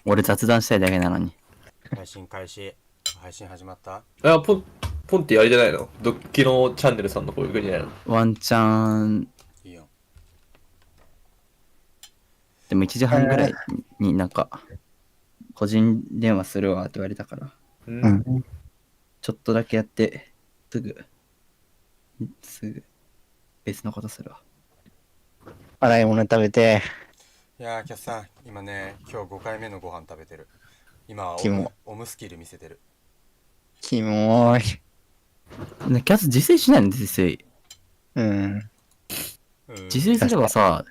俺雑談したいだけなのに。配信開始。配信始まった？あ、ポンってやりじゃないの？ドッキのチャンネルさんの方行くんじゃないの？ワンチャン、いいよ。でも1時半ぐらいになんか、個人電話するわって言われたから、うん。ちょっとだけやって、すぐ、別のことするわ。洗い物食べて。いやー、キャスさん、今ね、今日5回目のご飯食べてる。今はキモオムスキル見せてる。キモーい。ね、キャス自炊しないの自炊。自炊すればさ、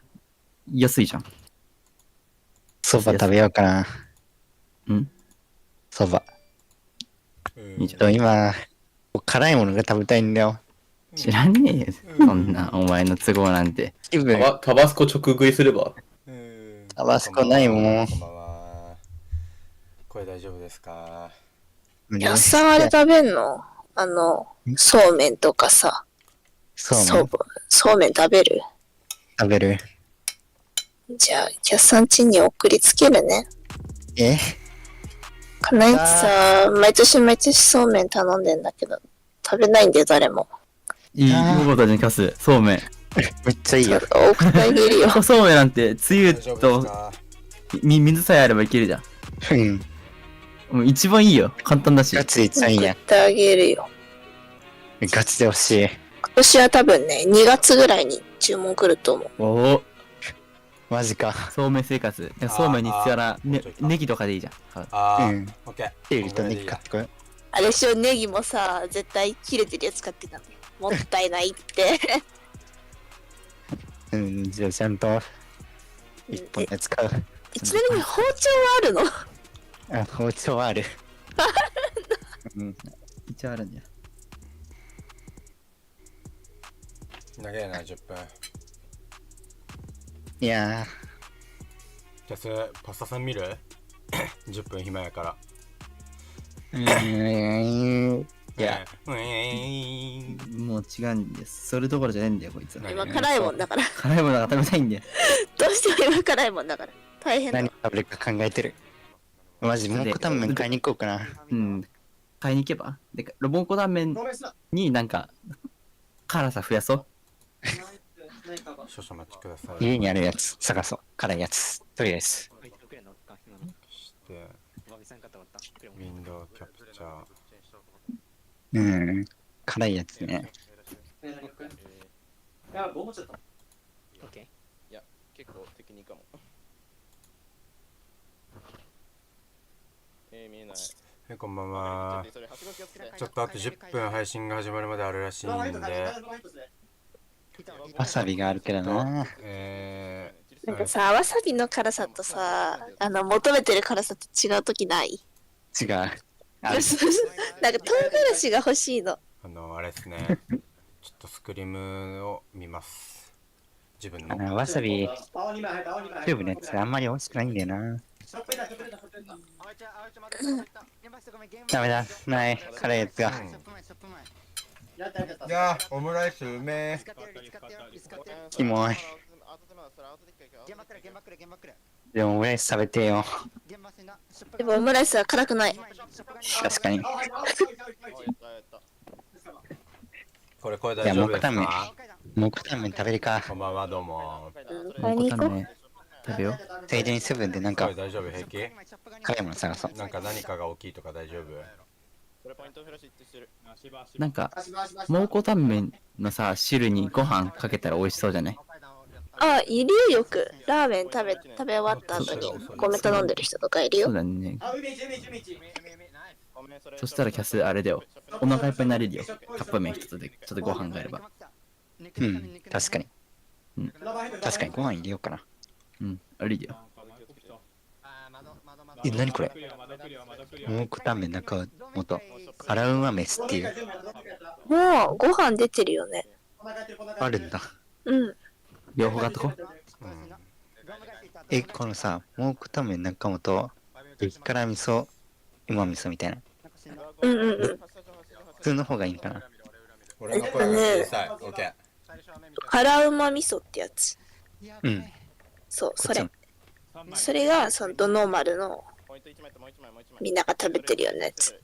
安いじゃん。そば食べようかな。そば。いいじゃん。今、辛いものが食べたいんだよ。知らねえよ。そんな、お前の都合なんて。タバスコ直食いすれば。タバスコないもん。こんばんは。声大丈夫ですか？やっさんあれ食べんの？そうめんとかさ。そうめん食べる？食べる。じゃあ、キャッサン家に送りつけるね。かなえちさ、毎年そうめん頼んでんだけど、食べないんだよ、誰も。いいことにキャス、そうめん。めっちゃいいよ。送ってあげるよ。そうめんなんて、つゆと水さえあればいけるじゃん。もう一番いいよ。簡単だし。ガチで一番いいや。送ってあげるよ。ガチで欲しい。今年は多分ね、2月ぐらいに注文来ると思う。おお。マジか。そうめん生活。そうめんに必要なネギとかでいいじゃん。オッケー。キュウリとネギ買ってこよう。あれしょ、ネギもさ、絶対切れてるやつ買ってたの。もったいないって。じゃあちゃんと一本で使う。ちなみに包丁はあるの？あ、包丁はある。一応あるんだよ。長いな、10分。いやキャス、パスタさん見る？ 10 分暇やから。いや、もう違うんです。それどころじゃねえんだよ、こいつは。今辛いもんだから。辛いものが食べたいんだよ。どうしても今辛いもんだから。大変だ。何食べるか考えてる。マジ、蒙古タンメン買いに行こうかな。買いに行けばで、蒙古タンメンになんか、辛さ増やそう。少々お待ちください。家にあるやつ、探そう。辛いやつ。とりあえず。して、ウィンドウキャプチャー。辛いやつね。いや、結構テクニカも。見えない。こんばんは。ちょっとあと10分配信が始まるまであるらしいんで。わさびがあるけどな。なんかさ、わさびの辛さとさ、求めてる辛さと違うときない？違う。なんか唐辛子が欲しいの。あれですね。ちょっとスクリームを見ます。自分の。わさび、チューブのやつあんまり美味しくないんだよな。ダメだ、ない、辛いやつが。いやー、オムライスうめえ。キモい。でもオムライス食べてよ。でもオムライスは辛くない。確かに。これ大丈夫ですか？蒙古タンメン食べるか。こんばんは、どうも。蒙古タンメン食べよう。停電セブンでなんか大丈夫？平気？辛いもの探そう。なんか何かが大きいとか大丈夫？なんか、蒙古タンメンのさ、汁にご飯かけたら美味しそうじゃない？あ、いるよ、よく。ラーメン食べ終わった後に米頼んでる人とかいるよ。そうだね。そしたらキャスあれだよ。お腹いっぱいになれるよ。カップ麺一つでちょっとご飯があれば。確かに。確かにご飯入れようかな。あれだよ。何これ？蒙古タンメンなんかもっと洗うま飯っていう。もうご飯出てるよね。あるんだ。両方買っとこ。このさ、蒙古タンメンなんかもと激辛味噌、うま味噌みたいな。普通の方がいいんかな。俺の声が小さい。オッケー。辛うま味噌ってやつ。そう、それ。それがそのドノーマルのみんなが食べてるようなやつ。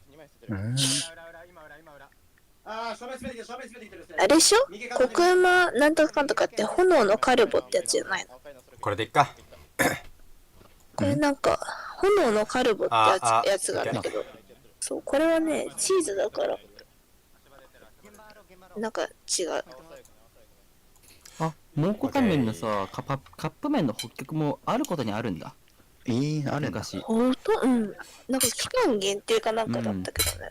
あれでしょ、コクウマなんとかかんとかって炎のカルボってやつじゃないの？これでいっか。これなんか炎のカルボってやつがあるんだけど、そう、これはねチーズだからなんか違う。あ、蒙古タンメンのさ、カップ麺の北極もあることにあるんだ。あるんだ。昔。ほんと、うん。なんか期間限定かなんかだったけどね。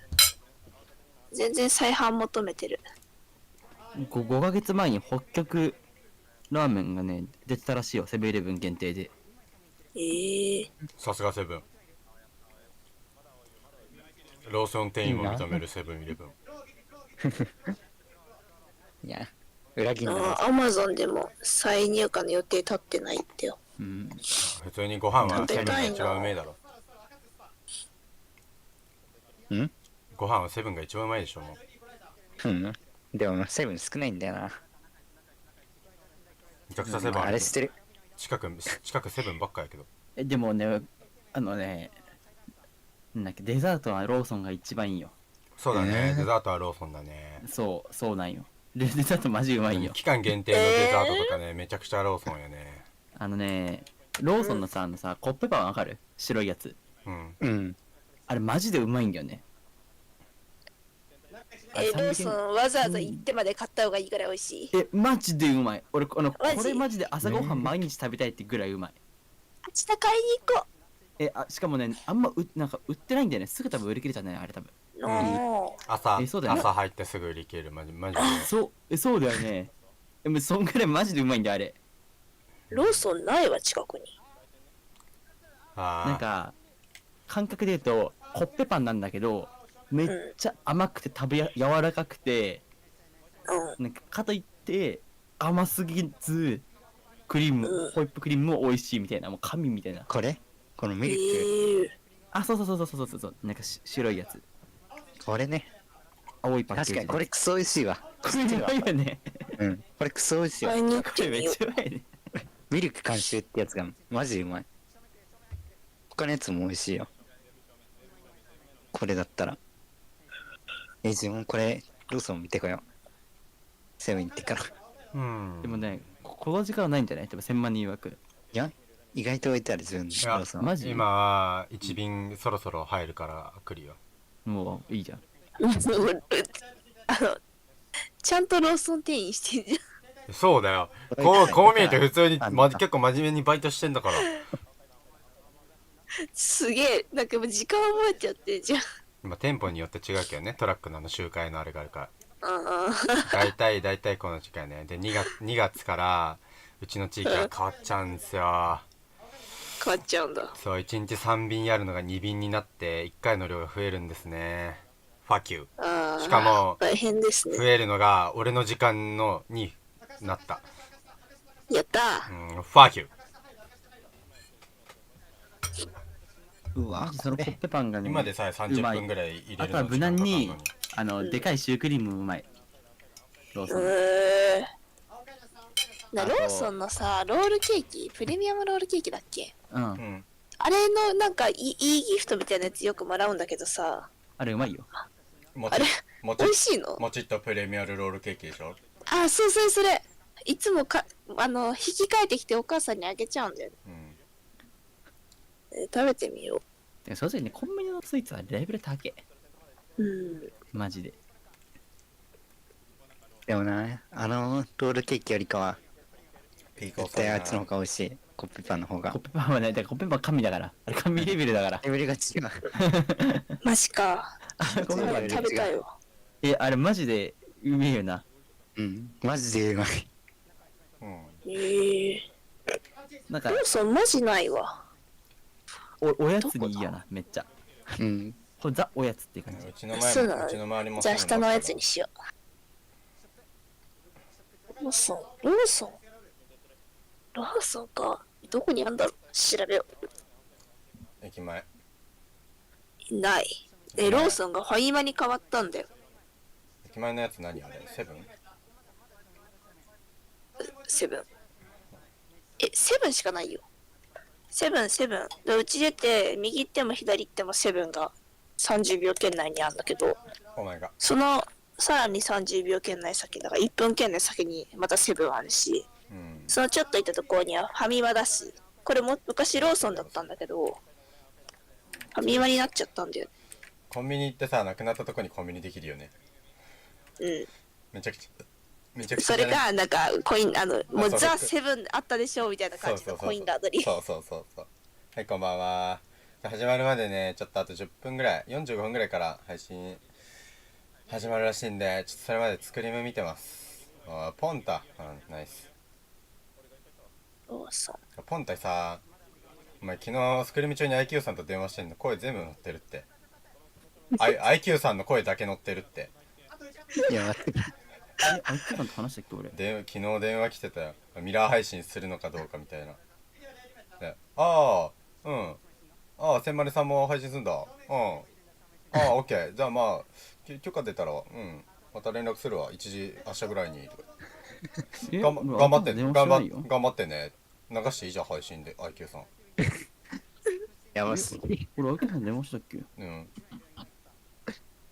全然再販求めてる。5ヶ月前に北極ラーメンがね、出てたらしいよ。セブンイレブン限定で。さすがセブン。ローソン店員を認めるセブンイレブン。いや、裏切んない。アマゾンでも再入荷の予定立ってないってよ。うん。普通にご飯はセブンが一番うめえだろ。ご飯はセブンが一番うまいでしょ、もう。でもセブン少ないんだよな。めちゃくちゃセブンあれ知ってる？近くセブンばっかやけど。でもね、なんだっけ、デザートはローソンが一番いいよ。そうだね、デザートはローソンだね。そうなんよ。デザートマジうまいよ。期間限定のデザートとかね、めちゃくちゃローソンやね。ローソンのさ、コッペパンわかる？白いやつ。あれマジでうまいんだよね。ローソンわざわざ行ってまで買った方がいいから美味しい。マジでうまい。俺これマジで朝ごはん毎日食べたいってぐらいうまい。明日買いに行こう。しかもね、あんまなんか売ってないんだよね。すぐ多分売り切れちゃうね、あれ多分。朝入ってすぐ売り切れる、マジで。そうだよね。でもそんぐらいマジでうまいんだよ、あれ。ローソンないわ、近くに。なんか、感覚で言うと、コッペパンなんだけど、めっちゃ甘くて柔らかくて、なんかかといって甘すぎずホイップクリームも美味しいみたいな、もう神みたいな。このミルク。そう、なんか白いやつ。これね。青いパッケージ。確かにこれクソ美味しいわ。これうまいよね。これクソ美味しいわ。これめっちゃうまいね。ミルク監修ってやつがマジでうまい。他のやつも美味しいよ。これだったら。自分これローソン見てこよう。セブン行ってから。でもね、この時間はないんじゃない？でも1000万人曰く。いや、意外と置いてある自分のローソン。マジ？今は1便そろそろ入るから来るよ。もういいじゃん。ちゃんとローソン店員してんじゃん。そうだよ。こう見えて普通に結構真面目にバイトしてんだから。すげえ、なんかもう時間覚えちゃってんじゃん。今店舗によって違うけどね、トラックの集会のあれがあるから。大体この時間ね。で2月からうちの地域は変わっちゃうんですよ。変わっちゃうんだ。そう、1日3便やるのが2便になって1回の量が増えるんですね。ファキュー。しかも大変ですね。増えるのが俺の時間になった。やったー。ファキュー。うわ、そのコッペパンがね、今でさえ30分ぐらい入れるの。あとは無難にでかいシュークリームうまい。ローソン。ローソンのさ、ロールケーキ、プレミアムロールケーキだっけ？うん。あれのなんかいいギフトみたいなやつよくもらうんだけどさ。あれうまいよ。あれ美味しいの？もちっとプレミアムロールケーキでしょ？あ、それ。いつも引き換えてきてお母さんにあげちゃうんだよね。食べてみよう。正直ね、コンビニのスイーツはレベル高い。マジで。でもな、ロールケーキよりかは絶対あっちの方が美味しい。コッペパンの方が。コッペパンはね、だからコッペパン神だから。あれ神レベルだから。レベルが違う。マジか。コッペパン食べたいよ。あれマジでうめえよな。マジでうまい。なんかローソンマジないわ。おやつにいいやな、めっちゃ。これザおやつっていう感じ。うちの周りも。じゃあ下のやつにしよう。ローソンか。どこにあんだろう。調べよう。駅前。ない。ローソンがファイマに変わったんだよ。駅前のやつ何あれ？セブン？セブンしかないよ。セブン、セブン。で、うち出て、右行っても左行ってもセブンが30秒圏内にあるんだけど、お前が。その、さらに30秒圏内先だから、1分圏内先にまたセブンあるし、うん。そのちょっと行ったところにはファミマだし、これも昔ローソンだったんだけど、ファミマになっちゃったんだよ。コンビニ行ってさ、なくなったとこにコンビニできるよね。うん。めちゃくちゃ。めちゃくちゃそれが、なんか、コイン、もうそうザ・セブンあったでしょみたいな感じのコインラードリー。そうそうそうそう。はい、こんばんは。始まるまでね、ちょっとあと10分ぐらい、45分ぐらいから配信始まるらしいんで、ちょっとそれまでスクリーム見てます。あ、ポンタ。うん、ナイス。ローソン。ポンタさ、お前昨日スクリーム中に IQ さんと電話してんの、声全部乗ってるって。IQ さんの声だけ乗ってるって。いや、待って。あいつさんと話したっけ俺。昨日電話来てたよ。ミラー配信するのかどうかみたいな。で、ああ、うん。ああ、千マネさんも配信すんだ。うん。ああ、オッケー。じゃあまあ、許可出たら、うん。また連絡するわ。明日ぐらいに。とか頑張ってね。頑張ってね。流していいじゃん、配信で、IQ さん。やばすぎ。俺、あいつさん電話したっけ？うん。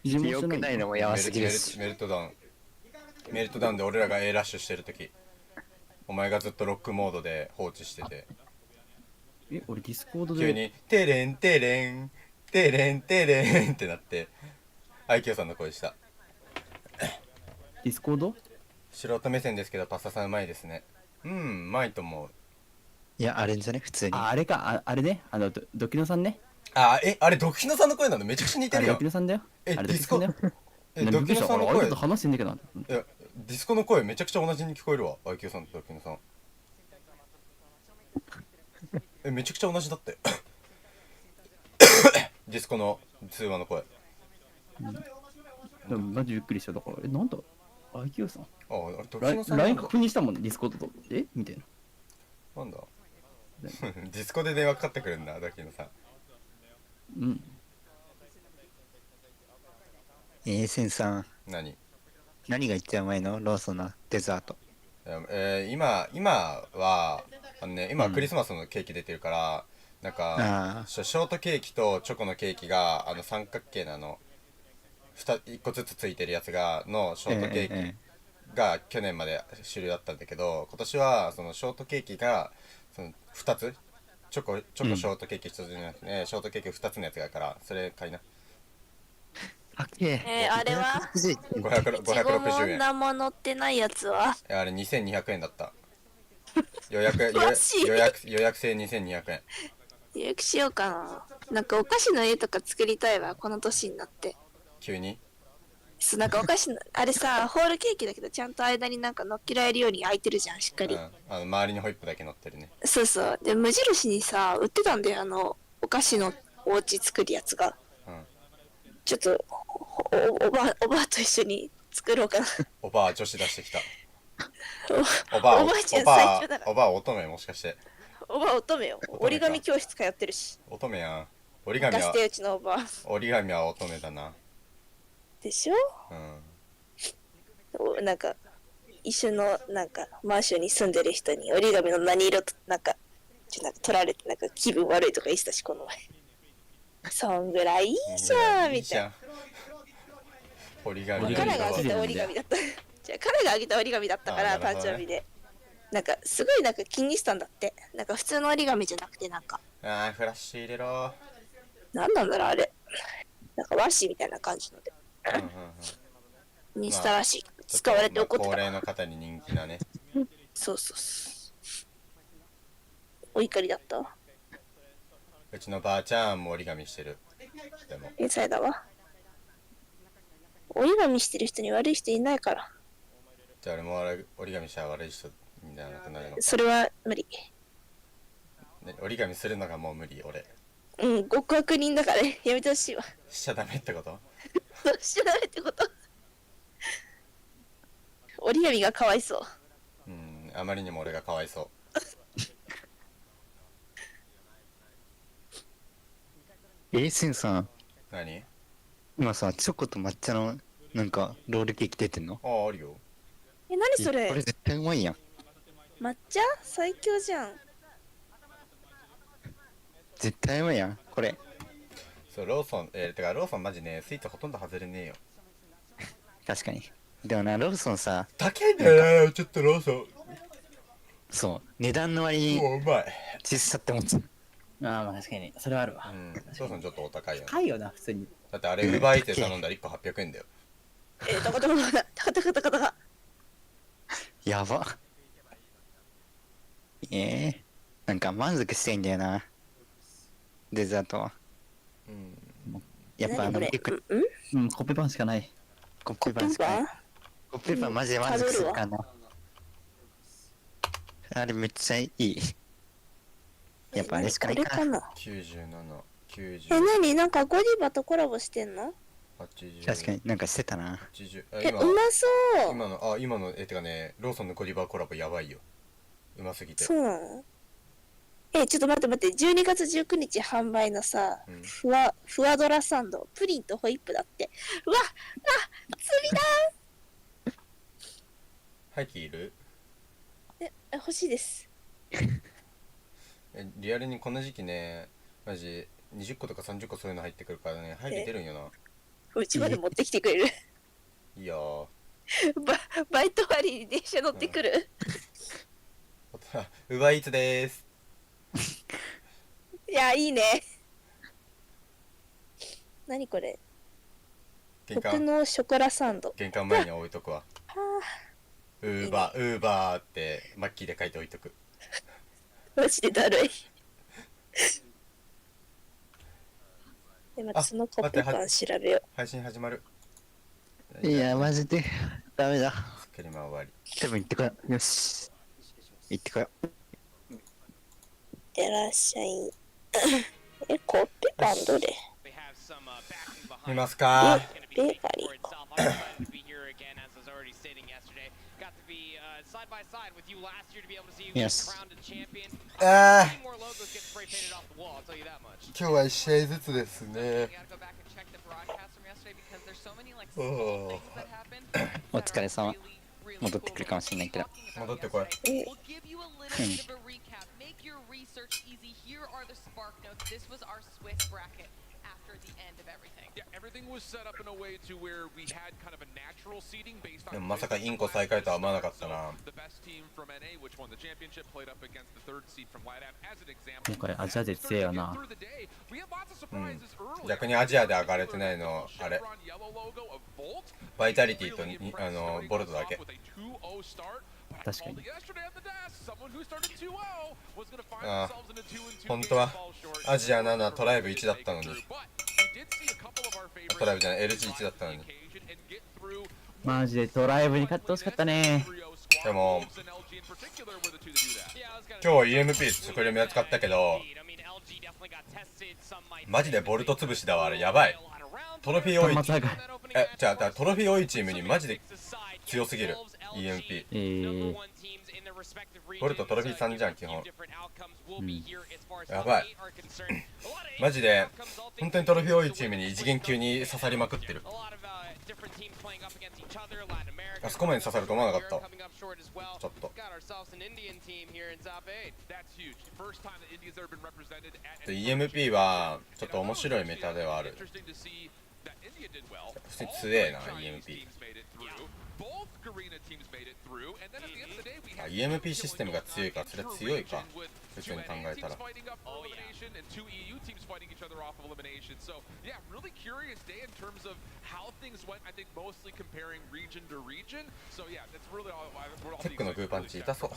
よくないのもやばすぎるし。メルトダウンで俺らが A ラッシュしてるとき、お前がずっとロックモードで放置してて、俺ディスコードで急にテレンテレンテレンテレンってなって IQ さんの声した。ディスコード？素人目線ですけどパスタさんうまいですね。うん、うまいと思う。いや、あれんじゃね普通に。あれか、あれね、ドキノさんね。あれドキノさんの声なの？めちゃくちゃ似てるよ。ドキノさんだよ。え、あれディスコだよ。ドキノさんの声、あいつと話してんだけど。いや、ディスコの声めちゃくちゃ同じに聞こえるわ。 IQ さんとドキノさんめちゃくちゃ同じだってディスコの通話の声。マジびっくりした。だから、なんだ IQ さん。あれドキノさんな LINE んだ。確認したもんね、ディスコードと。みたいな。なんだディスコで電話かかってくるんだ、ドキノさん。うん。センさん、何何が一番うまいの？ローソンのデザート。今は今クリスマスのケーキ出てるから、なんかショートケーキとチョコのケーキが三角形の1個ずつついてるやつのショートケーキが去年まで主流だったんだけど、今年はそのショートケーキがその2つ、チョコショートケーキ1つじゃなくて、ショートケーキ2つのやつがあるから、それ買いな。あれは560円。何も乗ってないやつはあれ2200円だった。予約制2200円。予約しようかな。なんかお菓子の家とか作りたいわ、この年になって。急になんかお菓子のあれさ、ホールケーキだけどちゃんと間になんか乗っけられるように開いてるじゃん、しっかり。周りにホイップだけ乗ってるね。そうそう。で、無印にさ、売ってたんだよ、お菓子のお家作るやつが。ちょっとおばあと一緒に作ろうかな。おばあ女子出してきた。おばあちゃん最強だな。おばあ乙女もしかして。おばあ乙女よ。折り紙教室通ってるし。乙女やん。折り紙はうちのおばあ。折り紙は乙女だな。でしょ？なんか一緒のなんかマンションに住んでる人に折り紙の何色となんか取られてなんか気分悪いとか言ってたし、この前。そんぐらいいいじゃんみたいな。折り紙。彼があげた折り紙だった。じゃあ彼があげた折り紙だったから誕生日で。なんかすごいなんか気にしたんだって。なんか普通の折り紙じゃなくてなんか。フラッシュ入れろ。なんなんだろうあれ。なんか和紙みたいな感じので。にしたらしい。使われて怒ってた。高齢の方に人気なね。そう。お怒りだった。うちのばあちゃんも折り紙してる。でも天才だわ。折り紙してる人に悪い人いないから。じゃあ俺も折り紙したら悪い人みたいなくなるの？それは無理。折り紙するのがもう無理、俺。極悪人だからね。やめてほしいわ。しちゃダメってこと？しちゃダメってこと？折り紙がかわいそう。あまりにも俺がかわいそう。センさん。何？今さ、チョコと抹茶のなんかロールケーキ出てんの？あるよ。何それ？これ絶対うまいやん。抹茶？最強じゃん。絶対うまいやん、これ。そう、ローソン、てかローソンマジね、スイーツほとんど外れねえよ。確かに。でもな、ローソンさ、高いんだよな、ちょっとローソン。そう、値段の割にもううまい。小さって思っちゃう。ああ、まあ確かに。それはあるわ。うん、ローソンちょっとお高いよね。高いよな、普通に。だってあれ、ウーバーイーツで頼んだら1個800円だよ。タカタカタカタカタカタカ。やば。なんか満足したいんだよな。デザートは。うん。やっぱ何これミルクうん、コッペパンしかない。コッペパンしかない。コッペパンマジで満足するかな。あれめっちゃいい。やっぱあれしかないか。これかな。 97、何なんかゴディバとコラボしてんの？ 80、確かになんかしてたな。80。うまそう。今の、てかね、ローソンのゴディバコラボやばいよ。うますぎて。そうなの？ちょっと待って、12月19日販売のさ、うんふわドラサンド、プリンとホイップだって。うわ罪だ廃棄いる？欲しいです。リアルにこの時期ね、マジ20個とか30個そういうの入ってくるからね、廃棄出るんよな。うちまで持ってきてくれる。いやー。バイト割りに電車乗ってくる。ウーバーイーツでーす。いや、いいね。何これ？玄僕のショコラサンド。関前に置いとくわ。ウーバーってマッキーで書いて置いとく。マジでだるい。でまたそのコッペパン調べよう。配信始まる。いや、マジでダメだ。すっかり終わり。多分行ってこよう。よし。行ってこよう。いらっしゃい。コッペパンどれ？見ますか？ベーカリーか。よし。今日は1試合ずつですね。お疲れ様。戻ってくるかもしれないけど。戻ってこい。でもまさかインコ最下位とは思わなかったな。今回アジアで強いよな。うん。逆にアジアで上がれてないの、あれ。バイタリティとボルトだけ。確かに。ああ、本当はアジア7トライブ1だったのに。トライブじゃない、LG1 だったのに。マジでドライブに勝ってほしかったね。でも今日 EMP スクリーム使ったけど、マジでボルト潰しだわ。あれやばい。トロフィー多いじゃあトロフィー多いチームにマジで強すぎる EMP。ボルトトロフィー3じゃん基本。やばい。マジで本当にトロフィー多いチームに異次元級に刺さりまくってる。あそこまで刺さると思わなかった。ちょっとEMP はちょっと面白いメタではある。普通に強えな EMP。EMP システムが強いか、それは強いか、普通に考えたら。テックのグーパンチ痛そう。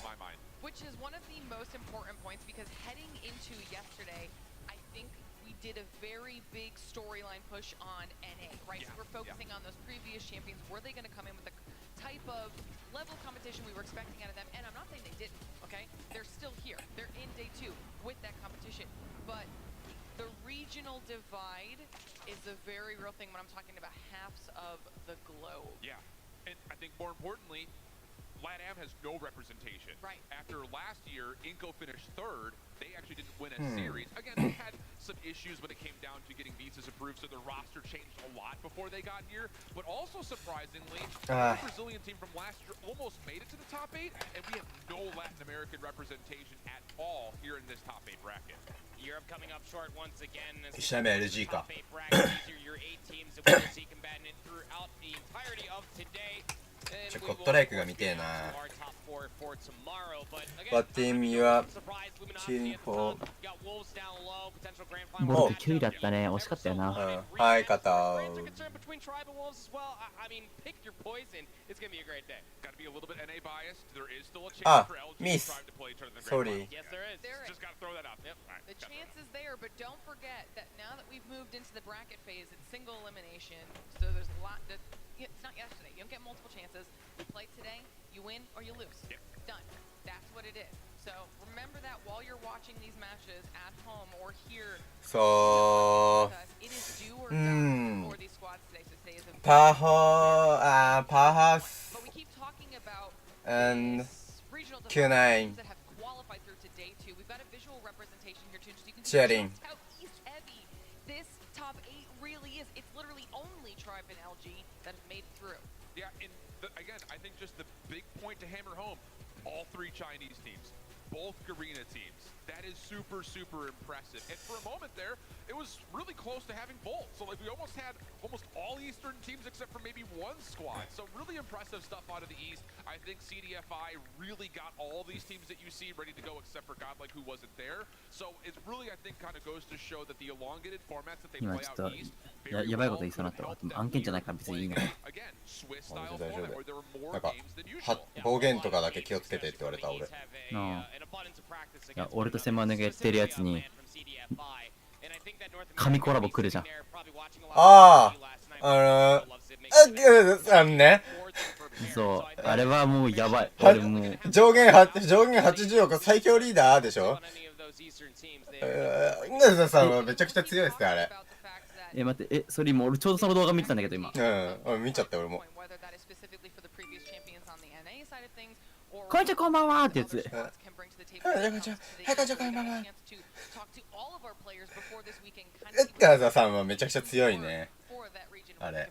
did a very big storyline push on NA, right? So we're focusing on those previous champions. Were they going to come in with the type of level of competition we were expecting out of them? And I'm not saying they didn't, okay? They're still here. They're in day 2 with that competition. But the regional divide is a very real thing when I'm talking about halves of the globe. Yeah, and I think more importantly, LATAM has no representation. Right. After last year, Inco finished 3rd. They actually didn't win a series. Again, they had some issues when it came down to getting visas approved, so their roster changed a lot before they got here. But also surprisingly, the Brazilian team from last year almost made it to the top 8, and we have no Latin American representation at all here in this top 8 bracket. 1試合目 LG かゴッドライクが見てえな。What team you are cheering for? ボルト9位だったね。惜しかったよな。はい、肩。あ、ミス。Sorry. The chance is there, but don't forget that now that we've moved into the bracket phase, it's single elimination. So there's a lot that it's not yesterday. You don't get multiple chances. You play today, you win or you lose. Done. That's what it is. So remember that while you're watching these matches at home or here. So, It is do or die for these squads today. So today is a perhaps but we keep talking about and regional Q9 teams that have qualified through to day 2. We've got a visual representation here too, so you can see cheering. just how east heavy this top 8 really is. It's literally only Tribe and LG that have made it through. Yeah, and again, I think just the big point to hammer home, all 3 Chinese teams, both Garena teams. That is super, super impressive. And for a moment there, it was really close to having both. So like we almost had almost all Eastern teams except for maybe one squad. So really impressive stuff out of the East. I think CDFI really got all these teams that you see ready to go except for Godlike who wasn't there. So it really, I think, kind of goes to show that the elongated formats that they 今 play ちょ out っ East とやばいこと言いそうになったわ。でも案件じゃないから別にいいの。 again, Swiss 大 style 丈夫 format where there were な more んか games than は usual. 暴言とかだけ気をつけてって言われた俺。なあ。いや、俺とセマネがやってるやつに神コラボ来るじゃん。あのね。そう、あれはもうやばい。俺もう上限80億最強リーダーでしょ。稲田さんはめちゃくちゃ強いですねあれ。待って、それ今俺ちょうどその動画見てたんだけど今。見ちゃった俺も。こんにちはこんばんはってやつ。はいこんにちはこんばんは。稲田さんはめちゃくちゃ強いね。あれ。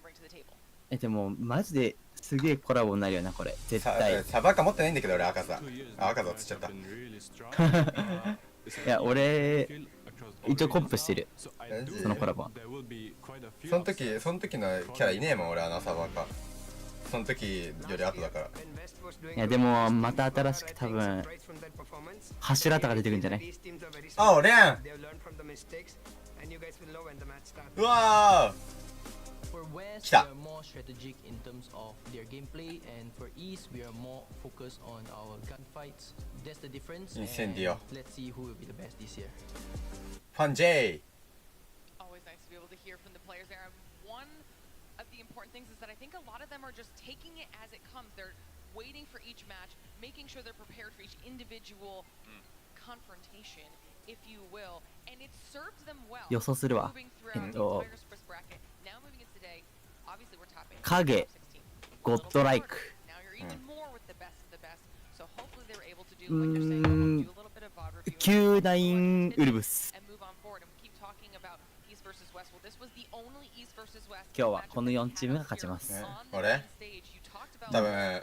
でもマジですげえコラボになるよなこれ絶対。サバカ持ってないんだけど俺赤座つっちゃった。いや俺一応コンプしてるそのコラボは。その時のキャラいねえもん俺サバカ。その時より後だから。いやでもまた新しく多分柱とか出てくるんじゃない？あおれん。うわー。For West, 来た。 we are more strategic in terms of their gameplay, and for East, we are more focused on our gunfights. That's the difference. And Incendio. let's see who will be the best this year. ファン J。 Always nice to be able to hear from the players there. One of the important things is that I think a lot of them are just taking it as it comes. They're waiting for each match, making sure they're prepared for each individual confrontation, if you will, and it serves them well. 予想するわ。 Moving throughout the entire Swiss bracket. Now moving into today, obviously we're top 8. 影、ゴッドライク。 Now you're even more with the best of the best. So hopefully they were able to do like you're saying, do a little bit of VOD review. 9ウルブス。 And move on forward. And we keep talking about East versus West. Well, this was the only East versus West. 今日はこの4チームが勝ちます。俺多分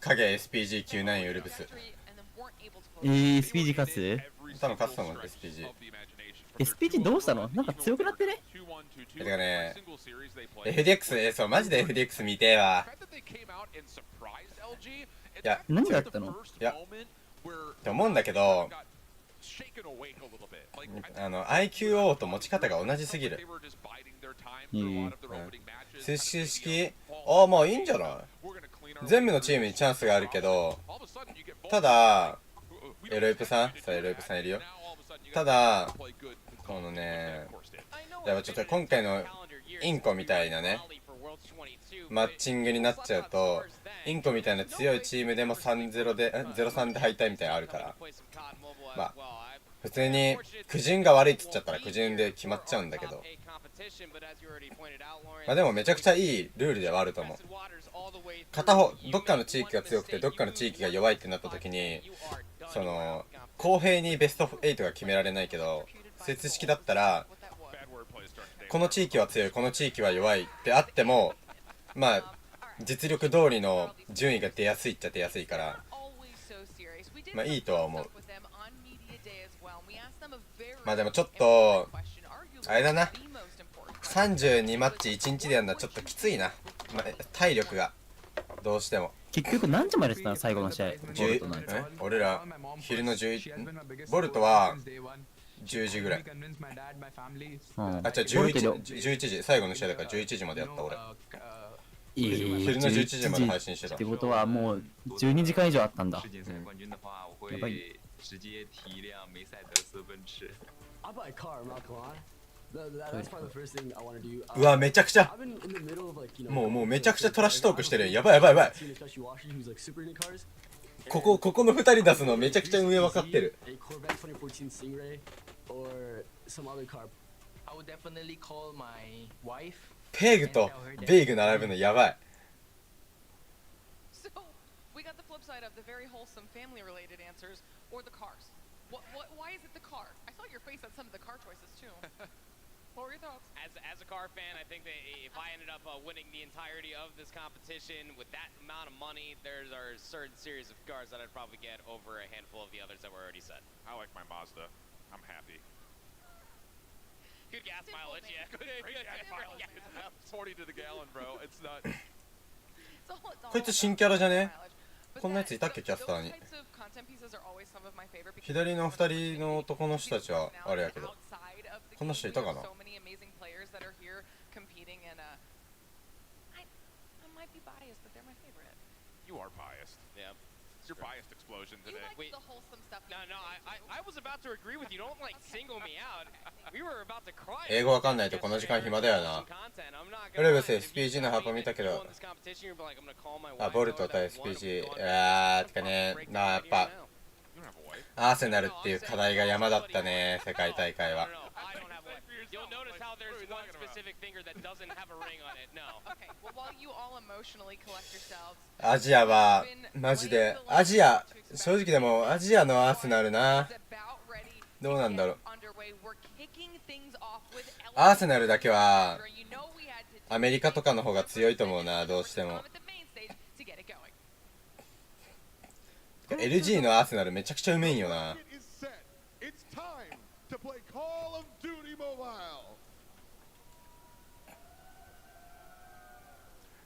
影 SPG99 ウルブス。SPG 勝つ？多分勝つと思う SPG。SPG どうしたの？なんか強くなってね。てかね FDX そうマジで FDX 見てえわ。いや何があったの？いやって思うんだけどIQO と持ち方が同じすぎる。接種式まあいいんじゃない。全部のチームにチャンスがあるけど、ただエロイプさんいるよ。ただこのねやっぱちょっと今回のインコみたいなねマッチングになっちゃうと、インコみたいな強いチームでも 3-0 で0-3で敗退みたいなのあるから、まあ普通に苦順が悪いっつっちゃったら苦順で決まっちゃうんだけど、まあでもめちゃくちゃいいルールではあると思う。片方どっかの地域が強くてどっかの地域が弱いってなった時に、その公平にベスト8が決められないけど、節式だったらこの地域は強いこの地域は弱いってあっても、まあ実力通りの順位が出やすいっちゃ出やすいから、まあいいとは思う。まあでもちょっとあれだな、32マッチ1日でやるのはちょっときついな、まあ、体力がどうしても。結局何時までやってたの最後の試合。ボルトのやつ。俺ら昼の11、ボルトは10時ぐらい。あ、じゃあ11時、最後の試合だから11時までやった俺。昼の11時まで配信してた。ってことはもう12時間以上あったんだ。やばい。うわ、めちゃくちゃもうめちゃくちゃトラッシュトークしてる。やばいやばいやばい。ここの2人出すのめちゃくちゃ上分かってる。ペーグとベイグ並ぶのやばい。We got the flip side of the very wholesome family-related answers, or the cars. Why is it the car? I saw your face on some of the car choices too. What were your thoughts? As a car fan, I think that if I ended up winning the entirety of this competition with that amount of money, there are a certain series of cars that I'd probably get over a handful of the others that were already set. I like my Mazda. I'm happy. Good gas mileage, yeah. Good gas mileage. 40 to the gallon, bro. It's not. こいつ新キャラじゃね？こんなやついたっけキャスターに。左の2人の男の人たちはあれやけど、こんな人いたかな。You are biased. Yeah. It's your biased explosion today. Wait. The wholesome stuff. No, I was about to agree with you. Don't like single me out. We were about to cry. 英語わかんないとこの時間暇だよな。ブレブス SPG のハーパ見たけど、あ、ボルトと SPG、てかね、やっぱアーセナルっていう課題が山だったね、世界大会は。You'll notice how there's one specific finger that doesn't have a ring on it. No. Okay, well, while you all emotionally collect yourselves, アジアはマジで正直でもアジアのアーセナルな、どうなんだろう。アーセナルだけはアメリカとかの方が強いと思うな、どうしても。LG のアーセナルめちゃくちゃうめえんよな。To play Call of Duty Mobile.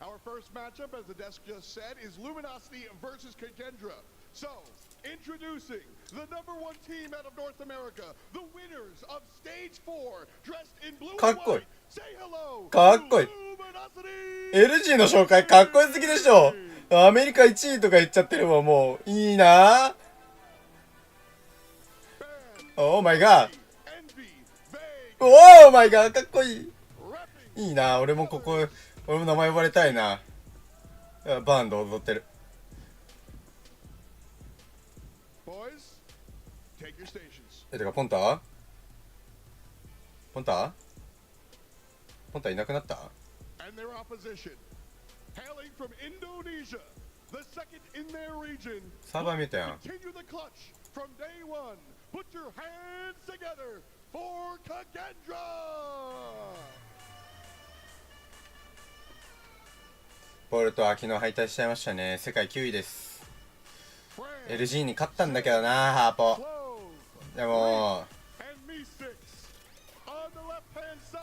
Our first matchup, as the desk just said, is Luminosity versus Kadendra. So, introducing the #1 team out of North America, the winners of Stage 4, dressed in blue and white. Say hello to Luminosity! LG の紹介かっこよすぎでしょ。アメリカ1位とか言っちゃってるもん、もういいな。オーマイガー。オーマイガー、かっこいい。いいな、俺も名前呼ばれたいな。バンド踊ってる。てかポンタいなくなった？サーバー見たやん。Put your hands together for Kadendra! ボルトは昨日敗退しちゃいましたね。世界9位です。LG に勝ったんだけどな、ハーポ。でも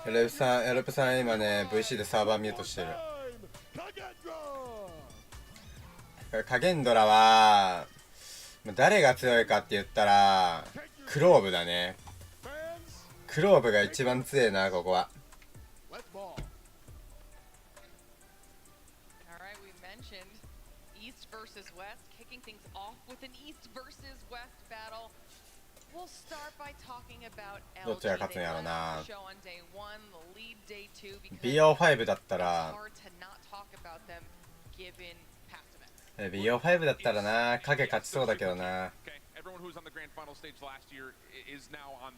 エルプさん今ね VC でサーバーミュートしてる。カゲンドラは誰が強いかって言ったらクローブだね。クローブが一番強いな、ここは。どっちが勝つんやろな。BO5 だったらBO5 だったらな、影勝ちそうだけどな。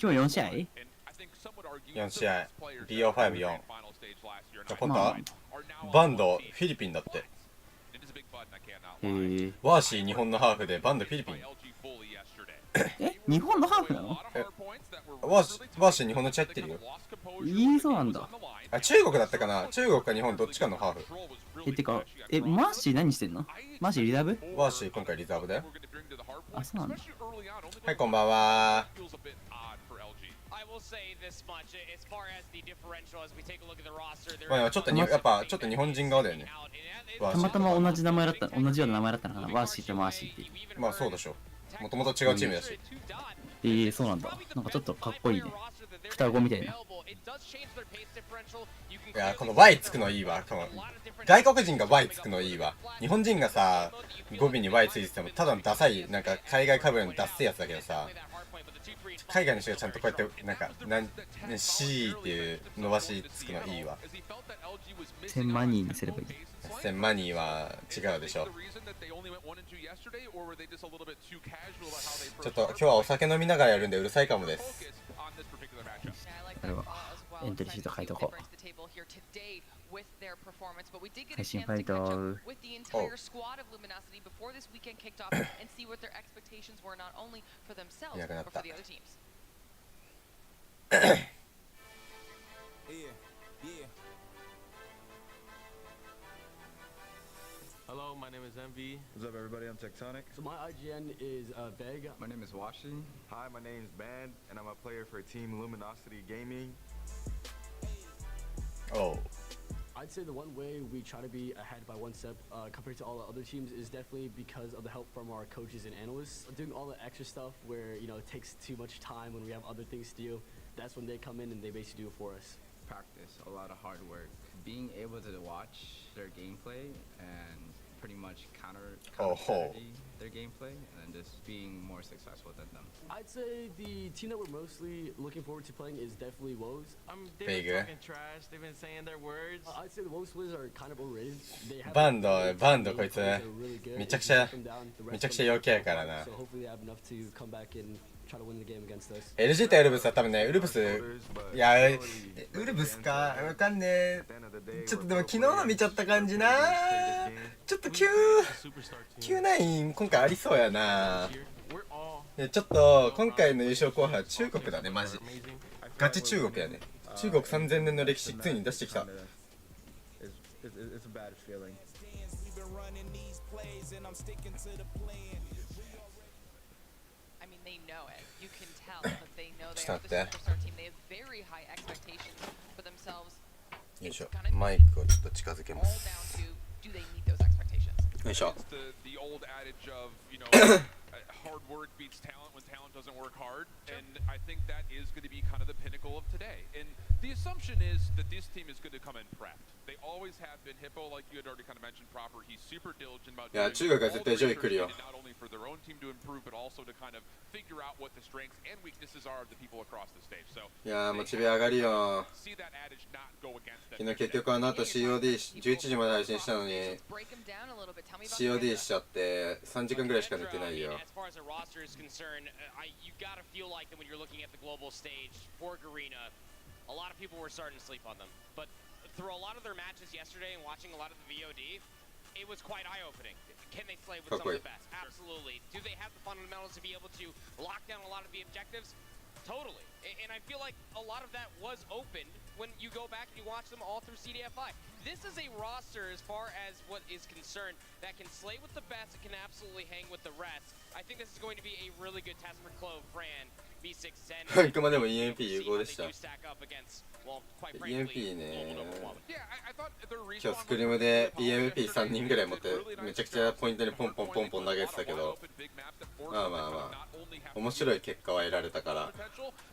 今日4試合 ?4 試合。BO54。今度はバンド、フィリピンだって。ワーシー日本のハーフでバンドフィリピン。日本のハーフなの？ワーシー日本の血入ってるよ。そうなんだ。あ、中国だったかな。中国か日本どっちかのハーフ。てか、マーシー何してんの？マーシーリザーブ？ワーシー今回リザーブだよ。あ、そうなんだ。はい、こんばんは。まあちょっとやっぱちょっと日本人側だよね。たまたま同じ名前だった、同じような名前だったのかな。ワーシーとマーシーって。まあそうでしょ。もともと違うチームだし。そうなんだ。なんかちょっとかっこいいね。双子みたいな。いやこの Y つくのいいわ。この外国人が Y つくのいいわ。日本人がさ語尾に Y ついててもただのダサいなんか海外かぶれのダッセいやつだけどさ、海外の人がちゃんとこうやってなんかC っていう伸ばしつくのいいわ。1000万人にすればいい。1000万人は違うでしょ。ちょっと今日はお酒飲みながらやるんでうるさいかもです。これはエントリーシート書いとこう。配信ファイト。いなくなった。Hello, my name is MV. What's up, everybody? I'm Tectonic. So my IGN is Beg. My name is Washi. Hi, my name is Band, and I'm a player for Team Luminosity Gaming. Oh. I'd say the one way we try to be ahead by one step compared to all the other teams is definitely because of the help from our coaches and analysts. Doing all the extra stuff where, you know, it takes too much time when we have other things to do, that's when they come in and they basically do it for us. Practice, a lot of hard work. Being able to watch their gameplay and pretty much counter strategy their gameplay and just being more successful than them. I'd say the team that we're mostly looking forward to playing is definitely Woes. They've been talking trash, they've been saying their words. I'd say the Woes players are kind of overrated. They have バンドこいつめちゃくちゃ陽気やからな。So hopefully they have enough to come back and try to win the game against us. LG とエルブスは多分ね、ウルブス、いや、ウルブスか、わかんねえ。ちょっとでも昨日の見ちゃった感じな。ちょっとQ9今回ありそうやな。ちょっと今回の優勝候補は中国だね、マジ。ガチ中国やね。中国3000年の歴史ついに出してきた。They know it. You can tell that they know they are the ちょっと待って。 superstar team. They have very high expectations for themselves. よいしょ It's gonna be マイクをちょっと近づけま all す down to do they meet those expectations. よいしょ The old adage of, you know, hard work beats talent when talent doesn't work hard, and I think that is going to be kind of the pinnacle of today. And the assumption is that this team is going to come in prepped. They always have been. Hippo, like you had already kind of mentioned, proper. He's super diligent about いや doing 中国は all 絶 the 対上位 research 来るよ needed, not only for their own team to improve, but also to kind of figure out what the strengths and weaknesses are of the people across the stage. So いやモチベ上がるよ see that adage not go against them. 昨日結局あの後 COD11 時まで配信したのに Break them down a little bit. Tell me about COD しちゃって3時間ぐらいしか寝てないよ As far as the roster is concerned, you gotta feel like that when you're looking at the global stage for Garena, a lot of people were starting to sleep on them. But through a lot of their matches yesterday and watching a lot of the VOD, it was quite eye-opening. Can they slay with some of the best? Absolutely. Do they have the fundamentals to be able to lock down a lot of the objectives? Totally. And I feel like a lot of that was opened when you go back and you watch them all through CDFI. This is a roster, as far as what is concerned, that can slay with the best and can absolutely hang with the rest. I think this is going to be a really good test for Clove, Fran, V6, Zen. あくまでも EMP 有効でした Well, quite EMP frankly, ね global number one. 今日スクリームで EMP3 人ぐらい持ってめちゃくちゃポイントにポンポンポンポン投げてたけどまあまあまあ面白い結果は得られたから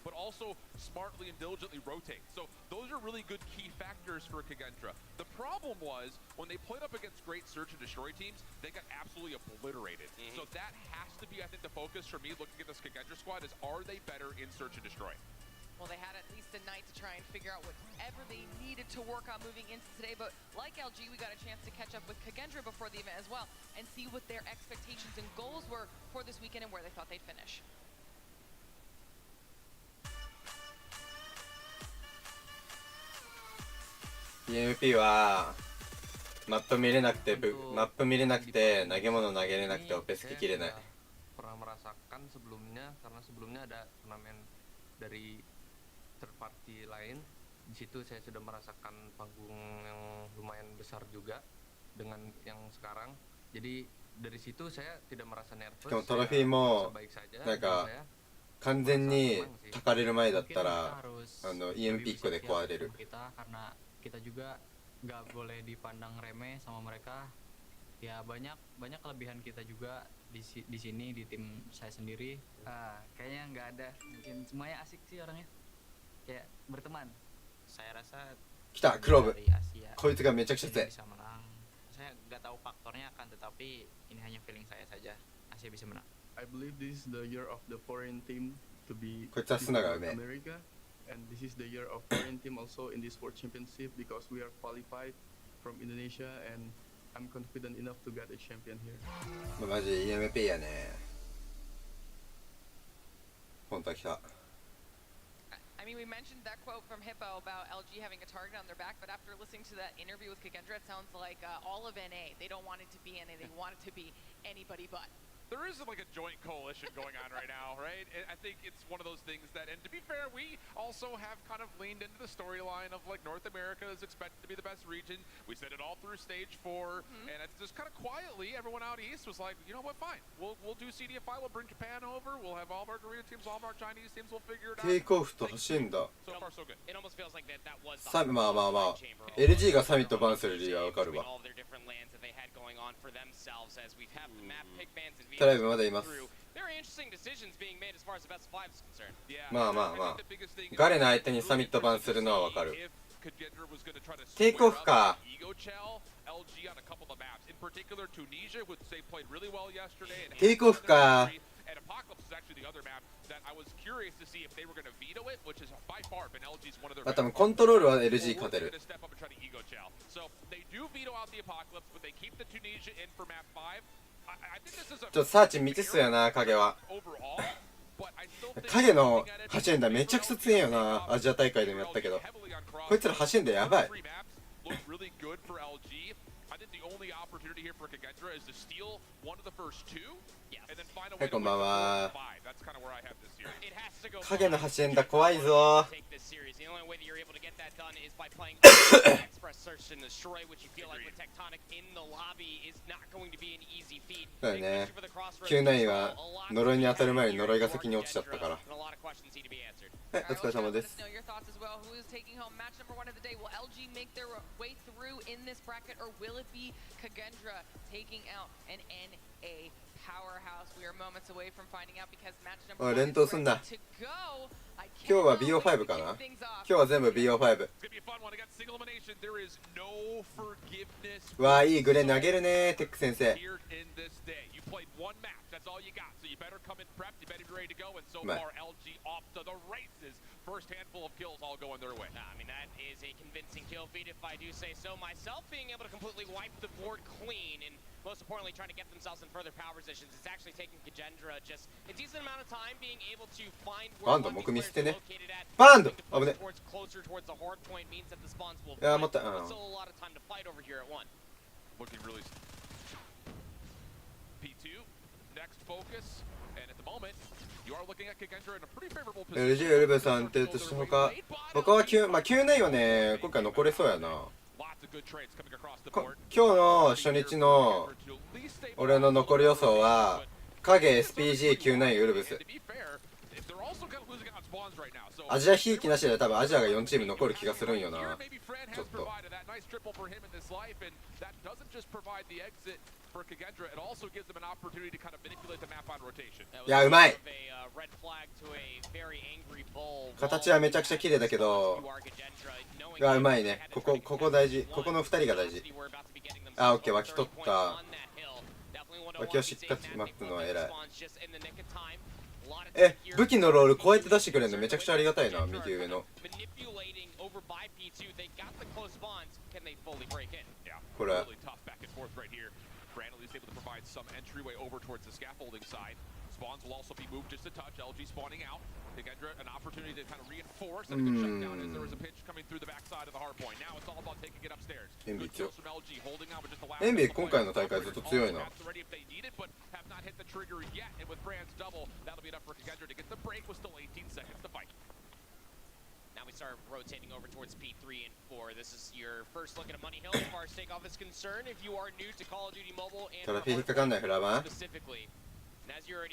but also smartly and diligently rotate. So those are really good key factors for Kagendra. The problem was when they played up against great search and destroy teams, they got absolutely obliterated. So that has to be, I think, the focus for me looking at this Kagendra squad is, are they better in search and destroy? Well, they had at least a night to try and figure out whatever they needed to work on moving into today. But like LG, we got a chance to catch up with Kagendra before the event as well and see what their expectations and goals were for this weekend and where they thought they'd finish. EMP はマップ見れなくて投げ物投げれなくてオペスキ切れない pernah merasakan sebelumnya karena sebelumnya ada turnamen dari third party lain. Di situ saya sudah merasakan panggung yang lumayan besar juga dengan yang sekarang. Jadi dari situ saya tidak merasa nervous. しかもトロフィーも baik saja. なんか完全にたかれる前だったらEM ピックで壊れる。 kita karena kita juga nggak boleh dipandang remeh sama mereka. Ya banyak kelebihan kita juga di sini di tim saya sendiri. Kayaknya nggak ada, mungkin semuanya asik sih orangnya, kayak berteman. Saya rasa 来たクローブ dari Asia こいつがめちゃくちゃ強い。 bisa menang. Saya nggak tahu faktornya akan, tetapi ini hanya feeling saya saja. Asia bisa menang. I believe this is the year of the foreign team to be こいつは砂がうめえ。 America, and this is the year of foreign team also in this World Championship because we are qualified from Indonesia, and I'm confident enough to get a champion here. マジ EMP やね。本当は来た。 I mean, we mentioned that quote from Hippo about LG having a target on their back, but after listening to that interview with Kagendra, it sounds like all of NA, they don't want it to be NA, they want it to be anybody but. There is like a joint coalition going on right now, right? I think it's one of those things that, and to be fair, we also have kind of leaned into the storyline of like North America is expected to be the best region. We said it all through stage 4, and it's just kind of quietly, everyone out east was like, you know what, fine, we'll do CDFI, we'll bring Japan over, we'll have all of our Korean teams, all of our Chinese teams, we'll figure it out. テイクオフと走んだ。 So far, so good. It almost feels like that was まあまあまあ LG がサミットバンする理由はわかるわ。 all their different lands that they had going on for themselves as we've had the map pick bans and トライブまだいます。 very interesting decisions being made as far as the best of 5 is concerned. まあまあまあガレの相手にサミットバンするのはわかる。テイクオフか。 LG on a couple of maps, in particular Tunisia, which they played really well yesterday. Take off ka. And Apocalypse is actually the other map that I was curious to see if they were going to veto it, which is by far been LG's one of their. 多分コントロールは LG 勝てる。 So they do veto out the Apocalypse, but they keep the Tunisia in for map 5. I think this is a. ちょっとサーチ未知数やな影は。影の走るんだめちゃくちゃ強いよな。アジア大会でもやったけど。こいつら走るんだやばい。 Look really good for LG. I think the only opportunity here for Kagendra is to steal one of the first 2, and then find a way to win the 5. That's kind of where I have this year. It has to go. 影の走るんだ怖いぞ。 Take this series. The only way that you're able to get that done is by playing Express Search and Destroy, which you feel like with Tectonic in the lobby is not going to be an easy feat. そうだね。Q9 は呪いに当たる前に呪いが先に落ちちゃったから。 And a lot of questions need to be answered. はい、お疲れ様です。 Know your thoughts as well. Who is taking home match number 1 of the day? Will LG make their way through in this bracket, or will it be Kagendra taking out an NA powerhouse? We are moments away from finding out because match number 1 is ready to go. 今日は BO5 かな。今日は全部 BO5。わあいいグレー投げるねテック先生。うまい。 First handful of kills all going their way. I mean, that is a convincing kill feed, if I do say so myself. Being able to completely wipe the board clean, and most importantly, trying to get themselves in further power positions. It's actually taking Kagendra just a decent amount of time being able to find where one of these players are located at. バンド危ね。 Closer towards the hard point means that the spawns will. いや待った。 Still a lot of time to fight over here at 1. Looking really. P2, next focus, and at the moment. LG ウルブさんってとして他は9、まあ9年はね今回残れそうやな。今日の初日の俺の残り予想は影 SPG97 ウルブス。アジアひいきなしで多分アジアが4チーム残る気がするんよな。ちょっと。 いやうまい。形はめちゃくちゃ綺麗だけど、いやうまいね。ここ大事。ここの2人が大事。あ、オッケー脇取った。脇をしっかり巻くのは偉い。武器のロールこうやって出してくれるのめちゃくちゃありがたいな。右上の。これ。 Brandley is able to provide some entryway over towards the scaffolding side. Spawns will also be moved just a touch. LG spawning out. Kagendra an opportunity to kind of reinforce and a good shutdown as there was a pitch coming through the backside of the hard point. Now it's all about taking it upstairs. Good kills from LG holding out with just the last. エンビ今回の大会ずっと強いな。 Ready if they need it, but have not hit the trigger yet. And with Brand's double, that'll be enough for Kagendra to get the break with still 18 seconds to fight. Now we start rotating over towards P3 and 4. This is your first look at a Money Hill as far as takeoff is concerned. If you are new to Call of Duty Mobile and specifically,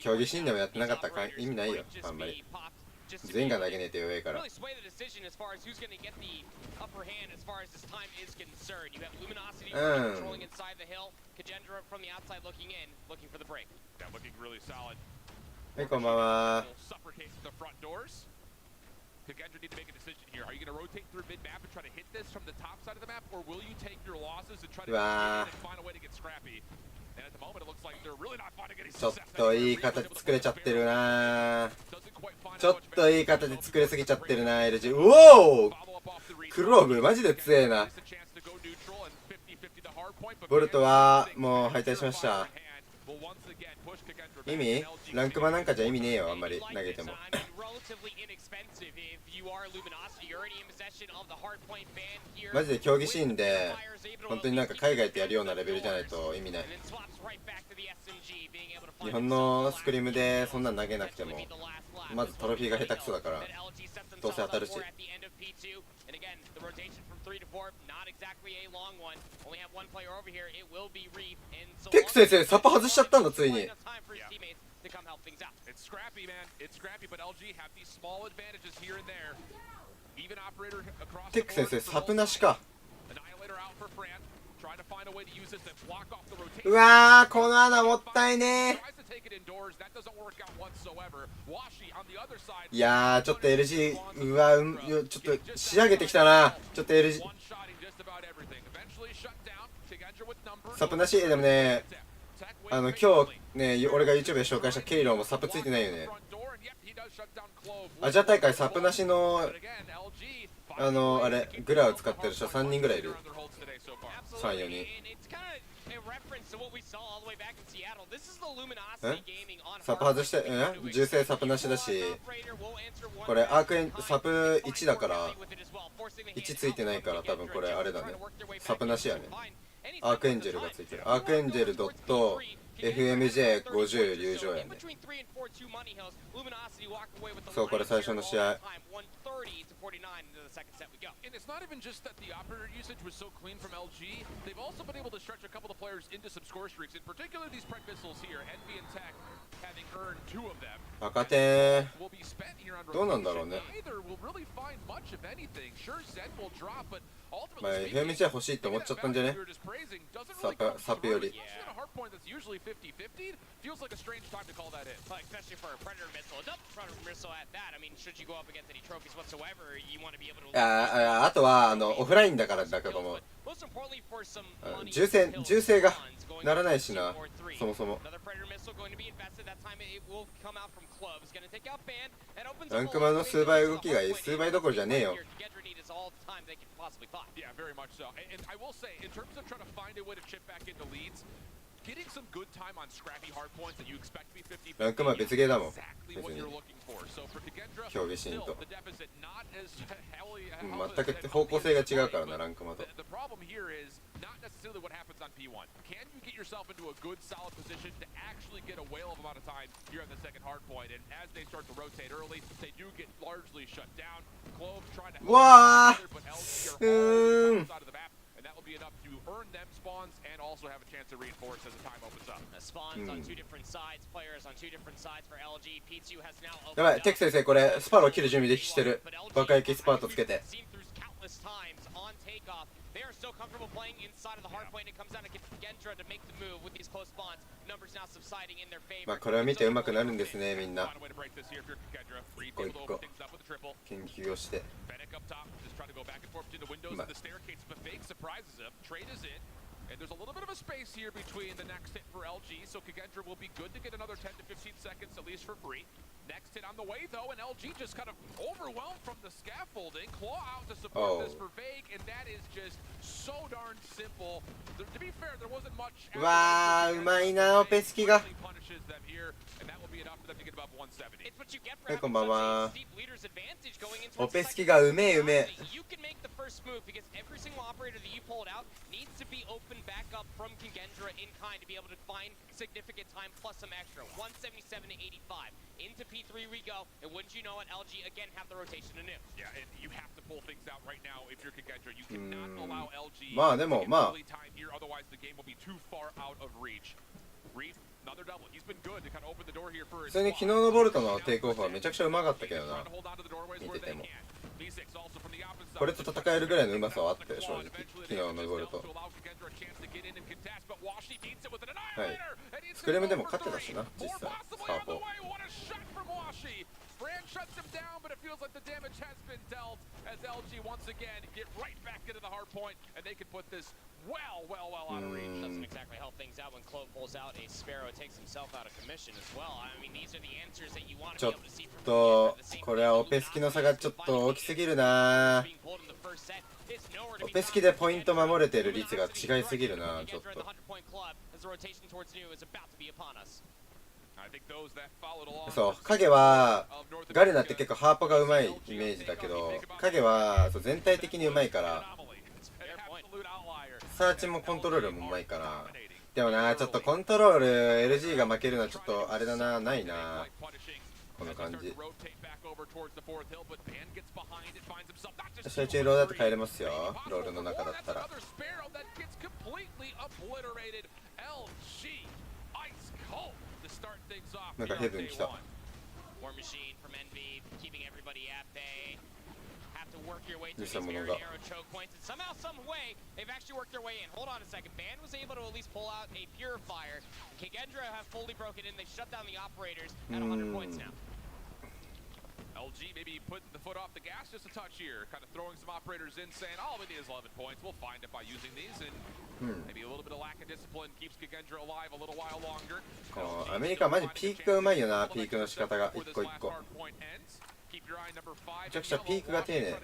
競技シーンでもやってなかったら意味ないよ、あんまり。全員が投げねえと弱いから。はい、こんばんは。Kagendra need to make a decision here. Are you going to rotate through mid-map and try to hit this from the top side of the map, or will you take your losses and try to find a way to get scrappy? And at the moment, it looks like they're really not finding any ちょっ success. といい形作れちゃってるな。ちょっといい形作れすぎちゃってるな、LG。うおー、クローブマジで強えな。ボルトはもう敗退しました。意味ランクマなんかじゃ意味ねえよ、あんまり投げても。マジで競技シーンで本当になんか海外とやるようなレベルじゃないと意味ない。日本のスクリームでそんなん投げなくてもまずトロフィーが下手くそだからどうせ当たるし。テック先生サポ外しちゃったんだついに。It's scrappy, man. It's scrappy, but LG have these small advantages here and there. Even operator across テック先生サプなしか。 Annihilator out for Fran. Trying to find a way to use this to block off the rotation. うわー、この穴もったいねー。いやー、ちょっと LG、うわー、ちょっと仕上げてきたな。ちょっと LG サプなし。でもね、今日ね、俺が YouTube で紹介したケイロンもサプついてないよね。アジア大会サプなしのあれグラを使ってる人3人ぐらいいる。3、4人。サプ外して、銃声サプなしだし、これアークエンサプ1だから1ついてないから多分これあれだね、サプなしやね。アークエンジェルがついてる。アークエンジェルドット FMJ50 流暢やね。そう、これ最初の試合。And it's not even just that the operator usage was so clean from LG, they've also been able to stretch a couple of players into some score streaks, in particular these preg missiles here, Envy and Tech having earned 2 of them. 赤点 Will be spent here on どうなんだろうね。 Neither will really find much of anything. Sure, Zen will drop, but まあ ultimately FMJ 欲しいって思っちゃったんじゃね。サプより。 point that's usually 50-50 feels like a strange time to call that in. Like, especially for a predator missile, a double predator missile at that. I mean, should you go up against any trophies whatsoever, you want to be able to. あとはオフラインだからだけども、銃声がならないしな、そもそも。ランクマンの数倍動きがいい。数倍どころじゃねえよ。Yeah, very much so. And I will say, in terms of trying to find a way to chip back into leads, getting some good time on scrappy hard points that you expect to be 50-50 ランクマン別ゲーだもん。 exactly 別 what に you're looking for. So for Kagendra, 競技シーン still と the deficit not as heavily 全く方向性が違うからな、ランクマンと。 The problem here is not necessarily what happens on P1. Can you get yourself into a good, solid position to actually get a whale of amount of time here on the second hard point? And as they start to rotate early, they do get largely shut down. Clove trying to help but LG are all outside of the map, and that will be enough to earn them spawns and also have a chance to reinforce as the time opens up. Spawns on 2 different sides, players on 2 different sides for LG. P2 has now やばい、テク先生これスパロー切る準備できしてる。爆撃スパートつけて。 They are so comfortable playing inside of the hard point. It comes down to Kagendra to make the move with these close spawns. Numbers now subsiding in their favor. まあこれを見て上手くなるんですね、みんな。一個一個研究をして。まあ And there's a little bit of a space here between the next hit for LG, so Kagendra will be good to get another 10 to 15 seconds at least for free. Next hit on the way though, and LG just kind of overwhelmed from the scaffolding. Claw out to support this for Vague, and that is just so darn simple. To be fair, there wasn't much. うわー、うまいな、オペスキが。はい、こんばんは。オペスキがうめえうめえ。Needs to be opened back up from Kagendra in kind to be able to find significant time plus some extra. 177 to 85. Into P3 we go, and wouldn't you know it, LG again have the rotation anew. Yeah, and you have to pull things out right now if you're Kagendra. You cannot allow LG まあでもまあ time here, otherwise the game will be too far out of reach. 普通に昨日のボルトのテイクオフはめちゃくちゃうまかったけどな、見てても。これと戦えるぐらいのうまさはあったよ、正直。昨日のボルト。はい。スクレムでも勝ってたしな、実際。サーポ。Brand shuts him down, but it feels like the damage has been dealt as LG once again get right back into the hard point, and they can put this well out of reach. Doesn't exactly help things out when Clove pulls out a Sparrow, takes himself out of commission as well. I mean, these are the answers that you want to be able to see from これはオペスキの差がちょっと大きすぎるな。オペスキでポイント守れてる率が違いすぎるな、ちょっと。そう、影はガレナって結構ハーポがうまいイメージだけど、影はそう全体的にうまいから、サーチもコントロールもうまいから。でもな、ちょっとコントロール LG が負けるのはちょっとあれだな、ないな、この感じ。試合中ローだと帰れますよ、ロールの中だったら。なんかヘブン来た。偽物が。Somehow, some way, they've actually worked their way in. Hold on a second. Band was able to at least pull out a purifier. Kigendra have fully broken in. They shut down the operators at 100 points now. LG maybe putting the foot off the gas just a touch here, kind of throwing some operators in, saying all we need is 11 points. We'll find it by using these, and maybe a little bit of lack of discipline keeps Kigendra alive a little while longer. アメリカマジピークがうまいよな、ピークの仕方が一個一個。めちゃくちゃピークが丁寧。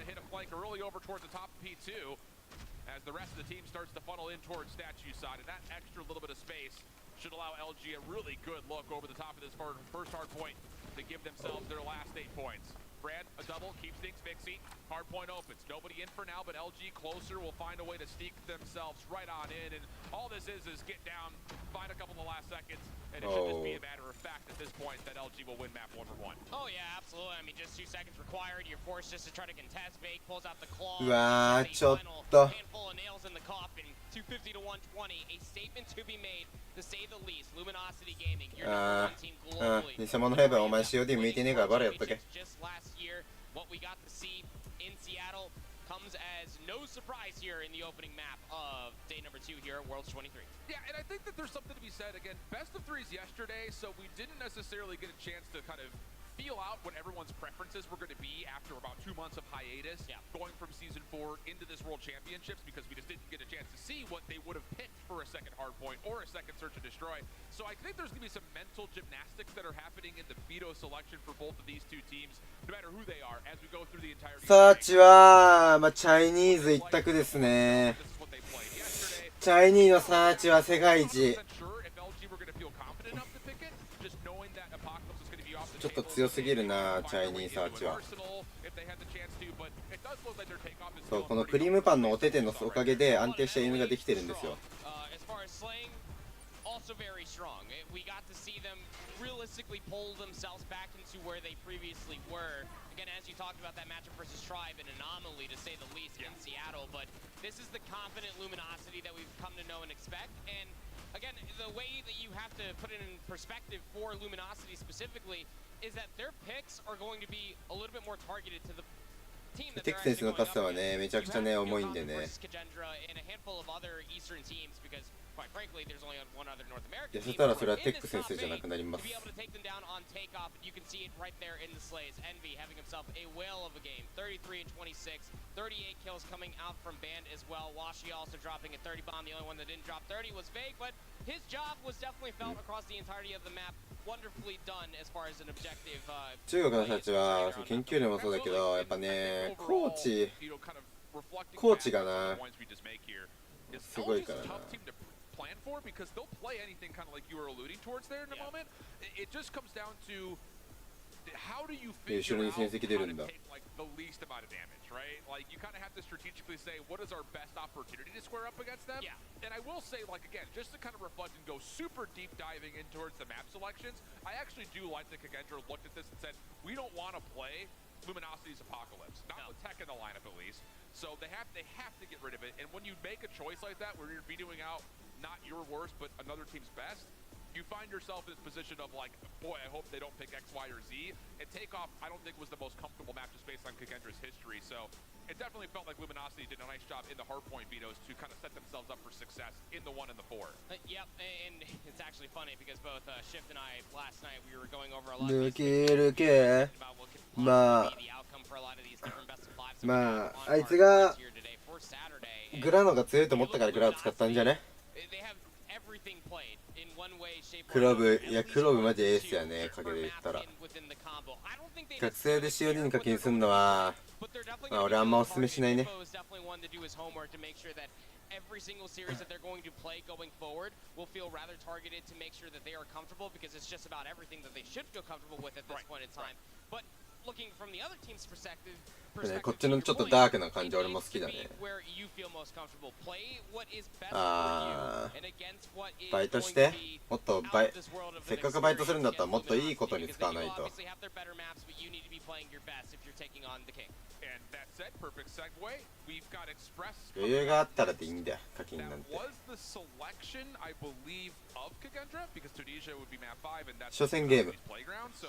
As the rest of the team starts to funnel in towards statue side, and that extra little bit of space should allow LG a really good look over the top of this first hard point to give themselves their last 8 points. Brad, a double, keeps things fixy. Hard point opens. Nobody in for now, but LG closer will find a way to sneak themselves right on in. And all this is get down, find a couple of last seconds, and it should just be a matter of fact at this point that LG will win map 1-1. Oh yeah, absolutely. I mean, just 2 seconds required. You're forced just to try to contest. Bake pulls out the claw. うわー、ちょっと。Handful of nails in the coffin. 250 to 120. A statement to be made, to say the least. Luminosity Gaming, your number 1 team globally. 偽物ヘブン、お前 COD 向いてねえからバレやっとけ。Year, what we got to see in Seattle comes as no surprise here in the opening map of day number 2 here at Worlds 23. Yeah, and I think that there's something to be said. Again, best of 3s yesterday, so we didn't necessarily get a chance to kind of feel out what everyone's preferences were going to be after about 2 months of hiatus, going from Season 4 into this World Championships, because we just didn't get a chance to see what they would have picked for a second hardpoint or a second search and destroy. So I think there's going to be some mental gymnastics that are happening in the veto selection for both of these two teams, no matter who they are, as we go through the entirety. サーチは、チャイニーズ一択ですね。チャイニーのサーチは世界一。ちょっと強すぎるな、チャイニーサーチは。そう、このクリームパンのお手手のおかげで安定した犬ができてるんですよ。Also very strong. We got to see them realistically pull themselves back into where they previously were. Again, as you talked about that matchup versus Tribe, an anomaly to say the least in Seattle, but this is the confident luminosity that we've come to know and expect. And again, the way that you have to put it in perspective for luminosity specifically is that their picks are going to be a little bit more targeted to the team that テクセンスのカスタはね、めちゃくちゃね、重いんでね。痩せたらそれはテック先生じゃなくなります。中国の人たちは研究量もそうだけど、やっぱね、コーチがな、すごいからな。plan for, because they'll play anything kind of like you were alluding towards there in a moment. It just comes down to how do you figure out how to take like the least amount of damage, right? Like you kind of have to strategically say what is our best opportunity to square up against them. And I will say, like again, just to kind of reflect and go super deep diving in towards the map selections, I actually do like that Kigendra looked at this and said we don't want to play Luminosity's Apocalypse, not with Tech in the lineup at least. So they have to get rid of it. And when you make a choice like that, where you're vetoing out not your worst, but another team's best, you find yourself in this position of like, boy, I hope they don't pick X, Y, or Z. And Takeoff, I don't think was the most comfortable map just based on Kagendra's history. So it definitely felt like Luminosity did a nice job in the hardpoint vetoes to kind of set themselves up for success in the 1 and the 4. Yep, and it's actually funny because both Shift and I last night we were going over a lot of ル these ケルケ about what could ま possibly be the outcome for a lot of these different best of fives. あまああいつがグラノが強いと思ったからグラを使ったんじゃね。 They have everything played in one way, shape, クロブいやクロブマジエースやね賭けで言ったら。 within the combo. I don't think they 学生で COD に課金するのはまあ俺あんまおすすめしないね。 is definitely one to do his homework to make sure that every single series that they're going to play going forward will feel rather targeted to make sure that they are comfortable because it's just about everything that they should feel comfortable with at this point in time. But looking from the other team's perspective, こっちのちょっとダークな感じ俺も好きだね。 where you feel most comfortable, play what is best あ for you and against what is バイトしてもっとせっかくバイトするんだったらもっといいことに使わないと。 obviously have their better maps, but you need to be playing your best if you're taking on the king. And that said, perfect segue. We've got Express. 余裕があったらでいいんだよ課金なん That て。 was the selection, I believe, of Kagendra because Tunisia would be map 5 and that's 初戦ゲーム。 playground. So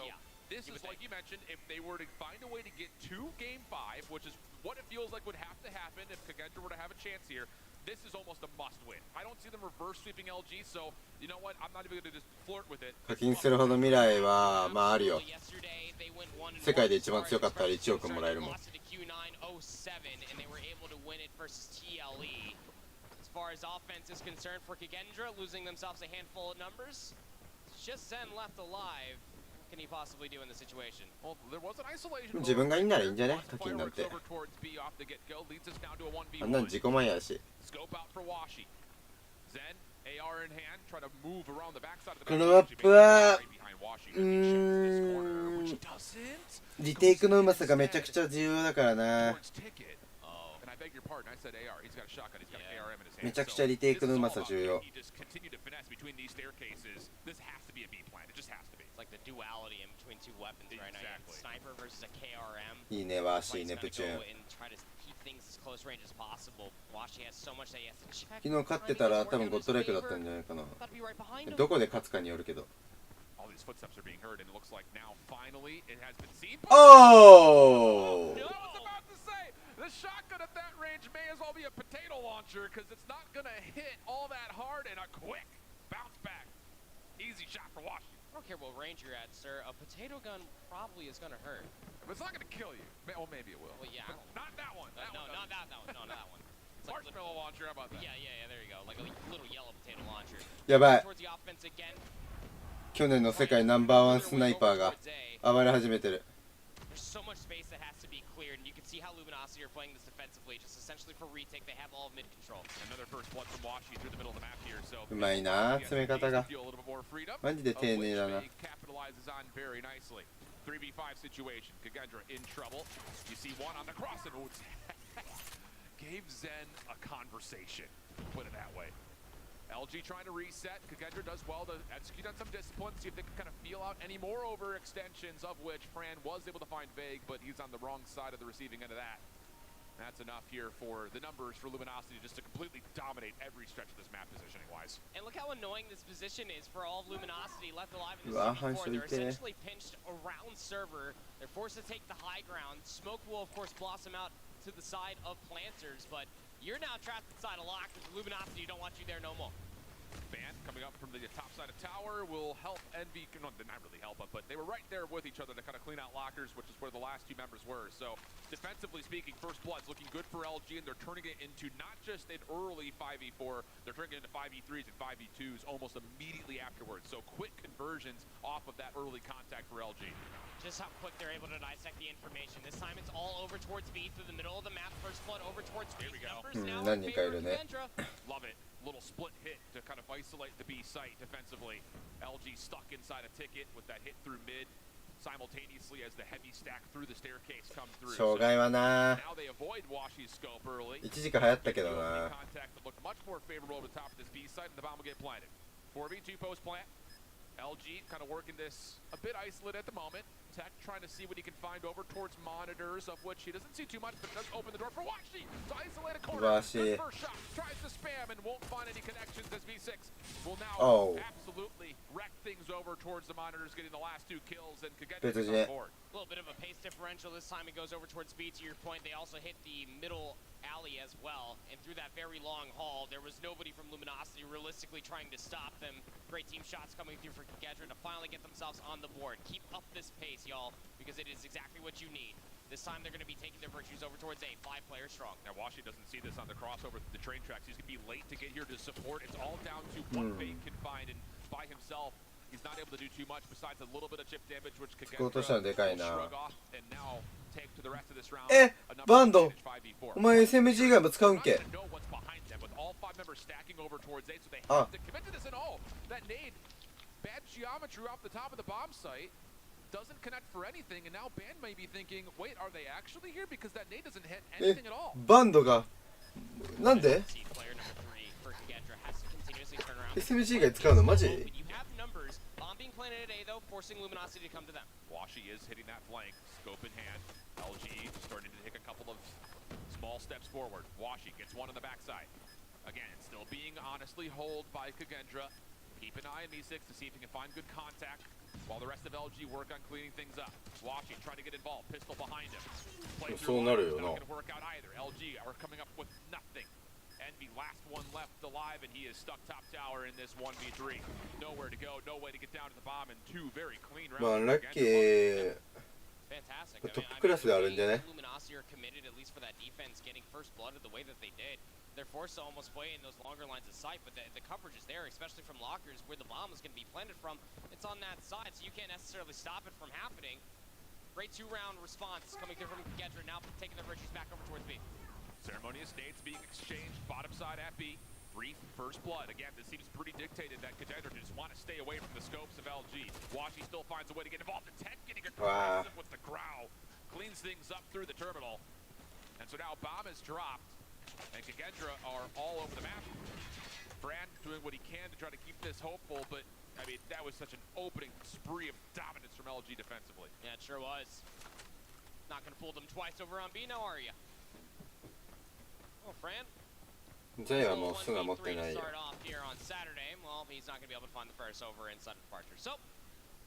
this is like you mentioned, if they were to find a way to get to game 5, which is what it feels like would have to happen if Kagendra were to have a chance here. This is almost a must win. I don't see them reverse sweeping LG, so you know what? I'm not even going to just flirt with it. 課金するほど未来はまああるよ。世界で一番強かったら1億もらえるもん。 Lost to Q907 and they were able to win it versus TLE. As far as offense is concerned for Kagendra, losing themselves a handful of numbers. Just Zen left alive. What can he possibly do in the situation? Well, there was an isolation. 自分がいいならいいんじゃね課金なんて。 Over towards B off the get-go leads us down to a 1v1. あんなん自己前やし。 Scope out for Washi. Zen, AR in hand, try to move around the backside of the このマップはリテイクのうまさがめちゃくちゃ重要だからな。 And I beg your pardon, I said AR. He's got a shotgun. He's got an ARM in his hand. めちゃくちゃリテイクのうまさ重要。 He just continued to finesse between these staircases. This has to be a B plan. It just has to be. It's like the duality in between two weapons right now. Exactly. Sniper versus a KRM. いいねワーシーネプチューン。 And try to keep things as close range as possible. Washi has so much that he has to check. 昨日勝ってたら多分ゴッドライクだったんじゃないかな。どこで勝つかによるけど。 All these footsteps are being heard, and it looks like now finally it has been seen. Oh! I was about to say the shotgun at that range may as well be a potato launcher because it's not gonna hit all that hard and a quick bounce back. Easy shot for Washington. I don't care what range you're at, sir. A potato gun probably is gonna hurt. But it's not gonna kill you. Well, maybe it will. Well, yeah. But not that one. No, not that one. No, not that one. It's like Marshmallow launcher. How about that? Yeah, there you go. Like a little yellow potato launcher. やばい。 Towards the offense again. 去年の世界ナンバーワンスナイパーが暴れ始めてる。 There's so much space that has to be cleared, and you can see how Luminosity are playing this defensively, just essentially for retake. They have all of mid control. Another first blood from Washi through the middle of the map here. So うまいな詰め方が。 feel a little bit more freedom. マジで丁寧だな。 Capitalizes on very nicely. 3v5 situation. Kagendra in trouble. You see one on the cross and gave Zen a conversation. Put it that way. LG trying to reset. Kagendra does well to execute on some discipline, see if they can kind of feel out any more overextensions, of which Fran was able to find Vague, but he's on the wrong side of the receiving end of that. That's enough here for the numbers for Luminosity just to completely dominate every stretch of this map positioning-wise. And look how annoying this position is for all of Luminosity left alive in Wow, this CP4. They're okay. essentially pinched around server. They're forced to take the high ground. Smoke will, of course, blossom out to the side of Planters, but you're now trapped inside a lock because Luminosity don't want you there no more. Ban coming up from the top side of tower will help Envy, no, did not really help them, but they were right there with each other to kind of clean out lockers, which is where the last two members were. So defensively speaking, First Blood's looking good for LG, and they're turning it into not just an early 5v4, they're turning it into 5v3s and 5v2s almost immediately afterwards. So quick conversions off of that early contact for LG. Just how quick they're able to dissect the information. This time it's all over towards B through the middle of the map. First Blood over towards B. Numbers now in favor of Kagendra. Love it. Little split hit to kind of isolate the B site defensively. LG stuck inside a ticket with that hit through mid simultaneously as the heavy stack through the staircase comes through. 障害はな Now they avoid Washi's scope early. 一時期流行ったけどな Contact that looked much more favorable over the top of this B site, and the bomb will get planted. 4v2 post plant. LG kind of working this a bit isolated at the moment. Tech trying to see what he can find over towards monitors, of which he doesn't see too much, but does open the door for Washi to isolate a corner. Washi. Good first shot, tries to spam, and and won't find any connections as V6 will now absolutely wreck things over towards the monitors, getting the last 2 kills, and Kagenda is on board. A little bit of a pace differential this time. It goes over towards B. To your point, they also hit the middle alley as well, and through that very long haul, there was nobody from Luminosity realistically trying to stop them. Great team shots coming through for Kagedra to finally get themselves on the board. Keep up this pace, y'all, because it is exactly what you need. This time they're going to be taking their virtues over towards A, 5 players strong. Now Washi doesn't see this on the crossover through the train tracks. He's going to be late to get here to support. It's all down to what Fake can find, and by himself, he's not able to do too much besides a little bit of chip damage, which Kagedra will shrug off, and now take to the rest of this round. バンドお前 SMG 以外も使うんけ All 5 members stacking over towards A, so they have to commit to this, and that nade, bad geometry off the top of the bomb site, doesn't connect for anything, and now Band may be thinking, wait, are they actually here? Because that nade doesn't hit anything at all. バンドがなんで SMG 以外使うのマジ Being planted at A though, forcing Luminosity to come to them. Washi is hitting that flank, scope in hand. LG starting to take a couple of small steps forward. Washi gets one on the backside. Again, still being honestly holed by Kagedra. Keep an eye on Me6 to see if he can find good contact while the rest of LG work on cleaning things up. Washi trying to get involved, pistol behind him. Play through not going to work out either. LG are coming up with nothing. Envy, last one left alive, and he is stuck top tower in this 1v3. Nowhere to go, no way to get down to the bomb, and 2 very clean rounds. まあラッキー Fantastic. トップクラスであるんでね Luminosity are committed at least for that defense, getting first blood of the way that they did. They're forced to almost play in those longer lines of sight, but the coverage is there, especially from lockers where the bomb is going to be planted from. It's on that side, so you can't necessarily stop it from happening. Great 2-round response coming through from Kagedra, now taking their virtues back over towards B. Ceremonious nades being exchanged, bottom side at B. Brief first blood. Again, this seems pretty dictated that Kagedra just want to stay away from the scopes of LG. Washi still finds a way to get involved. The Tech getting aggressive with the growl. Cleans things up through the terminal. And so now bomb is dropped, and Kagedra are all over the map. Fran doing what he can to try to keep this hopeful, but I mean, that was such an opening spree of dominance from LG defensively. Yeah, it sure was. Not going to fool them twice over on B now, are you? Oh, Fran. ジャイはもうすぐは持ってないよ start off here on Saturday. Well, he's not going to be able to find the first over in sudden departure. So,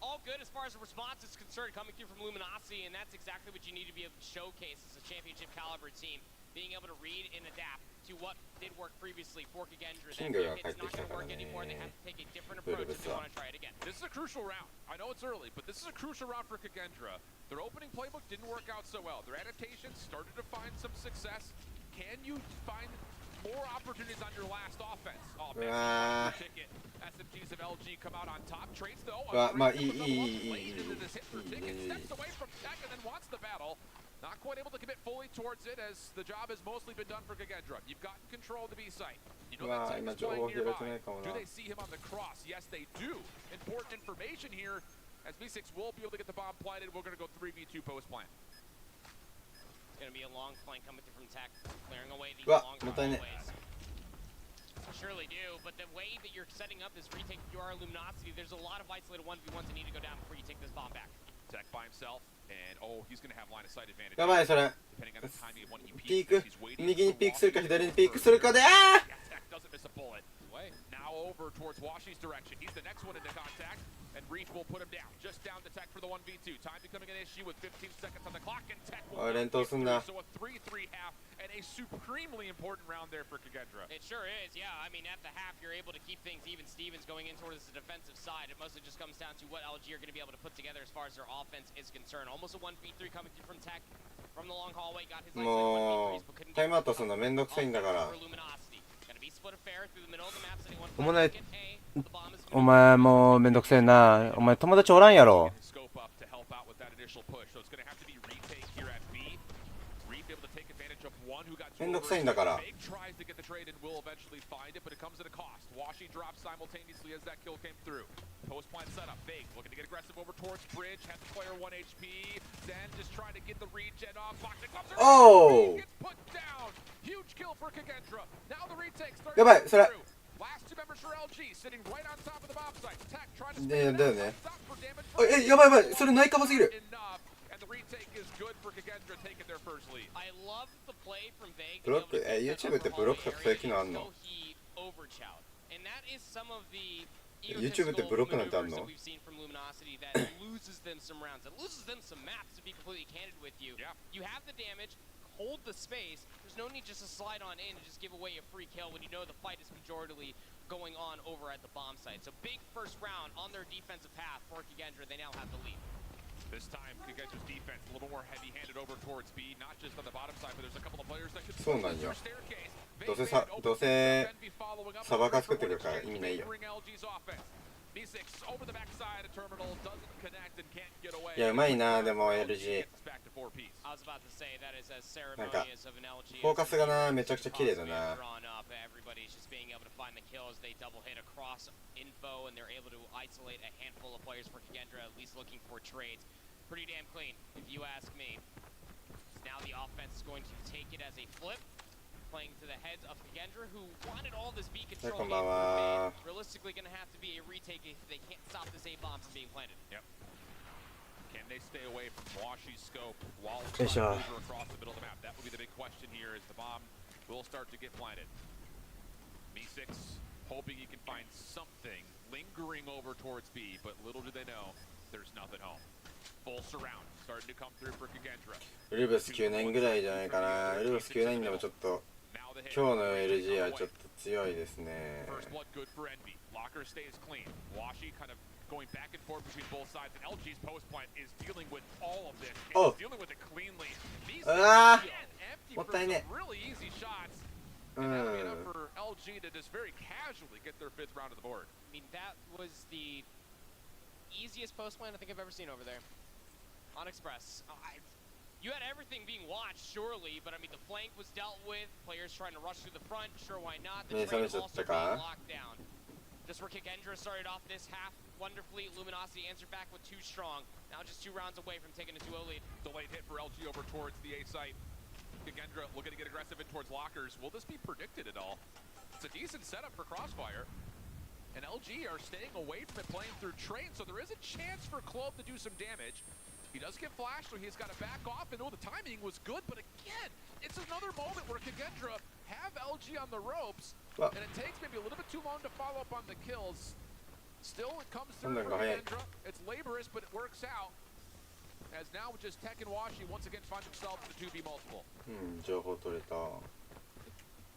all good as far as the response is concerned coming through from Luminosity, and that's exactly what you need to be able to showcase as a championship caliber team. Being able to read and adapt to what did work previously for Kagedra. Then if it's not going to work anymore, they have to take a different approach if they want to try it again. This is a crucial round. I know it's early, but this is a crucial round for Kagedra. Their opening playbook didn't work out so well. Their adaptations started to find some success. Can you find more opportunities on your last offense? Ticket. SMGs of LG come out on top. Trades though. Steps away from Tech and then wants the battle. Not quite able to commit fully towards it as the job has mostly been done for Kagedra. You've gotten control of the B site. You know that Tech is playing nearby. Do they see him on the cross? Yes, they do. Important information here as B6 will be able to get the bomb planted. We're going to go 3v2 post plant. Going to be a long flank coming through from Tech, clearing away these long hallways. Surely do, but the way that you're setting up this retake your Luminosity, there's a lot of isolated 1v1s that need to go down before you take this bomb back. Tech by himself, and he's going to have line of sight advantage. やばいそれ Depending on the timing of when he ピー peeks, ク he's waiting 右にピークするか for 左にピークするかであ Tech doesn't miss a bullet. Now over towards Washi's direction. He's the next one into contact, and Reef will put him down. Just down to Tech for the 1v2. Time becoming an issue with 15 seconds on the clock, and Tech will Oh, not lento get through. すんな So a 3-3 half, and a supremely important round there for Kagedra. It sure is, yeah. I mean, at the half, you're able to keep things even. Stevens going in towards the defensive side. It mostly just comes down to what LG are going to be able to put together as far as their offense is concerned. Almost a 1v3 coming through from Tech. From the long hallway, got his もうタイムアウトするのめんどくさいんだからお前お前もうめんどくせえなお前友達おらんやろめんどくさいんだから Washi drops simultaneously as that kill came through. Post plant setup, Fake looking to get aggressive over towards Bridge, has the player 1 HP. Zen just trying to get the regen off. Boxing gloves are gets put down. Huge kill for Kagedra. Now the retake starts to come through. Last 2 members for LG sitting right on top of the bomb site. Tech trying to stay stop for damage. やばいやばいそれないかもすぎる And the retake is good for Kagedra taking their first lead. I love the play from Vague. ブロックYouTube ってブロック作成機能あんの He that is some of the YouTube ってブロックなんてあんの？ that we've seen from Luminosity that loses them some rounds, that loses them some maps, to be completely candid with you. Yeah. You have the damage, hold the space. There's no need just to slide on in and just give away a free kill when you know the fight is majorly going on over at the bomb site. So big first round on their defensive path for Kigendra. They now have the lead. This time, Kigendra's defense a little more heavy-handed over towards B, not just on the bottom side, but there's a couple of players that could そうなんや。 staircase. どうせサバ缶作ってくるから意味ないよ。いや、うまいな、でも LG。なんか、フォーカスがな、めちゃくちゃ綺麗だな。Now the offense is going to take it as a flip, playing to the heads of Kigendra, who wanted all this B control. Realistically, going to have to be a retake if they can't stop this A bomb from being planted. Yep. Can they stay away from Washi's scope while across the middle of the map? That will be the big question here, as the bomb will start to get planted. B6 hoping he can find something lingering over towards B, but little do they know, there's nothing home. Full surround starting to come through for Kigendra. ウルブス9年ぐらいじゃないかな。ウルブス9年でもちょっと今日の LG はちょっと強いですね。 First blood good for Envy. Locker stays clean. Washi kind of going back and forth between both sides, and LG's post plant is dealing with all of this. And dealing with it cleanly. These empty for some really easy shots. And that'll be enough for LG to just very casually get their 5th round of the board. I mean, that was the easiest post plant I think I've ever seen over there. On Express. You had everything being watched, surely, but I mean, the flank was dealt with, players trying to rush through the front, sure, why not? The train also being locked down. Just where Kigendra started off this half wonderfully, Luminosity answered back with 2 strong. Now just 2 rounds away from taking a 2-0 lead. Delayed hit for LG over towards the A site. Kigendra looking to get aggressive in towards lockers. Will this be predicted at all? It's a decent setup for Crossfire. And LG are staying away from it, playing through train, so there is a chance for Clove to do some damage. He does get flashed, so he's got to back off, and the timing was good, but again, it's another moment where Kigendra have LG on the ropes, and it takes maybe a little bit too long to follow up on the kills. Still, it comes through for Kigendra. It's laborious, but it works out. As now, just Tech and Washi once again find themselves in the 2v multiple. 情報取れた。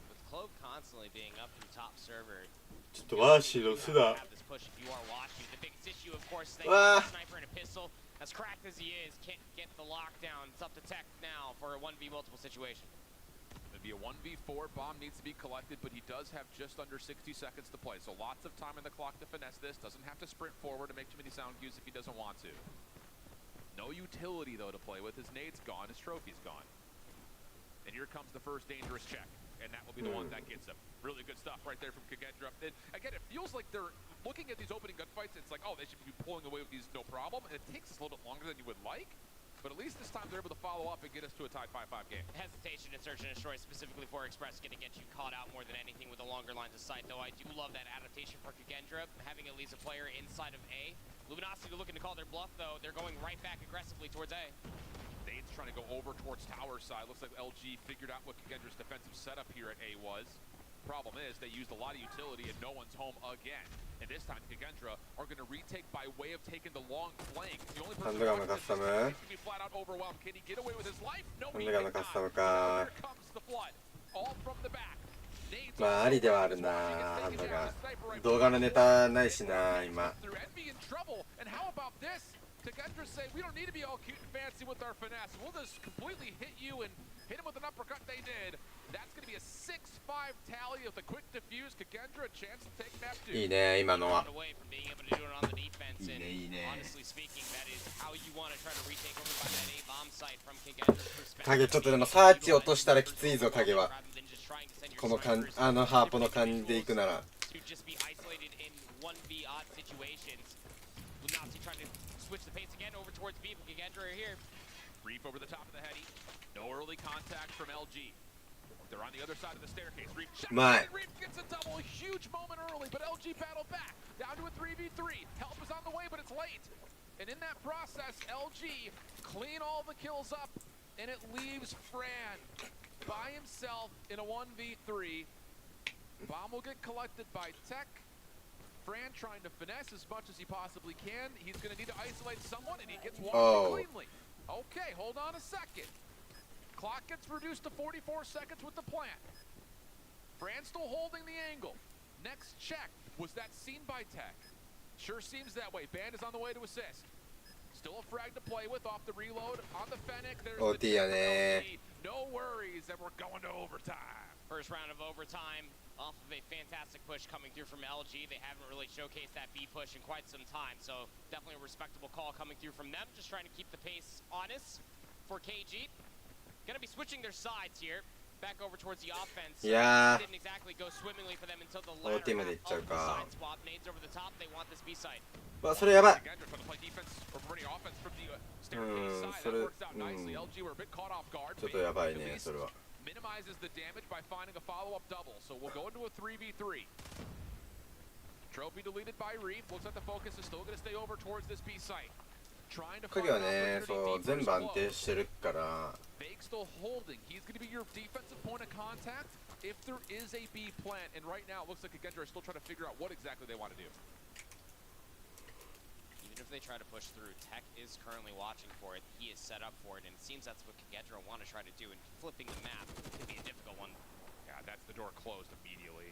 With Clove constantly being up from top server. ちょっとワーシーの巣だ。 Sniper and a pistol, as cracked as he is, can't get the lockdown. It's up to Tech now for a 1v multiple situation. It'd be a 1v4. Bomb needs to be collected, but he does have just under 60 seconds to play. So lots of time on the clock to finesse this. Doesn't have to sprint forward to make too many sound cues if he doesn't want to. No utility, though, to play with. His nade's gone. His trophy's gone. And here comes the first dangerous check. And that will be the one that gets him. Really good stuff right there from Kigendra. And again, it feels like they're looking at these opening gunfights. It's like, oh, they should be pulling away with these no problem. And it takes us a little bit longer than you would like. But at least this time they're able to follow up and get us to a tied 5-5 game. Hesitation in search and destroy specifically for Express going to get you caught out more than anything with the longer lines of sight. Though I do love that adaptation for Kigendra, having at least a player inside of A. Luminosity looking to call their bluff, though. They're going right back aggressively towards A. Nade's trying to go over towards tower side. Looks like LG figured out what Kigendra's defensive setup here at A was. Problem is, they used a lot of utility and no one's home again. And this time, Kigendra are going to retake by way of taking the long flank. The only person who can be flat out overwhelmed. Can he get away with his life? No, he cannot. Here comes the flood. All from the back. まあありではあるな、ハンドが。動画のネタないしな、今。 Kigendra say, we don't need to be all cute and fancy with our finesse. We'll just completely hit you and hit him with an uppercut. They did. That's going to be a 6-5 tally with a quick defuse. Kigendra a chance to take map 2. いいね、今のは。 いいね、いいね。Honestly speaking, that is how you want to try to retake over by that A bomb site from Kigendra's perspective. 影ちょっとでもサーチ落としたらきついぞ、影は。このハープの感じでいくなら。 Switch the pace again over towards B. Kigendra here. Reef over the top of the heady. No early contact from LG. They're on the other side of the staircase. Reef shot. Reef gets a double. Huge moment early, but LG battled back. Down to a 3v3. Help is on the way, but it's late. And in that process, LG clean all the kills up, and it leaves Fran by himself in a 1v3. Bomb will get collected by Tech. Fran trying to finesse as much as he possibly can. He's going to need to isolate someone, and he gets one cleanly. Okay, hold on a second. Clock gets reduced to 44 seconds with the plant. Fran still holding the angle. Next check. Was that seen by Tech? Sure seems that way. Band is on the way to assist. Still a frag to play with off the reload on the Fennec. There's the check from LG. No worries, and we're going to overtime. First round of overtime off of a fantastic push coming through from LG. They haven't really showcased that B push in quite some time, so definitely a respectable call coming through from them. Just trying to keep the pace honest for KG. Gonna be switching their sides here. Back over towards the offense. Didn't exactly go swimmingly for them until the latter half of the side swap. Nades over the top. They want this B side. それやばい。 それ、ちょっとやばいね、それは。 Minimizes the damage by finding a follow-up double, so we'll go into a 3v3. Trophy deleted by Reef. Looks like the focus is still going to stay over towards this B site. Trying to find an opportunity deep as well. Fake still holding. He's going to be your defensive point of contact if there is a B plant. And right now, it looks like Kagendra is still trying to figure out what exactly they want to do. Even if they try to push through, Tech is currently watching for it. He is set up for it, and it seems that's what Kagendra want to try to do. And flipping the map could be a difficult one. Yeah, that's the door closed immediately.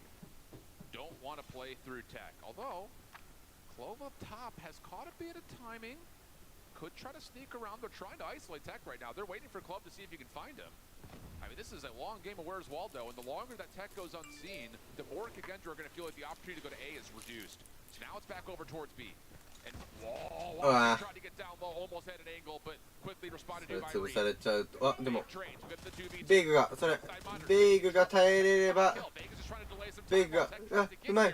Don't want to play through Tech. Although, Clove up top has caught a bit of timing. Could try to sneak around. They're trying to isolate Tech right now. They're waiting for Clove to see if you can find him. I mean, this is a long game of Where's Waldo, and the longer that Tech goes unseen, the more Kagendra are going to feel like the opportunity to go to A is reduced. So now it's back over towards B. And whoa, tried to get down low, almost had an angle, but quickly responded to by Reef. あ、でもベイグがそれベイグが耐えれればベイグがうまい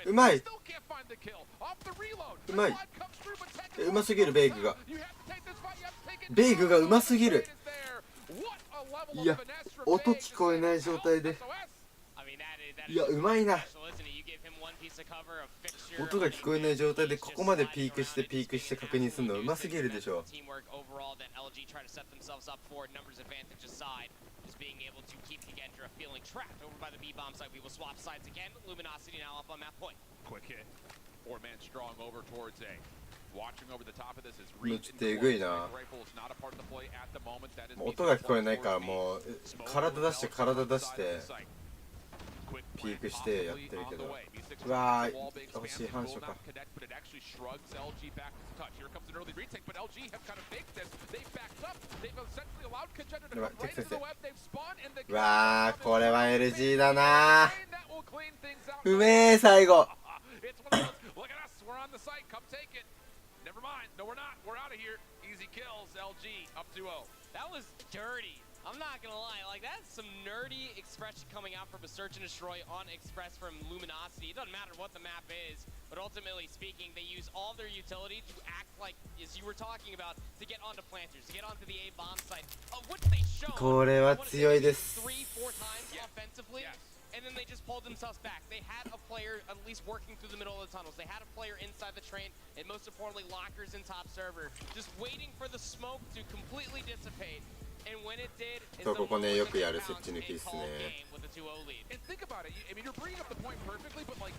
うまいうまいうますぎるベイグがベイグがうますぎるいや音聞こえない状態でいやうまいな音が聞こえない状態でここまでピークして確認するのうますぎるでしょbeing able to keep Kagendra feeling trapped over by the B bomb site. We will swap sides again. Luminosity now up on map point. Quick hit. 4-man strong over towards A. Watching over the top of this is Reef. ちょっとえぐいな音が聞こえないからもう体出してピークしてやってるけどうわー惜しい反射かやばいテク先生うわーこれは LG だなうめえ最後I'm not gonna lie, like that's some nerdy expression coming out from a Search and Destroy on Express from Luminosity. It doesn't matter what the map is, but ultimately speaking, they use all their utility to act like, as you were talking about, to get onto planters, to get onto the A bomb site, of which they showed これは強いです 3-4 times offensively. And then they just pulled themselves back. They had a player at least working through the middle of the tunnels. They had a player inside the train, and most importantly, lockers in top server, just waiting for the smoke to completely dissipate. And when it did, そうここねよくやる設置抜きですね And think about it. I mean, you're bringing up the point perfectly, but like,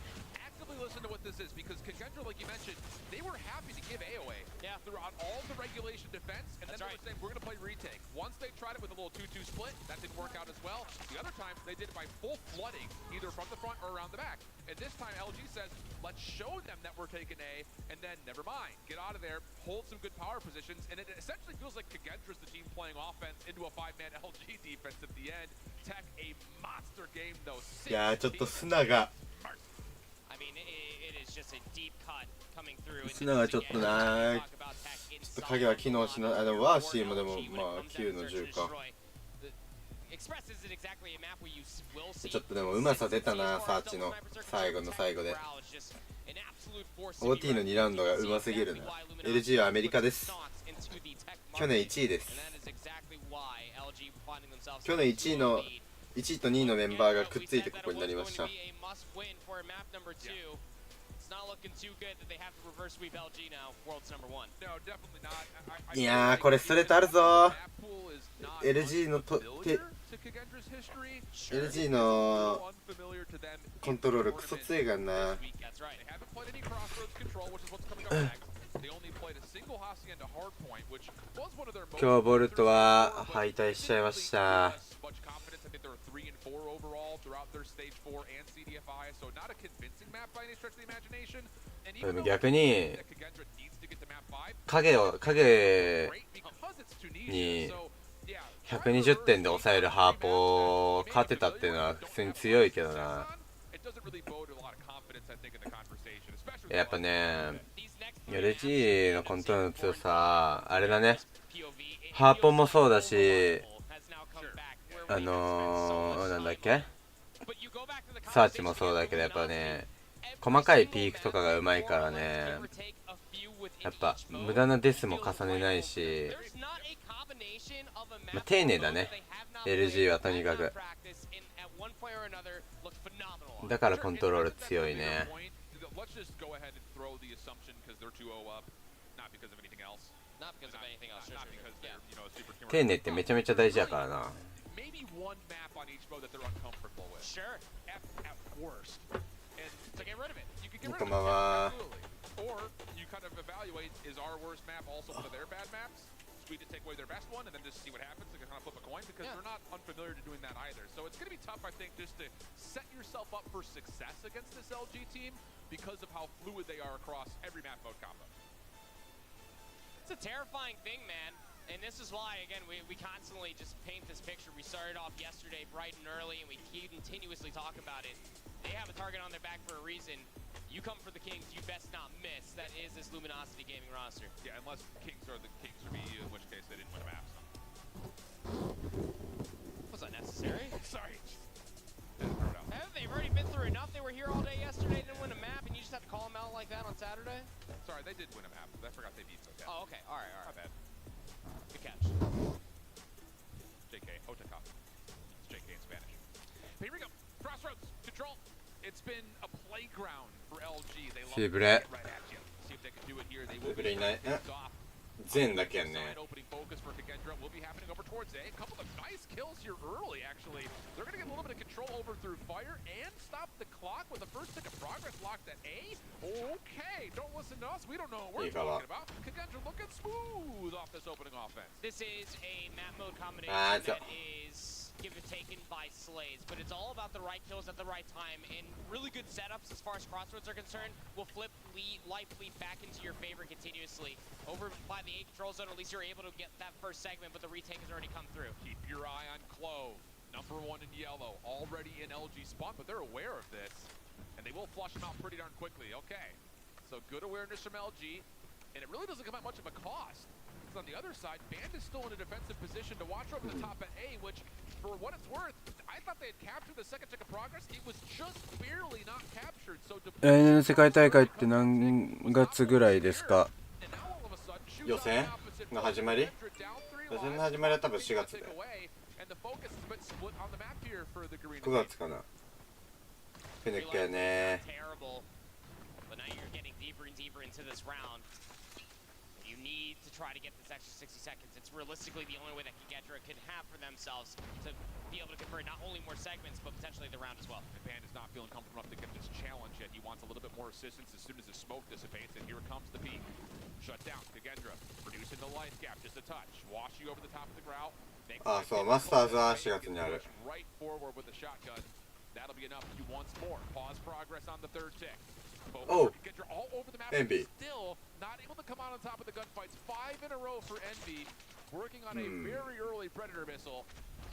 actively listen to what this is because Kagendra, like you mentioned, they were happy to give AOA throughout all the regulation defense, and then they were saying we're going to play retake. Once they tried it with a little 2-2 split, that didn't work out as well. The other time they did it by full flooding, either from the front or around the back. And this time LG says, let's show them that we're taking A, and then never mind, get out of there, hold some good power positions, and it essentially feels like Kagendra's the team playing offense into a 5-man LG defense at the end. Tech a monster game though. いやーちょっと砂が砂がちょっとなちょっと影は機能しないワーシーもでもまあ9の10かちょっとでもうまさ出たなサーチの最後の最後で OT の2ラウンドがうますぎるな LG はアメリカです去年1位です去年1位の1位と2位のメンバーがくっついてここになりましたいやーこれストレートあるぞ LG の LG のコントロールクソ強いがんな。今日ボルトは敗退しちゃいました。でも逆に影に120点で抑えるハーポを勝てたっていうのは普通に強いけどな。やっぱね、LG のコントロールの強さ、あれだね。ハーポもそうだし、なんだっけ、サーチもそうだけど、やっぱね、細かいピークとかがうまいからね、やっぱ無駄なデスも重ねないし、まあ、丁寧だね LG はとにかく。だからコントロール強いね。丁寧ってめちゃめちゃ大事やからな。こんばんは。to take away their best one and then just see what happens and kind of flip a coin because they're not unfamiliar to doing that either. So it's going to be tough, I think, just to set yourself up for success against this LG team because of how fluid they are across every map mode combo. It's a terrifying thing, man. And this is why, again, we constantly just paint this picture. We started off yesterday bright and early, and we continuously talk about it. They have a target on their back for a reason. You come for the Kings, you best not miss. That is this Luminosity Gaming roster. Yeah, unless Kings are the Kings for me, in which case they didn't win a map. Was that necessary? Sorry. Haven't they already been through enough? They were here all day yesterday, didn't win a map, and you just have to call them out like that on Saturday? Sorry, they did win a map. I forgot they beat SoCal. Oh, okay. All right. My bad. Good catch. JK, Otaka. It's JK in Spanish. But here we go. Crossroads. Control. It's been a playground for LG. They love to get right at you. See if they can do it here. They will be off. 全だけやね。 Opening focus for Kagendra will be happening over towards A. A couple of nice kills here early, actually. They're going to get a little bit of control over through fire and stop the clock with the first tick of progress locked at A. Okay, don't listen to us. We don't know what we're talking about. Kagendra looking smooth off this opening offense. This is a map mode combination that is taken by Slays, but it's all about the right kills at the right time and really good setups as far as Crossroads are concerned will flip life lead back into your favor continuously. Over by the A control zone, at least you're able to get that first segment, but the retake has already come through. Keep your eye on Clove, number 1 in yellow, already in LG spawn, but they're aware of this, and they will flush him out pretty darn quickly. Okay, so good awareness from LG, and it really doesn't come at much of a cost. On the other side, Band is still in a defensive position to watch over the top at A, which, for what it's worth, I thought they had captured the second tick of progress. It was just barely not captured. So 来年の世界大会って何月ぐらいですか？予選が始まり？予選の始まりは多分4月で。9月かな。フェネックやね。Need to try to get this extra 60 seconds. It's realistically the only way that Kagendra can have for themselves to be able to convert not only more segments, but potentially the round as well. The Band is not feeling comfortable enough to get this challenge yet. He wants a little bit more assistance as soon as the smoke dissipates, and here comes the peak. Shut down, Kagendra, reducing the life gap just a touch. Wash you over the top of the growl. So, Masters は4月にある。 Right forward with the shotgun. That'll be enough you once more. Pause progress on the third tick. Oh, all over the map. Envy. Still not able to come out on top of the gunfights. 5 in a row for Envy, working on a very early Predator missile.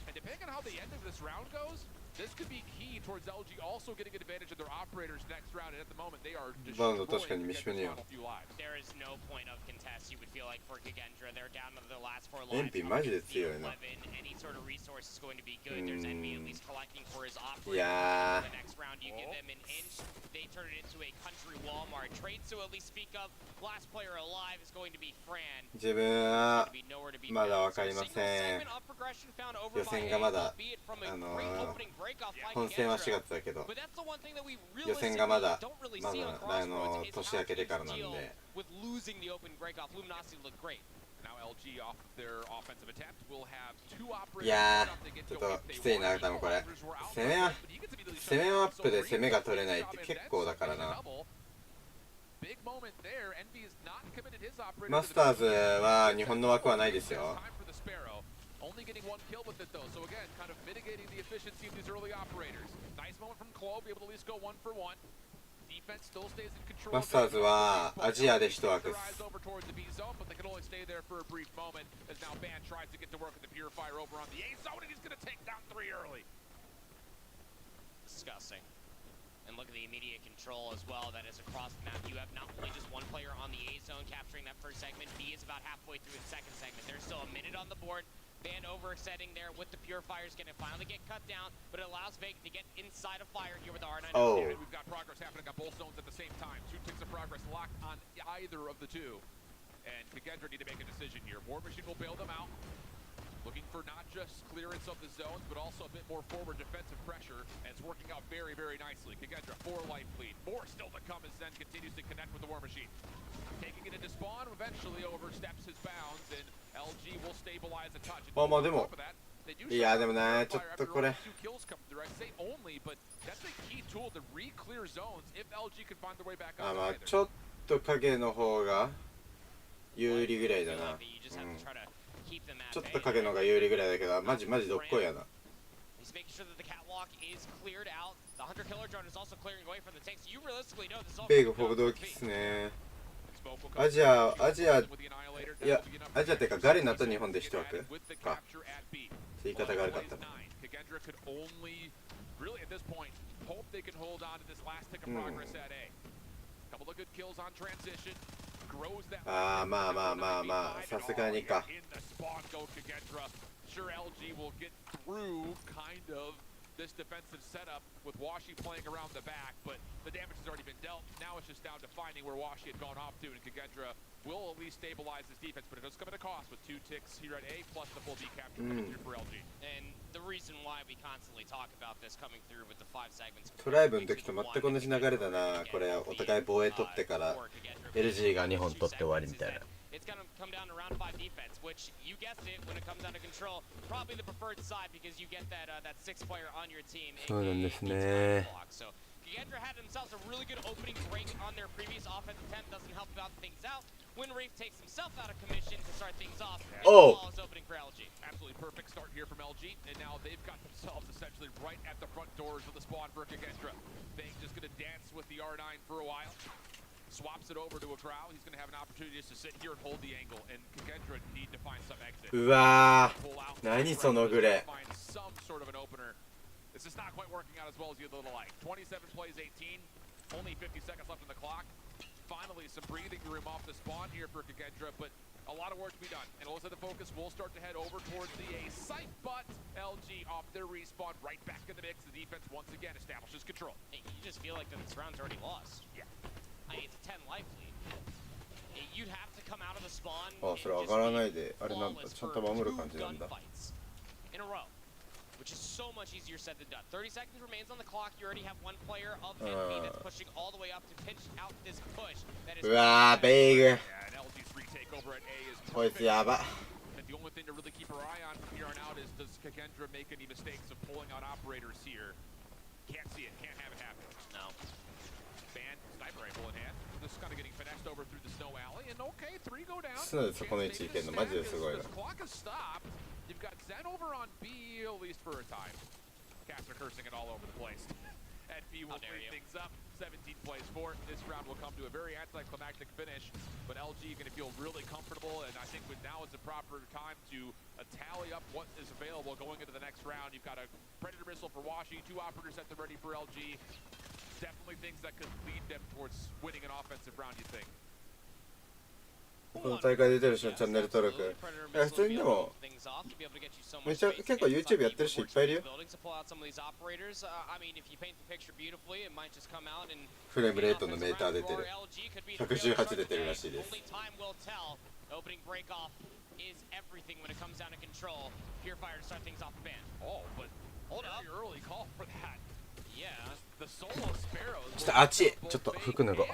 And depending on how the end of this round goes, this could be key towards LG also getting advantage of their operators next round. And at the moment, they are destroying a few lives. There is no point of contest, you would feel like, for Kagendra. They're down to the last 4 lives. Any sort of resource is going to be good. There's Envy at least collecting for his operators. The next round, you give them an inch. They turn it into a country Walmart. Trades to at least speak of. Last player alive is going to be Fran. 自分はまだわかりません。予選がまだ本戦は4月だけど、予選がまだ年明けてからなんで。いやー、ちょっときついな、多分これ。攻めアップで攻めが取れないって結構だからな。マスターズは日本の枠はないですよ。Only getting one kill with it though, so again, kind of mitigating the efficiency of these early operators. Nice moment from Clo, be able to at least go 1-for-1. Defense still stays in control. マスターズはアジアで1枠です。 Over towards the B zone, but they can only stay there for a brief moment as now Ban tries to get to work with the Purifier over on the A zone, and he's going to take down 3 early. Disgusting. And look at the immediate control as well that is across the map. You have not only just one player on the A zone capturing that first segment, B is about halfway through the second segment. There's still a minute on the board. Ban oversetting there with the Purifiers gonna finally get cut down, but it allows Vega to get inside of fire here with the R9. Oh. And we've got progress happening on both zones at the same time. 2 ticks of progress locked on either of the two. And Kagendra need to make a decision here. War Machine will bail them out. Looking for not just clearance of the zones, but also a bit more forward defensive pressure, and it's working out very, very nicely. Kagendra, 4 life lead. More still to come as Zen continues to connect with the War Machine. Taking it into spawn, eventually oversteps his bounds, and LG will stabilize a touch. まあまあでも、いやでもね、ちょっとこれ。 あ、まあちょっと影の方が有利ぐらいだな。ちょっと影の方が有利ぐらいだけど、マジどっこいやな。ベイが北道機っすね。アジアっていうかガレナと日本で1枠か。言い方が悪かったな。ああ、まあ、さすがにか。This defensive setup with Washi playing around the back, but the damage has already been dealt. Now it's just down to finding where Washi had gone off to, and Kagendra will at least stabilize his defense, but it does come at a cost with 2 ticks here at A, plus the full D capture coming through for LG. And the reason why we constantly talk about this coming through with the 5 segments. トライブの時と全く同じ流れだな。これお互い防衛取ってから LG が2本取って終わりみたいな。It's going to come down to round 5 defense, which you guessed it, when it comes down to control, probably the preferred side because you get that 6th player on your team. そうなんですね。 So Kagendra had themselves a really good opening break on their previous offensive attempt. Doesn't help out things out. When Wraith takes himself out of commission to start things off, oh, the ball is opening for LG. Absolutely perfect start here from LG, and now they've got themselves essentially right at the front doors of the spawn for Kagendra. They're just going to dance with the R9 for a while. Swaps it over to a crowd. He's going to have an opportunity just to sit here and hold the angle, and Kagendra need to find some exit. うわー、何そのグレ。 Find some sort of an opener. This is not quite working out as well as you'd like. 27 plays 18, only 50 seconds left on the clock. Finally, some breathing room off the spawn here for Kagendra, but a lot of work to be done. And it looks like the focus will start to head over towards the A site, but LG off their respawn, right back in the mix. The defense once again establishes control. Hey, you just feel like that this round's already lost. Yeah. I mean, it's a 10 life lead. You'd have to come out of the spawn. あ、それ上がらないで、あれなんだ、ちゃんと守る感じなんだ。 In a row, which is so much easier said than done. 30 seconds remains on the clock. You already have one player of NB that's pushing all the way up to pinch out this push. That is うわー、ベイグ。 And LG's retake over at A is こいつやば。 And the only thing to really keep our eye on from here on out is does Kagendra make any mistakes of pulling out operators here? Can't see it, can't have it happen. No. Ban, sniper rifle in hand. This is kind of getting finessed over through the snow alley, and okay, 3 go down. そうです、この位置いけんのマジですごいな。 The clock has stopped. You've got Zen over on B, at least for a time. Cats are cursing it all over the place. And B will clean things up. 17 plays 4. This round will come to a very anticlimactic finish, but LG going to feel really comfortable, and I think now is the proper time to tally up what is available going into the next round. You've got a Predator missile for Washi, 2 operators at the ready for LG. Definitely things that could lead them towards winning an offensive round, you think. この大会出てる人のチャンネル登録。普通にでも、めちゃ結構 YouTube やってる人いっぱいいるよ。フレームレートのメーター出てる。118出てるらしいです。ちょっとあっち、ちょっと服脱ごう。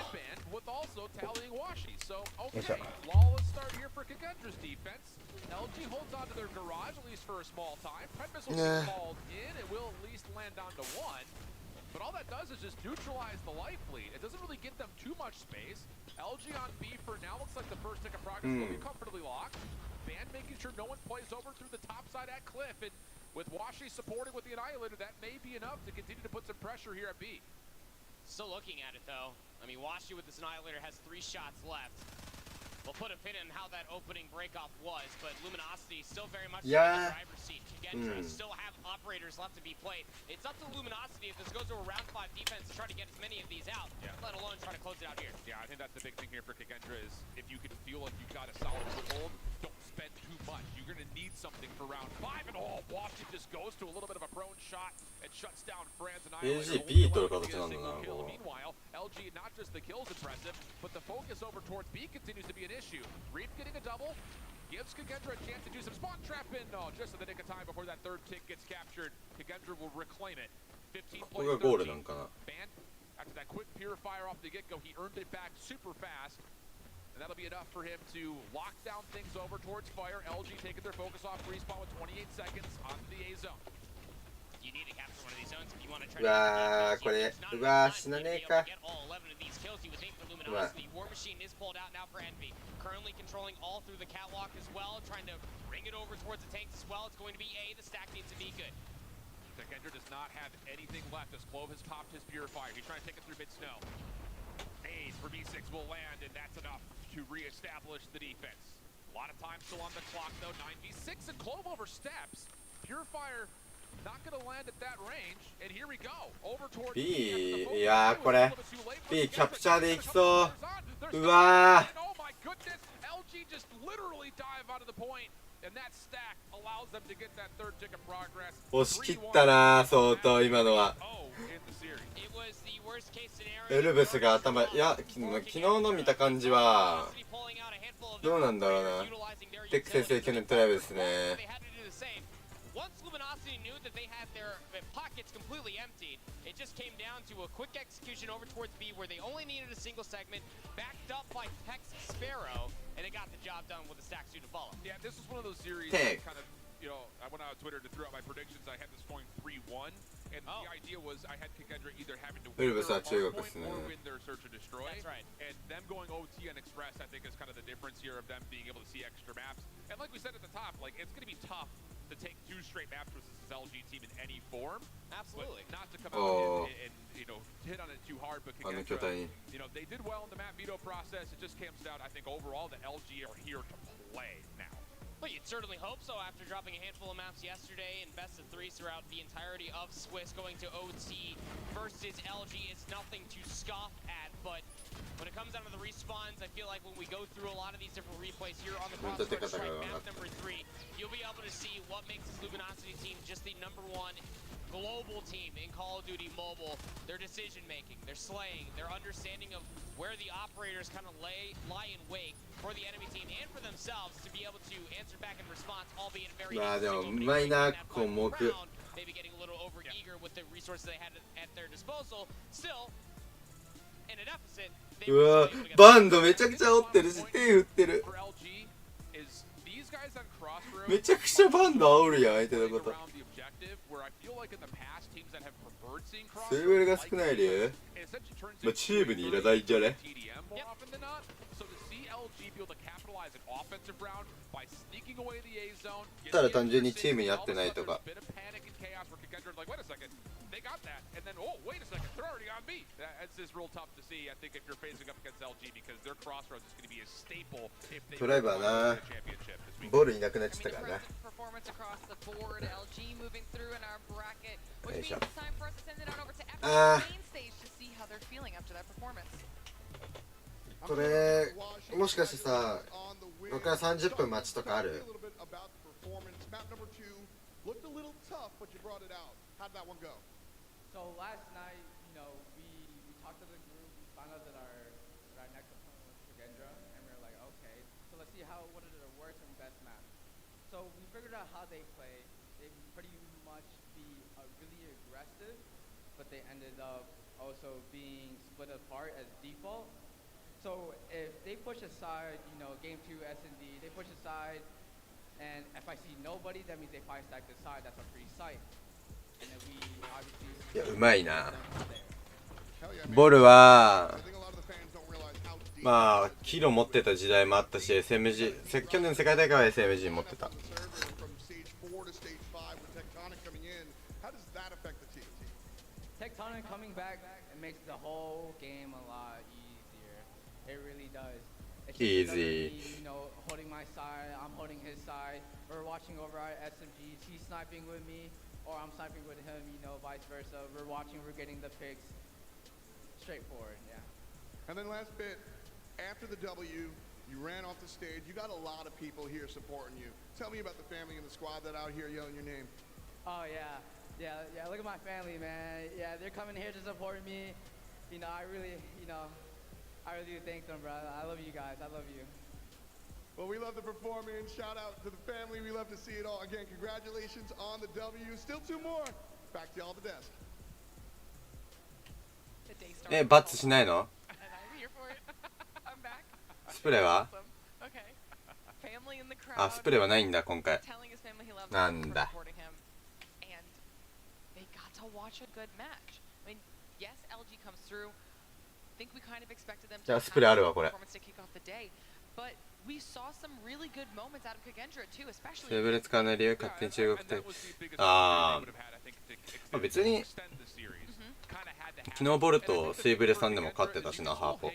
also tallying Washi. So, okay, lawless start here for Kagendra's defense. LG holds on to their garage, at least for a small time. Pred Missile is called in. It will at least land down to one. But all that does is just neutralize the life lead. It doesn't really get them too much space. LG on B for now looks like the first tick of progress will be comfortably locked. Band making sure no one plays over through the top side at Cliff. And with Washi supporting with the Annihilator, that may be enough to continue to put some pressure here at B. Still looking at it though. I mean, Washi with this Annihilator has 3 shots left. We'll put a pin in how that opening breakoff was, but Luminosity still very much in the driver's seat. Kagendra still have operators left to be played. It's up to Luminosity if this goes to a round 5 defense to try to get as many of these out, let alone try to close it out here. Yeah, I think that's the big thing here for Kagendra is if you can feel like you've got a solid foothold, don't spend too much. You're going to need something for round 5, and Washi just goes to a little bit of a prone shot and shuts down Fran's Annihilator. Meanwhile, LG, not just the kills impressive, but the focus over towards B continues to be an issue. Reef getting a double, gives Kagendra a chance to do some spawn trap in. No, just in the nick of time before that third tick gets captured. Kagendra will reclaim it. 15 plays 13. Band, after that quick purifier off the get-go, he earned it back super fast. And that'll be enough for him to lock down things over towards Fire. LG taking their focus off respawn with 28 seconds onto the A zone. You need to capture one of these zones if you want to try to get all 11 of these kills. You would think for Luminosity. War Machine is pulled out now for Envy. Currently controlling all through the catwalk as well, trying to bring it over towards the tanks as well. It's going to be A. The stack needs to be good. Kagendra does not have anything left as Clove has popped his purifier. He's trying to take it through mid-snow. A's for B6 will land, and that's enough to reestablish the defense. A lot of time still on the clock, though. 9v6, and Clove oversteps. Purifier not going to land at that range, and here we go. Over towards B. いやーこれ B キャプチャーでいきそう。うわー。 Oh my goodness, LG just literally dive out of the point, and that stack allows them to get that third tick of progress. 押し切ったなー相当今のは。 It was the worst case scenario. エルブスが頭、いや、昨日の見た感じはどうなんだろうな。テック先生去年トライブですね。 Once Luminosity knew that they had their pockets completely emptied, it just came down to a quick execution over towards B where they only needed a single segment, backed up by Pex Sparrow, and it got the job done with a stack suit to follow. Yeah, this was one of those series that kind of, you know, I went out on Twitter to throw out my predictions. I had this going 3-1, and the idea was I had Kagendra either having to win their hard point or win their search and destroy. That's right. And them going OT and Express, I think, is kind of the difference here of them being able to see extra maps. And like we said at the top, like, it's going to be tough to take 2 straight maps versus this LG team in any form. Absolutely. But not to come out and you know, hit on it too hard, but Kagendra, あの巨体 you know, they did well in the map veto process. It just comes down, I think, overall, the LG are here to play now. Well, you'd certainly hope so after dropping a handful of maps yesterday and best of 3s throughout the entirety of Swiss. Going to OT versus LG is nothing to scoff at, but when it comes down to the respawns, I feel like when we go through a lot of these different replays here on the Crossfire Strike map number 3, you'll be able to see what makes this Luminosity team just the #1 global team in Call of Duty Mobile. Their decision making, their slaying, their understanding of where the operators kind of lie in wait for the enemy team and for themselves to be able to answer back in response, albeit a very maybe getting a little over eager with the resources they had at their disposal. Still, in a deficit. うわバンドめちゃくちゃ煽ってるし手振ってる。めちゃくちゃバンド煽るやん相手のこと。それぐらいが少ないで。まあチームにいらないんじゃね。ただ単純にチームに合ってないとか。They got that, and then, oh, wait a second, they're already on me. That's just real tough to see, I think, if you're facing up against LG, because their crossroads is going to be a staple if they win the championship this week. ボールいなくなっちゃったからな。Performance across the board, LG moving through in our bracket, which means it's time for us to send it on over to F1 main stage to see how they're feeling after that performance. これ、もしかしてさ、ここから30分待ちとかある？ Looked a little tough, but you brought it out. How'd that one go? So last night, you know, we talked to the group, found out that our next opponent was Kagendra, and we were like, okay, so let's see what are the worst and best maps. So we figured out how they play. They pretty much be really aggressive, but they ended up also being split apart as default. So if they push aside, game 2 S&D, they push aside, and if I see nobody, that means they 5 stack this side. That's a free site. And then we obviously. いやうまいな。ボルはまあキロ持ってた時代もあったし SMG 去年の世界大会は SMG 持ってた。Tectonic coming back, it makes the whole game a lot easier. It really does. It's just Easy. Me, holding my side, I'm holding his side. We're watching over our SMGs. He's sniping with me, or I'm sniping with him. Vice versa. We're watching. We're getting the picks. Straightforward, yeah. And then last bit, after the W, you ran off the stage. You got a lot of people here supporting you. Tell me about the family and the squad that out here yelling your name. Oh yeah. Yeah, look at my family, man. Yeah, they're coming here to support me. I really do thank them, bro. I love you guys. I love you. Well, we love the performance. Shout out to the family. We love to see it all. Again, congratulations on the W. Still 2 more. Back to y'all at the desk. バッツしないの？スプレーは？あ、スプレーはないんだ今回。なんだ。じゃあスプレーあるわこれ。セーブル使わない理由勝手に中国ってまあ別に昨日ボルトスイブレさんでも勝ってたしなハーポ。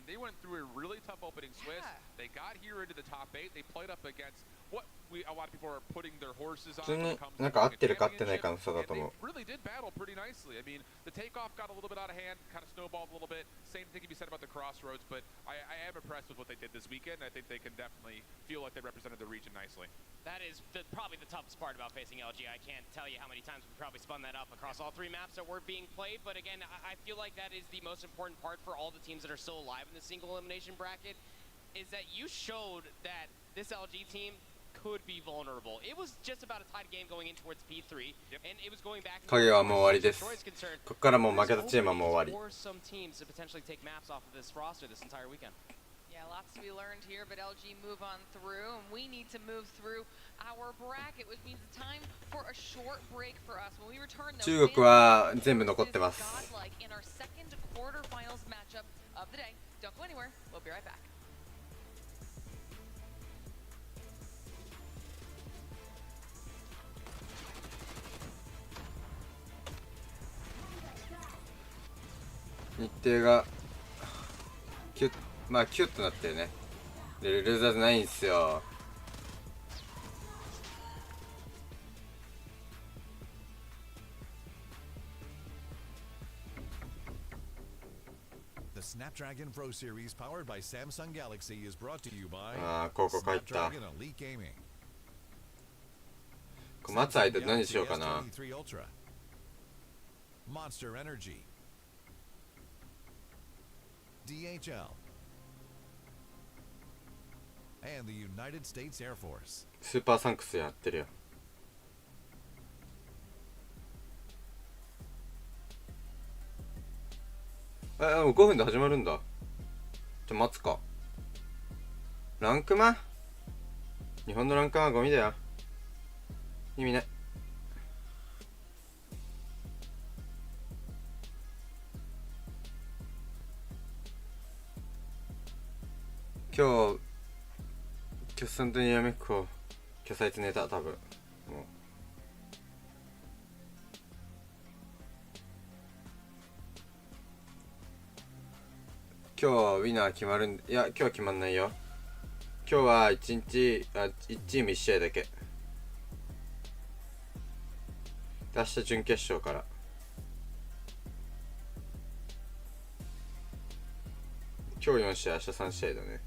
They went through a really tough opening Swiss. They got here into the top 8. They played up against what a lot of people are putting their horses on. 普通になんか合ってるか合ってないかの差だと思う。 Really did battle pretty nicely. I mean, the takeoff got a little bit out of hand, kind of snowballed a little bit. Same thing can be said about the crossroads, but I am impressed with what they did this weekend. I think they can definitely feel like they represented the region nicely. That is probably the toughest part about facing LG. I can't tell you how many times we probably spun that up across all 3 maps that were being played, but again, I feel like that is the most important part for all the teams that are still alive in the single elimination bracket, is that you showed that this LG team could be vulnerable. It was just about a tied game going in towards P3, and it was going back. 影はもう終わりです。ここからもう負けたチームはもう終わり。Or some teams to potentially take maps off of this roster this entire weekend. Yeah, lots to be learned here, but LG move on through, and we need to move through our bracket, which means it's time for a short break for us. When we return, 中国は全部残ってます。 in our second quarterfinals matchup of the day. Don't go anywhere. We'll be right back. 日程がキュッとなってるね。でルーザーズないんすよ。The Snapdragon Pro Series powered by Samsung Galaxy is brought to you by ここ書いた。 Snapdragon Elite Gaming. 待つ間何しようかな。 Monster Energy, DHL, and the United States Air Force. スーパーサンクスやってるよ。もう5分で始まるんだ。じゃ待つか。ランクマ？日本のランクマはゴミだよ。意味ない。今日キャスさんとにやめっこキャサイツ寝た多分もう今日はウィナー決まるんいや今日は決まんないよ。今日は1チーム1試合だけ。明日準決勝から今日4試合明日3試合だね。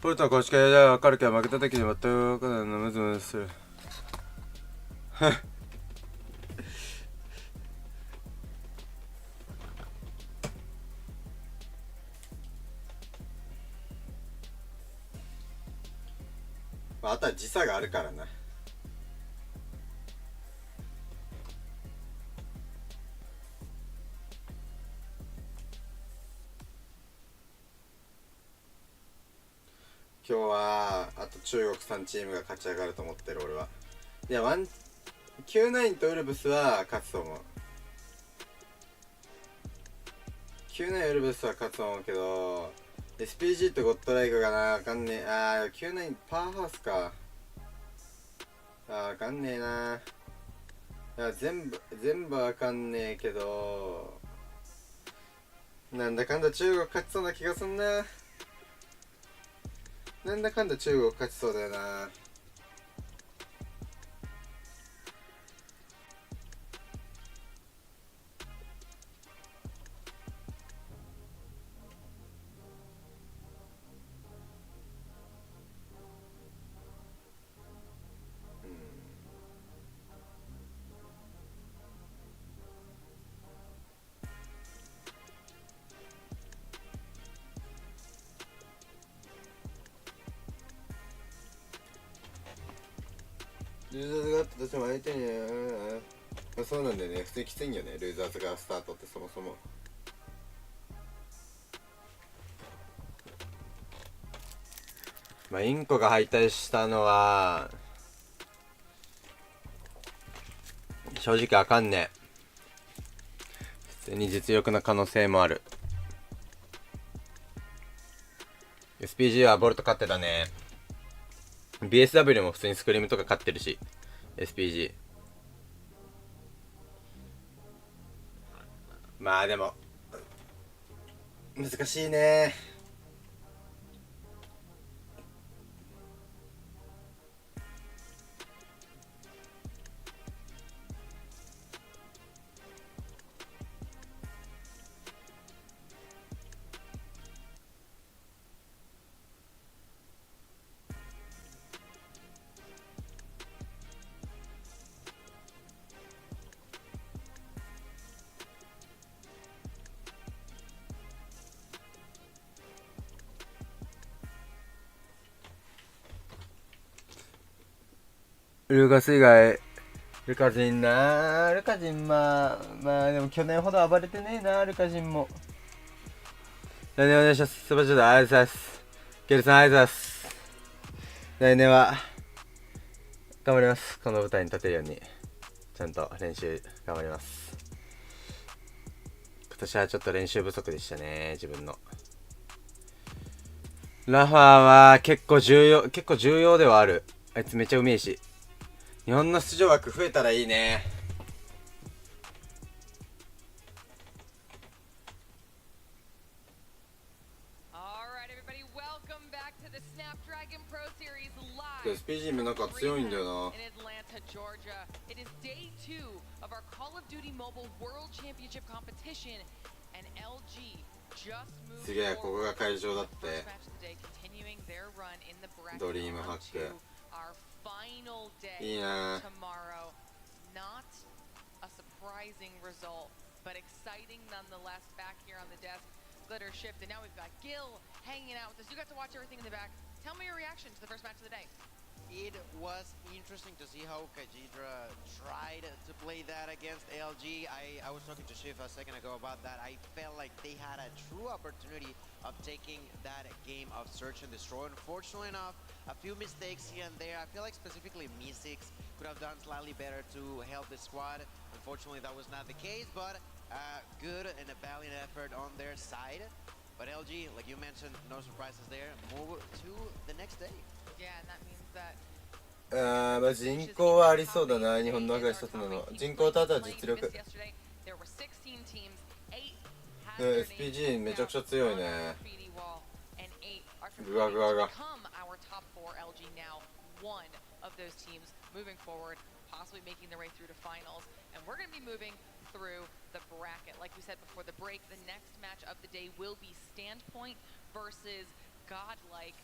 ポルトは公式では分かるけど負けた時に全く分からないのムズムズする。あとは時差があるからな。今日はあと中国3チームが勝ち上がると思ってる俺は。いやQ9 とウルブスは勝つと思う。Q9 ウルブスは勝つと思うけど SPG とゴッドライクがなあかんねえ。Q9 パワーハウスか。あかんねえな。全部わかんねえけどなんだかんだ中国勝ちそうな気がすんな。なんだかんだ中国勝ちそうだよな。ルーザーズがあってどっちも相手にそうなんだよね。普通にきついんよね、ルーザーズがスタートってそもそも。インコが敗退したのは正直あかんね。普通に実力の可能性もある。 SPG はボルト勝ってたね。BSW も普通にスクリームとか勝ってるし SPG。 まあでも難しいね。ルーカス以外、ルカジンな。ルカジンまあでも去年ほど暴れてねえな、ルカジンも。来年お願いします。スパチャだ、ありがとうございます。ケルさんありがとうございます。来年は頑張ります。この舞台に立てるようにちゃんと練習頑張ります。今年はちょっと練習不足でしたね、自分の。ラファーは結構重要ではある。あいつめっちゃうめえし、日本の出場枠増えたらいいね。SPG もなんか強いんだよな。すげえ、ここが会場だって。ドリームハックいいな。Glitter shift, and now we've got Gil hanging out with us. You got to watch everything in the back. Tell me your reaction to the first match of the day. It was interesting to see how Kajidra tried to play that against ALG. I was talking to Shiv a second ago about that. I felt like they had a true opportunity of taking that game of search and destroy. Unfortunately enough, a few mistakes here and there. I feel like specifically Me6 could have done slightly better to help the squad. Unfortunately, that was not the case, but good and a valiant effort on their side. But LG, like you mentioned, no surprises there. Move to the next day. Yeah, and that means that 人口はありそうだな、日本の中で一つなの。人口とあとは実力。SPG めちゃくちゃ強いね。グワグワが。Possibly making their way through to finals, and we're going to be moving through the bracket. Like we said before the break, the next match of the day will be Standpoint versus Godlike.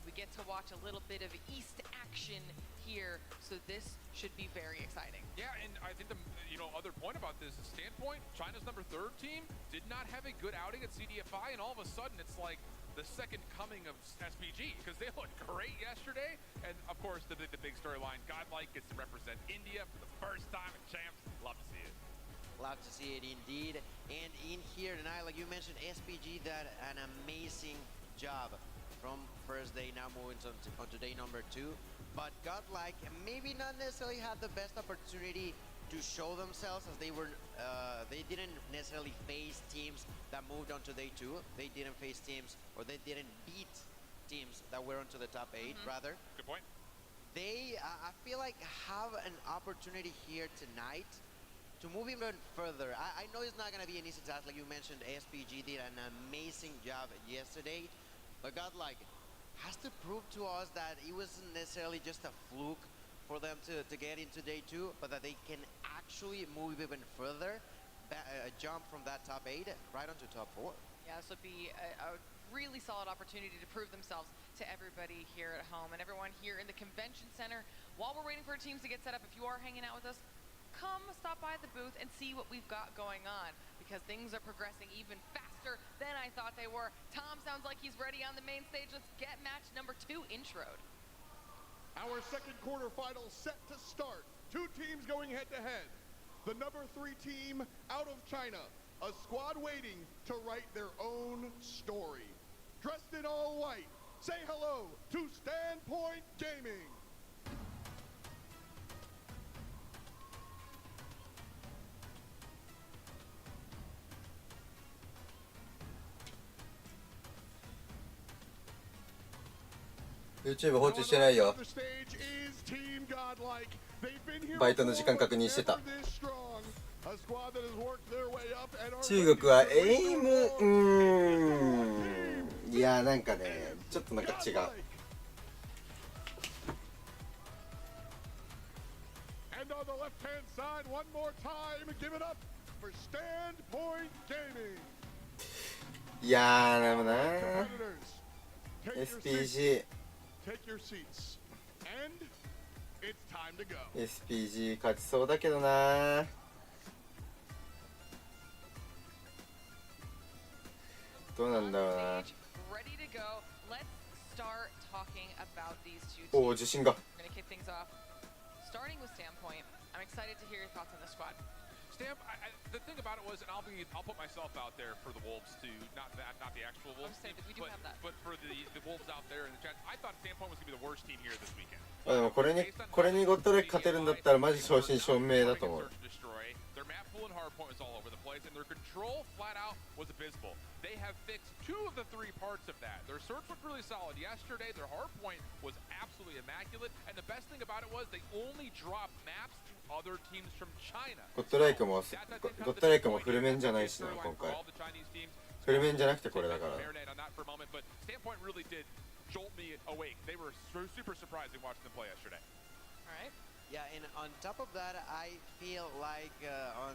We get to watch a little bit of East action here, so this should be very exciting. Yeah, and I think the other point about this is Standpoint, China's number 3 team, did not have a good outing at CDFI, and all of a sudden it's like the second coming of SPG, because they looked great yesterday, and of course the big storyline, Godlike gets to represent India for the first time in Champs. Love to see it. Love to see it indeed. And in here tonight, like you mentioned, SPG did an amazing job from first day, now moving on to day number 2. But Godlike maybe not necessarily had the best opportunity to show themselves, as they didn't necessarily face teams that moved on to day 2. They didn't face teams, or they didn't beat teams that were onto the top 8, rather. Good point. They, I feel like, have an opportunity here tonight to move even further. I know it's not going to be an easy task, like you mentioned. SPG did an amazing job yesterday, but Godlike has to prove to us that it wasn't necessarily just a fluke for them to get into day 2, but that they can actually move even further, jump from that top 8 right onto top 4. Yeah, this would be a really solid opportunity to prove themselves to everybody here at home and everyone here in the convention center. While we're waiting for our teams to get set up, if you are hanging out with us, come stop by the booth and see what we've got going on, because things are progressing even faster than I thought they were. Tom sounds like he's ready on the main stage. Let's get match number 2 introed. Our second quarterfinal set to start. 2 teams going head-to-head. The number 3 team out of China, a squad waiting to write their own story. Dressed in all white, say hello to Standpoint Gaming. YouTube 放置してないよ。バイトの時間確認してた。中国はエイムいやなんかねちょっとなんか違う。And on the left-hand side, one more time, give it up for Standpoint Gaming. いやーでもな SPG Take your seats. And it's time to go. SPG 勝ちそうだけどな。どうなんだろうな。おお自信が。Starting with Standpoint, I'm excited to hear your thoughts on the squad. Stamp, the thing about it was, and I'll put myself out there for the Wolves too, not the actual Wolves team, but for the Wolves out there in the chat. I thought Standpoint was going to be the worst team here this weekend. でもこれにゴッドレック勝てるんだったらマジ正真正銘だと思う。Their map pool and hardpoint was all over the place, and their control flat out was abysmal. They have fixed 2 of the 3 parts of that. Their search looked really solid yesterday. Their hardpoint was absolutely immaculate, and the best thing about it was they only dropped maps to other teams from China. ゴッドレイクもフル面じゃないしな今回。フル面じゃなくてこれだから。But Standpoint really did jolt me awake. They were super surprising watching them play yesterday. All right. Yeah, and on top of that, I feel like on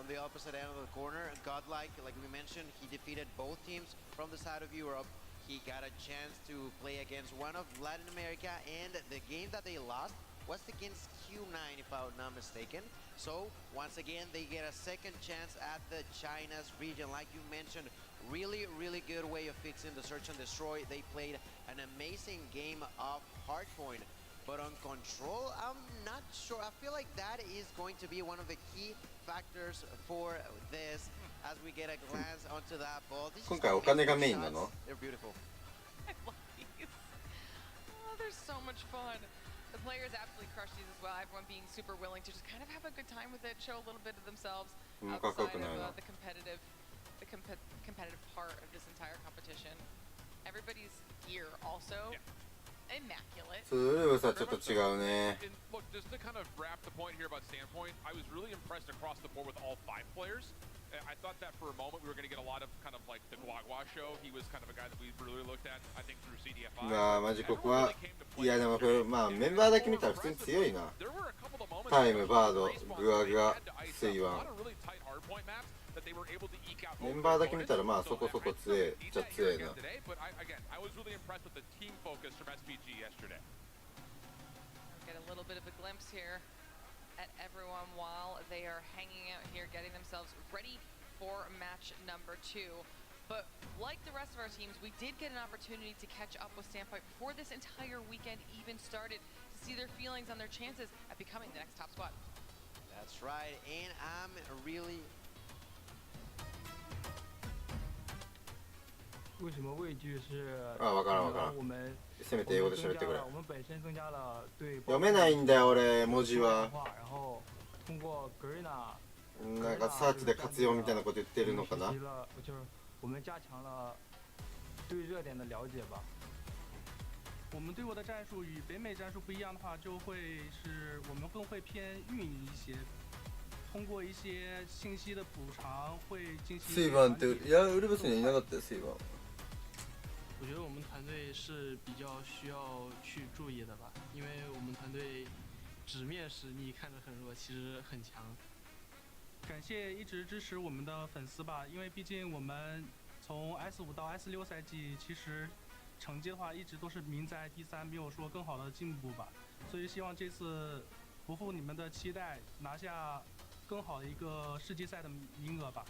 the opposite end of the corner, Godlike, like we mentioned, he defeated both teams from the side of Europe. He got a chance to play against one of Latin America, and the game that they lost was against Q9, if I'm not mistaken. So once again, they get a second chance at the China's region. Like you mentioned, really good way of fixing the search and destroy. They played an amazing game of hardpoint. But on control, I'm not sure. I feel like that is going to be one of the key factors for this as we get a glance onto that ball. 今回お金がメインなの？ They're beautiful. I love these. Oh, they're so much fun. The players absolutely crush these as well. Everyone being super willing to just kind of have a good time with it, show a little bit of themselves outside of the competitive part of this entire competition. Everybody's gear also. Immaculate. それはさちょっと違うね。 Look, just to kind of wrap the point here about Standpoint, I was really impressed across the board with all 5 players. I thought that for a moment we were going to get a lot of kind of like the Guagua show. He was kind of a guy that we really looked at, I think, through CDFI. マジここはいやでもこれまあメンバーだけ見たら普通に強いな。タイム、バード、グアグア、スイワン。that they were able to eke out メンバーだけ見たらまあそこそこ強えじゃ強えな。 today. But again, I was really impressed with the team focus from SPG yesterday. Get a little bit of a glimpse here at everyone while they are hanging out here, getting themselves ready for match number 2. But like the rest of our teams, we did get an opportunity to catch up with Standpoint before this entire weekend even started, to see their feelings on their chances at becoming the next top squad. That's right, and I'm really 为什么畏惧是？わからんわからん。我们せめて英語で喋ってくれ。我们本身增加了对読めないんだよ俺文字は。然后通过 Garena なんかサーチで活用みたいなこと言ってるのかな。就是我们加强了对热点的了解吧。我们对我的战术与北美战术不一样的话，就会是我们更会偏运营一些，通过一些信息的补偿会进行。水番っていやウルブスにはいなかったよ水番。我觉得我们团队是比较需要去注意的吧，因为我们团队纸面实力看着很弱，其实很强。感谢一直支持我们的粉丝吧，因为毕竟我们从 S5 到 S6赛季，其实成绩的话一直都是名在第3，没有说更好的进步吧，所以希望这次不负你们的期待，拿下更好的一个世锦赛的名额吧。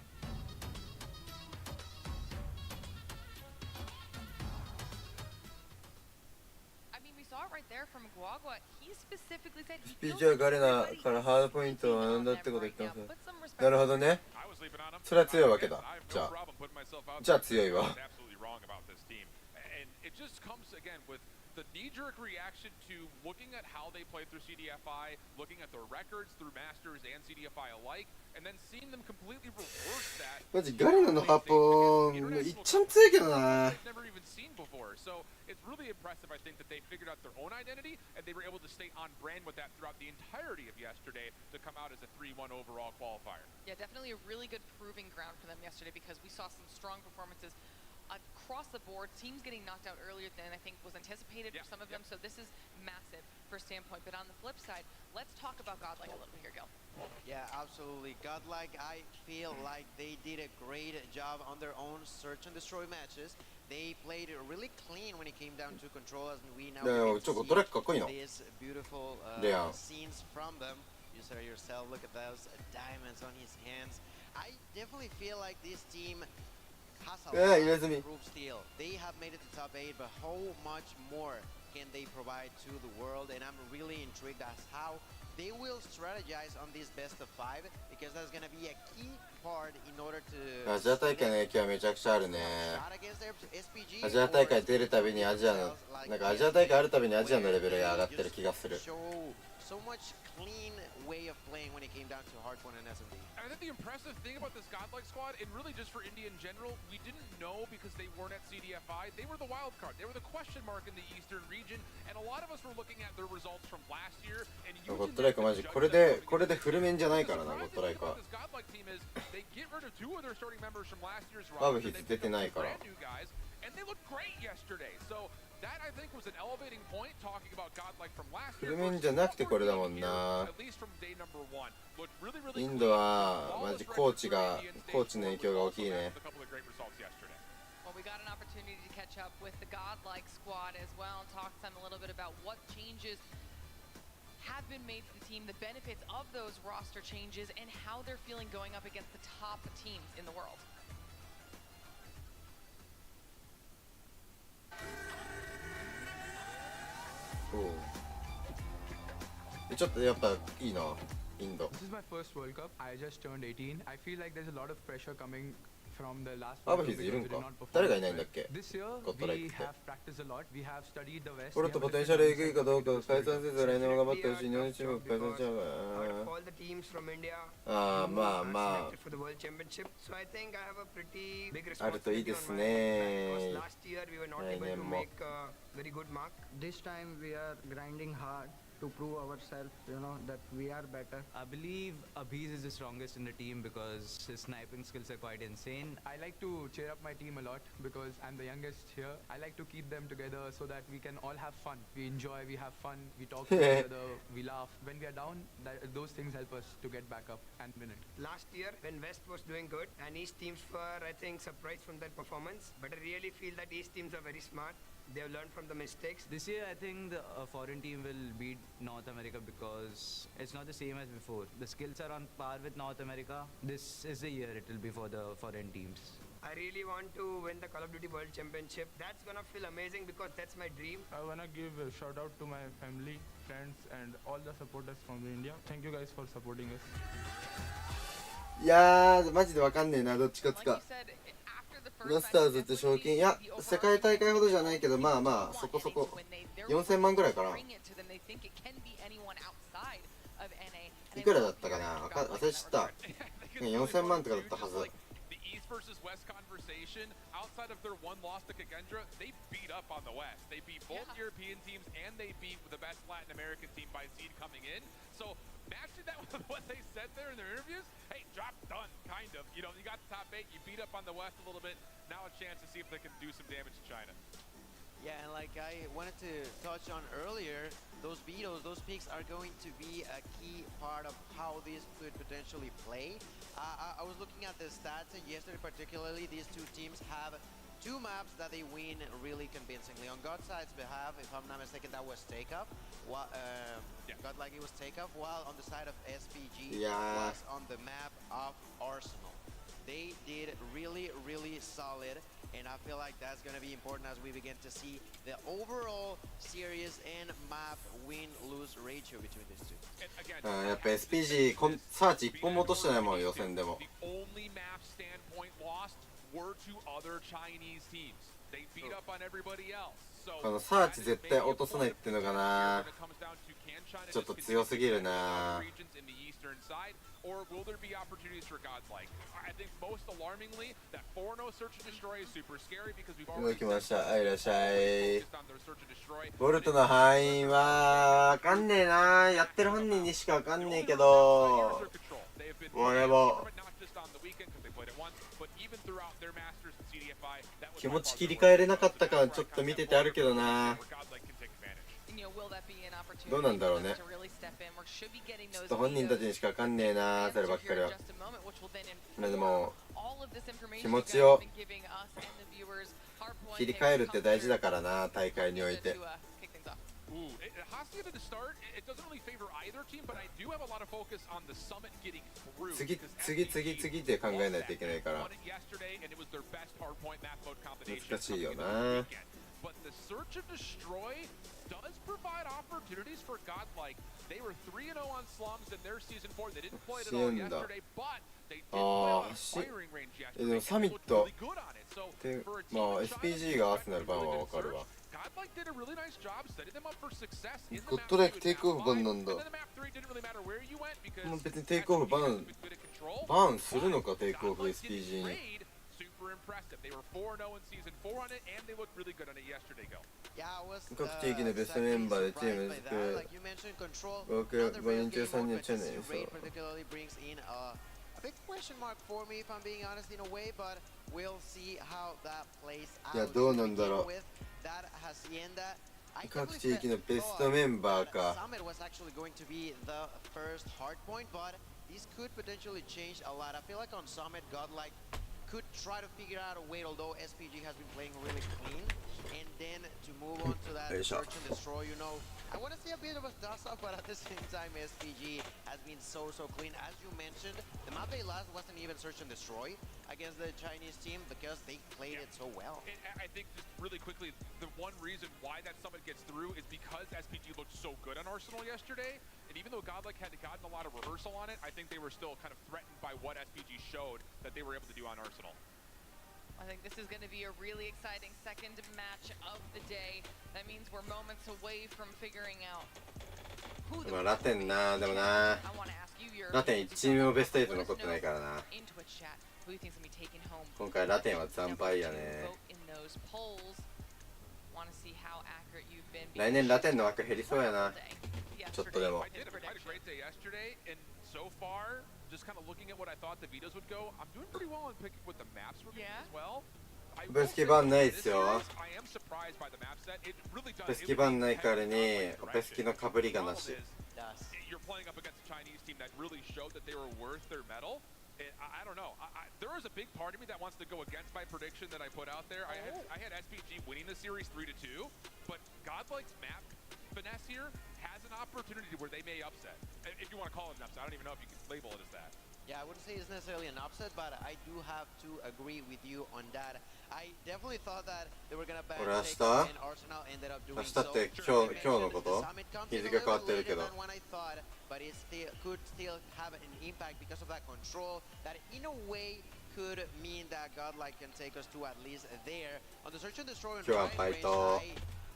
Right there from Guagua, he specifically said he スピーチはガレナからハードポイントを学んだってこと言ってます。なるほどね。それは強いわけだ。じゃあ強いわ。It just comes again with the knee-jerk reaction to looking at how they play through CDFI, looking at their records through Masters and CDFI alike, and then seeing them completely reverse that. マジガレナのハポンいっちゃん強いけどな。 Never even seen before. So it's really impressive, I think, that they figured out their own identity and they were able to stay on brand with that throughout the entirety of yesterday to come out as a 3-1 overall qualifier. Yeah, definitely a really good proving ground for them yesterday because we saw some strong performances across the board. Teams getting knocked out earlier than I think was anticipated for some of them, so this is massive for Standpoint. But on the flip side, let's talk about Godlike a little bit here, Gil. Yeah, absolutely. Godlike, I feel like they did a great job on their own search and destroy matches. They played really clean when it came down to controllers, and we now get to see these beautiful scenes from them. You saw yourself, look at those diamonds on his hands. I definitely feel like this team has a lot to prove still. They have made it to top 8, but how much more can they provide to the world? And I'm really intrigued as how they will strategize on this best of 5 because that's going to be a key part in order to アジア大会の影響はめちゃくちゃあるね。アジア大会出るたびにアジアのなんかアジア大会あるたびにアジアのレベルが上がってる気がする。 so much clean way of playing when it came down to hardpoint and SMD. I think the impressive thing about this Godlike squad, and really just for India in general, we didn't know because they weren't at CDFI. They were the wild card. They were the question mark in the Eastern region, and a lot of us were looking at their results from last year. And ゴッドライクマジこれでフルメンじゃないからなゴッドライクは。 They get rid of 2 of their starting members from last year's バブヒッツ出てないから。 and they looked great yesterday. So that I think was an elevating point talking about Godlike from last year. フルメンじゃなくてこれだもんな。 At least from day number 1. Looked really, really インドはマジコーチの影響が大きいね。 Well, we got an opportunity to catch up with the Godlike squad as well and talk to them a little bit about what changes have been made to the team, the benefits of those roster changes, and how they're feeling going up against the top teams in the world. ちょっとやっぱいいなインド。 This is my first World Cup. I just turned 18. I feel like there's a lot of pressure coming from the last バブヒッツいるんか誰がいないんだっけ This year ゴッドライクって。 we have practiced a lot. We have studied the West. これとポテンシャルエグいかどうか解散せず来年も頑張ってほしい。日本チーム解散しちゃうから。 all the teams from India ああまあまあ selected for the World Championship. So I think I have a pretty big あるといい responsibility です on ね。 my side because last year we were not 来 able 年 to も。 make a very good mark. This time we are grinding hard to prove ourselves, you know, that we are better. I believe Abhiz is the strongest in the team because his sniping skills are quite insane. I like to cheer up my team a lot because I'm the youngest here. I like to keep them together so that we can all have fun. We enjoy, we have fun, we talk to each other, we laugh. When we are down, those things help us to get back up and win it. Last year, when West was doing good and East teams were, I think, surprised from their performance, but I really feel that East teams are very smart. They have learned from the mistakes. This year, I think the foreign team will beat North America because it's not the same as before. The skills are on par with North America. This is the year it will be for the foreign teams. I really want to win the Call of Duty World Championship. That's gonna feel amazing because that's my dream. I wanna give a shout out to my family, friends, and all the supporters from India. Thank you guys for supporting us. いやーマジでわかんねえな、どっち勝つか。マスターズって賞金、いや世界大会ほどじゃないけど、まあまあそこそこ4000万ぐらいかな。いくらだったかな、忘れちゃった。4000万とかだったはず。versus West conversation, outside of their one loss to Kagendra, they beat up on the West. They beat both European teams and they beat the best Latin American team by seed coming in. So matching that with what they said there in their interviews, hey, job done, kind of. You know, you got the top 8, you beat up on the West a little bit. Now a chance to see if they can do some damage to China. Yeah, and like I wanted to touch on earlier, those vetoes, those picks are going to be a key part of how this could potentially play. I was looking at the stats, and yesterday particularly, these two teams have two maps that they win really convincingly. On Godside's behalf, if I'm not mistaken, that was Takeoff. God like it was Takeoff, while on the side of SPG was on the map of Arsenal. They did really, really solid, and I feel like that's going to be important as we begin to see the overall series and map win-lose ratio between these two. やっぱ SPG サーチ1本も落としてないもん、予選でも。 The only map standpoint lost were to other Chinese teams. They beat up on everybody else. このサーチ絶対落とさないっていうのかな、ちょっと強すぎるな。 Or will there be opportunities for Godlike? I think most alarmingly, that 4-0 search and destroy is super scary because we've already 動きました。はい、いらっしゃい。 focused on their search and destroy. ボルトの範囲はわかんねえな、やってる本人にしかわかんねえけど、俺も気持ち切り替えれなかったからちょっと見ててあるけどな。どうなんだろうね。ちょっと本人たちにしかわかんねえな、そればっかりは。でも気持ちを切り替えるって大事だからな、大会において。次って考えないといけないから難しいよな。does provide opportunities for Godlike. They were 3-0 on slums in their season 4. They didn't play it at all yesterday, but they did play on a firing range yesterday. でもサミットで、まあ SPG がアーセナル版はわかるわ。Godlike did a really nice job setting them up for success in the ゴッ map ドライク 2 テイクオフ版なんだ。and then the map 3 didn't really matter where you went because もう別にテイクオフバンするのか、テイクオフ SPG に。super impressive. They were 4-0 in season 4 on it, and they looked really good on it yesterday. Go. Yeah, I was 各地域のベストメンバーでチーム作る。like you mentioned, control. 5人中3人チャンネル。 Particularly brings in a big question mark for me, if I'm being honest, in a way, but we'll see how that plays out. いや、どうなんだろう。 That hacienda. 各地域のベストメンバーか。 Summit was actually going to be the first hard point, but this could potentially change a lot. I feel like on Summit, Godlike could try to figure out a way, although SPG has been playing really clean, and then to move on to that search and destroy, you know, I want to see a bit of a dust-off, but at the same time, SPG has been so clean. As you mentioned, the map they lost wasn't even search and destroy against the Chinese team because they played it so well. And I think just really quickly, the one reason why that Summit gets through is because SPG looked so good on Arsenal yesterday, and even though Godlike had gotten a lot of rehearsal on it, I think they were still kind of threatened by what SPG showed that they were able to do on Arsenal. I think this is going to be a really exciting second match of the day. That means we're moments away from figuring out who the ラテンな、でもな、ラテン1チームもベスト8残ってないからな。今回ラテンは惨敗やね。来年ラテンの枠減りそうやな。ちょっとでも。 I had a great day yesterday, and so far, just kind of looking at what I thought the vetoes would go, I'm doing pretty well in picking what the maps were doing as well. ベスキバンないっすよ。 I am surprised by the map set. It really does. ベスキバンない代わりにベスキのかぶりがなし。 You're playing up against a Chinese team that really showed that they were worth their medal. And I don't know. There is a big part of me that wants to go against my prediction that I put out there. I had SPG winning the series 3-2, but Godlike's map finesse here has an opportunity where they may upset. If you want to call it an upset, I don't even know if you can label it as that. Yeah, I wouldn't say it's necessarily an upset, but I do have to agree with you on that. I definitely thought that they were gonna ban Seiko and Arsenal ended up doing so. 明日って今日のこと日付変わってるけど。 But it still could still have an impact because of that control that in a way could mean that Godlike can take us to at least there. On the search and destroy and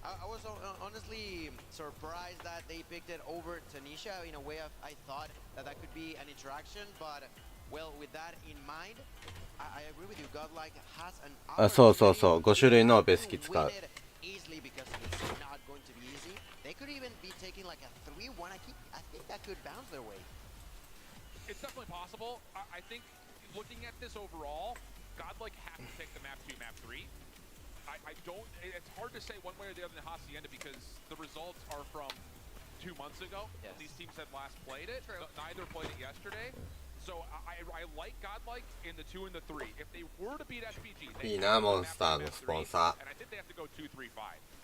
I was honestly surprised that they picked it over Tanisha. In a way, I thought that could be an interaction, but well, with that in mind, I agree with you. Godlike has an あ、そうそうそう。5種類のベスキ使う。 easily because it's not going to be easy. They could even be taking like a 3-1. I think that could bounce their way. It's definitely possible. I think looking at this overall, Godlike has to take the map 2, map 3. I don't. It's hard to say one way or the other in Hacienda because the results are from 2 months ago. Yes. These teams had last played it. Neither played it yesterday. So I like Godlike in the 2 and the 3. If they were to beat SPG, いいな、モンスターのスポンサー。 and I think they have to go 2-3-5,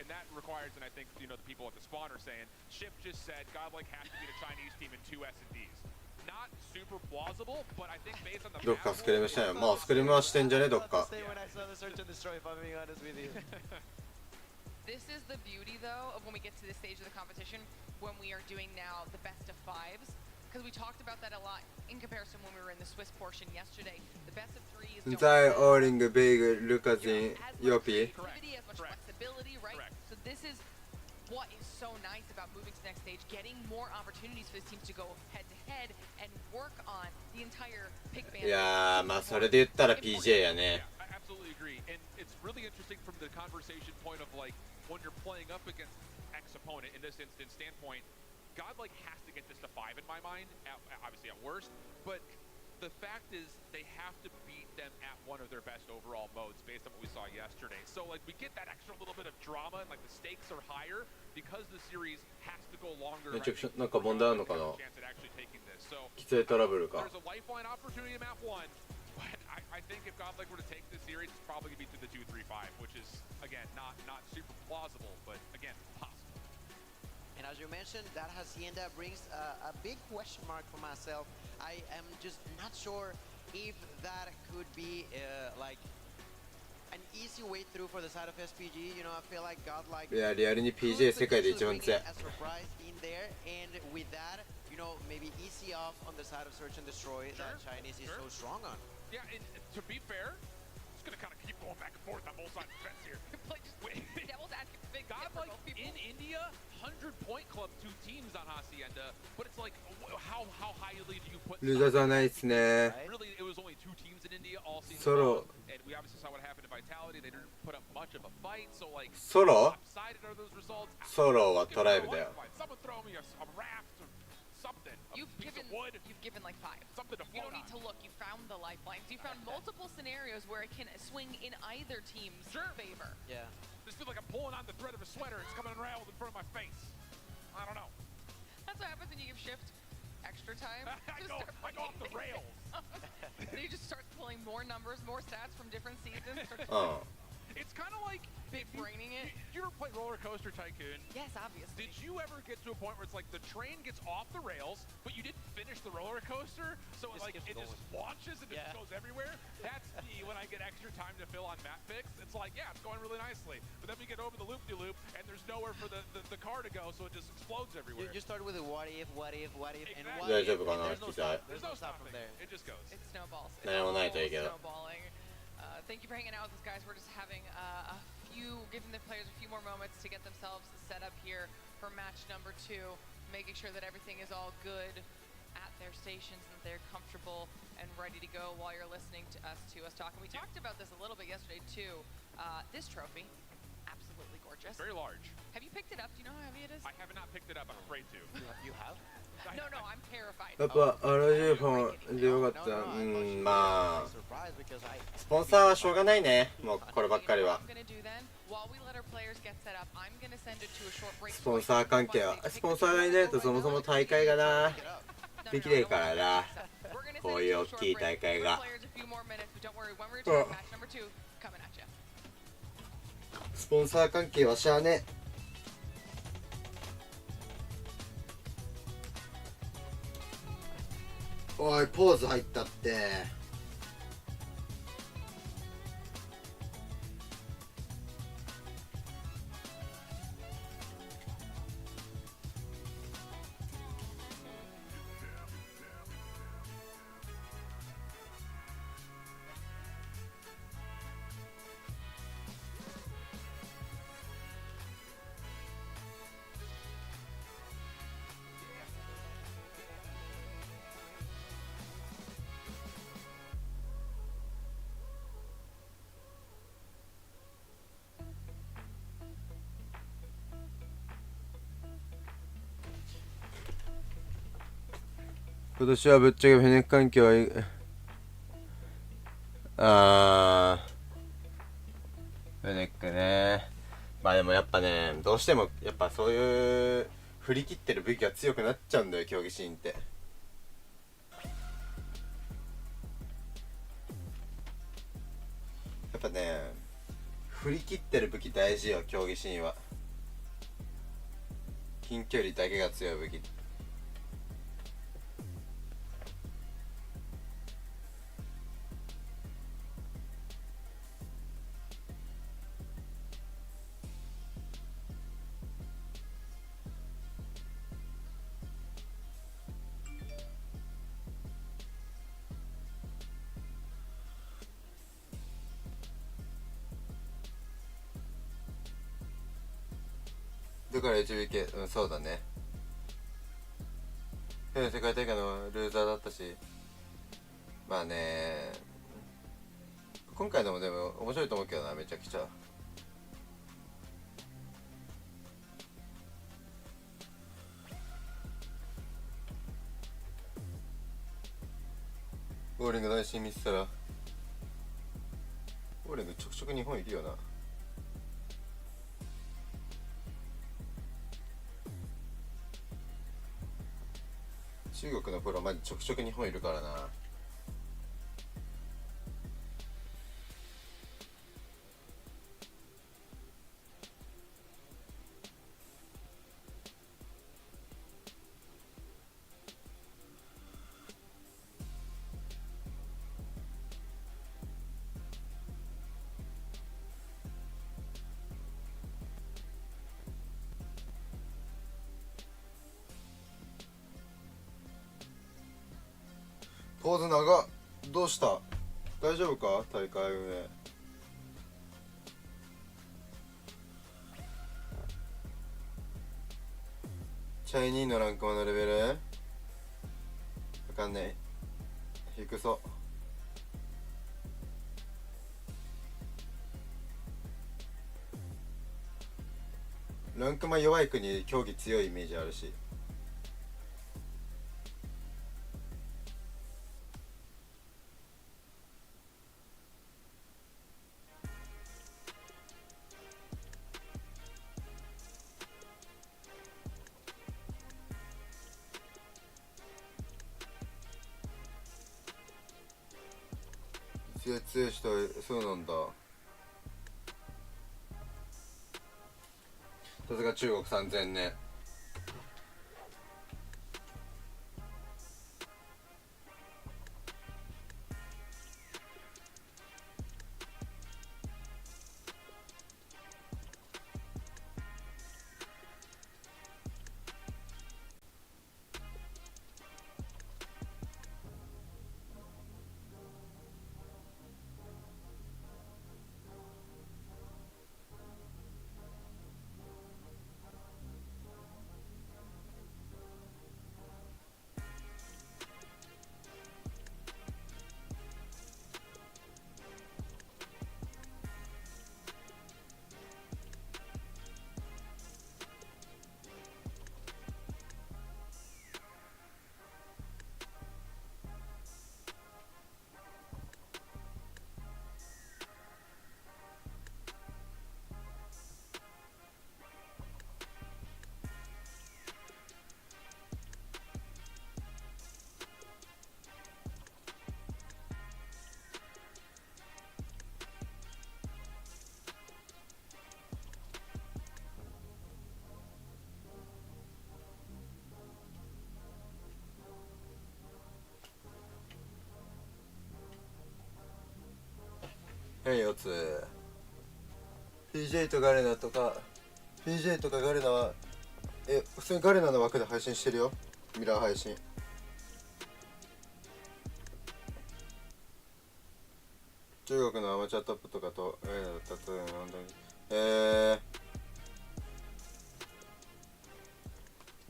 and that requires, and I think the people at the spawn are saying, Ship just said Godlike has to beat a Chinese team in 2 S&Ds. Not super plausible, but I think based on the どっかスクリームしたんや。まあスクリームはしてんじゃねどっか。 This is the beauty, though, of when we get to this stage of the competition, when we are doing now the best of 5s, because we talked about that a lot in comparison when we were in the Swiss portion yesterday. The best of 3s don't ザイオーリングベイグルカジンヨピ。 as much flexibility, right? So this is what is so nice about moving to the next stage, getting more opportunities for these teams to go head to head and work on the entire pick band. いやー、まあそれで言ったら PJ やね。 I absolutely agree, and it's really interesting from the conversation point of like when you're playing up against X opponent in this instance standpoint. Godlike has to get this to 5 in my mind, obviously at worst, but the fact is they have to beat them at one of their best overall modes based on what we saw yesterday. So like we get that extra little bit of drama and like the stakes are higher because the series has to go longer. めちゃくちゃなんか問題あるのかな。 Chance at actually taking this. So 規制トラブルか。 there's a lifeline opportunity in map 1, but I think if Godlike were to take this series, it's probably gonna be to the 2-3-5, which is again not super plausible, but again possible. And as you mentioned, that Hacienda brings a big question mark for myself. I am just not sure if that could be like an easy way through for the side of SPG. You know, I feel like Godlike いやリアルに PJ 世界で一番強い。 a surprise in there, and with that, you know, maybe easy off on the side of search and destroy that Chinese is so strong on. Yeah, and to be fair, it's gonna kind of keep going back and forth on both sides of the fence here. Devil's advocate, big Godlike in India, 100-point club, 2 teams on Hacienda, but it's like how highly do you put? ルザザないっすね。 Really, it was only 2 teams in India all season ソロ long, and we obviously saw what happened to Vitality. They didn't put up much of a fight, so like ソロ lopsided are those results. ソロはトライブだよ。 Someone throw me a raft or something. You've given like 5. Something to You don't need to look. You found the lifelines. You found multiple scenarios where it can swing in either team's favor. Yeah. This feels like I'm pulling on the thread of a sweater. It's coming unraveled in front of my face. I don't know. That's what happens when you give Shift extra time. I go off the rails. Then you just start pulling more numbers, more stats from different seasons. Oh. It's kind of like big braining it. Did you ever play Roller Coaster Tycoon? Yes, obviously. Did you ever get to a point where it's like the train gets off the rails, but you didn't finish the roller coaster, so it just launches and it just goes everywhere? That's me when I get extra time to fill on map fix. It's like, yeah, it's going really nicely, but then we get over the loop-de-loop and there's nowhere for the car to go, so it just explodes everywhere. You start with a what if, and what if, and There's no stop from there. It just goes. It snowballs. It's all snowballing. Thank you for hanging out with us, guys. We're just having giving the players a few more moments to get themselves set up here for match number 2, making sure that everything is all good at their stations and they're comfortable and ready to go while you're listening to us talk. And we talked about this a little bit yesterday too. This trophy, absolutely gorgeous. Very large. Have you picked it up? Do you know how heavy it is? I have not picked it up. I'm afraid to. You have? No, no, I'm terrified. やっぱRG ファンでよかった。まあスポンサーはしょうがないね。もうこればっかりは。スポンサー関係はスポンサーがいないとそもそも大会がなできないからな。こういう大きい大会が。スポンサー関係はしゃあね。おいポーズ入ったって。今年はぶっちゃけフェネック環境はフェネックね。まあでもやっぱね、どうしてもやっぱそういう振り切ってる武器が強くなっちゃうんだよ、競技シーンって。やっぱね、振り切ってる武器大事よ、競技シーンは。近距離だけが強い武器。だから HBK、うん、そうだね。世界大会のルーザーだったし、まあね、今回のもでも面白いと思うけどな、めちゃくちゃ。ボーリング内心見せたら、ボーリングちょくちょく日本いるよな。中国のプロマジちょくちょく日本いるからな。ポーズ長っ。どうした？大丈夫か？大会運営。チャイニーのランクマのレベルわかんねえ。低そう。ランクマ弱い国、競技強いイメージあるし。強い人、そうなんだ。さすが中国3000ね。いやつ PJ とガレナとか PJ とかガレナは普通にガレナの枠で配信してるよ。ミラー配信。中国のアマチュアトップとかとガレナだったと本当に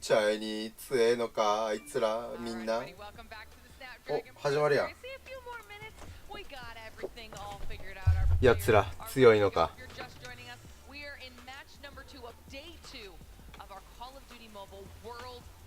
チャイニー強えのかあいつらみんな。お、始まるやん。やつら強いのか。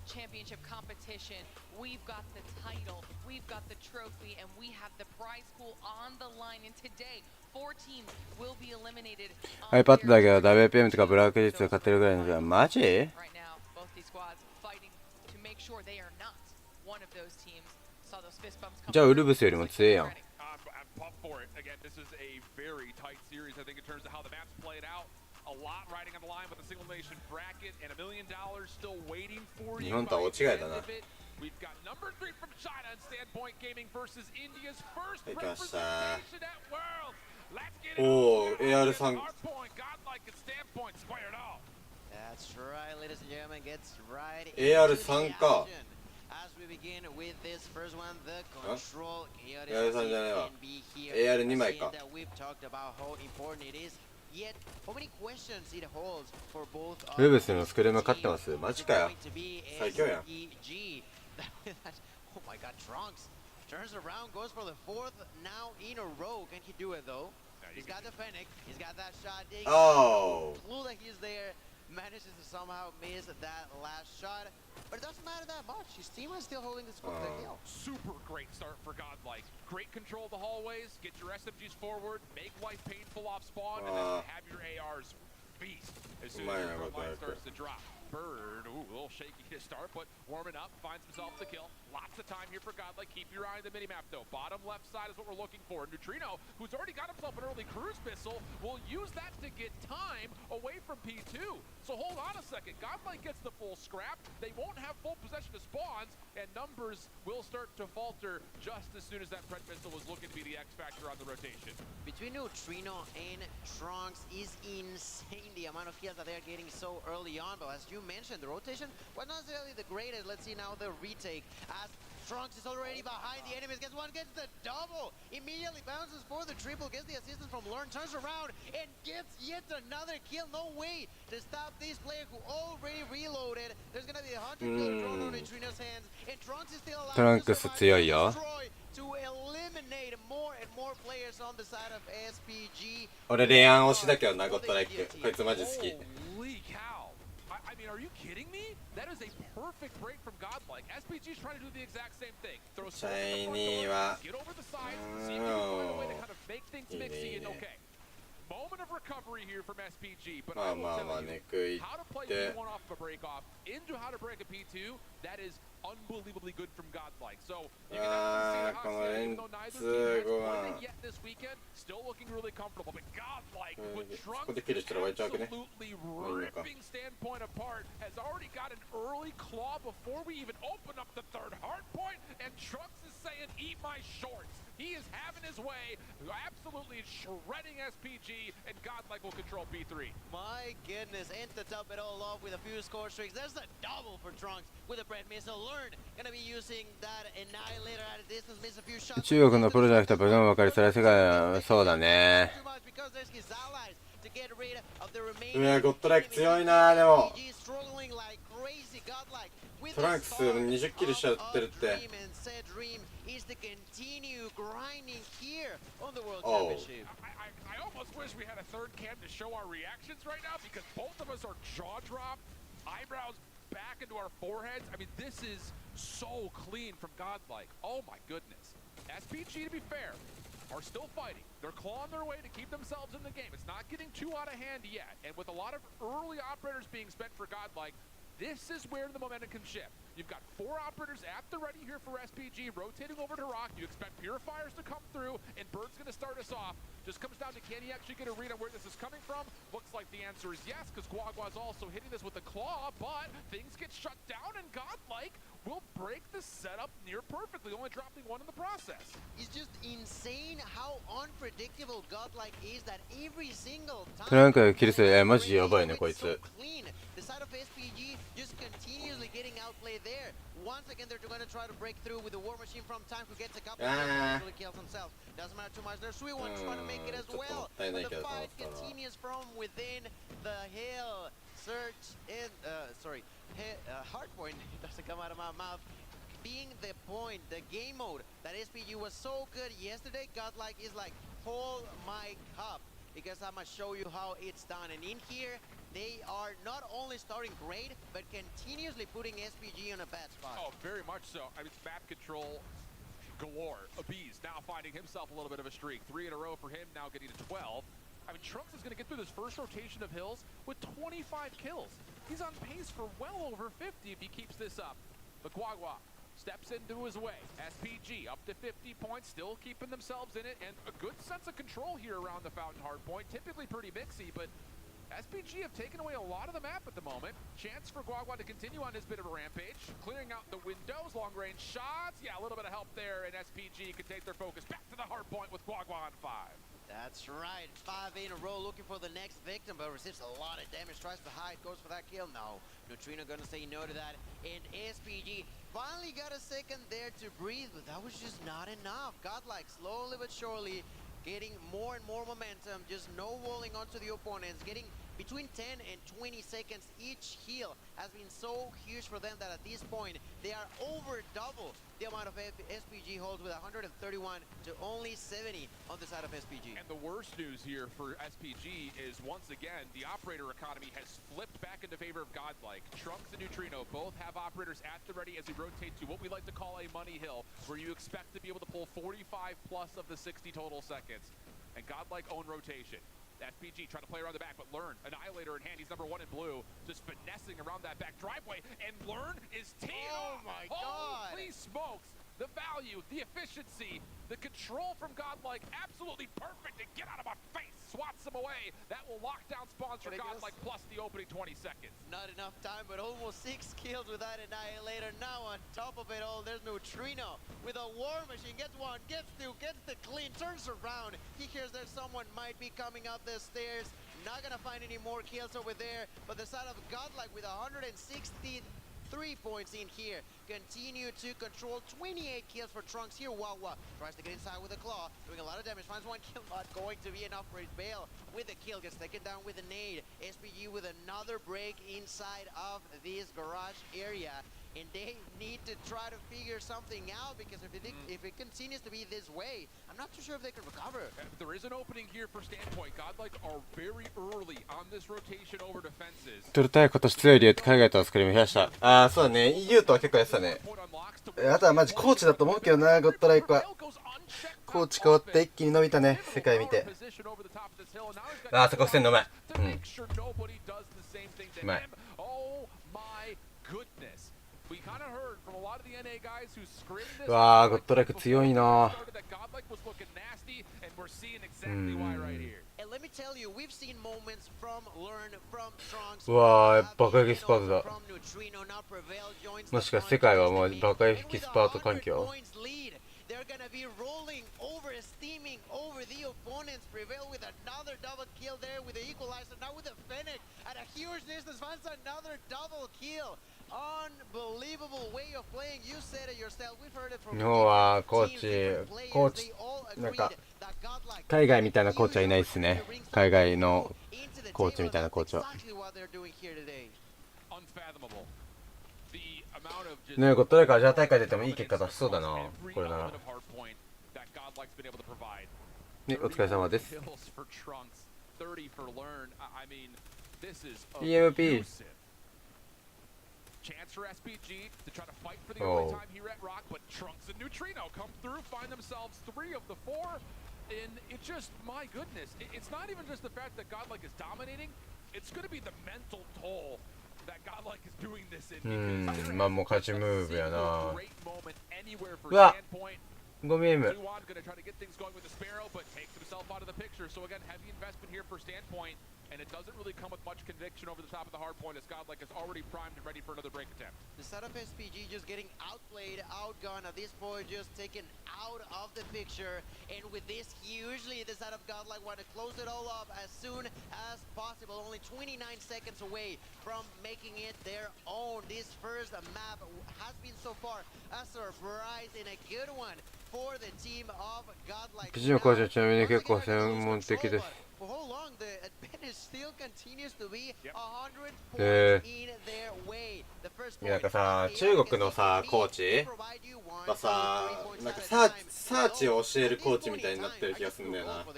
Championship competition. We've got the title, we've got the trophy, and we have the prize pool on the line. And today, 4 teams will be eliminated. iPad だけど WPM とかブラック率を買ってるぐらいのじゃマジ？ Right now, both these squads fighting to make sure they are not one of those teams. Saw those fist bumps come. じゃあウルブスよりも強いやん。I'm pumped for it. Again, this is a very tight series. I think in terms of how the match played out. A lot riding on the line with a single nation bracket and $1 million still waiting for you. 日本とは大違いだな。 We've got number 3 from China and Standpoint Gaming versus India's first はい、来ました。 representation at Worlds. Let's get it おお、AR さん。 Hardpoint, Godlike and Standpoint squared off. That's right, ladies and gentlemen, gets right AR into the さんか。 action. As we begin with this first one, the control AR さんじゃないわ。AR 2枚か。 that we've talked about how important it is. Yet, how many questions it holds for both ウルブスのスクレーム勝ってます。マジかよ。最強やん。 oh my god, Trunks turns around, goes for the 4th now in a row. Can he do it though? He's got the Fennec, he's got that shot. Oh. Clue that he's there, manages to somehow miss that last shot. But it doesn't matter that much. His team is still holding the score to the hill. Super great start for Godlike. Great control of the hallways, get your SMGs forward, make life painful off spawn, and then have your ARs feast as soon as your front line starts to drop. Bird, ooh, a little shaky to start, but warming up, finds himself the kill. Lots of time here for Godlike. Keep your eye on the minimap though. Bottom left side is what we're looking for. Neutrino, who's already got himself an early cruise missile, will use that to get time away from P2. So hold on a second. Godlike gets the full scrap. They won't have full possession of spawns, and numbers will start to falter just as soon as that Pred missile was looking to be the X factor on the rotation. Between Neutrino and Trunks is insane, the amount of kills that they're getting so early on. But as you mentioned, the rotation was not necessarily the greatest. Let's see now the retake as Trunks is already behind the enemies. Gets one, gets the double. Immediately bounces for the triple, gets the assistance from Lurn, turns around and gets yet another kill. No way to stop this player who already reloaded. There's gonna be a 100 kill drone on Neutrino's hands, and Trunks is still alive. トランクス強いよ。 To eliminate more and more players on the side of SPG. 俺レアン推しだけどな、ゴッドライク。こいつマジ好き。 Holy cow! I mean, are you kidding me? That is a perfect break from Godlike. SPG is trying to do the exact same thing. Throwシャイニーは get over the side, see if you can find a way to kind of make things mixy and okay. Moment of recovery here from SPG, but I will tell you how to play P1 off of a break off into how to break a P2. That is unbelievably good from Godlike. So you can definitely see the hot start, even though neither team has won it yet this weekend, still looking really comfortable. But Godlike, with Trunks absolutely ripping Standpoint apart, has already got an early claw before we even open up the third hard point, and Trunks is saying, eat my shorts. He is having his way, absolutely shredding SPG, and Godlike will control P3. My goodness, and to top it all off with a few score streaks, there's a double for Trunks with a Pred missile. Learn, gonna be using that Annihilator at a distance, miss a few shots. 中国のプロじゃなくて僕も分かりそれは世界そうだね。うわ、ゴッドライク強いな。でもトランクス20キルしちゃってるって。Oh. I almost wish we had a third cam to show our reactions right now because both of us are jaw dropped, eyebrows back into our foreheads. I mean, this is so clean from Godlike. Oh my goodness. SPG, to be fair, are still fighting. They're clawing their way to keep themselves in the game. It's not getting too out of hand yet. And with a lot of early operators being spent for Godlike, this is where the momentum can shift. You've got 4 operators at the ready here for SPG, rotating over to Rock. You expect Purifiers to come through, and Bird's going to start us off. Just comes down to can he actually get a read on where this is coming from? Looks like the answer is yes, because Guagua's also hitting this with the claw, but things get shut down, and Godlike will break the setup near perfectly, only dropping one in the process. It's just insane how unpredictable Godlike is that every single トラン time クキル数マジやばいねこいつ。 clean. The side of SPG just continuously getting outplayed there. Once again, they're going to try to break through with the War Machine from time who gets a couple of kills themselves. Doesn't matter too much. There's Sweet One trying to make it as well. But the fight continues from within the hill. Search in, hardpoint doesn't come out of my mouth. Being the point, the game mode that SPG was so good yesterday, Godlike is like, hold my cup. Because I'm going to show you how it's done. And in here, they are not only starting great, but continuously putting SPG on a bad spot. Oh, very much so. I mean, map control galore. Abiz now finding himself a little bit of a streak. 3 in a row for him, now getting to 12. I mean, Trunks is going to get through this first rotation of hills with 25 kills. He's on pace for well over 50 if he keeps this up. But Guagua steps into his way. SPG up to 50 points, still keeping themselves in it, and a good sense of control here around the Fountain Hardpoint. Typically pretty mixy, but SPG have taken away a lot of the map at the moment. Chance for Guagua to continue on his bit of a rampage. Clearing out the windows, long-range shots. Yeah, a little bit of help there, and SPG can take their focus back to the hardpoint with Guagua on 5. That's right, 5 in a row looking for the next victim, but receives a lot of damage, tries to hide, goes for that kill. No, Neutrino gonna say no to that, and SPG finally got a second there to breathe, but that was just not enough. Godlike slowly but surely getting more and more momentum, just no walling onto the opponents, getting between 10 and 20 seconds each heal has been so huge for them that at this point they are over double the amount of SPG holds with 131 to only 70 on the side of SPG. And the worst news here for SPG is once again the operator economy has flipped back into favor of Godlike. Trunks and Neutrino both have operators at the ready as we rotate to what we like to call a money hill, where you expect to be able to pull 45 plus of the 60 total seconds. And Godlike own rotation. SPG trying to play around the back, but Learn, Annihilator in hand, he's number 1 in blue, just finessing around that back driveway, and Learn is teed Oh my god! Holy smokes! The value, the efficiency, the control from Godlike, absolutely perfect, and get out of my face! Swats him away. That will lock down spawns for Godlike plus the opening 20 seconds. Not enough time, but almost 6 kills with that Annihilator. Now on top of it all, there's Neutrino with a War Machine. Gets one, gets two, gets the clean, turns around. He hears that someone might be coming up the stairs. Not gonna find any more kills over there, but the side of Godlike with 163 points in here. Continue to control 28 kills for Trunks here. Wawa tries to get inside with a claw, doing a lot of damage. Finds 1 kill, not going to be enough for his bail. With the kill, gets taken down with a nade. SPG with another break inside of this garage area. And they need to try to figure something out, because if it continues to be this way, I'm not too sure if they can recover. There is an opening here for Standpoint. Godlike are very early on this rotation over defenses. 取りたい今年強い理由って海外とのスクリーム増やした。ああ、そうだね。EU とは結構やってたね。あとはマジコーチだと思うけどな、ゴッドライクは。コーチ変わって一気に伸びたね、世界見て。ああ、そこ伏せんのうまい。うん。うまい。うわあ、ゴッドライク強いな。うわあ、バカエキスパートだ。もしかして世界はもうバカエキスパート環境。They're gonna be rolling over, steaming over the opponents. Prevail with another double kill there with the equalizer. Now with the Fennec at a huge distance finds another double kill. Unbelievable way of playing. You said it yourself. We've heard it from 日本はコーチなんか海外みたいなコーチはいないですね。海外のコーチみたいなコーチは。ねえ、ゴッドライクアジア大会出てもいい結果出しそうだな、これなら。ね、お疲れ様です。EMP。Chance for SPG to try to fight for the early time here at Rock, but Trunks and Neutrino come through, find themselves 3 of the 4, and it just, my goodness, it's not even just the fact that Godlike is dominating, it's going to be the mental toll that Godlike is doing this in. まあもう勝ちムーブやな。うわ、5mm Zuan gonna try to get things going with the Sparrow, but takes himself out of the picture. So again, heavy investment here for Standpoint, and it doesn't really come with much conviction over the top of the hard point, as Godlike is already primed and ready for another break attempt. The setup SPG just getting outplayed, outgunned at this point, just taken out of the picture. And with this, usually the setup Godlike want to close it all up as soon as possible. Only 29 seconds away from making it their own. This first map has been so far a surprise and a good one for the team of Godlike. PG のコーチはちなみに結構専門的です。 For how long the advantage still continues to be 100 points in their way. The first なんかさ、中国のさ、コーチはさ、なんかサーチを教えるコーチみたいになってる気がするんだよな。サ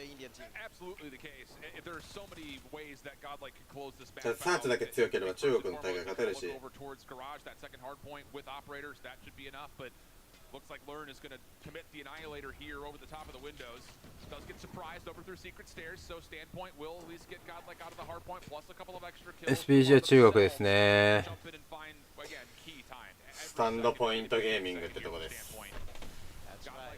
ーチだけ強ければ中国の大会勝てるし。Looks like Learn is going to commit the Annihilator here over the top of the windows. Does get surprised over through secret stairs, so Standpoint will at least get Godlike out of the hard point, plus a couple of extra kills. SPG は中国ですね。スタンドポイントゲーミングってとこです。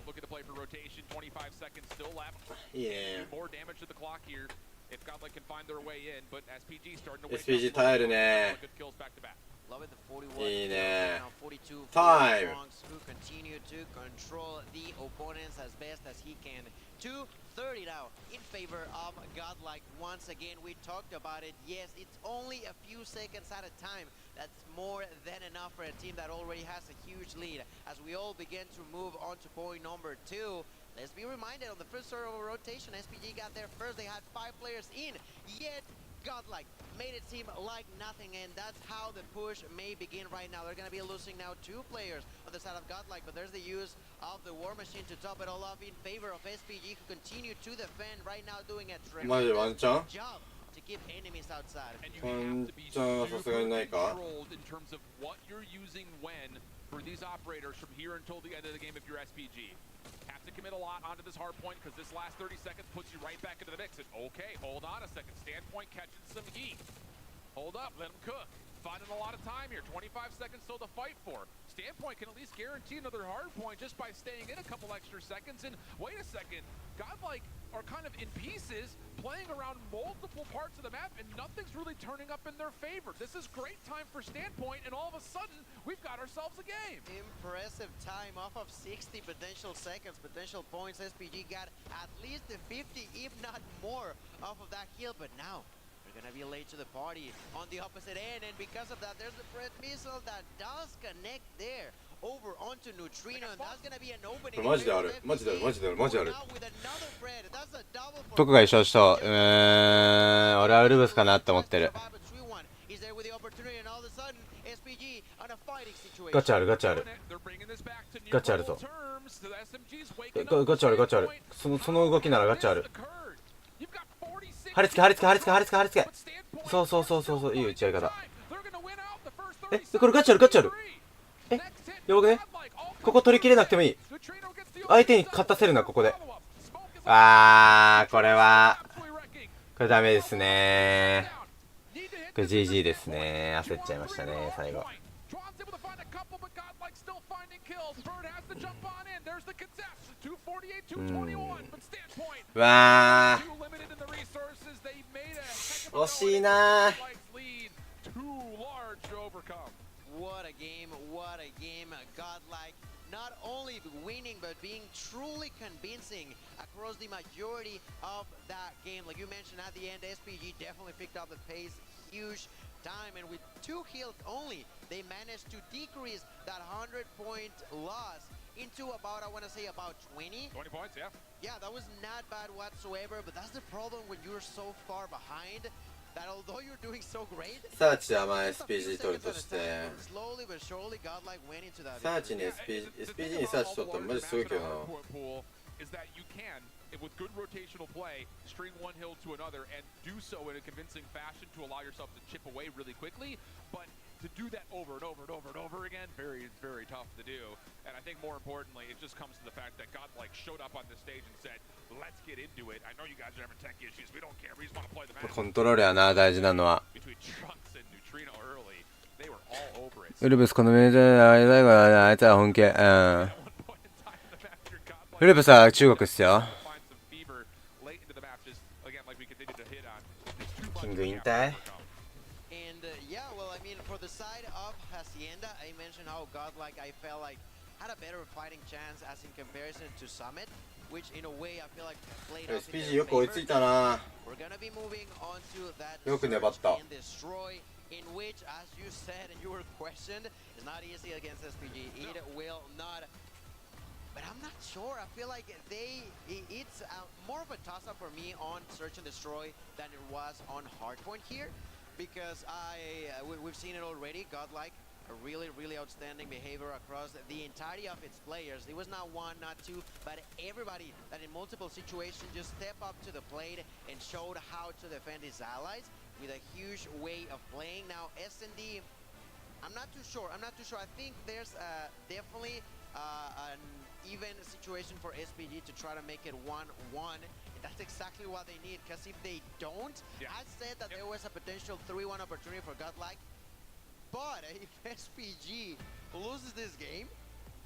Looking to play for rotation, 25 seconds still left. いいね。 More damage to the clock here if Godlike can find their way in, but SPG starting to wake SPG 耐えるね。 good kills back to back. いいね。タイム。 Who continue to control the opponents as best as he can. 2:30 now in favor of Godlike. Once again, we talked about it. Yes, it's only a few seconds at a time. That's more than enough for a team that already has a huge lead. As we all begin to move on to point number 2. Let's be reminded on the first sort of rotation, SPG got there first. They had 5 players in. Yet Godlike made it seem like nothing, and that's how the push may begin right now. They're going to be losing now 2 players on the side of Godlike, but there's the use of the War Machine to top it all off in favor of SPG, who continue to defend right now, doing a tremendous job to keep enemies outside. And you have to be super controlled in terms of what you're using when for these operators from here until the end of the game if you're SPG. Have to commit a lot onto this hard point because this last 30 seconds puts you right back into the mix. And okay, hold on a second. Standpoint catching some heat. Hold up, let them cook. Finding a lot of time here. 25 seconds still to fight for. Standpoint can at least guarantee another hard point just by staying in a couple extra seconds. And wait a second, Godlike are kind of in pieces, playing around multiple parts of the map, and nothing's really turning up in their favor. This is great time for Standpoint, and all of a sudden, we've got ourselves a game. Impressive time off of 60 potential seconds, potential points. SPG got at least 50, if not more, off of that kill, but now they're gonna be late to the party on the opposite end, and because of that, there's a breath missile that does connect there over onto Neutrino, and that's gonna be an opening. マジである。マジである。マジである。マジである。どこが一緒した？俺はウルブスかなって思ってる。ガチある。ガチある。ガチあるぞ。ガチある。ガチある。その動きならガチある。貼り付け。そう。いい打ち合い方。これガチある。やばくね？ここ取り切れなくてもいい。相手に勝たせるな、ここで。これダメですね。これ GG ですね。焦っちゃいましたね、最後。惜しいな。What a game, Godlike. Not only winning, but being truly convincing across the majority of that game. Like you mentioned at the end, SPG definitely picked up the pace, huge time, and with 2 kills only, they managed to decrease that 100-point loss into about, I want to say about 20. 20 points, yeah. Yeah, that was not bad whatsoever, but that's the problem when you're so far behind. That although you're doing so great, サーチはまあ SPG 取るとして、 slowly but surely Godlike went into that. サーチに SPG にサーチ取ったらマジすごいけどな。Is that you can, with good rotational play, string one hill to another and do so in a convincing fashion to allow yourself to chip away really quickly. But to do that over and over again, very tough to do. And I think more importantly, it just comes to the fact that Godlike showed up on this stage and said, let's get into it. I know you guys are having tech issues. We don't care. We just want to play the match. コントロールやな、大事なのは。 Between Trunks and Neutrino early, they were all over it. ウルブスこのメジャー最後はあいつは本気。フルプさん中国っすよ。キング引退。 And yeah, well, I mean, for the side of Hacienda, I mentioned how godlike I felt like had a better fighting chance as in comparison to Summit, which in a way I feel like played out in SPG their よく追いついたな。 We're gonna be moving on to that よく粘っ search た。 and destroy, in which, as you said and you were questioned, is not easy against SPG. It will not. But I'm not sure. I feel like it's more of a toss-up for me on Search and Destroy than it was on Hardpoint here, because we've seen it already. Godlike, a really outstanding behavior across the entirety of its players. It was not one, not two, but everybody that in multiple situations just stepped up to the plate and showed how to defend his allies with a huge way of playing. Now S&D, I'm not too sure. I think there's definitely an even situation for SPG to try to make it 1-1. And that's exactly what they need, because if they don't, I said that there was a potential 3-1 opportunity for Godlike. But if SPG loses this game,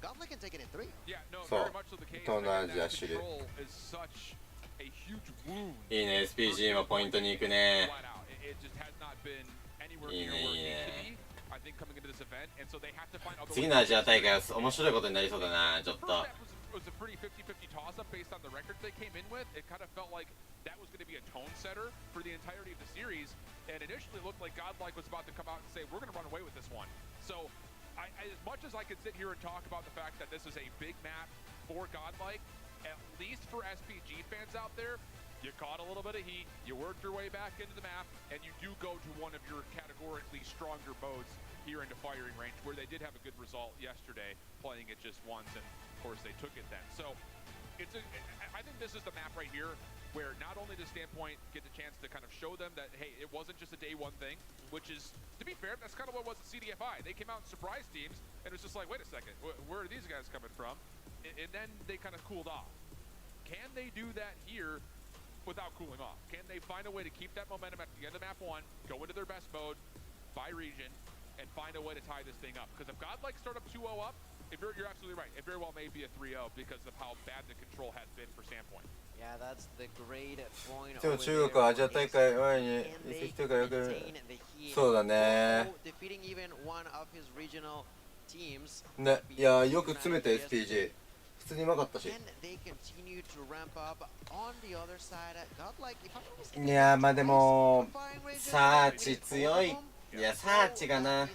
Godlike can take it in 3. Yeah, no, そう very much so the case. 東南アジア That 主流 control is such a huge wound. いいね SPG もポイントに行くね。 Flat out. It just has not been anywhere いい near ね where いい it ね。 needs to be. I think coming into this event, and so they have to find other 次のアジア大会は面白いことになりそうだなちょっと。 was a pretty 50-50 toss-up based on the records they came in with. It kind of felt like that was going to be a tone setter for the entirety of the series, and initially looked like Godlike was about to come out and say, we're going to run away with this one. So as much as I could sit here and talk about the fact that this is a big map for Godlike, at least for SPG fans out there, you caught a little bit of heat, you worked your way back into the map, and you do go to one of your categorically stronger modes here into firing range, where they did have a good result yesterday, playing it just once, and of course they took it then. So I think this is the map right here where not only does Standpoint get the chance to kind of show them that, hey, it wasn't just a day one thing, which is, to be fair, that's kind of what it was at CDFI. They came out and surprised teams, and it was just like, wait a second, where are these guys coming from? And then they kind of cooled off. Can they do that here without cooling off? Can they find a way to keep that momentum at the end of map 1, go into their best mode by region, and find a way to tie this thing up? Because if Godlike start up 2-0 up, you're absolutely right. It very well may be a 3-0 because of how bad the control has been for Standpoint. Yeah, that's the great point. でも中国はアジア大会前に移籍というかよくそうだね。 Defeating even one of his regional teams. ね、いやよく詰めて SPG 普通にうまかったし。 And they continue to ramp up on the other side. Godlike, if I'm not mistaken, いやまあでもサーチ強い。いやサーチがな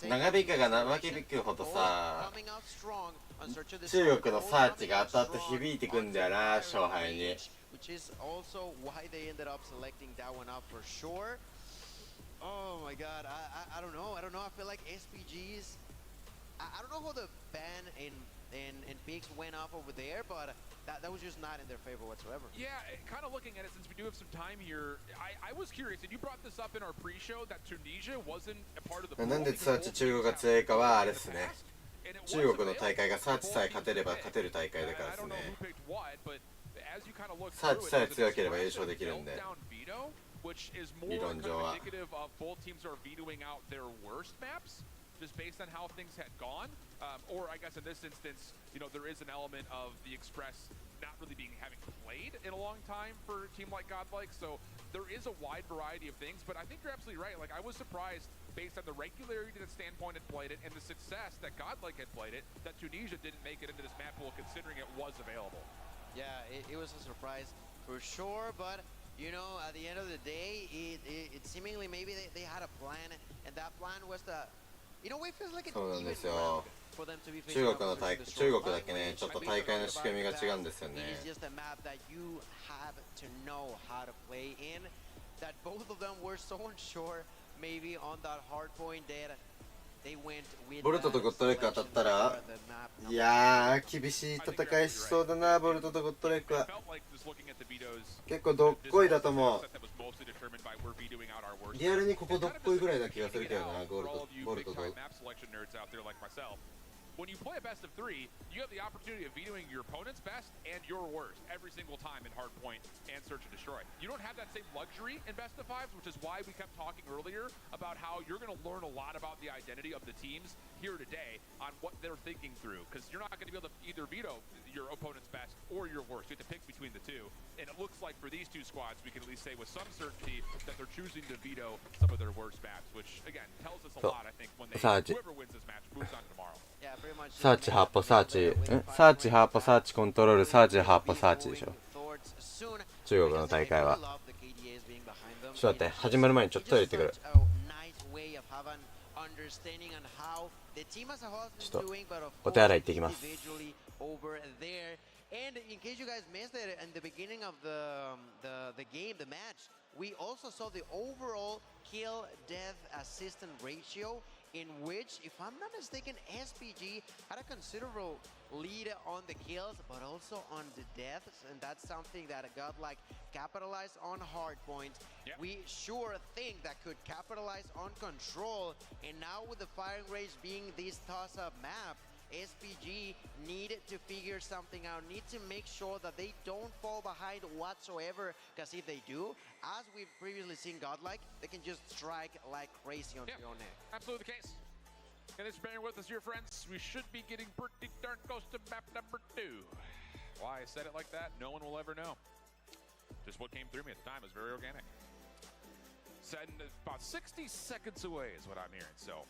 長引くが長引くほどさ中国のサーチが後々響いてくんだよな勝敗に。 which is also why they ended up selecting that one up for sure. Oh my god, I don't know. I feel like SPGs, I don't know how the ban and peaks went off over there, but that was just not in their favor whatsoever. Yeah, kind of looking at it, since we do have some time here, I was curious, and you brought this up in our pre-show, that Tunisia wasn't a part of the pool. なんでサーチ中国が強いかはあれですね。中国の大会がサーチさえ勝てれば勝てる大会だからですね。サーチさえ強ければ優勝できるんで。 which is more 理 kind 論上 of は。 indicative of both teams are vetoing out their worst maps, just based on how things had gone. Or I guess in this instance, you know, there is an element of the Express not really having played in a long time for a team like Godlike. So there is a wide variety of things, but I think you're absolutely right. Like, I was surprised based on the regularity that Standpoint had played it and the success that Godlike had played it, that Tunisia didn't make it into this map pool considering it was available. Yeah, it was a surprise for sure, but you know, at the end of the day, it seemingly maybe they had a plan, and that plan was to, you know, it feels like an そうなん even ですよ round for them to be 中 facing 国の up 大 versus 中 Destroy. 国だけねちょっと大会の仕組みが違うんですよね。 It is just a map that you have to know how to play in. That both of them were so unsure, maybe on that hard point that they went with ボルトとゴッドレック当たったらいやー厳しい戦いしそうだなボルトとゴッドレックは結構どっこいだと思う。リアルにここどっこいぐらいな気がするけどなボルトと。when you play a best of 3, you have the opportunity of vetoing your opponent's best and your worst every single time in hardpoint and search and destroy. You don't have that same luxury in best of 5s, which is why we kept talking earlier about how you're going to learn a lot about the identity of the teams here today on what they're thinking through, because you're not going to be able to either veto your opponent's best or your worst. You have to pick between the two, and it looks like for these two squads, we can at least say with some certainty that they're choosing to veto some of their worst maps, which again tells us a lot. I think when they whoever wins this match moves on tomorrow. Yeah, pretty much. サーチハーポサーチサーチハーポサーチコントロールサーチハーポサーチでしょ。中国の大会は。ちょっと待って、始まる前にちょっとトイレ行ってくる。ちょっとお手洗い行ってきます。And in case you guys missed it, in the beginning of the game, the match, we also saw the overall kill-death assistant ratio, in which, if I'm not mistaken, SPG had a considerable lead on the kills, but also on the deaths, and that's something that Godlike capitalized on hardpoint. Yep. We sure think that could capitalize on control, and now with the firing range being this toss-up map, SPG need to figure something out, need to make sure that they don't fall behind whatsoever, because if they do, as we've previously seen Godlike, they can just strike like crazy on your neck. Absolutely the case. And thanks for bearing with us here, friends. We should be getting pretty darn close to map number 2. Why I said it like that, no one will ever know. Just what came through me at the time was very organic. Said about 60 seconds away is what I'm hearing, so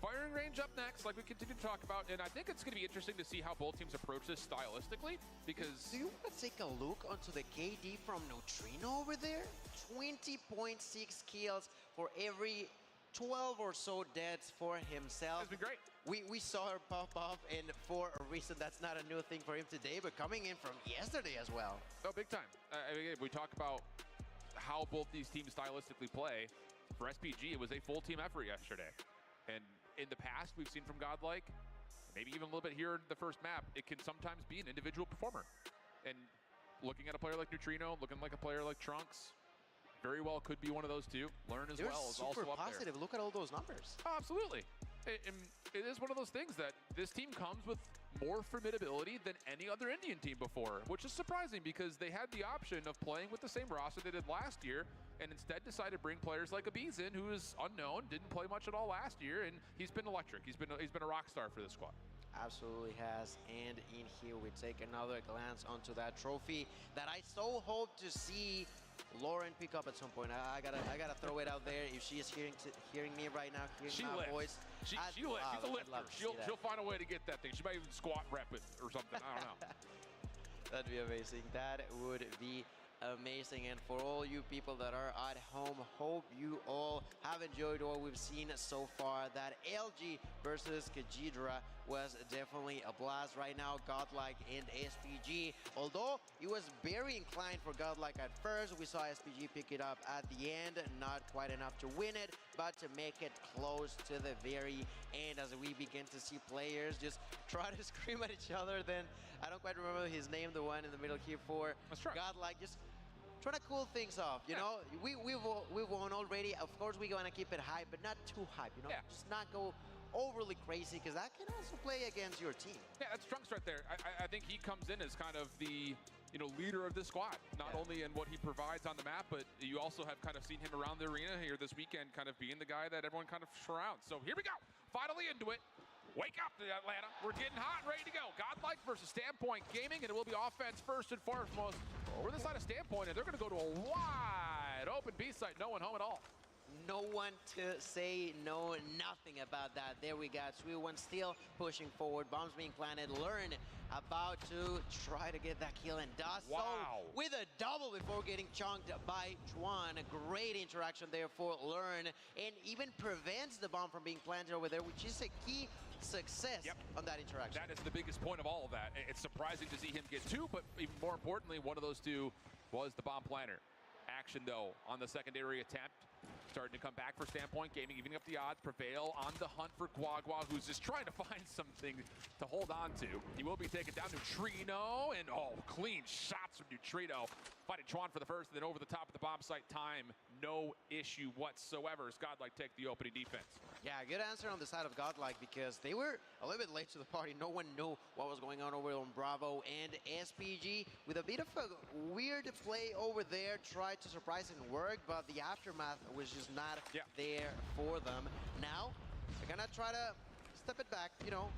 firing range up next, like we continue to talk about, and I think it's going to be interesting to see how both teams approach this stylistically, because... Do you want to take a look onto the KD from Neutrino over there? 20.6 kills for every 12 or so deaths for himself. It's been great. We saw her pop off, and for a reason that's not a new thing for him today, but coming in from yesterday as well. Oh, big time. We talk about how both these teams stylistically play. For SPG, it was a full team effort yesterday. And in the past, we've seen from Godlike, maybe even a little bit here in the first map, it can sometimes be an individual performer. And looking at a player like Neutrino, looking like a player like Trunks, very well could be one of those two. Learn as well is also up positive. there. Look at all those numbers. Oh, absolutely. And it is one of those things that this team comes with more formidability than any other Indian team before, which is surprising because they had the option of playing with the same roster they did last year, and instead decided to bring players like Abiz in, who is unknown, didn't play much at all last year, and he's been electric. He's been a rock star for this squad. Absolutely has. And in here we take another glance onto that trophy that I so hope to see Lauren pick up at some point. I gotta throw it out there. If she is hearing me right now, hearing my voice, she lifts. She's a lifter. She'll find a way to get that thing. She might even squat rep it or something. I don't know. That'd be amazing. That would be amazing. And for all you people that are at home, hope you all have enjoyed what we've seen so far. That LG versus Kajidra was definitely a blast. Right now, Godlike and SPG, although it was very inclined for Godlike at first, we saw SPG pick it up at the end, not quite enough to win it, but to make it close to the very end as we begin to see players just try to scream at each other. Then I don't quite remember his name, the one in the middle here for Godlike, just trying to cool things off, you know. We've won already. Of course, we're gonna keep it hype, but not too hype, you know. Just not go overly crazy, because that can also play against your team. Yeah, that's Trunks right there. I think he comes in as kind of the leader of this squad, not only in what he provides on the map, but you also have kind of seen him around the arena here this weekend, kind of being the guy that everyone kind of surrounds. So here we go, finally into it. Wake up, Atlanta. We're getting hot and ready to go. Godlike versus Standpoint Gaming, and it will be offense first and foremost. Over the side of Standpoint, and they're going to go to a wide open B site. No one home at all. No one to say no, nothing about that. There we got Sweet1 still pushing forward. Bombs being planted. Learn about to try to get that kill, and does so with a double before getting chunked by Chuan. A great interaction there for Learn, and even prevents the bomb from being planted over there, which is a key success on that interaction. That is the biggest point of all of that. It's surprising to see him get two, but even more importantly, one of those two was the bomb planter. Action, though, on the secondary attempt. Starting to come back for Standpoint Gaming, evening up the odds. Prevail on the hunt for Guagua, who's just trying to find something to hold on to. He will be taken down. Neutrino, and clean shots from Neutrino. Fighting Chuan for the first, and then over the top of the bomb site. Time no issue whatsoever as Godlike take the opening defense. Yeah, good answer on the side of Godlike because they were a little bit late to the party. No one knew what was going on over on Bravo, and SPG with a bit of a weird play over there tried to surprise and work, but the aftermath was just not there for them. Now they're gonna try to step it back, you know,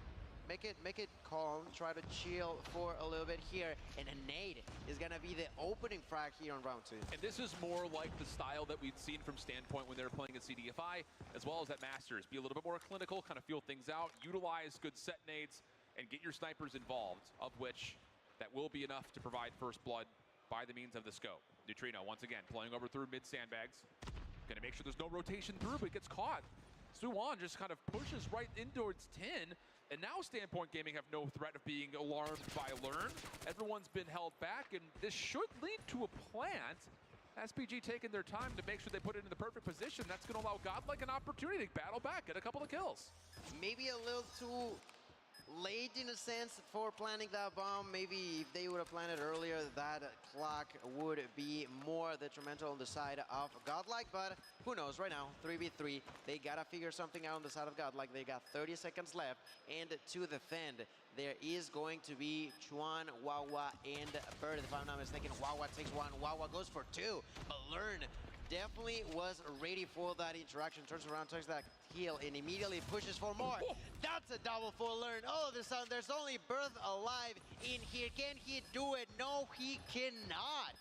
make it calm, try to chill for a little bit here, and a nade is gonna be the opening frag here on round 2. And this is more like the style that we'd seen from Standpoint when they were playing at CDFI, as well as at Masters. Be a little bit more clinical, kind of feel things out, utilize good set nades, and get your snipers involved, of which that will be enough to provide first blood by the means of the scope. Neutrino, once again, playing over through mid sandbags. Gonna make sure there's no rotation through, but gets caught. Suwon just kind of pushes right in towards 10, and now Standpoint Gaming have no threat of being alarmed by Learn. Everyone's been held back, and this should lead to a plant. SPG taking their time to make sure they put it in the perfect position. That's going to allow Godlike an opportunity to battle back, get a couple of kills. Maybe a little too late in a sense for planting that bomb. Maybe if they would have planted earlier, that clock would be more detrimental on the side of Godlike, but who knows. Right now, 3v3, they gotta figure something out on the side of Godlike. They got 30 seconds left, and to defend, there is going to be Chuan, Wawa, and Bird. If I'm not mistaken, Wawa takes one, Wawa goes for two, but Learn definitely was ready for that interaction. Turns around, takes that heal, and immediately pushes for more. That's a double for Learn. All of a sudden, there's only Birth alive in here. Can he do it? No, he cannot.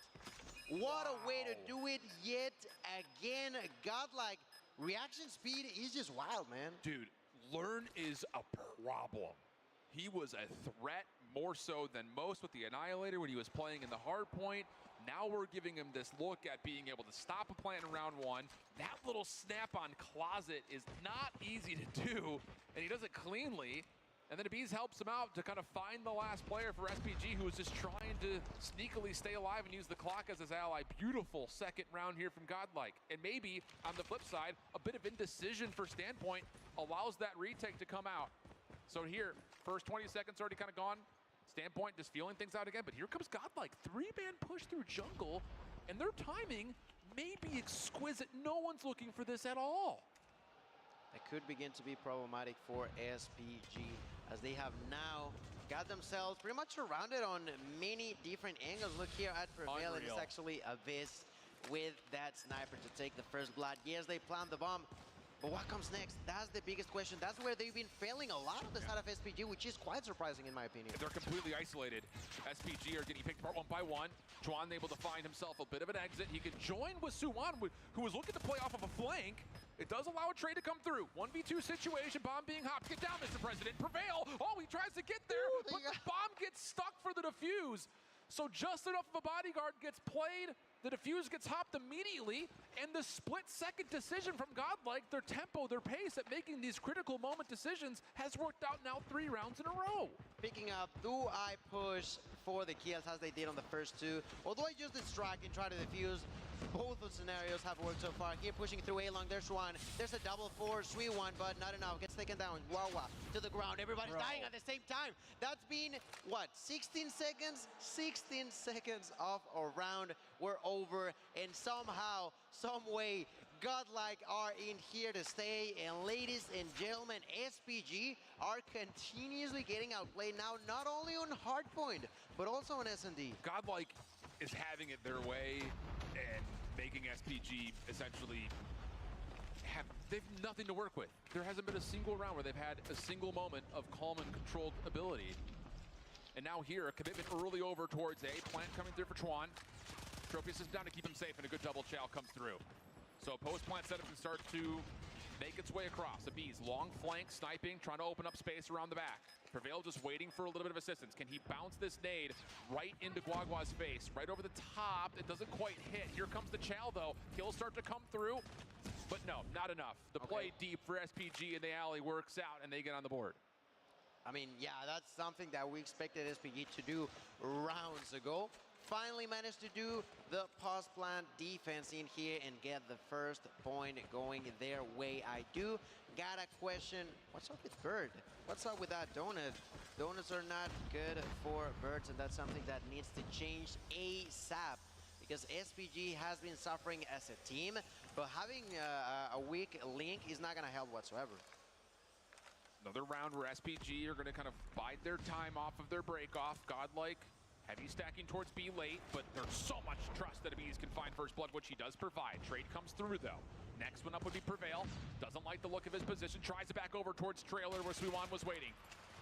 What a way to do it yet again. Godlike, reaction speed is just wild, man. Dude, Learn is a problem. He was a threat more so than most with the Annihilator when he was playing in the hard point. Now we're giving him this look at being able to stop a plant in round 1. That little snap-on closet is not easy to do, and he does it cleanly. And then Abiz helps him out to kind of find the last player for SPG, who was just trying to sneakily stay alive and use the clock as his ally. Beautiful second round here from Godlike. And maybe, on the flip side, a bit of indecision for Standpoint allows that retake to come out. So here, first 20 seconds already kind of gone. Standpoint just feeling things out again, but here comes Godlike. 3-man push through jungle, and their timing may be exquisite. No one's looking for this at all. That could begin to be problematic for SPG, as they have now got themselves pretty much surrounded on many different angles. Look here at Prevail, and it's actually Abyss with that sniper to take the first blood. Yes, they plant the bomb, but what comes next? That's the biggest question. That's where they've been failing a lot on the side of SPG, which is quite surprising in my opinion. They're completely isolated. SPG are getting picked apart one by one. Chuan able to find himself a bit of an exit. He could join with Suwon, who was looking to play off of a flank. It does allow a trade to come through. 1v2 situation, bomb being hopped. Get down, Mr. President. Prevail. Oh, he tries to get there, but the bomb gets stuck for the defuse. So just enough of a bodyguard gets played. The defuse gets hopped immediately, and the split-second decision from Godlike, their tempo, their pace at making these critical moment decisions has worked out now 3 rounds in a row. Picking up, do I push for the kills as they did on the first 2, or do I just distract and try to defuse? Both of scenarios have worked so far. Here pushing through A-Long, there's one. There's a double for sweet one, but not enough. Gets taken down. Wawa to the ground. Everybody's dying at the same time. That's been, what, 16 seconds? 16 seconds of a round. We're over, and somehow, some way, Godlike are in here to stay. And ladies and gentlemen, SPG are continuously getting outplayed now, not only on hardpoint, but also on S&D. Godlike is having it their way and making SPG essentially they've nothing to work with. There hasn't been a single round where they've had a single moment of calm and controlled ability. And now here, a commitment early over towards A. Plant coming through for Chuan. Tropius is down to keep him safe, and a good double chow comes through. So post-plant setup can start to make its way across. Abiz, long flank, sniping, trying to open up space around the back. Prevail just waiting for a little bit of assistance. Can he bounce this nade right into Guagua's face? Right over the top. It doesn't quite hit. Here comes the chow, though. Kills start to come through, but no, not enough. The play deep for SPG in the alley works out, and they get on the board. I mean, yeah, that's something that we expected SPG to do rounds ago. Finally managed to do the post-plant defense in here and get the first point going their way. I do got a question. What's up with Bird? What's up with that donut? Donuts are not good for birds, and that's something that needs to change ASAP. because SPG has been suffering as a team, but having a weak link is not going to help whatsoever. Another round where SPG are going to kind of bide their time off of their break off. Godlike, heavy stacking towards B late, but there's so much trust that Abiz can find first blood, which he does provide. Trade comes through though. Next one up would be Prevail. Doesn't like the look of his position. Tries it back over towards Trailer where Suwon was waiting.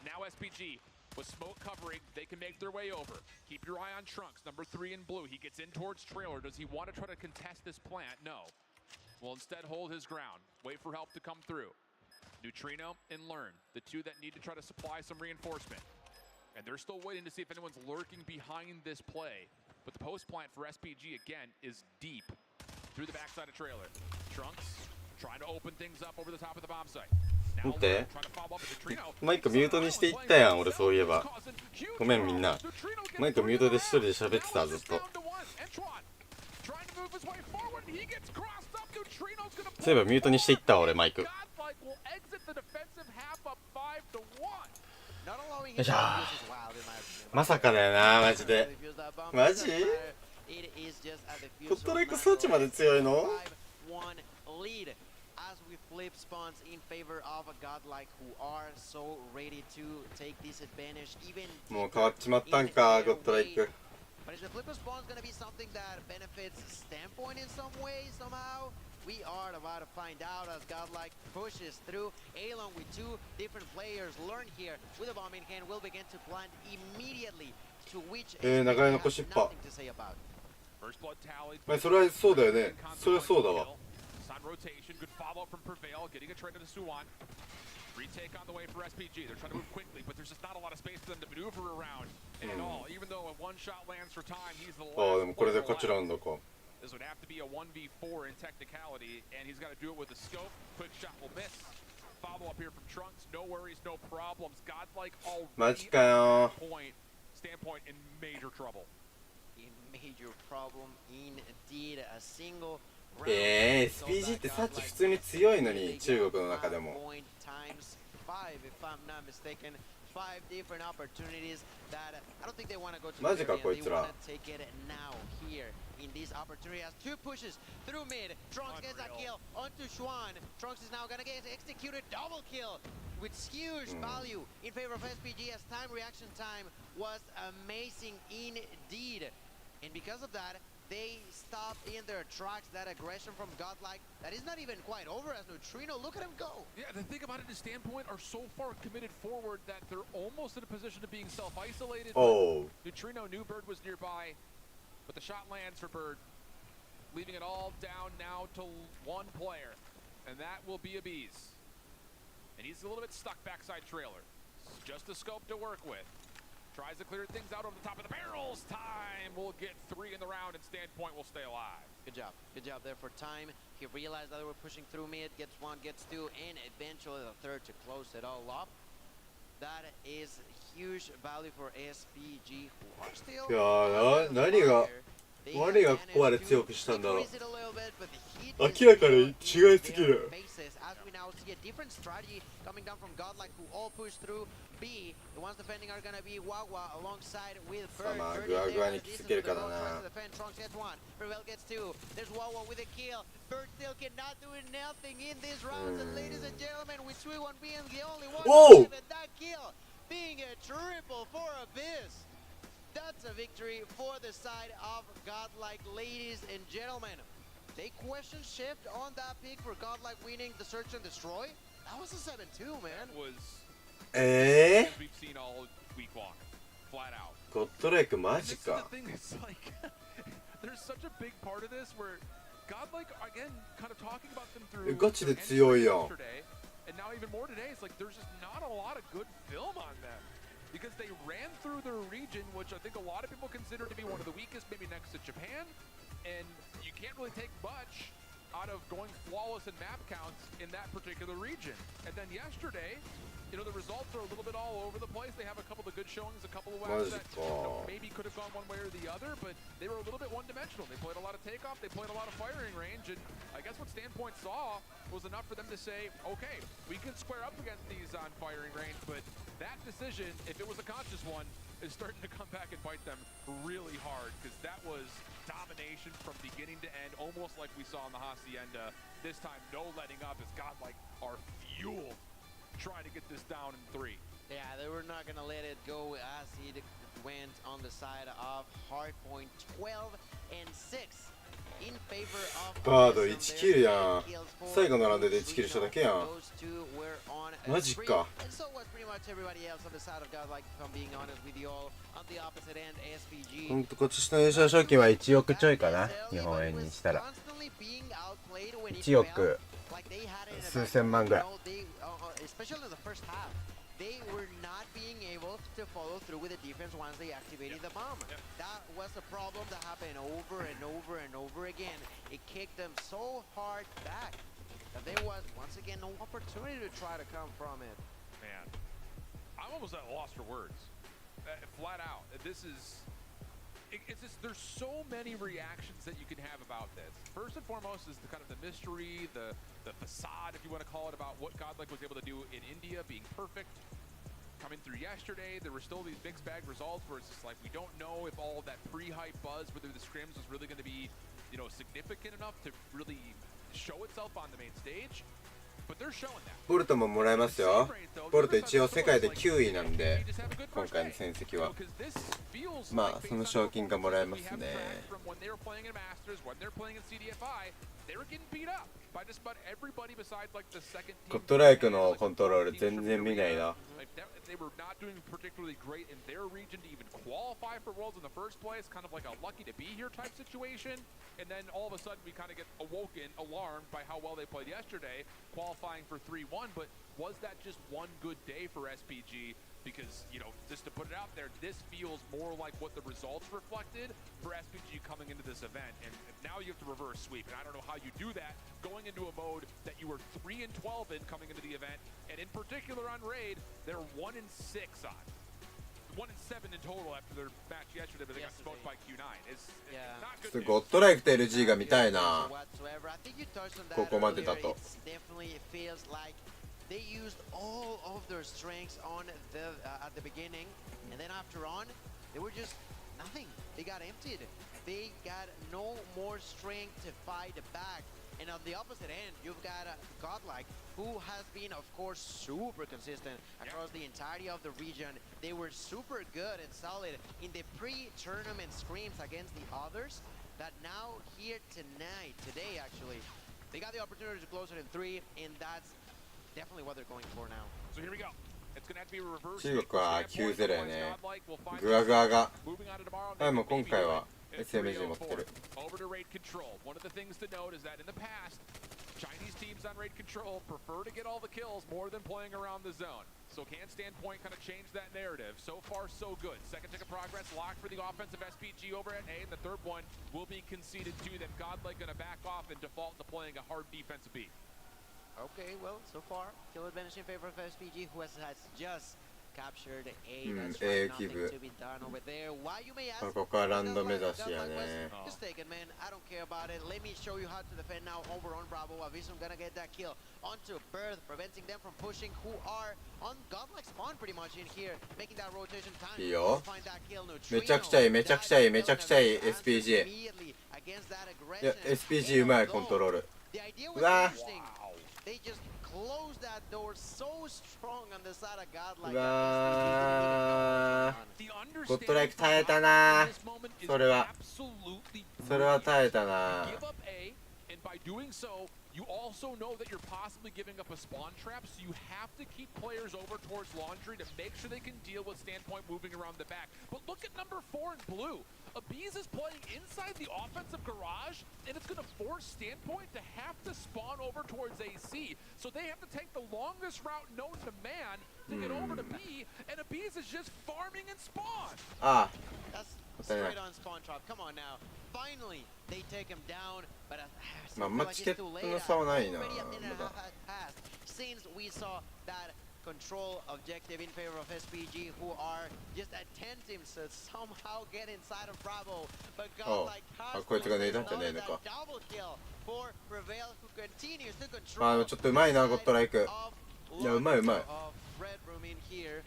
Now SPG with smoke covering, they can make their way over. Keep your eye on Trunks, number 3 in blue. He gets in towards Trailer. Does he want to try to contest this plant? No. Will instead hold his ground. Wait for help to come through. Neutrino and Learn, the two that need to try to supply some reinforcement. And they're still waiting to see if anyone's lurking behind this play. But the post plant for SPG, again, is deep through the backside of Trailer. Trunks trying to open things up over the top of the bomb site. 見てマイクミュートにしていったやん俺そういえばごめんみんなマイクミュートで一人で喋ってたずっとそういえばミュートにしていったわ俺マイクよいしょまさかだよなマジでマジコットレイクそっちまで強いのas we flip spawns in favor of a godlike who are so ready to take this advantage even もう変わっちまったんかゴッドレイク But is the flip of spawns going to be something that benefits Standpoint in some way somehow? We are about to find out as godlike pushes through Along with 2 different players learn here with a bomb in hand will begin to plant immediately to which 長い残しっぱ nothing to say about それはそうだよねそれはそうだわ rotation, good follow from Prevail, getting a trade into Suwon. Retake on the way for SPG. They're trying to move quickly, but there's just not a lot of space for them to maneuver around at all. Even though a one shot lands for time, he's the last. でもこれで勝ちラウンドか This would have to be a 1v4 in technicality, and he's got to do it with a scope. Quick shot will miss. Follow up here from Trunks. No worries, no problems. Godlike already at point. Standpoint in major trouble. In major problem indeed. A single SPG ってサーチ普通に強いのに中国の中でも マジかこいつら in this opportunity as 2 pushes through mid. Trunks gets a kill onto Xuan. Trunks is now gonna get executed double kill with huge value in favor of SPG as time reaction time was amazing indeed. And because of that, they stopped in their tracks. That aggression from Godlike that is not even quite over as Neutrino. Look at him go. Yeah, the thing about it is Standpoint are so far committed forward that they're almost in a position of being self-isolated. Oh. Neutrino knew Bird was nearby, but the shot lands for Bird, leaving it all down now to 1 player, and that will be Abiz. And he's a little bit stuck backside Trailer. Just a scope to work with. Tries to clear things out over the top of the barrels. Time will get 3 in the round, and Standpoint will stay alive. Good job. Good job there for Time. He realized that they were pushing through mid. Gets 1, gets 2, and eventually the 3rd to close it all up. That is huge value for SPG who are still いや何がここまで強くしたんだろう明らかに違いすぎる different strategy coming down from Godlike who all push through B. The ones defending are gonna be Wawa alongside with Bird. Bird is there. Trunks gets 1. Prevail gets 2. There's Wawa with a kill. Bird still cannot do nothing in this round. And ladies and gentlemen, with Suwon being the only one alive, and that kill being a triple for Abyss. That's a victory for the side of Godlike, ladies and gentlemen. They question shift on that pick for Godlike winning the search and destroy. That was a 7-2, man. That was we've seen all week long, flat out. ゴッドレイクマジか This is the thing, it's like there's such a big part of this where Godlike again kind of talking about them through ガチで強いやん yesterday, and now even more today. It's like there's just not a lot of good film on them. Because they ran through their region, which I think a lot of people consider to be one of the weakest, maybe next to Japan. And you can't really take much out of going flawless in map counts in that particular region. And then yesterday, you know, the results are a little bit all over the place. They have a couple of good showings, a couple of ways that maybe could have gone one way or the other, but they were a little bit one-dimensional. They played a lot of takeoff, they played a lot of firing range, and I guess what Standpoint saw was enough for them to say, okay, we can square up against these on firing range, but that decision, if it was a conscious one, is starting to come back and bite them really hard, because that was domination from beginning to end, almost like we saw in the Hacienda. This time, no letting up as Godlike are fueled, trying to get this down in 3. Yeah, they were not going to let it go as it went on the side of Hardpoint 12 and 6 in favor of バード1キルやん。最後のラウンドで1キルしただけやん。 those two were on マジか。 and so was pretty much everybody else on the side of Godlike, if I'm being honest with you all. On the opposite end, SPG ほんと今年の優勝賞金は1億ちょいかな、日本円にしたら。1億数千万ぐらい。 especially in the first half, they were not being able to follow through with the defense once they activated the bomb. That was the problem that happened over and over and over again. It kicked them so hard back that there was once again no opportunity to try to come from it. Man, I'm almost at a loss for words. Flat out, this is... It's just, there's so many reactions that you can have about this. First and foremost is the kind of the mystery, the facade, if you want to call it, about what Godlike was able to do in India, being perfect. Coming through yesterday, there were still these mixed bag results where it's just like, we don't know if all of that pre-hype buzz, whether the scrims was really going to be, you know, significant enough to really show itself on the main stage. But they're showing that. ボルトももらえますよ。ボルト一応世界で9位なんで、今回の戦績は。まあ、その賞金がもらえますね。ゴッドライクのコントロール全然見ないな。 They were not doing particularly great in their region to even qualify for Worlds in the first place, kind of like a lucky to be here type situation. And then all of a sudden we kind of get awoken, alarmed by how well they played yesterday, qualifying for 3-1. But was that just one good day for SPG? Because, you know, just to put it out there, this feels more like what the results reflected for SPG coming into this event. And now you have to reverse sweep. And I don't know how you do that going into a mode that you were 3-12 in coming into the event. And in particular on Raid, they're 1-6 on. 1-7 in total after their match yesterday, but they got smoked by Q9. It's not good. ちょっとゴッドライクと LG が見たいな。ここまでだと。 They used all of their strengths on the at the beginning, and then after on, they were just nothing. They got emptied. They got no more strength to fight back. And on the opposite end, you've got Godlike, who has been, of course, super consistent across the entirety of the region. They were super good and solid in the pre-tournament scrims against the others. That now here today actually, they got the opportunity to close it in 3, and that's definitely what they're going for now. So here we go. It's going to have to be a reverse. 中国は 9-0 やね。グワグワが。でも今回は SMG 持ってる。 Over to raid control. One of the things to note is that in the past, Chinese teams on raid control prefer to get all the kills more than playing around the zone. So can Standpoint kind of change that narrative? So far, so good. Second tick of progress locked for the offensive SPG over at A, and the third one will be conceded to them. Godlike going to back off and default to playing a hard defensive beat. Okay, well, so far, kill advantage in favor of SPG, who has just captured A. That's right, nothing to be done over there. Why, you may ask? ここからランド目指しやね。 Just take it, man. I don't care about it. Let me show you how to defend now over on Bravo. Avisum gonna get that kill onto Birth, preventing them from pushing, who are on Godlike spawn pretty much in here, making that rotation time. いいよ。 Find that kill. めちゃくちゃいい、めちゃくちゃいい、めちゃくちゃいい SPG。いや、SPG うまいコントロール。うわー。 They just closed that door so strong on the side of Godlike. うわー。ゴッドライク耐えたな。それは耐えたな。 By doing so, you also know that you're possibly giving up a spawn trap, so you have to keep players over towards Laundry to make sure they can deal with Standpoint moving around the back. But look at number 4 in blue. Abiz is playing inside the offensive garage, and it's going to force Standpoint to have to spawn over towards AC. So they have to take the longest route known to man to get over to B, and Abiz is just farming in spawn. Ah. That's straight on spawn trap. Come on now. Finally, they take him down, butまあ、あんまチケットの差はないな。まだ。 Since we saw that control objective in favor of SPG, who are just attempting to somehow get inside of Bravo, but Godlike has double kill for Prevail, who continues to control. あ、ちょっとうまいなゴッドライク。いや、うまい。 Red room in here.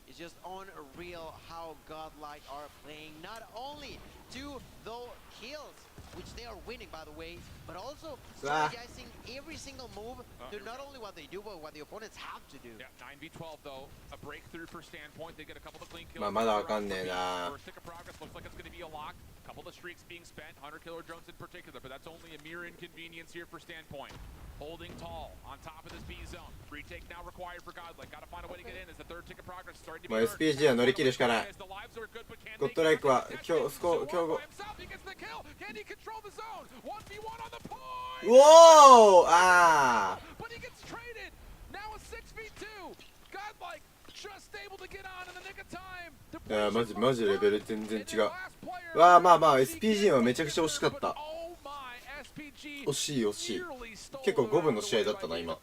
It's just unreal how godlike are playing. Not only do the kills, which they are winning by the way, but also strategizing every single move to not only what they do, but what the opponents have to do. Yeah, 9v12 though, a breakthrough for Standpoint. They get a couple of clean kills. まあまだわかんねえな。 First tick of progress looks like it's going to be a lock. A couple of streaks being spent, Hunter Killer Drones in particular, but that's only a mere inconvenience here for Standpoint. Holding tall on top of this B zone. Retake now required for Godlike. Got to find a way to get in as the third tick of progress starting to be もう SPG は乗り切るしかない。ゴッドライクは今日競合。うおーあー。いやマジレベル全然違う。わあまあまあ SPG はめちゃくちゃ惜しかった。惜しい。結構五分の試合だったな今。At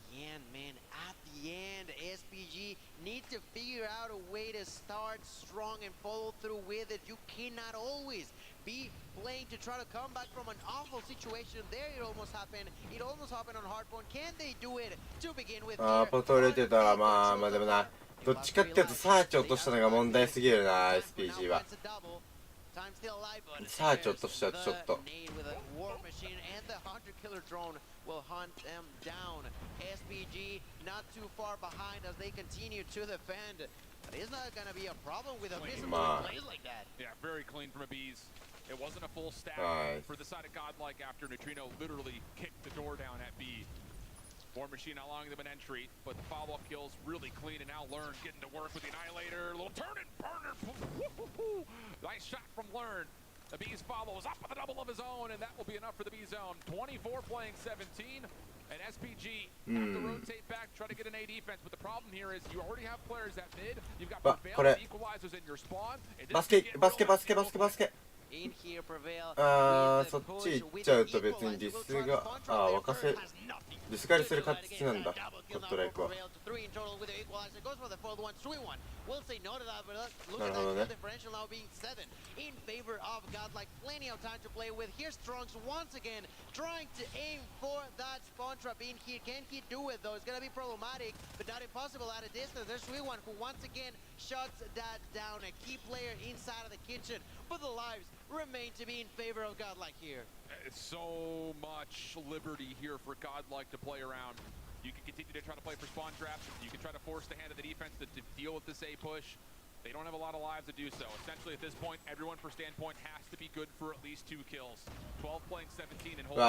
the end, man, at the end, SPG need to figure out a way to start strong and follow through with it. You cannot always be playing to try to come back from an awful situation. There it almost happened. It almost happened on Hardpoint. Can they do it to begin with? あーポトれてたらまあでもな、どっちかっていうとサーチ落としたのが問題すぎるな SPG は。サーチ落としたちょっと。Will hunt them down. SPG not too far behind as they continue to defend. But it's not going to be a problem with a pistol plays like that. Yeah, very clean from Abiz. It wasn't a full stack for the side of Godlike after Neutrino literally kicked the door down at B. War Machine allowing them an entry, but the follow-up kills really clean, and now Learn getting to work with the Annihilator. Little turn and burner. Nice shot from Learn. The Bees follows up with a double of his own, and that will be enough for the B zone. 24 playing 17, and SPG have to rotate back, try to get an A defense. But the problem here is you already have players at mid. You've got Prevail equalizers in your spawn. バスケ。あーそっち行っちゃうと別にディスが沸かせディスカリする勝ちなんだゴッドライクは。なるほどね。In favor of Godlike, plenty of time to play with. Here's Strunks once again trying to aim for that spawn trap in here. Can he do it though? It's gonna be problematic, but not impossible at a distance. There's Sweetone who once again shuts that down. A key player inside of the kitchen, but the lives remain to be in favor of Godlike here. So much liberty here for Godlike to play around. You can continue to try to play for spawn traps. You can try to force the hand of the defense to deal with this A push. They don't have a lot of lives to do so. Essentially, at this point, everyone for Standpoint has to be good for at least 2 kills. 12 playing 17 and holding.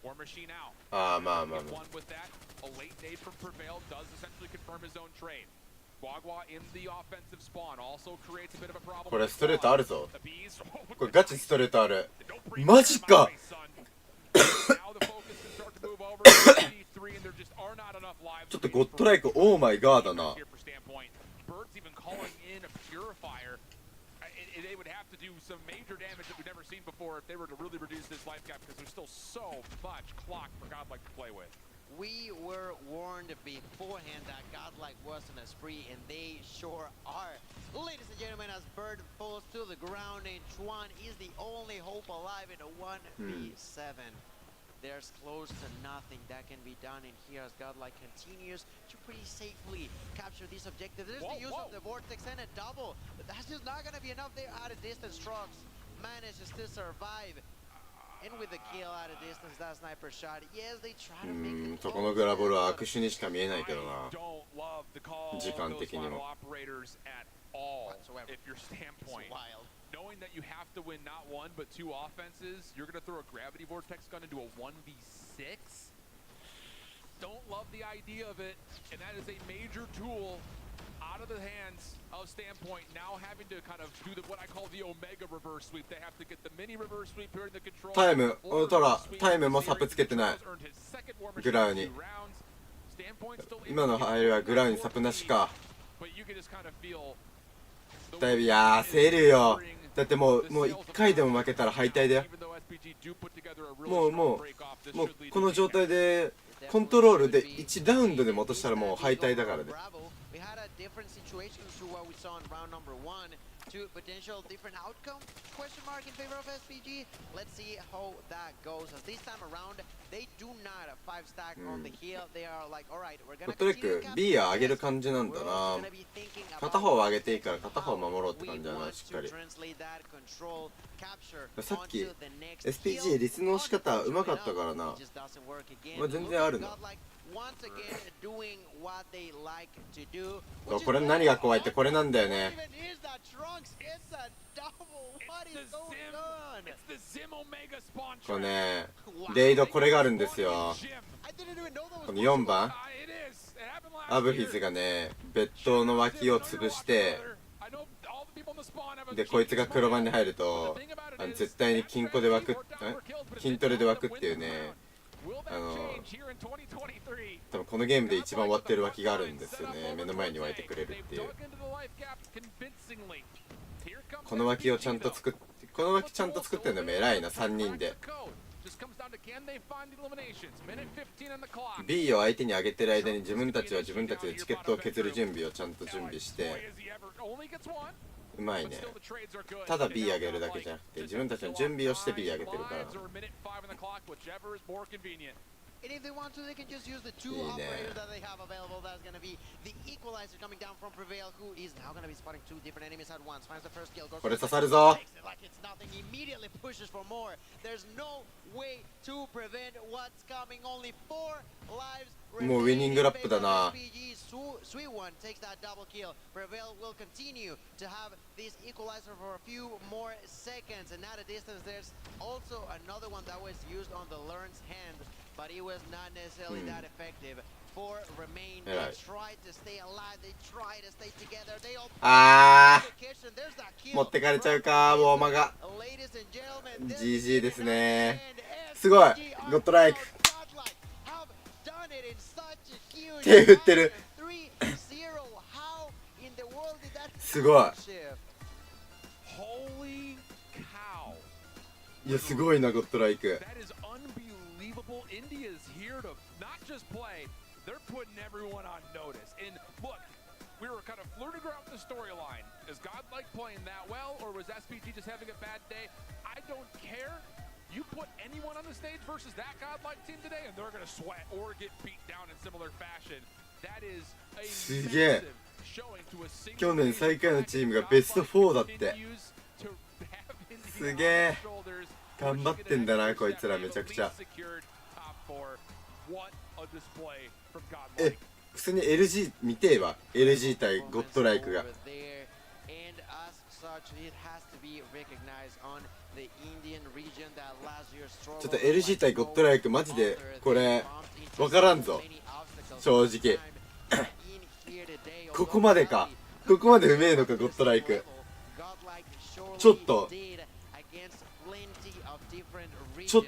War Machine out. One with that. A late nade from Prevail does essentially confirm his own trade. Guagua in the offensive spawn also creates a bit of a problem. これストレートあるぞ。これガチストレートある。マジか。ちょっとゴッドライクオーマイガーだな。Birds even calling in a purifier. They would have to do some major damage that we've never seen before if they were to really reduce this life gap because there's still so much clock for Godlike to play with. We were warned beforehand that Godlike was on a spree, and they sure are. Ladies and gentlemen, as Bird falls to the ground, and Chuan is the only hope alive in a 1v7. There's close to nothing that can be done in here as Godlike continues to pretty safely capture this objective. There's the use of the Vortex and a double, but that's just not going to be enough there at a distance. Strux manages to survive. And with the kill at a distance, that sniper shot, yes, they try to make it そこのグラボールは悪手にしか見えないけどな。時間的にも。If your Standpoint, knowing that you have to win not 1 but 2 offenses, you're going to throw a gravity vortex gun into a 1v6. Don't love the idea of it, and that is a major tool out of the hands of Standpoint. Now having to kind of do what I call the Omega reverse sweep. They have to get the mini reverse sweep here in the control. タイム、ただタイムもサプつけてない。グラウに。今の入りはグラウにサプなしか。だいぶいや焦るよ。だってもう1回でも負けたら敗退だよ。もうこの状態でコントロールで1ラウンドでも落としたらもう敗退だからね。to potential different outcome? Question mark in favor of SPG. Let's see how that goes. As this time around, they do not 5-stack on the hill. They are like, all right, we're ゴ gonna ッドレッ continue ク to B は上げる感じなんだな。片方は上げていいから片方を守ろうって感じだな、しっかり。さっき SPG リスの仕方うまかったからな。まあ全然あるな。これ何が怖いってこれなんだよね。これね、レイドこれがあるんですよ。この4番アブヒズがね、別当の脇を潰してでこいつが黒番に入ると絶対に金庫で湧く筋トレで湧くっていうね、多分このゲームで一番終わってる脇があるんですよね。目の前に湧いてくれるっていう。この脇をちゃんと作ってこの脇ちゃんと作ってるのも偉いな。3人で B を相手に上げてる間に自分たちは自分たちでチケットを削る準備をちゃんと準備してうまいね。ただ B 上げるだけじゃなくて自分たちの準備をして B 上げてるから。 And if they want to, they can just use the two operators that they have available. That's going to be the equalizer coming down from Prevail, who is now going to be spotting two different enemies at once. Finds the first kill, goes これ刺さるぞ。 like it's nothing, immediately pushes for more. There's no way to prevent what's coming. Only 4 lives. もうウィニングラップだな。 Sweet one takes that double kill. Prevail will continue to have this equalizer for a few more seconds. And at a distance, there's also another one that was used on the Learn's hand. But it was not necessarily that effective. 4 remain. They tried to stay alive. They tried to stay together. They all 持ってかれちゃうか、ウォーマが。GG ですね。すごいゴッドライク。手振ってる。すごい。いやすごいなゴッドライク。 India's here to not just play, they're putting everyone on notice. And look, we were kind of flirting around the storyline. Is Godlike playing that well, or was SPG just having a bad day? I don't care. You put anyone on the stage versus that Godlike team today, and they're going to sweat or get beat down in similar fashion. That is a massive showing to a single 去年最下位のチームがベスト4だって。すげえ。頑張ってんだなこいつらめちゃくちゃ。普通に LG 見てえわ。 LG 対ゴッドライクが。ちょっと LG 対ゴッドライクマジでこれ分からんぞ正直。ここまでか。ここまでうめえのかゴッドライク。ちょっ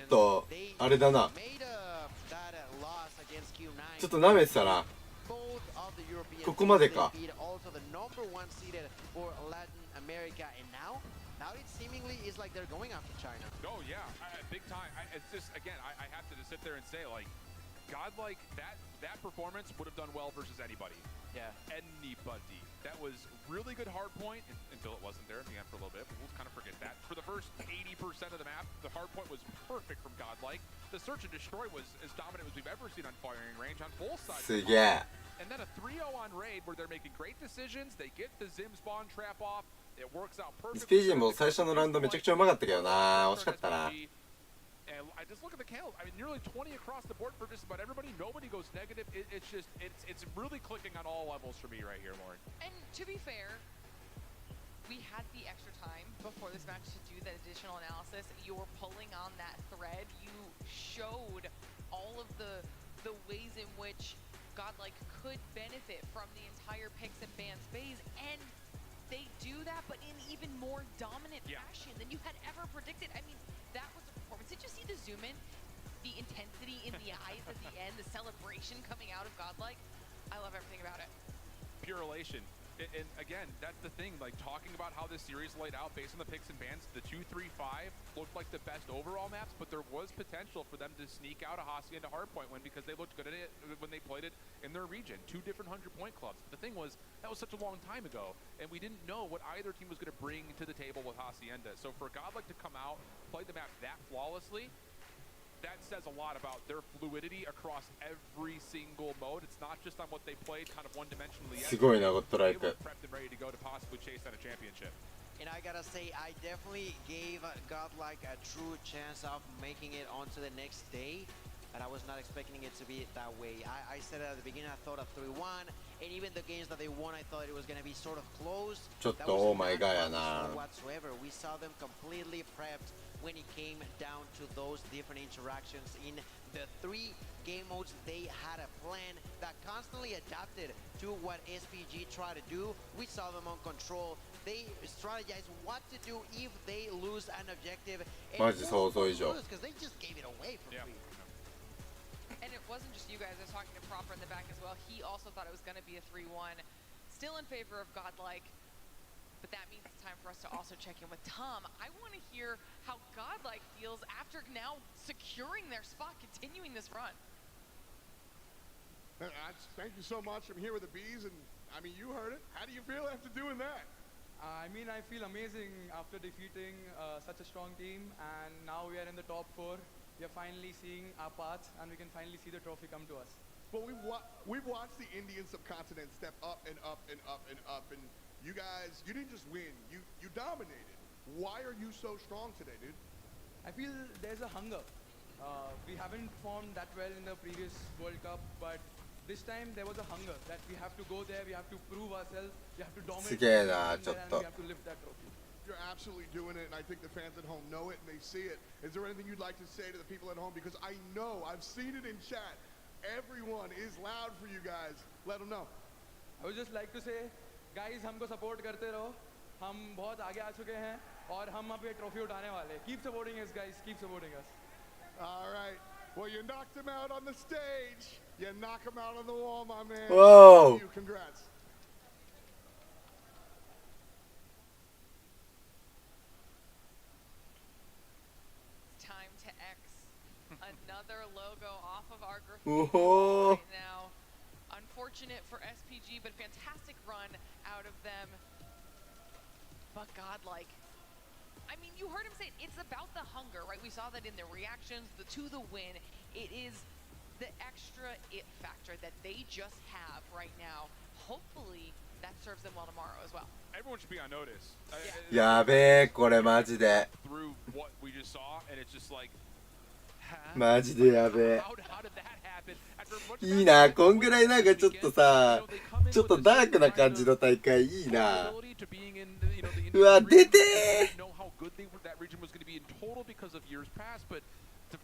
とあれだな。ちょっと舐めてたな。ここまでか。Now it seemingly is like they're going after China. Oh yeah, big time. It's just again, I have to just sit there and say like, Godlike that performance would have done well versus anybody. Yeah. Anybody. That was really good hard point until it wasn't there at the end for a little bit. But we'll kind of forget that. For the first 80% of the map, the hard point was perfect from Godlike. The search and destroy was as dominant as we've ever seen on firing range on both sides. And then a 3-0 on raid where they're making great decisions. They get the Zim spawn trap off. It works out perfectly. SPG も最初のラウンドめちゃくちゃうまかったけどな。惜しかったな。And I just look at the count. I mean, nearly 20 across the board for just about everybody. Nobody goes negative. It's really clicking on all levels for me right here, Lauren. And to be fair, we had the extra time before this match to do that additional analysis. You were pulling on that thread. You showed all of the ways in which Godlike could benefit from the entire picks and bans phase, and they do that, but in even more dominant fashion than you had ever predicted. I mean, that was a performance. Did you see the zoom in? The intensity in the eyes at the end, the celebration coming out of Godlike? I love everything about it. Pure elation. And again, that's the thing, like talking about how this series laid out based on the picks and bans, the 2-3-5 looked like the best overall maps, but there was potential for them to sneak out a Hossie into Hardpoint win because they looked good at it when they played it in their region, 2 different 100-point clubs. The thing was, that was such a long time ago, and we didn't know what either team was going to bring to the table with Hacienda. So for Godlike to come out, play the map that flawlessly, that says a lot about their fluidity across every single mode. It's not just on what they played kind of one-dimensionally. すごいな、ゴッドライク。 They were prepped and ready to go to possibly chase on a championship. And I gotta say, I definitely gave Godlike a true chance of making it onto the next day, but I was not expecting it to be that way. I said at the beginning, I thought of 3-1, and even the games that they won, I thought it was gonna be sort of close. ちょっとオーマイガーやな。 Whatsoever, we saw them completely prepped when it came down to those different interactions in the 3 game modes. They had a plan that constantly adapted to what SPG tried to do. We saw them on control. They strategize what to do if they lose an objective. マジ想像以上。 Because they just gave it away for free. And it wasn't just you guys. I was talking to Proper in the back as well. He also thought it was going to be a 3-1. Still in favor of Godlike. But that means it's time for us to also check in with Tom. I want to hear how Godlike feels after now securing their spot, continuing this run. Thank you so much. I'm here with the Bees, and I mean, you heard it. How do you feel after doing that? I mean, I feel amazing after defeating such a strong team, and now we are in the top 4. We are finally seeing our path, and we can finally see the trophy come to us. Well, we've watched the Indian subcontinent step up and up and up and up, and you guys, you didn't just win, you dominated. Why are you so strong today, dude? I feel there's a hunger. We haven't performed that well in the previous World Cup, but this time there was a hunger that we have to go there, we have to prove ourselves, we have to dominate, すげえな、ちょっ and と we have to lift that trophy. You're absolutely doing it, and I think the fans at home know it and they see it. Is there anything you'd like to say to the people at home? Because I know, I've seen it in chat. Everyone is loud for you guys. Let them know. I would just like to say, guys, हमको support करते रहो. हम बहुत आगे आ चुके हैं और हम अब ये trophy उठाने वाले हैं. Keep supporting us, guys. Keep supporting us. All right. Well, you knocked him out on the stage. You knock him out on the wall, my man. Whoa. Congrats. Time to X another logo off of our Whoa. graffiti right now. Unfortunate for SPG, but fantastic run out of them. But Godlike, I mean, you heard him say it's about the hunger, right? We saw that in their reactions to the win. It is the extra it factor that they just have right now. Hopefully that serves them well tomorrow as well. Everyone should be on notice. やべえ、これマジで。 Through what we just saw, and it's just like, マジでやべえ。 how did that happen? After much いいな、こんぐらいなんかちょっとさ、ちょっとダークな感じの大会いいな。うわ、出てー。 know how good that region was going to be in total because of years past, but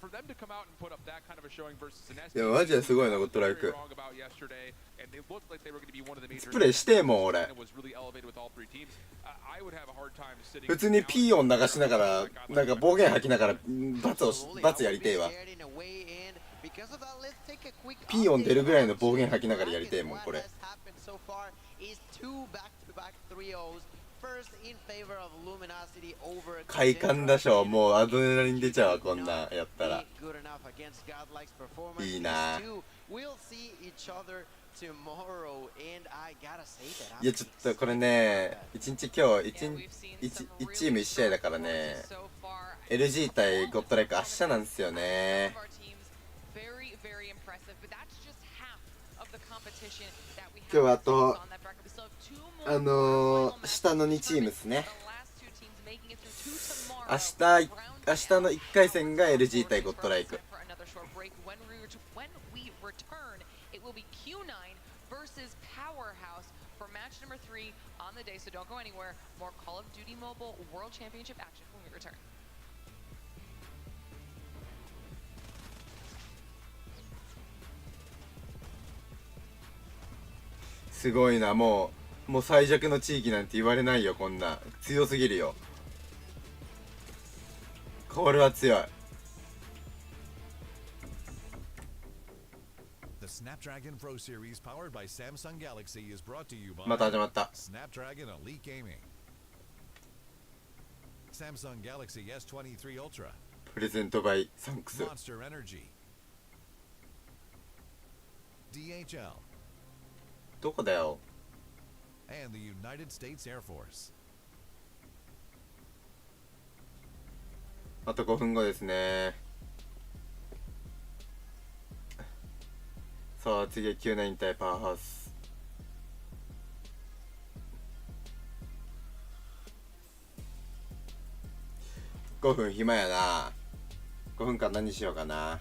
for them to come out and put up that kind of a showing versus an SPG, いや、マジですごいな、ゴッドライク。 wrong about yesterday, and they looked like they were going to be one of the major スプレーしてえもん、俺。 and it was really elevated with all 3 teams. I would have a hard time sitting 普通にピー音流しながら、なんか暴言吐きながら、罰やりてえわ。ピー音出るぐらいの暴言吐きながらやりてえもん、これ。快感だしょ、もうアドレナリン出ちゃうわ、こんなんやったら。いいな。いや、ちょっとこれね、今日1チーム1試合だからね、LG 対ゴッドライク明日なんですよね。今日はあと下の2チームですね。明日の1回戦が LG 対ゴッドライク。Match number 3 on the day, so don't go anywhere. More Call of Duty Mobile World Championship action when we return. すごいな、もう最弱の地域なんて言われないよ、こんな強すぎるよ。これは強い。The Snapdragon Pro Series powered by Samsung Galaxy is brought to you by また始まった。 Snapdragon Elite Gaming. Samsung Galaxy S23 Ultra. プレゼントバイサンクス。 Monster Energy. DHL. どこだよ。 and the United States Air Force. あと5分後ですね。さあ次は9-9対パワーハウス。5分暇やな。5分間何しようかな。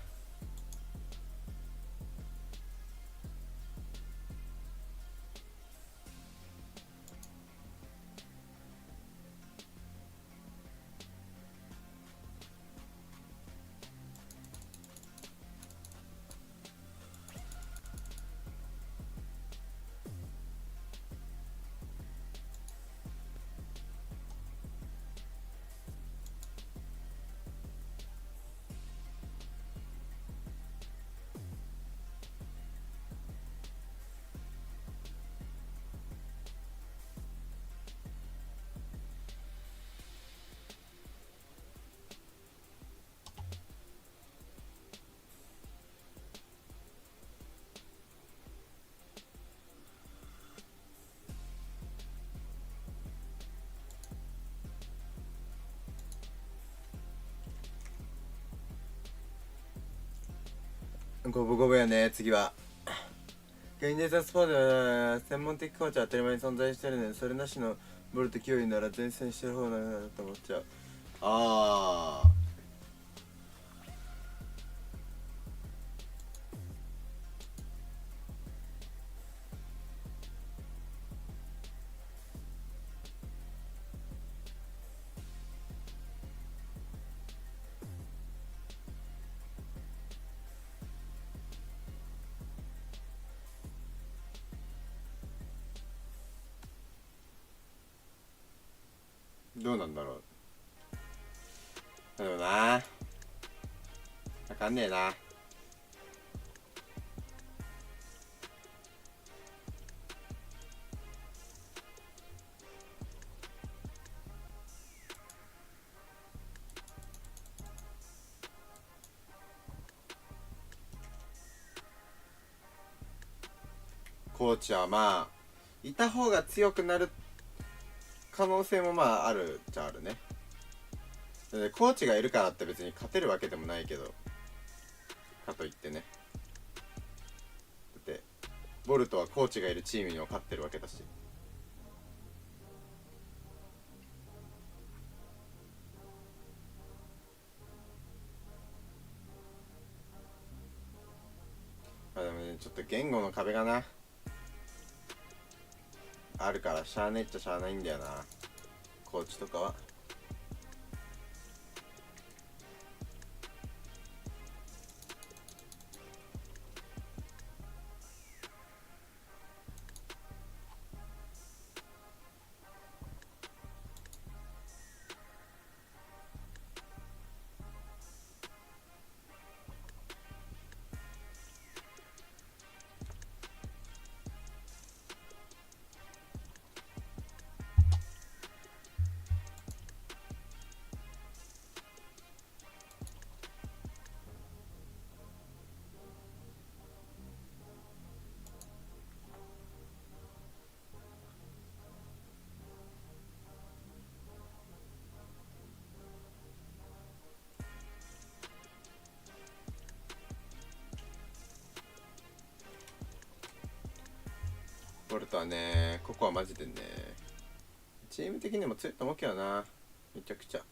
五分五分やね。次は現実スポーツは専門的コーチは当たり前に存在してるので、それなしのボルト脅威なら前線してる方なんだと思っちゃう。ああ、どうなんだろう。でもな、わかんねえな。コーチはまあいた方が強くなる可能性もまああるっちゃあるね。でコーチがいるからって別に勝てるわけでもないけど、かといってね。だってボルトはコーチがいるチームにも勝ってるわけだし。まあでもね、ちょっと言語の壁がなあるからしゃあねえっちゃしゃあないんだよな、コーチとかは。ボルトはね、ここはマジでね、チーム的にも強いと思うけどな、めちゃくちゃ。め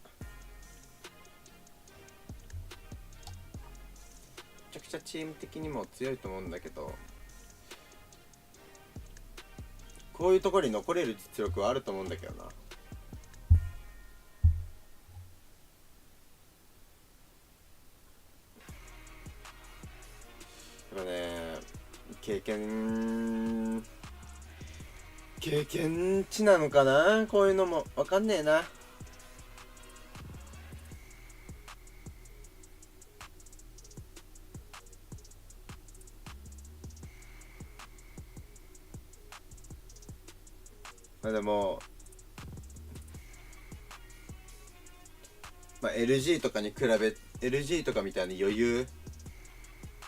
ちゃくちゃチーム的にも強いと思うんだけど、こういうところに残れる実力はあると思うんだけどな。やっぱね、経験値なのかな、こういうのもわかんねえな。まあでも、まあ、LG とかに比べ LG とかみたいに余裕、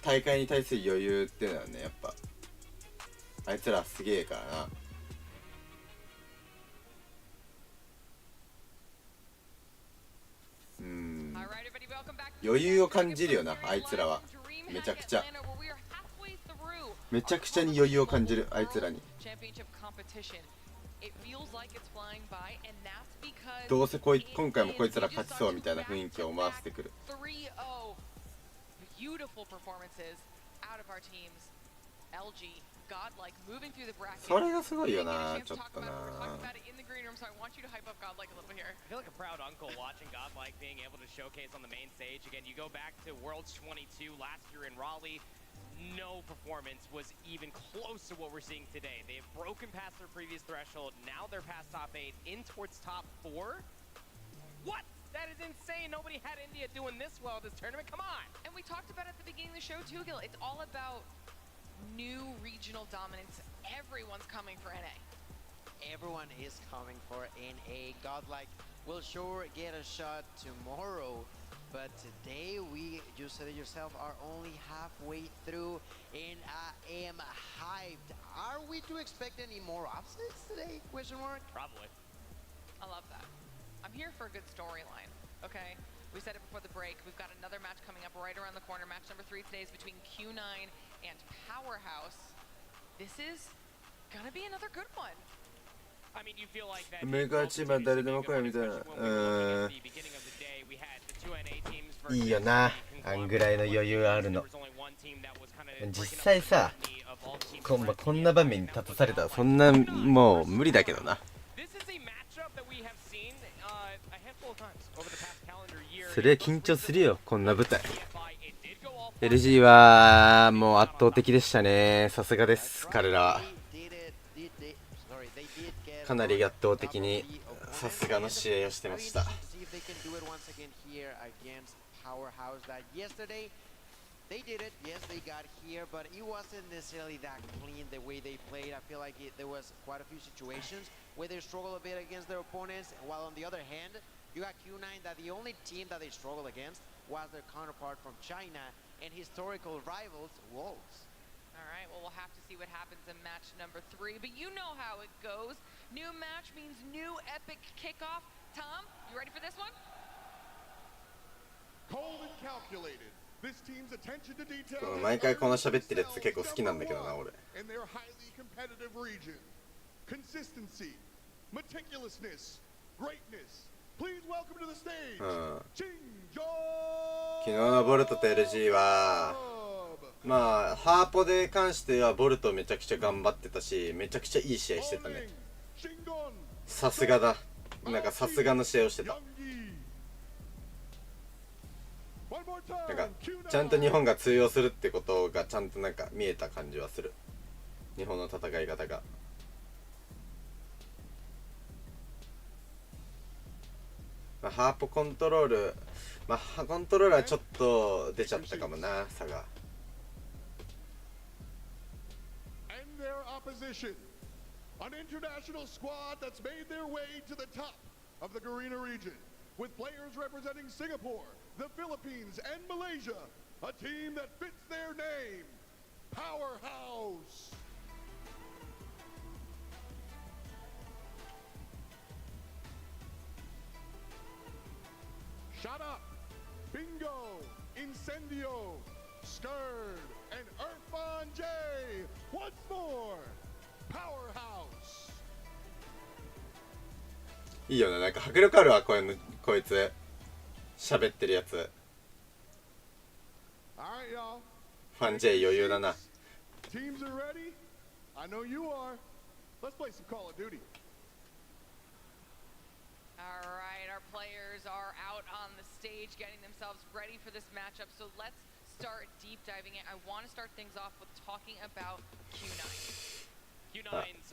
大会に対する余裕っていうのはね、やっぱあいつらすげえからな。余裕を感じるよな、あいつらは。めちゃくちゃに余裕を感じる、あいつらに。どうせ今回もこいつら勝ちそうみたいな雰囲気を思わせてくる。それがすごいよな、ちょっとな。I feel like a proud uncle watching Godlike being able to showcase on the main stage. Again, you go back to Worlds 22 last year in Raleigh. No performance was even close to what we're seeing today. They have broken past their previous threshold. Now they're past top 8, in towards top 4. What? That is insane. Nobody had India doing this well this tournament. Come on. And we talked about it at the beginning of the show too, Gil. It's all about new regional dominance. Everyone's coming for NA. Everyone is coming for NA. Godlike will sure get a shot tomorrow, but today you said it yourself, are only halfway through, and I am hyped. Are we to expect any more upsets today? Question mark. Probably. I love that. I'm here for a good storyline. Okay. We said it before the break. We've got another match coming up right around the corner. Match number 3 today is between Q9 and Powerhouse. This is gonna be another good one. I mean, you feel like that. メガチマ誰でも来いみたいな。いいよな、あんぐらいの余裕あるの。実際さ、こんな場面に立たされたらそんなもう無理だけどな。それは緊張するよ、こんな舞台。LG はもう圧倒的でしたね。さすがです、彼らは。かなり圧倒的にさすがの試合をしてました。They did it, yes, they got here, but it wasn't necessarily that clean the way they played. I feel like there was quite a few situations where they struggled a bit against their opponents, while on the other hand, you got Q9 that the only team that they struggled against was their counterpart from China and historical rivals, Wolves. All right, well, we'll have to see what happens in match number 3, but you know how it goes. New match means new epic kickoff. Tom, you ready for this one? Cold and calculated. This team's attention to detail. 毎回この喋ってるやつ結構好きなんだけどな、俺。In their highly competitive region. Consistency, meticulousness, greatness. Please welcome to the stage. 昨日のボルトと LG はまあハーポで関してはボルトめちゃくちゃ頑張ってたし、めちゃくちゃいい試合してたね。さすがだ。なんかさすがの試合をしてた。なんかちゃんと日本が通用するってことがちゃんとなんか見えた感じはする。日本の戦い方が。まあ、ハーポコントロール、まあコントロールはちょっと出ちゃったかもな、差が。And their opposition, an international squad that's made their way to the top of the Garena region, with players representing Singapore, the Philippines, and Malaysia, a team that fits their name, Powerhouse. Shut up, Bingo, Incendio, Skird, and Earthbond J. Once more, Powerhouse. いいよね、なんか迫力あるわ、こいつ喋ってるやつ。ファン J 余裕だな。 Teams are ready? I know you are. Let's play some Call of Duty. All right, our players are out on the stage getting themselves ready for this matchup. So let's start deep diving in. I want to start things off with talking about Q9.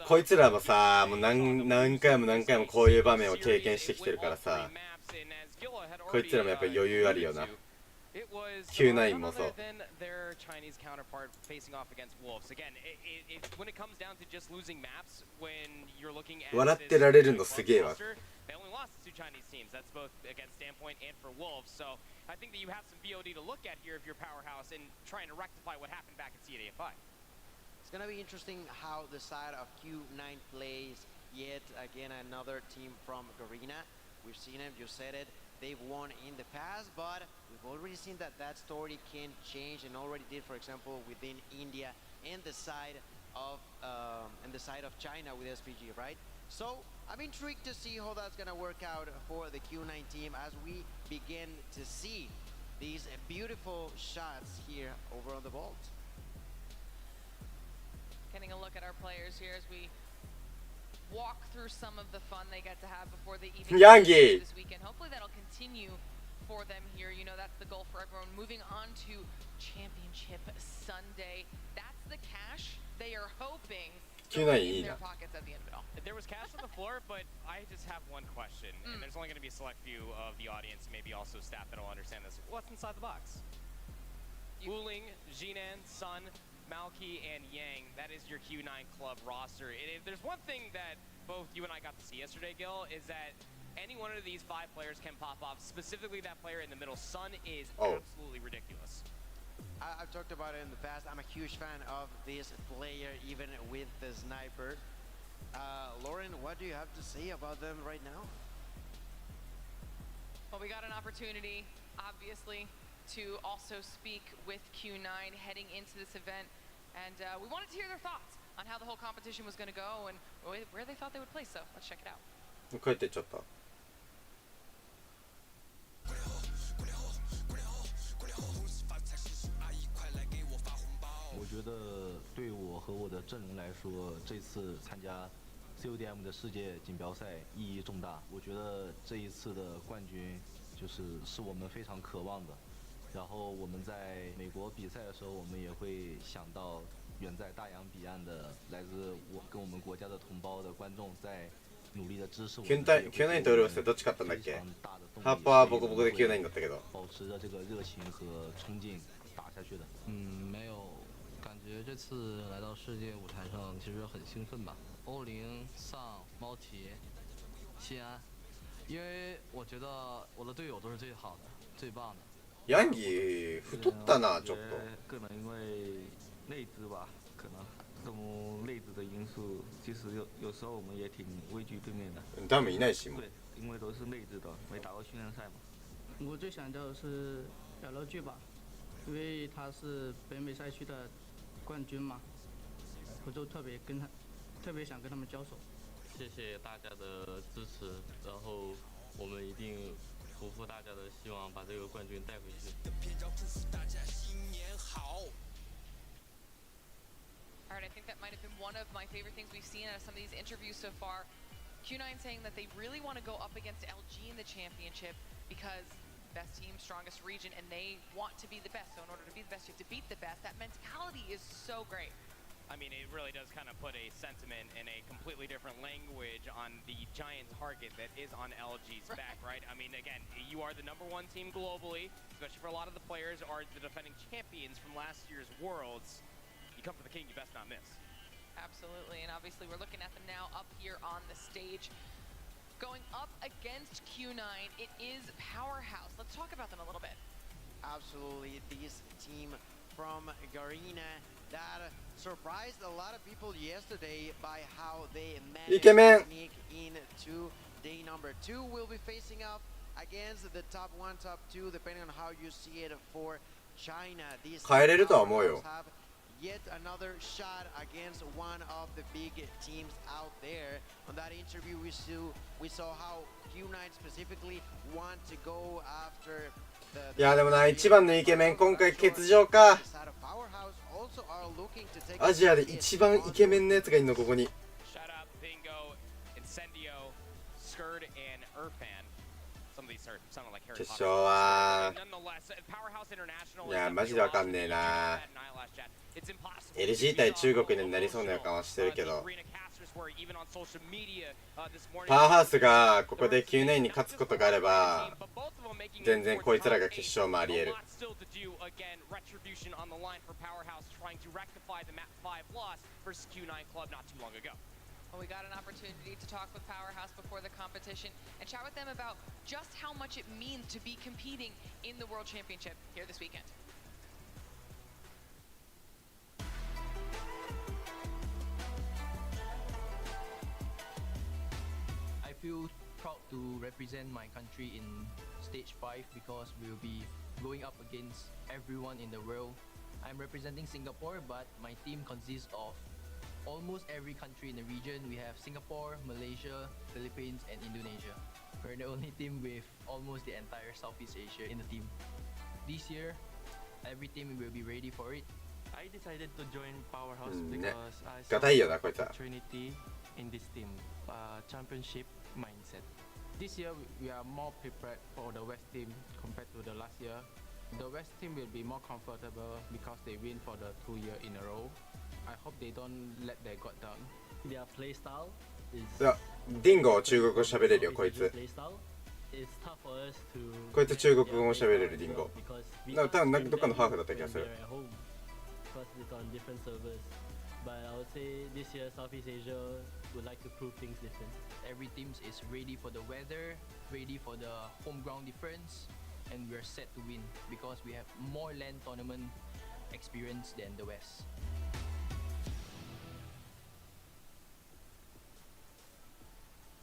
こいつらもさ、もう何回もこういう場面を経験してきてるからさ、こいつらもやっぱり余裕あるよな。Q9 もそう。笑ってられるのすげえわ。They only lost to two Chinese teams. That's both against Standpoint and for Wolves. So I think that you have some VOD to look at here if you're Powerhouse and trying to rectify what happened back at CDFI. It's gonna be interesting how the side of Q9 plays. Yet again, another team from Garena. We've seen them, you said it. They've won in the past, but we've already seen that that story can change, and already did, for example, within India and the side of China with SPG, right? So I'm intrigued to see how that's gonna work out for the Q9 team as we begin to see these beautiful shots here over on the vault. Getting a look at our players here as we walk through some of the fun they get to have before they even Yangi this weekend. Hopefully that'll continue for them here. You know, that's the goal for everyone. Moving on to Championship Sunday. That's the cash they are hoping to in their pockets at the end of it all. There was cash on the floor, but I just have one question, and there's only going to be a select few of the audience, maybe also staff that will understand this. What's inside the box? Wuling, Jinan, Sun, Malky, and Yang, that is your Q9 club roster. And if there's one thing that both you and I got to see yesterday, Gil, is that any one of these 5 players can pop off. Specifically that player in the middle, Sun, is absolutely ridiculous. I've talked about it in the past. I'm a huge fan of this player, even with the sniper. Lauren, what do you have to say about them right now? Well, we got an opportunity, obviously, to also speak with Q9 heading into this event. And we wanted to hear their thoughts on how the whole competition was going to go and where they thought they would place. So let's check it out. 帰ってっちゃった。我觉得对我和我的阵容来说，这次参加 CODM 的世界锦标赛意义重大。我觉得这一次的冠军是我们非常渴望的。然后我们在美国比赛的时候，我们也会想到远在大洋彼岸的来自我们国家的同胞的观众在努力的支持我们。Q9 とオルフスどっち勝ったんだっけ？ハーパーはボコボコで Q9 だったけど。保持着这个热情和冲劲打下去的。没有，感觉这次来到世界舞台上其实很兴奮吧。欧林、上、猫提、西安，因为我觉得我的队友都是最好的、最棒的。ヤンギー太ったなちょっと。可能因为内资吧，可能这种内资的因素，其实有时候我们也挺畏惧对面的。他们いないしも。对，因为都是内资的，没打过训练赛嘛。我最想叫的是LG吧，因为他是北美赛区的冠军嘛，我就特别想跟他们交手。谢谢大家的支持，然后我们一定不负大家的希望，把这个冠军带回去。All right, I think that might have been one of my favorite things we've seen out of some of these interviews so far. Q9 saying that they really want to go up against LG in the championship because best team, strongest region, and they want to be the best. So in order to be the best, you have to beat the best. That mentality is so great. I mean, it really does kind of put a sentiment in a completely different language on the giant target that is on LG's back, right? I mean, again, you are the #1 team globally, especially for a lot of the players are the defending champions from last year's Worlds. You come for the king, you best not miss. Absolutely, and obviously we're looking at them now up here on the stage. Going up against Q9, it is Powerhouse. Let's talk about them a little bit. Absolutely, this team from Garena that surprised a lot of people yesterday by how they managed to sneak into day number 2. We'll be facing up against the top 1, top 2, depending on how you see it for China. These have yet another shot against one of the big teams out there. On that interview, we saw how Q9 specifically want to go after the. いやでもな、一番のイケメン今回欠場か。アジアで一番イケメンのやつがいるのここに。決勝はいやマジでわかんねえな。LG 対中国になりそうな予感はしてるけど、パワーハウスがここでQ9に勝つことがあれば全然こいつらが決勝もありえる。Well, we got an opportunity to talk with Powerhouse before the competition and chat with them about just how much it means to be competing in the World Championship here this weekend. proud to represent my country in stage 5 because we will be going up against everyone in the world. I'm representing Singapore, but my team consists of almost every country in the region. We have Singapore, Malaysia, Philippines, and Indonesia. We're the only team with almost the entire Southeast Asia in the team. This year, every team will be ready for it. I decided to join Powerhouse because I saw 硬いよなこいつは。 opportunity in this team, championship mindset. This year we are more prepared for the West team compared to the last year. The West team will be more comfortable because they win for the 2 year in a row. I hope they don't let their guard down. Their play style is いや、ディンゴ中国語喋れるよこいつ。 play style. It's tough for us to こいつ中国語も喋れるディンゴ。なんか多分どっかのハーフだった気がする。 at home because it's on different servers. But I would say this year Southeast Asia would like to prove things different. Every team is ready for the weather, ready for the home ground difference, and we're set to win because we have more LAN tournament experience than the West.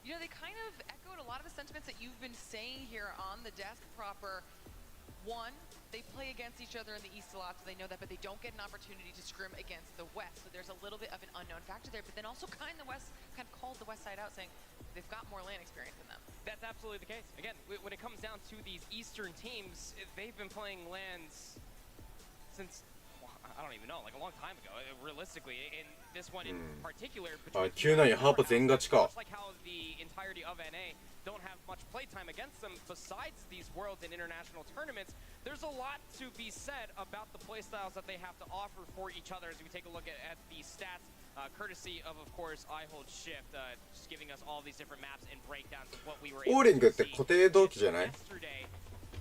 You know, they kind of echoed a lot of the sentiments that you've been saying here on the desk proper. One, they play against each other in the East a lot, so they know that, but they don't get an opportunity to scrim against the West. So there's a little bit of an unknown factor there, but then also kind of called the West side out, saying they've got more LAN experience than them. That's absolutely the case. Again, when it comes down to these Eastern teams, they've been playing LANs since, I don't even know, like a long time ago, realistically. In this one in particular, あ、9-9ハーパ全勝ちか。 just like how the entirety of NA don't have much playtime against them besides these worlds and international tournaments, there's a lot to be said about the playstyles that they have to offer for each other as we take a look at the stats, courtesy of course, I Hold Shift, just giving us all these different maps and breakdowns of what we were オーリングって固定同期じゃない？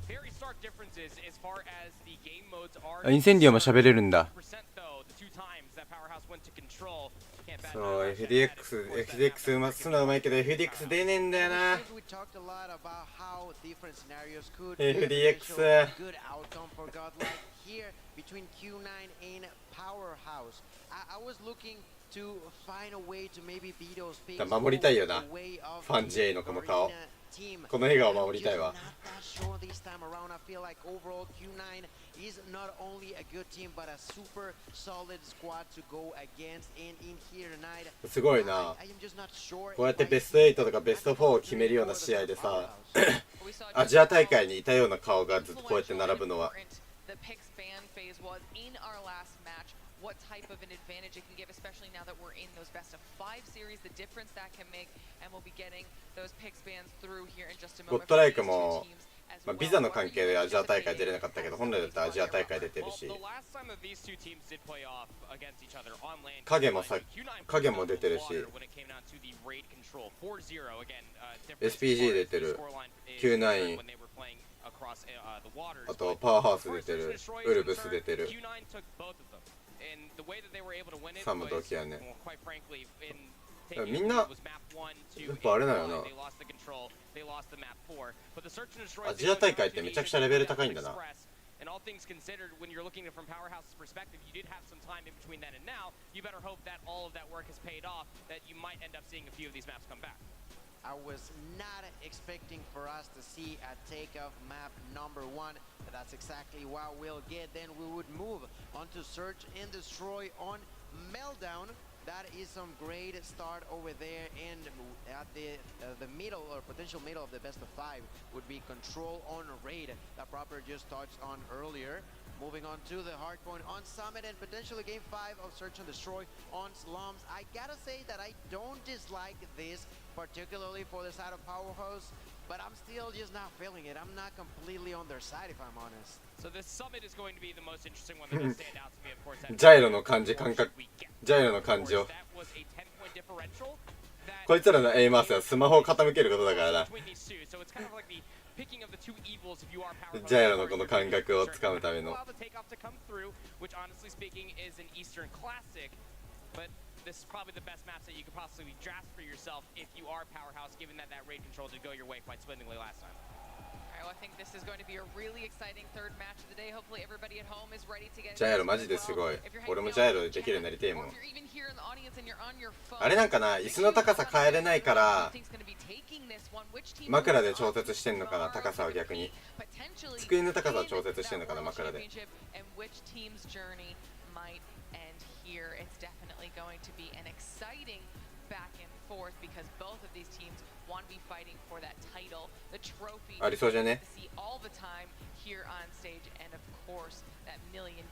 Very stark differences as far as the game modes are. あ、インセンディオも喋れるんだ。 though, the two times that Powerhouse went to control. そう、FDX うますのうまいけど FDX 出ねえんだよな。We talked a lot about how different scenarios could FDX good outcome for Godlike here between Q9 and Powerhouse. I was looking to find a way to maybe beat those picks. 守りたいよな。ファン J のこの顔。この笑顔守りたいわ。 Sure this time around, I feel like overall Q9 is not only a good team but a super solid squad to go against. And in here tonight, すごいな。 I am just not sure. こうやってベスト8とかベスト4を決めるような試合でさ、アジア大会にいたような顔がずっとこうやって並ぶのは。 The picks ban phase was in our last match. What type of an advantage it can give, especially now that we're in those best of 5 series, the difference that can make, and we'll be getting those picks bans through here in just a ゴ moment. ッドライクも、まあ、ビザの関係でアジア大会出れなかったけど、本来だったらアジア大会出てるし、影もさ、影も出てるし、SPG 出てる、Q9、あとパワーハウス出てる、ウルブス出てる。サム同期やね。みんなやっぱあれだよな。アジア大会ってめちゃくちゃレベル高いんだな。And all things considered, when you're looking at it from Powerhouse's perspective, you did have some time in between then and now. You better hope that all of that work has paid off, that you might end up seeing a few of these maps come back. I was not expecting for us to see a takeoff map number 1. That's exactly what we'll get. Then we would move on to Search and Destroy on Meltdown. That is some great start over there, and at the middle or potential middle of the best of 5 would be Control on Raid that Proper just touched on earlier. Moving on to the hard point on Summit and potentially game 5 of Search and Destroy on Slums. I gotta say that I don't dislike this, particularly for the side of Powerhouse, but I'm still just not feeling it. I'm not completely on their side, if I'm honest. So this Summit is going to be the most interesting one that will stand out to me, of course. ジャイロの感じ、感覚、ジャイロの感じを。こいつらのエイマースはスマホを傾けることだからな。ジャイロのこの感覚をつかむための。This is probably the best maps that you could possibly draft for yourself if you are Powerhouse, given that raid control did go your way quite swimmingly last time. Alright, well, I think this is going to be a really exciting third match of the day. Hopefully everybody at home is ready to get ジャイロマジですごい。俺もジャイロでできるようになりてえもん。あれなんかな、椅子の高さ変えれないから、枕で調節してんのかな、高さは逆に。机の高さを調節してんのかな、枕で。ありそうじゃね。Here on stage, and of course, that $1 million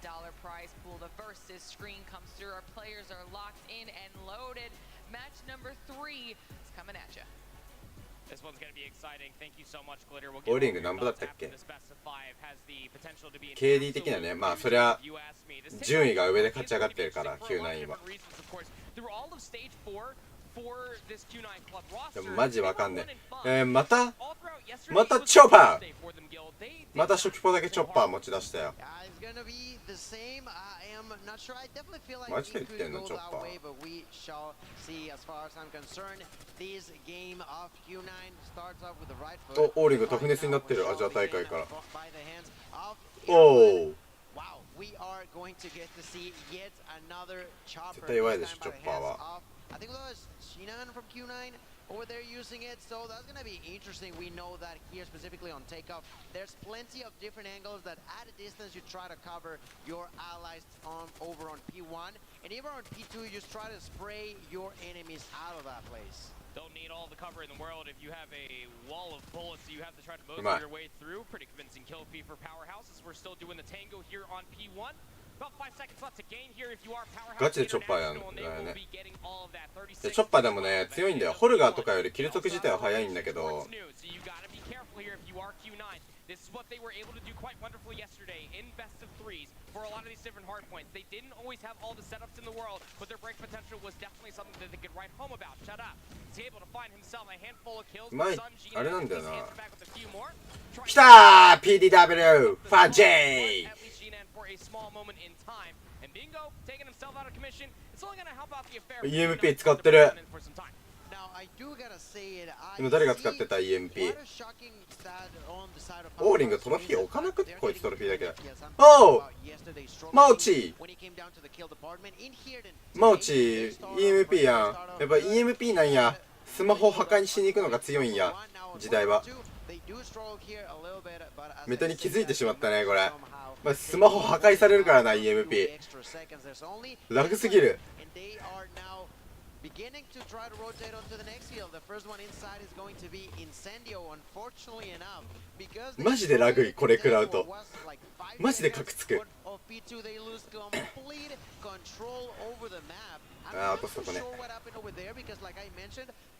prize pool. The versus screen comes through. Our players are locked in and loaded. Match number 3 is coming at you. This one's going to be exciting. Thank you so much, Glitter. We'll ボーリング何ぼだったっけ？ KD 的にはね、まあそりゃ順位が上で勝ち上がってるから Q9 は。でもマジわかんねえ。またチョッパー、また初期ポだけチョッパー持ち出したよ。マジで言ってんのチョッパー。お、オーリングタフネスになってる、アジア大会から。おお、絶対弱いでしょチョッパーは。I think that was Shinan from Q9 over there using it, so that's going to be interesting. We know that here specifically on takeoff, there's plenty of different angles that at a distance you try to cover your allies over on P1, and even on P2 you just try to spray your enemies out of that place. Don't need all the cover in the world if you have a wall of bullets you have to try to motor your way through. Pretty convincing kill feed for Powerhouse as we're still doing the tango here on P1. ガチでチョッパーやんだよね。でチョッパーでもね強いんだよ。ホルガーとかよりキル速自体は速いんだけど、This is what they were able to do quite wonderfully yesterday in best of threes for a lot of these different hard points. They didn't always have all the setups in the world, but their break potential was definitely something that they could write home about. Shut up. He's able to find himself a handful of kills. あれなんだよな。来たー PDW ファン J。 EMP 使ってる。今誰が使ってた EMP？ オーリングトロフィー置かなくって、こいつトロフィーだけだ。おうマオチマオチ EMP やん。やっぱ EMP なんや。スマホを破壊しに行くのが強いんや、時代は。メタに気づいてしまったねこれ。まあ、スマホ破壊されるからな EMP。 ラグすぎる。Beginning to try to rotate onto the next hill. The first one inside is going to be Incendio, unfortunately enough, because マジでラグい、これ食らうと。マジでカクつく。ああ、落とすとこね。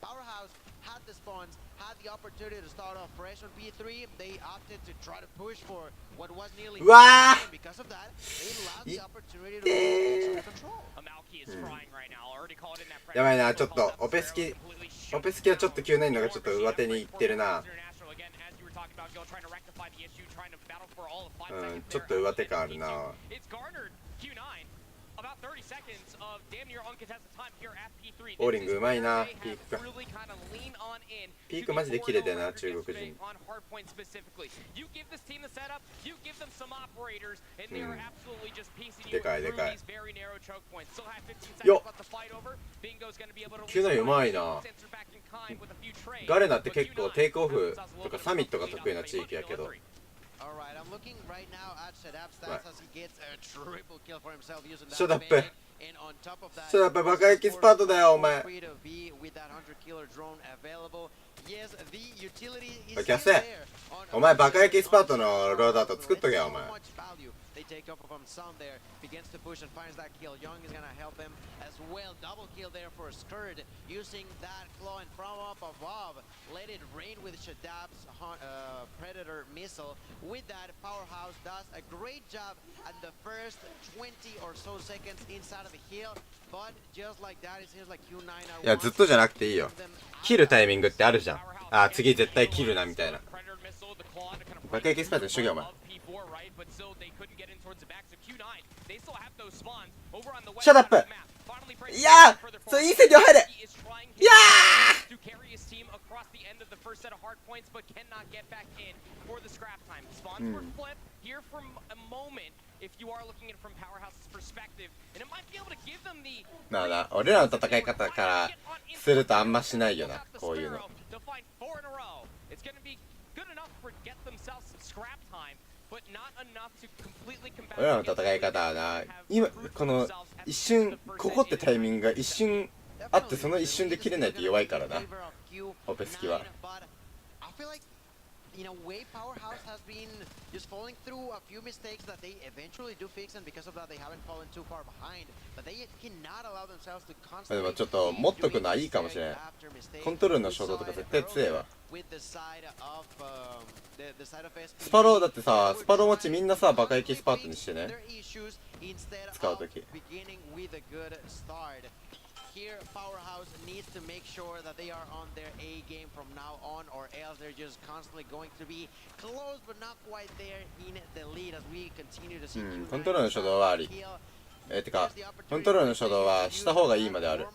Powerhouse had the spawns, had the opportunity to start off fresh on P3. They opted to try to push for what was nearly because of that, they lost the opportunity to take control. やばいな、ちょっとオペスキはちょっとQ9のがちょっと上手にいってるな。うん、ちょっと上手感あるな。オーリングうまいな、ピークが。ピークマジで綺麗だよな、中国人。でかいでかい。よっ Q9 うまいな。ガレナって結構テイクオフとかサミットが得意な地域やけど。Alright, I'm looking right now at Shadap's stats as he gets a triple kill for himself using that. シャダップ。シャダップバカ焼きスパートだよお前。おいキャセ、お前バカ焼きスパートのロードアウト作っとけよお前。They take off from Sun there, begins to push and finds that kill. Young is gonna help him as well. Double kill there for Skurd, using that claw and from up above. Let it rain with Shadab's Predator missile. With that, Powerhouse does a great job at the first 20 or so seconds inside of the hill. But just like that, it seems like Q9 are いや、ずっとじゃなくていいよ。切るタイミングってあるじゃん。あ、次絶対切るなみたいな。バカ焼きスパートにしとけよお前。シャダップ。いやー、そういい線量入れ。いやまあな、俺らの戦い方からするとあんましないよな、こういうの。俺らの戦い方はな、今この一瞬ここってタイミングが一瞬あって、その一瞬で切れないと弱いからな、オペスキは。In a way, Powerhouse has been just falling through a few mistakes that they eventually do fix, and because of that, they haven't fallen too far behind. But they cannot allow themselves to で constantly もちょっと持っとくのはいいかもしれない。コントロールの衝動とか絶対強いわ。スパローだってさ、スパロー持ちみんなさ、バカ息スパートにしてね、使うとき。Here, Powerhouse needs to make sure that they are on their A game from now on, or else they're just constantly going to be close but not quite there in the lead as we continue to see. コントロールの初動はあり。てか、コントロールの初動はした方がいいまである。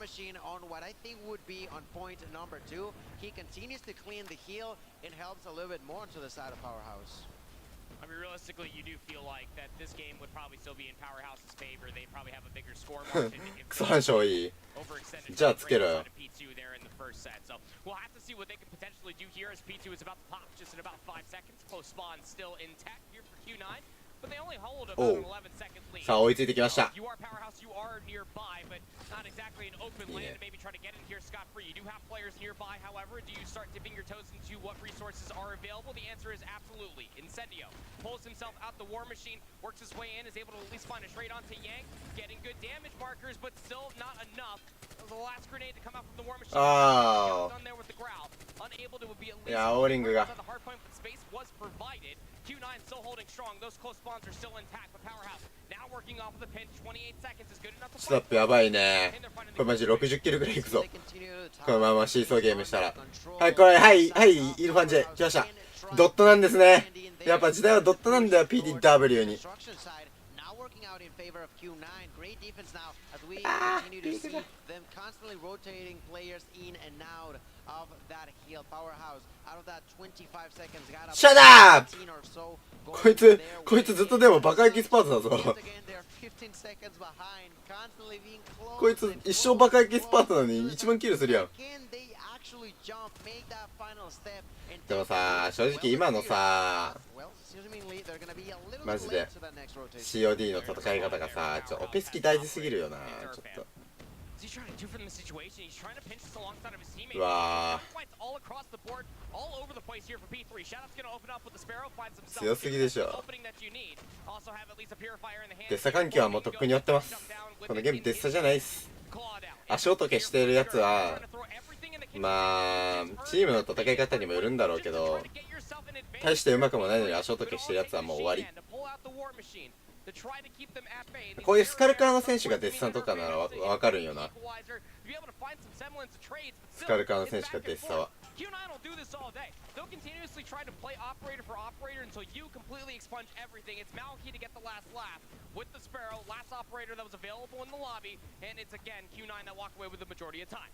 He continues to clean the heel and helps a little bit more to the side of Powerhouse. I mean, realistically, you do feel like that this game would probably still be in Powerhouse's favor. They probably have a bigger score margin. クソ反射いい。じゃあつけろよ。P2 there in the first set. So we'll have to see what they can potentially do here as P2 is about to pop just in about 5 seconds. Close spawn still intact here for Q9. But they only hold about an 11-second lead. さあ追いついてきました。You are Powerhouse, you are nearby, but not exactly an open lane to maybe try to get in here scot-free. You do have players nearby, however. Do you start dipping your toes into what resources are available? The answer is absolutely. Incendio pulls himself out the War Machine, works his way in, is able to at least find a trade onto Yang, getting good damage markers, but still not enough. The last grenade to come out from the War Machine. Done there with the growl. Unable to be at least on the hard point, but space was provided. Q9 still holding strong. Those close spawns are still intact, but Powerhouse now working off of the pinch. 28 seconds is good enough to ストップやばいね。これマジ60キロぐらいいくぞ。このままシーソーゲームしたら。はい、これ、はい、イルファンジェ、来ました。ドットなんですね。やっぱ時代はドットなんだよ、PDW に。Out in favor of Q9. Great defense now as we continue to see them constantly rotating players in and out of that heal. Powerhouse out of that 25 seconds got up. Shut up! こいつずっとでもバカ息スパートだぞ。こいつ一生バカ息スパートなのに一番キルするやん。でもさ、正直今のさ、マジで COD の戦い方がさ、オペスキ大事すぎるよな、ちょっと。うわー、強すぎでしょ。デッサ環境はもうとっくに寄ってます。このゲームデッサじゃないっす。足音消してるやつはまあチームの戦い方にもよるんだろうけど、大してうまくもないのに足音消してるやつはもう終わり。こういうスカルカーの選手がデッサンとかならわかるんよな。スカルカーの選手がデッサは。Q9 will do this all day. They'll continuously try to play operator for operator until you completely expunge everything. It's Malky to get the last laugh with the Sparrow, last operator that was available in the lobby, and it's again Q9 that walk away with the majority of time.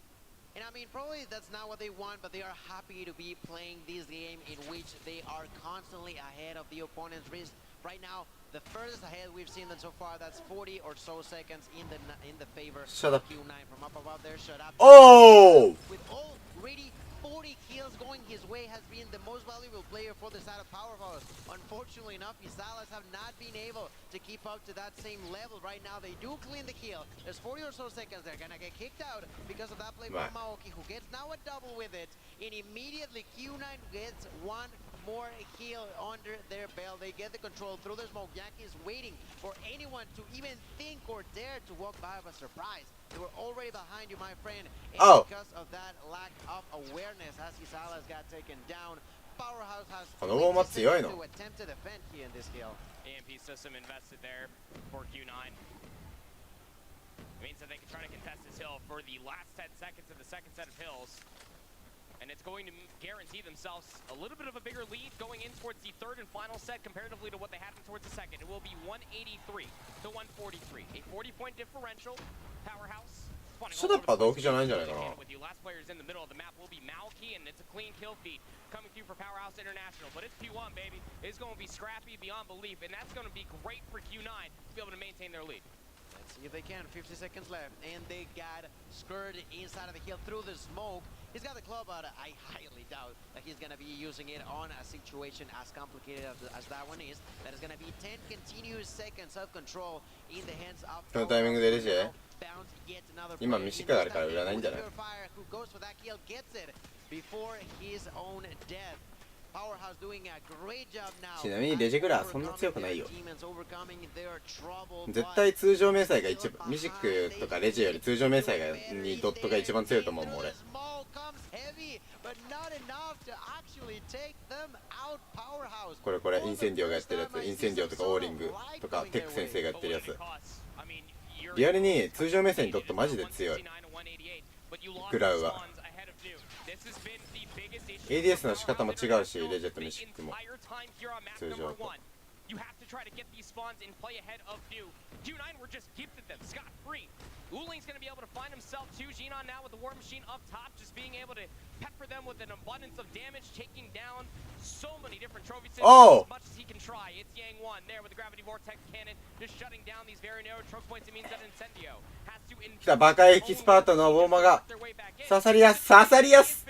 And I mean, probably that's not what they want, but they are happy to be playing this game in which they are constantly ahead of the opponent's wrist. Right now, the furthest ahead we've seen them so far, that's 40 or so seconds in the favor of Q9 from up above there. Shut up. Oh! With already 40 kills going his way, has been the most valuable player for the side of Powerhouse. Unfortunately enough, Isalas have not been able to keep up to that same level. Right now, they do clean the kill. There's 40 or so seconds. They're gonna get kicked out because of that play from Maoki, who gets now a double with it. And immediately, Q9 gets one more kill under their belt. They get the control through the smoke. Yankee is waiting for anyone to even think or dare to walk by with a surprise. They were already behind you, my friend. And because of that lack of awareness, as Isalas got taken down, Powerhouse has to attempt to defend here in this kill. EMP system invested there for Q9. It means that they can try to contest this hill for the last 10 seconds of the second set of hills. And it's going to guarantee themselves a little bit of a bigger lead going in towards the third and final set comparatively to what they had towards the second. It will be 183 to 143. A 40-point differential. Powerhouse. シャダップは同期じゃないんじゃないかな。 Last players in the middle of the map will be Malky, and it's a clean kill feed coming through for Powerhouse International. But it's P1, baby. It's going to be scrappy beyond belief, and that's going to be great for Q9 to be able to maintain their lead. Let's see if they can. 50 seconds left, and they got skirted inside of the hill through the smoke. He's got the club, but I highly doubt that he's gonna be using it on a situation as complicated as that one is. That is gonna be 10 continuous seconds of control in the hands of このタイミングでレジェ bounce yet another 今 player ミシッカがある in から this 売らないんじゃない Purifier who goes for that kill gets it before his own death. Powerhouse doing a great job now. ちなみにレジェグラーそんな強くないよ overcoming their trouble. 絶対通常明細が一番ミシックとかレジより通常明細がにドットが一番強いと思うもん俺 But not enough to actually take them out. Powerhouse. これインセンディオがやってるやつインセンディオとかオーリングとかテック先生がやってるやつリアルに通常目線にドットマジで強いグラウは ADS の仕方も違うしレジェとミシックも通常と You have to try to get these spawns and play ahead of Dew. Q9 were just gifted them scot-free. Uling's going to be able to find himself too. Xenon now with the War Machine up top, just being able to pepper them with an abundance of damage, taking down so many different trophy systems as much as he can try. It's Yang 1 there with the Gravity Vortex Cannon, just shutting down these very narrow choke points. It means that Incendio has to 来たバカエキスパートのウォーマーが刺さりやす刺さりやす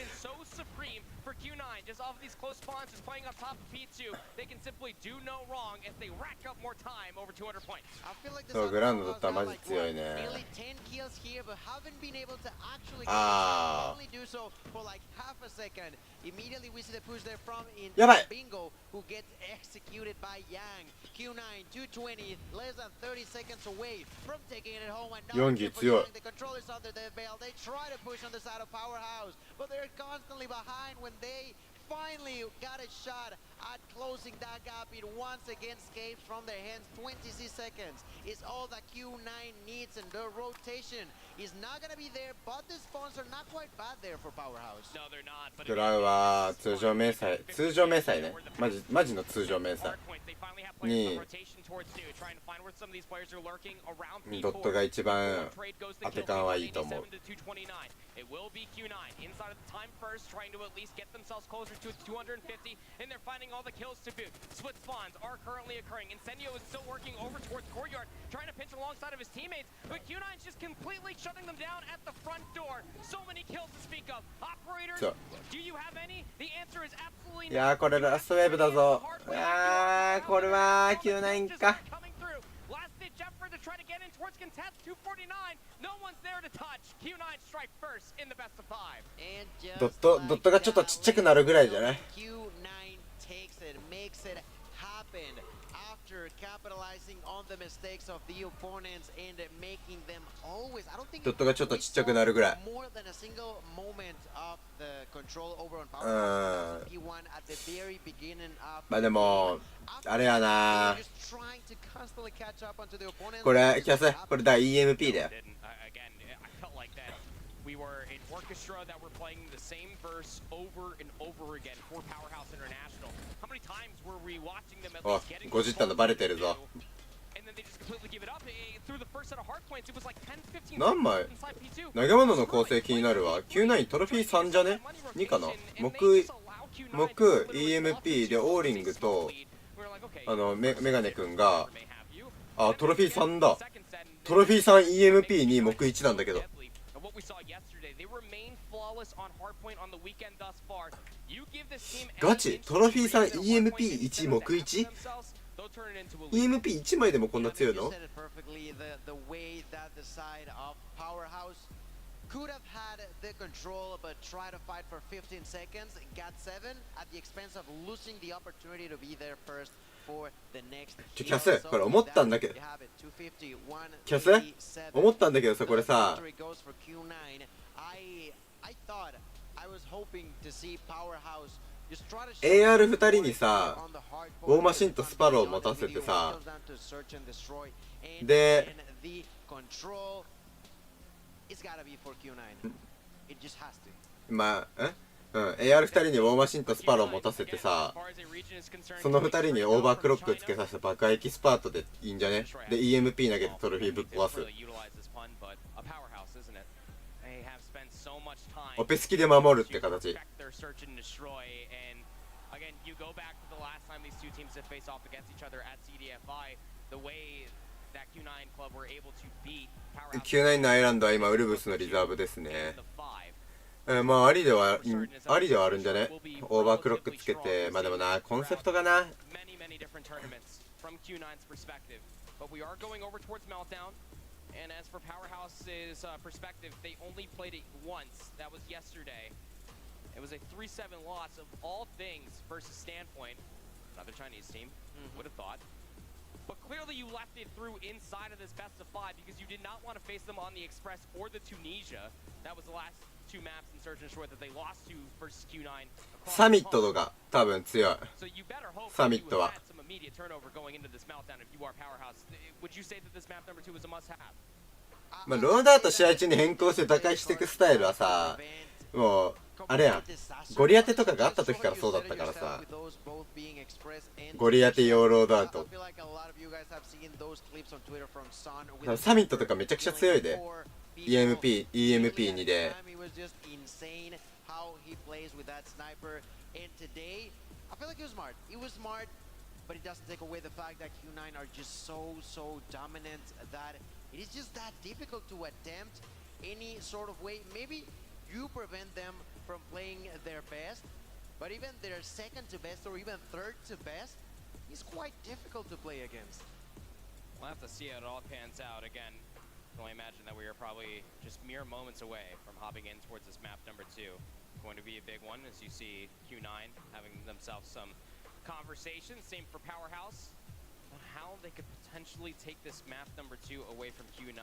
for Q9, just off of these close spawns, just playing up top of P2, they can simply do no wrong as they rack up more time over 200 points. そうグラウンド取ったらマジ強いね Nearly 10 kills here, but haven't been able to actually only do so for like half a second. Immediately we see the push there from in Bingo, who gets executed by Yang. Q9 220, less than 30 seconds away from taking it home. And now the controllers under the veil. They try to push on the side of Powerhouse, but they're constantly behind when they finally got a shot at closing that gap. It once again escapes from their hands. 26 seconds is all that Q9 needs, and the rotation is not going to be there, but the spawns are not quite bad there for Powerhouse. No, they're not. But グラウは通常明細ねマジの通常明細にドットが一番当て感はいいと思う It will be Q9 inside of the time first, trying to at least get themselves closer to 250, and they're finding all the kills to boot. Split spawns are currently occurring. Incendio is still working over towards Courtyard, trying to pinch alongside of his teammates, but Q9's just completely shutting them down at the front door. So many kills to speak of. Operators, do you have any? The answer is absolutely いやーこれラストウェーブだぞこれは Q9 か Last ditch effort to try to get in towards contest 249. No one's there to touch. Q9 strike first in the best of 5. ドットがちょっとちっちゃくなるぐらいじゃない Q9 takes it, makes it happen after capitalizing on the mistakes of the opponents and making them always. I don't think ドットがちょっとちっちゃくなるぐらい more than a single moment of the control over on Power P1 at the very beginning of まあでもあれやな just trying to constantly catch up onto the opponents. これキャスこれだ EMP だよ Again, I felt like that we were an orchestra that were playing the same verse over and over again for Powerhouse International. How many times were we watching them at お least getting 50ったのバレてるぞ and then they just completely give it up through the first set of hard points. It was like 10, 15 何枚 inside P2. 投げ物の構成気になるわ Q9 トロフィー3じゃね2かな木 EMP でオーリングとメガネくんがトロフィー3だトロフィー 3EMP に木1なんだけどガチトロフィー 3EMP1 木 1? EMP1 枚でもこんな強いの Could have had the control, but try to fight for 15 seconds. Got 7 at the expense of losing the opportunity to be there first for the next. キャスこれ思ったんだけどキャス思ったんだけどさこれさ AR2 人にさウォーマシンとスパローを持たせてさでまあAR2 人にウォーマシンとスパローを持たせてさその2人にオーバークロックつけさせて爆破エキスパートでいいんじゃねで EMP 投げてトロフィーぶっ壊すオペスキで守るって形Q9 のアイランドは今ウルブスのリザーブですねまあありではあるんじゃね。オーバークロックつけて、まあでもな、コンセプトがな。And as for Powerhouse's perspective, they only played it once. That was yesterday. It was a 3-7 loss of all things versus Standpoint, another Chinese team. Would have thought. But clearly you left it through inside of this best of 5 because you did not want to face them on the Express or the Tunisia. That was the last two maps in Surge and Short that they lost to versus Q9. サミットとか多分強い。サミットは。Some immediate turnover going into this meltdown if you are Powerhouse. Would you say that this map number 2 is a must-have? まあロードアウト試合中に変更して打開していくスタイルはさ、もうあれやん、ゴリ当てとかがあった時からそうだったからさ、ゴリ当て用ロードアウト。サミットとかめちゃくちゃ強いで、EMP2 で。But it doesn't take away the fact that Q9 are just so dominant that it is just that difficult to attempt any sort of way. Maybe you prevent them from playing their best, but even their second to best or even third to best is quite difficult to play against. We'll have to see how it all pans out. Again, I can only imagine that we are probably just mere moments away from hopping in towards this map number 2. Going to be a big one as you see Q9 having themselves some conversation. Same for Powerhouse on how they could potentially take this map number 2 away from Q9.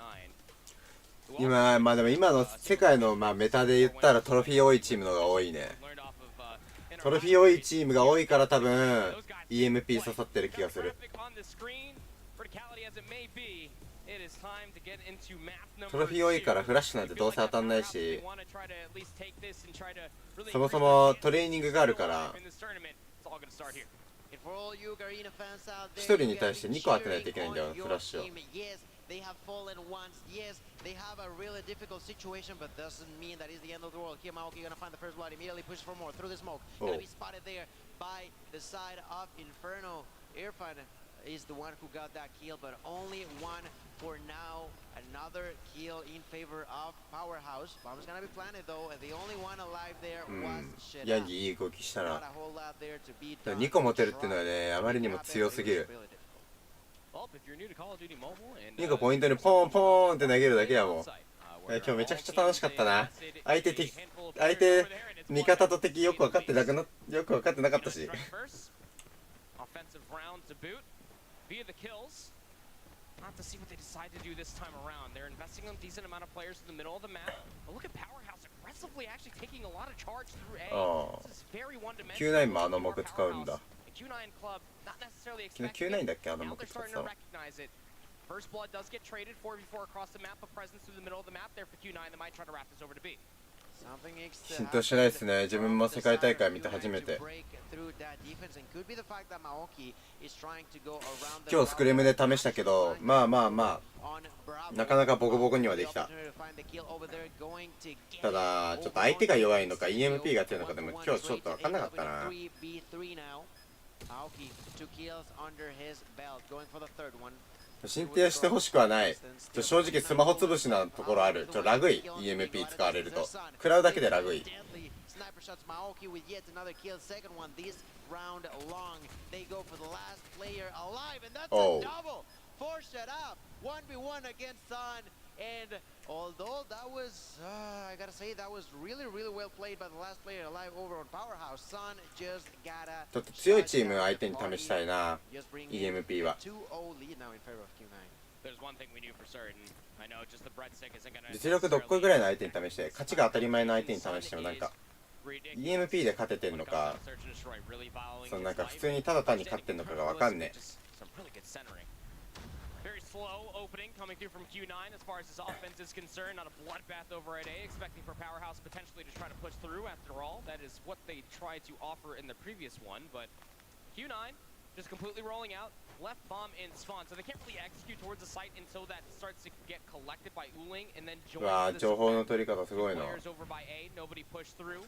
まあでも今の世界のまあメタで言ったらトロフィー多いチームのが多いね。トロフィー多いチームが多いから多分 EMP 刺さってる気がする。トロフィー多いからフラッシュなんてどうせ当たんないし、そもそもトレーニングがあるから1人に対して2個当てないといけないんだよ、フラッシュを。They have fallen once. Yes, they have a really difficult situation, but doesn't mean that is the end of the world. Here, Maoki gonna find the first blood. Immediately push for more through the smoke. Gonna be spotted there by the side of Inferno. Irfan is the one who got that kill, but only one for now. Another kill in favor of Powerhouse. Bomb's gonna be planted though, and the only one alive there was Shida. ヤンギいい動きしたな。2個持てるっていうのはね、あまりにも強すぎる。2個ポイントにポーンポーンって投げるだけやもん。今日めちゃくちゃ楽しかったな。相手味方と敵よく分かってなかったし。Not to see what they decide to do this time around. They're investing a decent amount of players in the middle of the map. But look at Powerhouse aggressively actually taking a lot of charge through A. This is very one-dimensional. Q9 もあの目使うんだ。Q9 club not necessarily Q9 だっけあの目 now 使 they're って starting た to recognize it. First blood does get traded 4v4 across the map, but presence through the middle of the map there for Q9. They might try to wrap this over to B. 浸透しないですね。自分も世界大会見て初めて。今日スクリームで試したけど、まあなかなかボコボコにはできた。ただちょっと相手が弱いのか EMP が強いのかでも今日ちょっと分かんなかったな。進展してほしくはない。正直スマホ潰しなところある。ラグい EMP 使われると食らうだけでラグい。おう。And although that was, I gotta say, that was really well played by the last player alive over on Powerhouse. Sun just gotta. ちょっと強いチーム相手に試したいな。EMP は。実力どっこいぐらいの相手に試して、勝ちが当たり前の相手に試してもなんか EMP で勝ててんのか、そのなんか普通にただ単に勝ってんのかがわかんねえ。Very slow opening coming through from Q9 as far as his offense is concerned. Not a bloodbath over at A, expecting for Powerhouse potentially to try to push through. After all, that is what they tried to offer in the previous one. But Q9 just completely rolling out, left bomb in spawn. So they can't really execute towards the site until that starts to get collected by Uling and then join the players over by A. Nobody pushed through.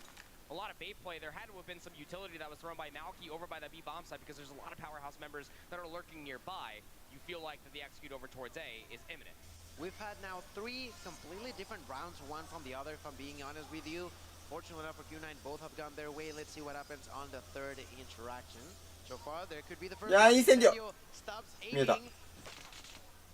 A lot of bait play. There had to have been some utility that was thrown by Malky over by the B bomb side because there's a lot of Powerhouse members that are lurking nearby. You feel like that the execute over towards A is imminent. We've had now 3 completely different rounds, one from the other, if I'm being honest with you. Fortunately enough for Q9, both have gone their way. Let's see what happens on the third interaction. So far, there could be the first. いやー、いい戦場。 stops 見えた。 aiming.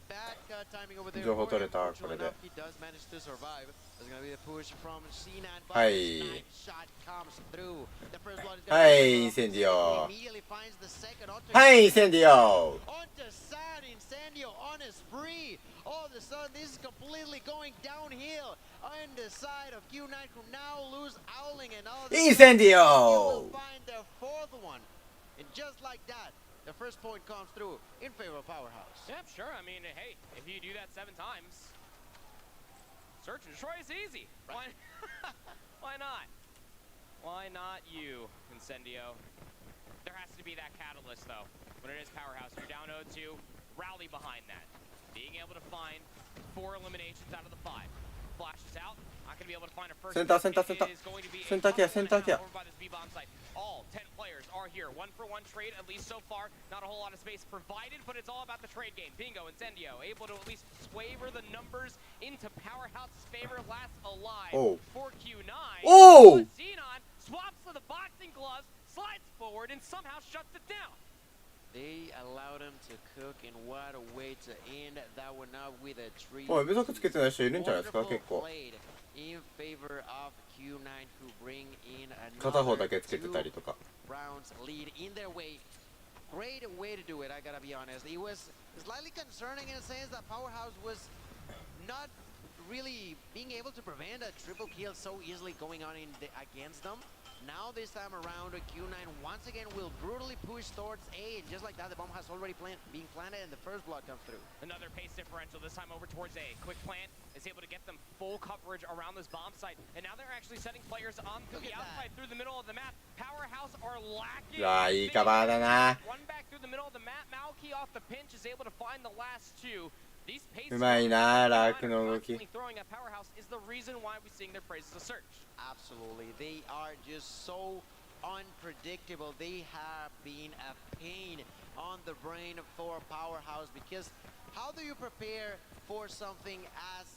Bad timing over there. 情報取れた、これで。 He does manage to survive. There's gonna be a push from C9. はい。 Shot comes through. The first blood is はい、インセンディオ。 immediately finds the second. はい、インセンディオ。 Onto San Incendio on a spree. All of a sudden, this is completely going downhill on the side of Q9, who now lose Owling and all. Incendio! Will find their fourth one, and just like that, the first point comes through in favor of Powerhouse. Yeah, sure. I mean, hey, if you do that 7 times, search and destroy is easy. Why? Why not? Why not you, Incendio? There has to be that catalyst, though. When it is Powerhouse, you're down 0-2. Rally behind that. Being able to find 4 eliminations out of the 5. Flashes out. Not going to be able to find a first. Center. All 10 players are here. 1-for-1 trade, at least so far. Not a whole lot of space provided, but it's all about the trade game. Bingo, Incendio, able to at least swaver the numbers into Powerhouse's favor. Last alive for Q9. Oh! Xenon swaps to the boxing gloves, slides forward, and somehow shuts it down. They allowed him to cook, and what a way to end that one up with a tree. おい、不足つけてない人いるんじゃないですか、結構。 In favor of Q9, who bring in 片方だけつけてたりとか。 rounds lead in their way. Great way to do it, I gotta be honest. It was slightly concerning in a sense that Powerhouse was not really being able to prevent a triple kill so easily going on against them. Now this time around, Q9 once again will brutally push towards A. Just like that, the bomb has already being planted and the first blood comes through. Another pace differential, this time over towards A. Quick plant is able to get them full coverage around this bomb site. And now they're actually setting players on to the outside through the middle of the map. Powerhouse are lacking. うわ、いいカバーだな。 One back through the middle of the map. Maoki off the pinch is able to find the last 2. うまいな、ラークの動き。 Throwing at Powerhouse is the reason why we sing their praises a search. Absolutely. They are just so unpredictable. They have been a pain on the brain for Powerhouse, because how do you prepare for something as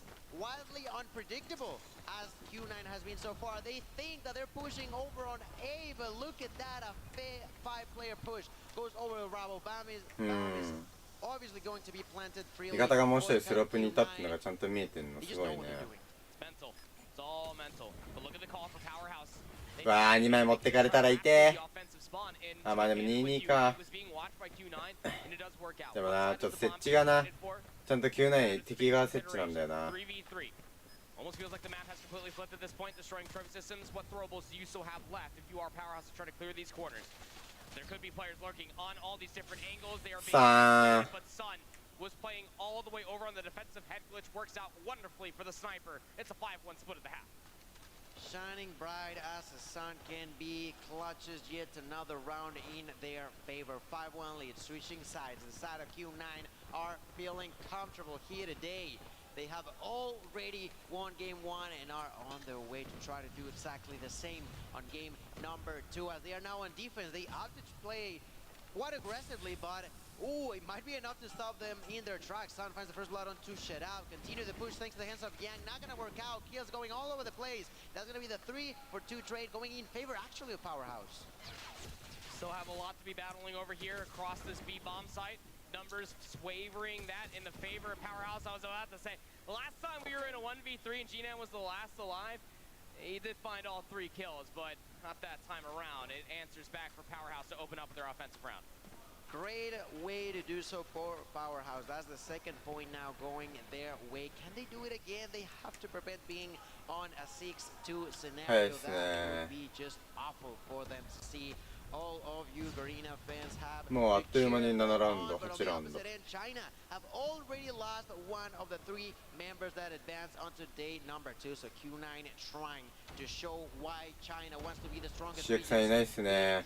wildly unpredictable as Q9 has been so far? They think that they're pushing over on A, but look at that, a 5-player push goes over to Rabo. Bam is obviously going to be planted freely. 味方がもう一人スロープにいたっていうのがちゃんと見えてるのすごいね。うわー、2枚持ってかれたら痛え。あ、まあでも 2-2 か。でもな、ちょっと設置がな、ちゃんと Q9 敵側設置なんだよな。 Almost feels like the map has completely flipped at this point, destroying trophy systems. What throwables do you still have left if you are Powerhouse to try to clear these corners? There could be players lurking on all these different angles. They are being cleared, but Sun was playing all the way over on the defensive head glitch. Works out wonderfully for the sniper. It's a 5-1 split at the half. Shining bright as the sun can be, clutches yet another round in their favor. 5-1 lead, switching sides. The side of Q9 are feeling comfortable here today. They have already won game 1 and are on their way to try to do exactly the same on game number 2. As they are now on defense, they opted to play quite aggressively, but it might be enough to stop them in their tracks. Sun finds the first blood on 2 shutout. Continue the push thanks to the hands of Yang. Not gonna work out. Kills going all over the place. That's gonna be the 3-for-2 trade going in favor actually of Powerhouse. Still have a lot to be battling over here across this B bomb site. Numbers swavering that in the favor of Powerhouse. I was about to say, last time we were in a 1v3 and G-Nan was the last alive, he did find all 3 kills, but not that time around. It answers back for Powerhouse to open up their offensive round. Great way to do so for Powerhouse. That's the second point now going their way. Can they do it again? They have to prevent being on a 6-2 scenario. That would be just awful for them to see. All of you Garena fans have もうあっという間に7ラウンド、8ラウンド。 China have already lost one of the 3 members that advanced onto day number 2. So Q9 trying to show why China wants to be the strongest. CX さんいないっすね。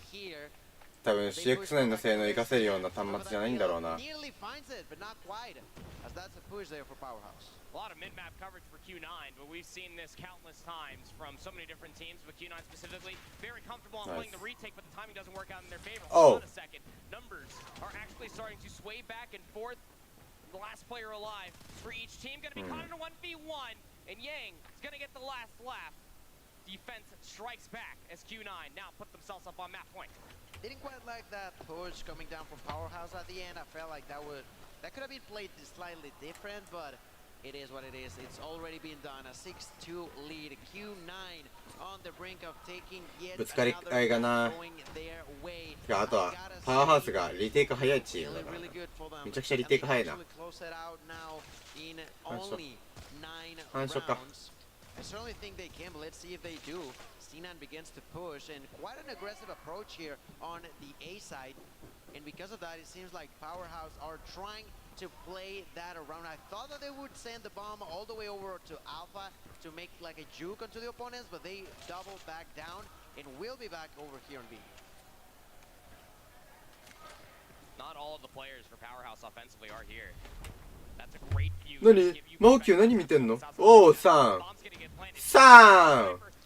多分 CX9 の性能を生かせるような端末じゃないんだろうな。 Nearly finds it, but not quite. As that's a push there for Powerhouse. A lot of mid-map coverage for Q9, but we've seen this countless times from so many different teams, but Q9 specifically very comfortable on playing the retake, but the timing doesn't work out in their favor. Hold on a second. Numbers are actually starting to sway back and forth. The last player alive for each team going to be caught in a 1v1, and Yang is going to get the last laugh. defense strikes back as Q9 now put themselves up on map point. Didn't quite like that push coming down from Powerhouse at the end. I felt like that could have been played slightly different, but it is what it is. It's already been done. A 6-2 lead. Q9 on the brink of taking yet ぶつかり合いが another な going their way. あとはパワーハウスがリテイク早いチームだから Really good for them. めちゃくちゃリテイク早いな Actually close it out now in 反射 only 9反射か rounds. I certainly think they can, but let's see if they do. C9 begins to push, and quite an aggressive approach here on the A side. And because of that, it seems like Powerhouse are trying to play that around. I thought that they would send the bomb all the way over to Alpha to make like a juke onto the opponents, but they double back down and will be back over here on B. Not all of the players for Powerhouse offensively are here. That's a great view. 何マオキュー何見てんのおお3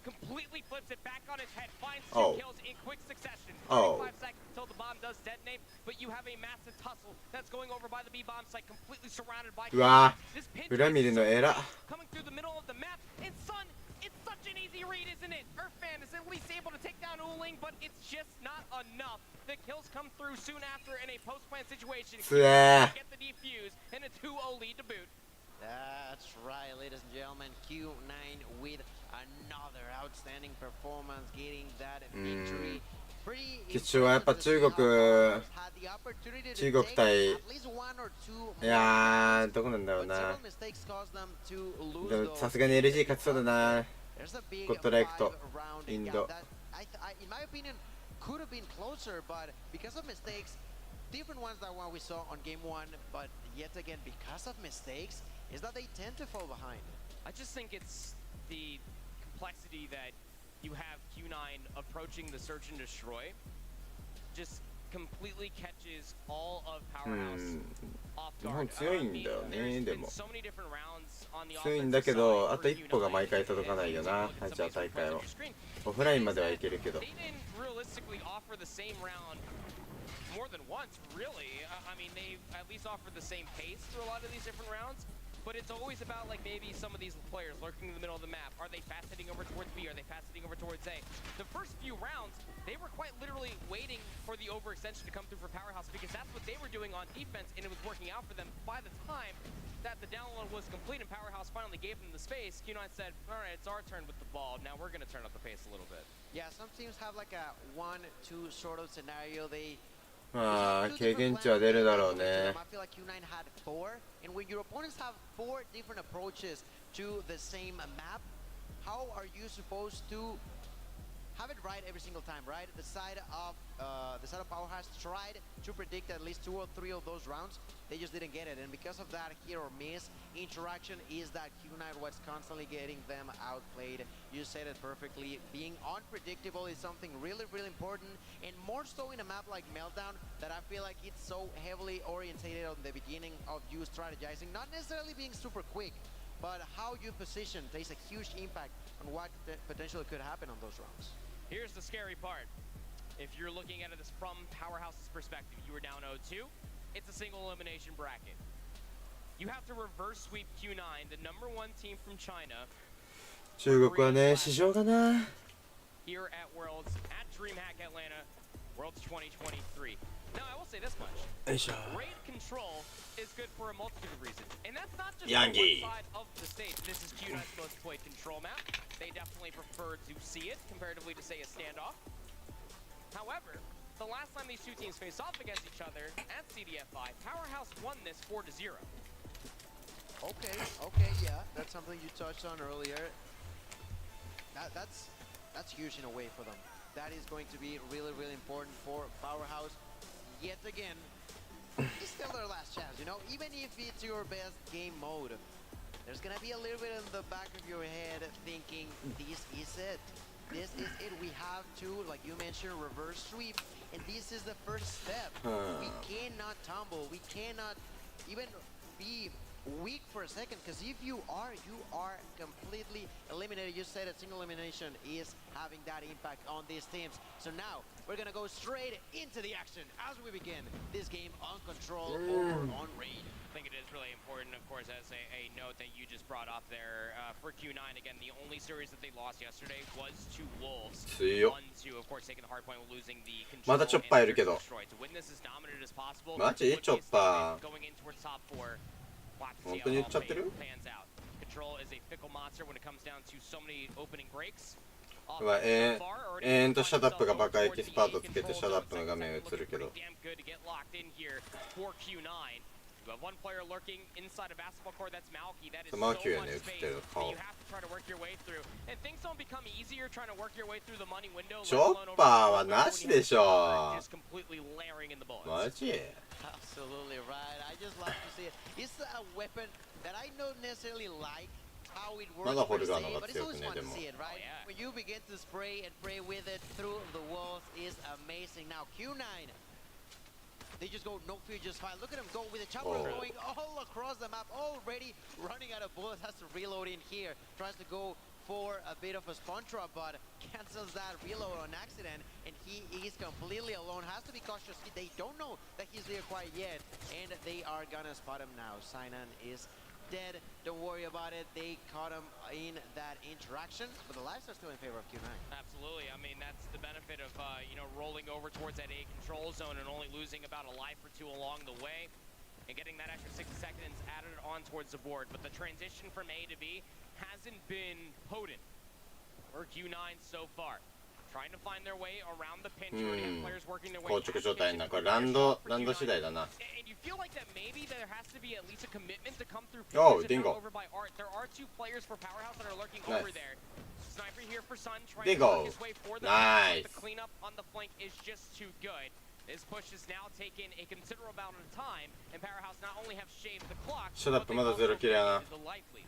Completely flips it back on his head, finds Oh. 2 kills in quick succession. Oh. 5 seconds until the bomb does detonate, but you have a massive tussle that's going over by the B bomb site, completely surrounded by うわ This pinch 裏見るのえら coming through the middle of the map, and Sun, it's such an easy read, isn't it? Earthfan is at least able to take down Uling, but it's just not enough. The kills come through soon after in a post-plant situation. Yeah. Get the defuse and a 2-0 lead to boot. That's right, ladies and gentlemen. Q9 with another outstanding performance, getting that victory. Pretty 決勝はやっぱ中国対いやーどこなんだろうなでもさすがに LG 勝ちそうだなゴッドライクとインド In my opinion, could have been closer, but because of mistakes, different ones than what we saw on game 1, but yet again, because of mistakes, is that they tend to fall behind. I just think it's the complexity that you have Q9 approaching the search and destroy just completely catches all of Powerhouse off 日 guard. 本強いんだよねでも So many different rounds on the 強いんだけどあと一歩が毎回届かないよなアジア大会はオフラインまではいけるけど They didn't realistically offer the same round more than once, really. I mean, they've at least offered the same pace through a lot of these different rounds. But it's always about like maybe some of these players lurking in the middle of the map. Are they fast hitting over towards B? Are they fast hitting over towards A? The first few rounds, they were quite literally waiting for the overextension to come through for Powerhouse because that's what they were doing on defense and it was working out for them. By the time that the download was complete and Powerhouse finally gave them the space, Q9 said, all right, it's our turn with the ball. Now we're going to turn up the pace a little bit. Yeah, some teams have like a 1-2 sort of scenario. They まあ経験値は出るだろうね I feel like Q9 had 4, and when your opponents have 4 different approaches to the same map, how are you supposed to have it right every single time, right? The side of Powerhouse tried to predict at least 2 or 3 of those rounds. They just didn't get it, and because of that hit or miss interaction is that Q9 was constantly getting them outplayed. You said it perfectly. Being unpredictable is something really, really important, and more so in a map like Meltdown that I feel like it's so heavily orientated on the beginning of you strategizing, not necessarily being super quick, but how you position takes a huge impact on what potentially could happen on those rounds. Here's the scary part. If you're looking at this from Powerhouse's perspective, you were down 0-2. It's a single elimination bracket. You have to reverse sweep Q9, the #1 team from China. 中国はね市場がな Here at Worlds, at DreamHack Atlanta, Worlds 2023. Now, I will say this much. Raid control is good for a multitude of reasons. And that's not just on one side of the stage. This is Q9's most played control map. They definitely prefer to see it comparatively to, say, a standoff. However, the last time these two teams faced off against each other at CDFI, Powerhouse won this 4-0. Okay, yeah, that's something you touched on earlier. That's huge in a way for them. That is going to be really, really important for Powerhouse. Yet again, it's still their last chance, you know? Even if it's your best game mode, there's gonna be a little bit in the back of your head thinking, this is it. This is it. We have to, like you mentioned, reverse sweep, and this is the first step. We cannot tumble. We cannot even be weak for a second, because if you are completely eliminated. You said a single elimination is having that impact on these teams. So now we're gonna go straight into the action as we begin this game on Control over on Raid. think it is really important, of course, as a note that you just brought up there. For Q9, again, the only series that they lost yesterday was to Wolves. 強っ。 1-2, of course, taking the hard point, losing the ま control だチョッパーいるけ and ど。 destroy. To win this as dominant as possible. マジチョッパー。 Going in towards top 4. We'll have to 本 see 当 how に it 言っちゃってる？ pans out. Control is a fickle monster when it comes down to so many opening breaks. うわ、延々とシャドアップがバカエキスパートつけてシャドアップの画面映るけど。 You have one player lurking inside a basketball court. That's Malky. That is so マーキューや much ね、映っ space てる that 顔。 you have to try to work your way through. And things don't become easier trying to work your way through the money window. チョッパーはなしでしょ。 Just completely layering in the bullets. マジ Absolutely right. I just love to see it. It's a weapon that I don't necessarily like how it works per se, but it's always fun to see it, right? When you begin to spray and pray with it through the walls is amazing. Now Q9, they just go no fear, just fine. Look at him go with the chopper going all across the map, already running out of bullets. Has to reload in here. Tries to go for a bit of a spawn trap, but cancels that reload on accident, and he is completely alone. Has to be cautious. They don't know that he's there quite yet, and they are gonna spot him now. Sinan is dead. Don't worry about it. They caught him in that interaction, but the lives are still in favor of Q9. Absolutely. I mean, that's the benefit of rolling over towards that A control zone and only losing about a life or two along the way, and getting that extra 60 seconds added on towards the board. But the transition from A to B hasn't been potent for Q9 so far. Trying to find their way around the pinch. Already have players working their way. 硬直状態になるからランド次第だな。 And you feel like that maybe there has to be at least a commitment to come through. Oh, Dingo. Over by Art. There are two players for Powerhouse that are lurking Nice. over there. Sniper here for Sun, trying Dingo. to work his way for the Nice. The cleanup on the flank is just too good. This push has now taken a considerable amount of time, and Powerhouse not only have shaved the clock, Shut up, まだゼロキルやな。 the life lead.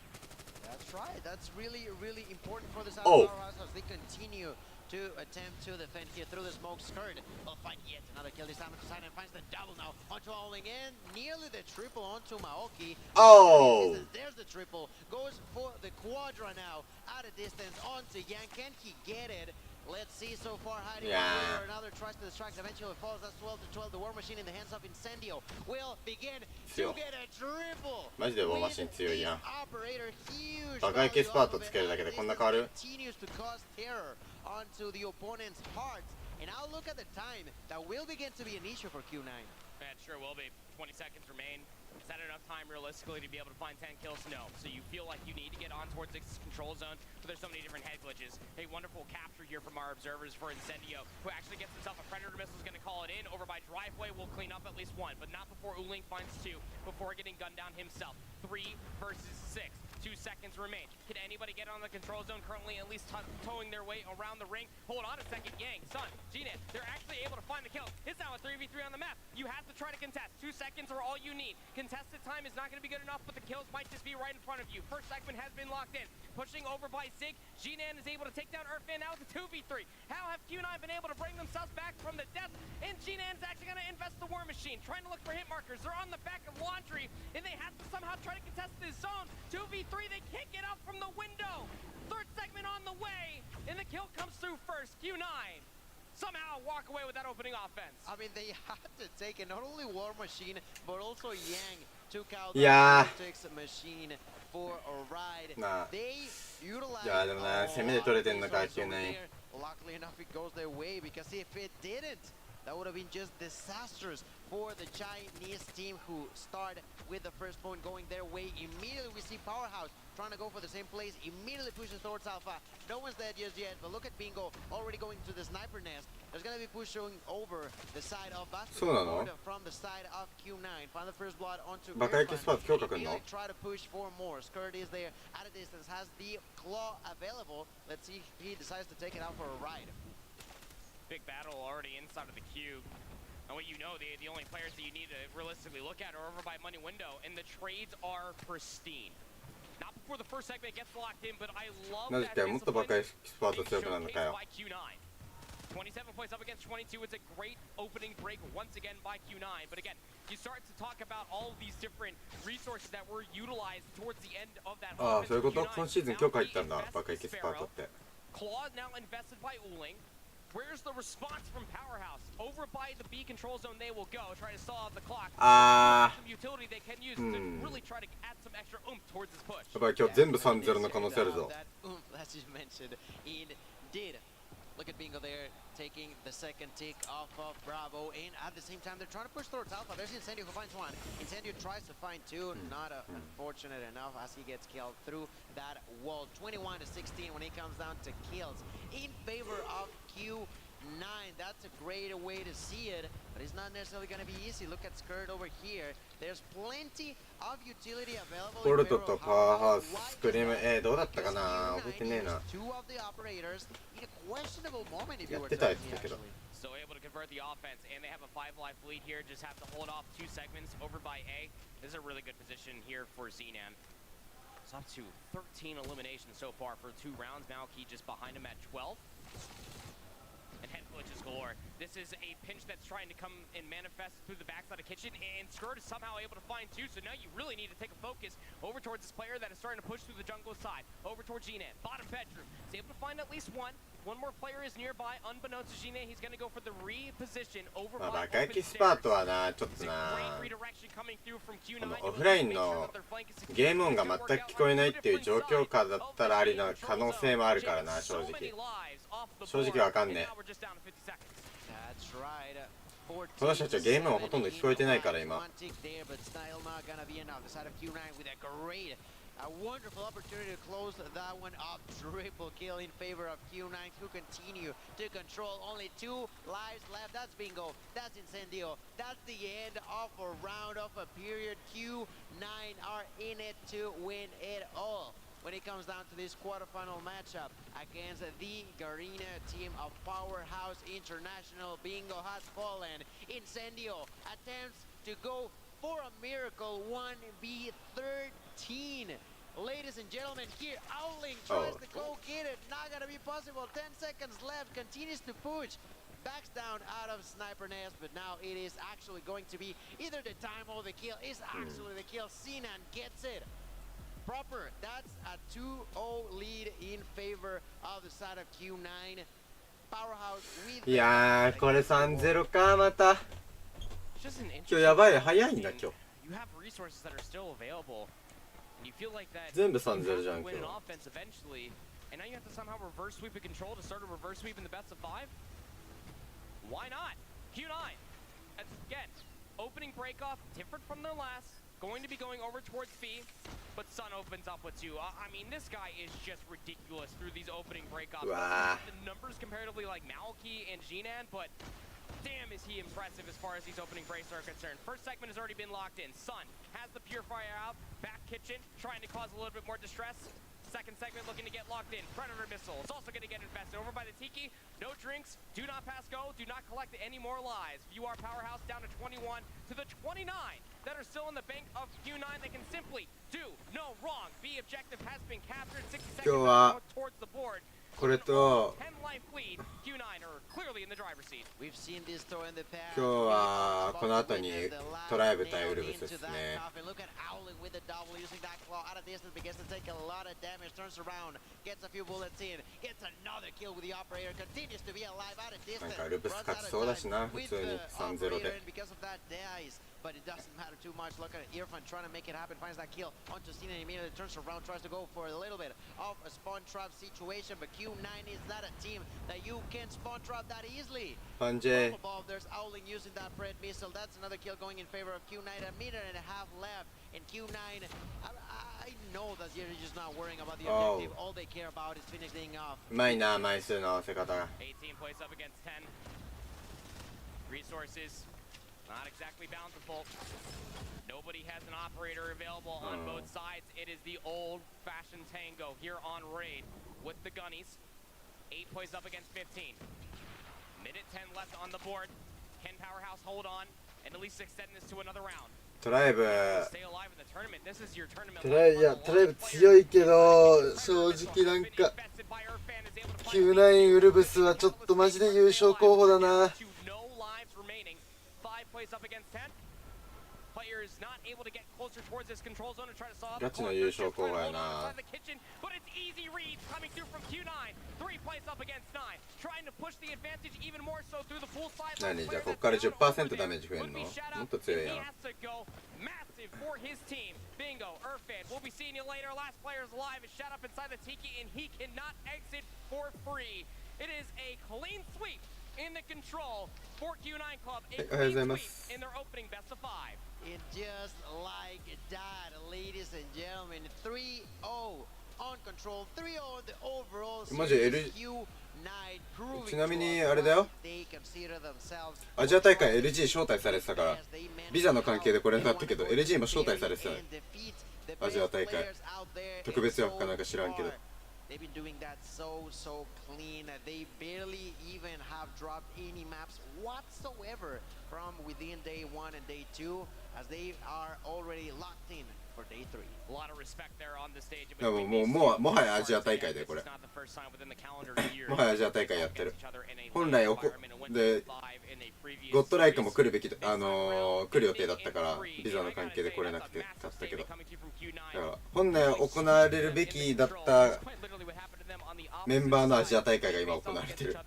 That's right. That's really, really important for this Oh. Powerhouse as they continue to attempt to defend here through the smoke skirt. They'll find yet another kill. This time to Sinan finds the double now. Onto Alling in. Nearly the triple onto Maoki. Oh. There's the triple. Goes for the quadra now. Out of distance onto Yang. Can he get it? Let's see so far hiding one way or another. Tries to distract. Eventually falls. That's 12-12. The War Machine in the hands of Incendio will begin to get a triple. マジでウォーマシン強いやん。 Operator huge. バカエキスパートつけるだけでこんな変わる？ Continues to cause terror onto the opponent's hearts. And now look at the time. That will begin to be an issue for Q9. It sure will be. 20 seconds remain. Is that enough time realistically to be able to find 10 kills? No. So you feel like you need to get on towards the control zone, but there's so many different head glitches. A wonderful capture here from our observers for Incendio, who actually gets himself a Predator missile, is going to call it in. Over by Driveway will clean up at least one, but not before Uling finds two, before getting gunned down himself. 3 versus 6. 2 seconds remain. Can anybody get on the control zone currently, at least towing their way around the ring? Hold on a second, Yang, Sun, G-Net, they're actually able to find the kill. It's now a 3v3 on the map. You have to try to contest. 2 seconds are all you need. Contested time is not going to be good enough, but the kills might just be right in front of you. First segment has been locked in. Pushing over by Zig. G-Nan is able to take down Earthman. Now it's a 2v3. How have Q9 been able to bring themselves back from the death? And G-Nan's actually going to invest the War Machine, trying to look for hit markers. They're on the back of Laundry, and they have to somehow try to contest this zone. 2v3, they can't get out from the window. Third segment on the way, and the kill comes through first. Q9 somehow walk away with that opening offense. I mean, they had to take it. Not only War Machine, but also Yang took out the Vortex Machine for a ride. Nah. They utilized Luckily enough, it goes their way, because if it didn't, that would have been just disastrous for the Chinese team, who start with the first point going their way. Immediately we see Powerhouse trying to go for the same place, immediately pushes towards Alpha. No one's dead just yet, but look at Bingo already going to the sniper nest. There's going to be pushing over the side of Basketball from the side of Q9. Find the first blood onto Immediately try to push for more. Skirt is there at a distance, has the claw available. Let's see if he decides to take it out for a ride. Big battle already inside of the cube. And what you know, the only players that you need to realistically look at are over by Money Window, and the trades are pristine. Not before the first segment gets locked in, but I love that discipline being showcased by Q9. 27 points up against 22. It's a great opening break once again by Q9. But again, you start to talk about all of these different resources that were utilized towards the end of that. ああ、そういうこと。今シーズン強化入ったんだ。バカエキスパートって。Claw now invested by Uling. Where's the response from Powerhouse? Over by the B control zone they will go, try to stall out the clock. Some utility they can use to really try to add some extra oomph towards this push. やばい今日全部 3-0 の可能性あるぞ。 As you mentioned, indeed. Look at Bingo there, taking the second tick off of Bravo, and at the same time, they're trying to push towards Alpha. There's Incendio who finds one. Incendio tries to find two, not unfortunate enough as he gets killed through that wall. 21-16 when it comes down to kills in favor of Q9. That's a great way to see it, but it's not necessarily going to be easy. Look at Skirt over here. There's plenty of utility available. ボルトとパワーハウス、スクリーム、どうだったかな、覚えてねえな。やってたやつだけど。 So able to convert the offense, and they have a 5-life lead here. Just have to hold off 2 segments over by A. This is a really good position here for Xenan. It's up to 13 eliminations so far for 2 rounds. Malky just behind him at 12. And head glitches galore. This is a pinch that's trying to come and manifest through the backside of kitchen, and Skirt is somehow able to find 2, so now you really need to take a focus over towards this player that is starting to push through the jungle side, over towards Gnet, bottom bedroom. He's able to find at least 1. One more player is nearby, unbeknownst to Gnet. He's going to go for the reposition over by open stairs. スパートはな、ちょっとな、オフラインのゲーム音が全く聞こえないっていう状況下だったらありの可能性もあるからな、正直。正直わかんねえ。この人たちはゲーム音ほとんど聞こえてないから今。A wonderful opportunity to close that one up. Triple kill in favor of Q9, who continue to control. Only 2 lives left. That's Bingo. That's Incendio. That's the end of a round of a period. Q9 are in it to win it all. When it comes down to this quarterfinal matchup against the Garena team of Powerhouse International, Bingo has fallen. Incendio attempts to go for a miracle 1v13. Ladies and gentlemen, here Owling tries to go get it. Not gonna be possible. 10 seconds left. Continues to push. Backs down out of Sniper Nest, but now it is actually going to be either the time or the kill. It's actually the kill. Sinan gets it. Proper. That's a 2-0 lead in favor of the side of Q9. Powerhouse with いやー、これ 3-0 か、また。今日やばい、早いんだ、今日。 You have resources that are still available, and you feel like that 全部 3-0 じゃん、今 win 日。 an offense eventually, and now you have to somehow reverse sweep a control to start a reverse sweep in the best of 5? Why not? Q9, again, opening break off, different from their last, going to be going over towards B, but Sun opens up with 2. I mean, this guy is just ridiculous through these opening breakoffs. The numbers comparatively like Malky and Jinan, but damn is he impressive as far as these opening breaks are concerned. First segment has already been locked in. Sun has the Purifier out, back kitchen, trying to cause a little bit more distress. Second segment looking to get locked in. Predator missile is also going to get invested. Over by the Tiki, no drinks, do not pass go, do not collect any more lives. You are Powerhouse down to 21 to the 29 that are still in the bank of Q9. They can simply do no wrong. B objective has been captured. 60 seconds towards the board. これと Q9 are clearly in the driver's seat. We've seen this story in the past. 今日はこの後にトライブ対ウルブスですね。 Look at Owling with the double using that claw out of distance, begins to take a lot of damage, turns around, gets a few bullets in, gets another kill with the operator, continues to be alive out of distance. なんかウルブス勝ちそうだしな、普通に 3-0 で。 Because of that dies, but it doesn't matter too much. Look at Irfan trying to make it happen, finds that kill onto Cena, immediately turns around, tries to go for a little bit of a spawn trap situation, but Q9 is not a team that you can spawn trap that easily. Above, there's Owling using that Pred missile. That's another kill going in favor of Q9. A minute and a half left, and Q9, I know that you're just not worrying about the objective. All they care about is finishing off. うまいな、枚数の合わせ方が。 18 plays up against 10. Resources not exactly bountiful. Nobody has an operator available on both sides. It is the old-fashioned tango here on Raid with the gunnies. 8 plays up against 15. Minute 10 left on the board. Can Powerhouse hold on and at least extend this to another round? トライブ、Stay alive in the tournament. This is your tournament. いや、トライブ強いけど、正直なんか、Q9 ウルブスはちょっとマジで優勝候補だな。 ガチの優勝候補やな。 But it's easy reads coming through from Q9. 3 plays up against 9. Trying trying to push the advantage even more so through the full side. 何じゃあこっから 10% ダメージ増えんの？もっと強いやん。 Massive for his team. Bingo, Urfan. We'll be seeing you later. Last player's alive is shut up inside the Tiki, and he cannot exit for free. It is a clean sweep in the control for Q9 Club. A clean sweep in their opening best of 5. And just like that, ladies and gentlemen, 3-0 on control, 3-0 on the overall series. Q9 proving ちなみにあれだよ。 they consider themselves アジア大会 LG 招待されてたから、ビザの関係でこれになったけど LG も招待されてたね。アジア大会特別枠かなんか知らんけど。 They've been doing that so clean. They barely even have dropped any maps whatsoever from within day 1 and day 2, as they are already locked in for day 3. A lot of respect there on the stage. でももはやアジア大会だよこれ。もはやアジア大会やってる。本来でゴッドライクも来るべき来る予定だったからビザの関係で来れなくてだったけど。だから本来行われるべきだったメンバーのアジア大会が今行われてる。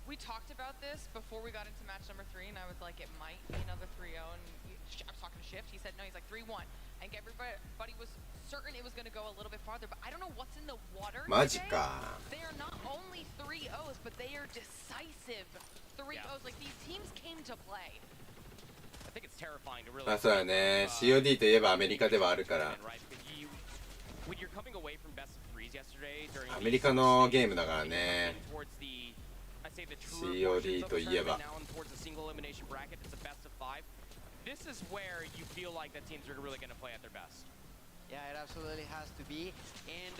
We talked about this before we got into match number 3, and I was like, it might be another 3-0. And I was talking to Shift. He said no. He's like 3-1. I think everybody was certain it was going to go a little bit farther, but I don't know what's in the water. マジか。 They are not only 3-0s, but they are decisive 3-0s. Like these teams came to play. I think it's terrifying to really. あ、そうだね。COD といえばアメリカではあるから。 When you're coming away from best of 3s yesterday during アメリカのゲームだからね。 COD といえば。 This is where you feel like that teams are really going to play at their best. Yeah, it absolutely has to be. And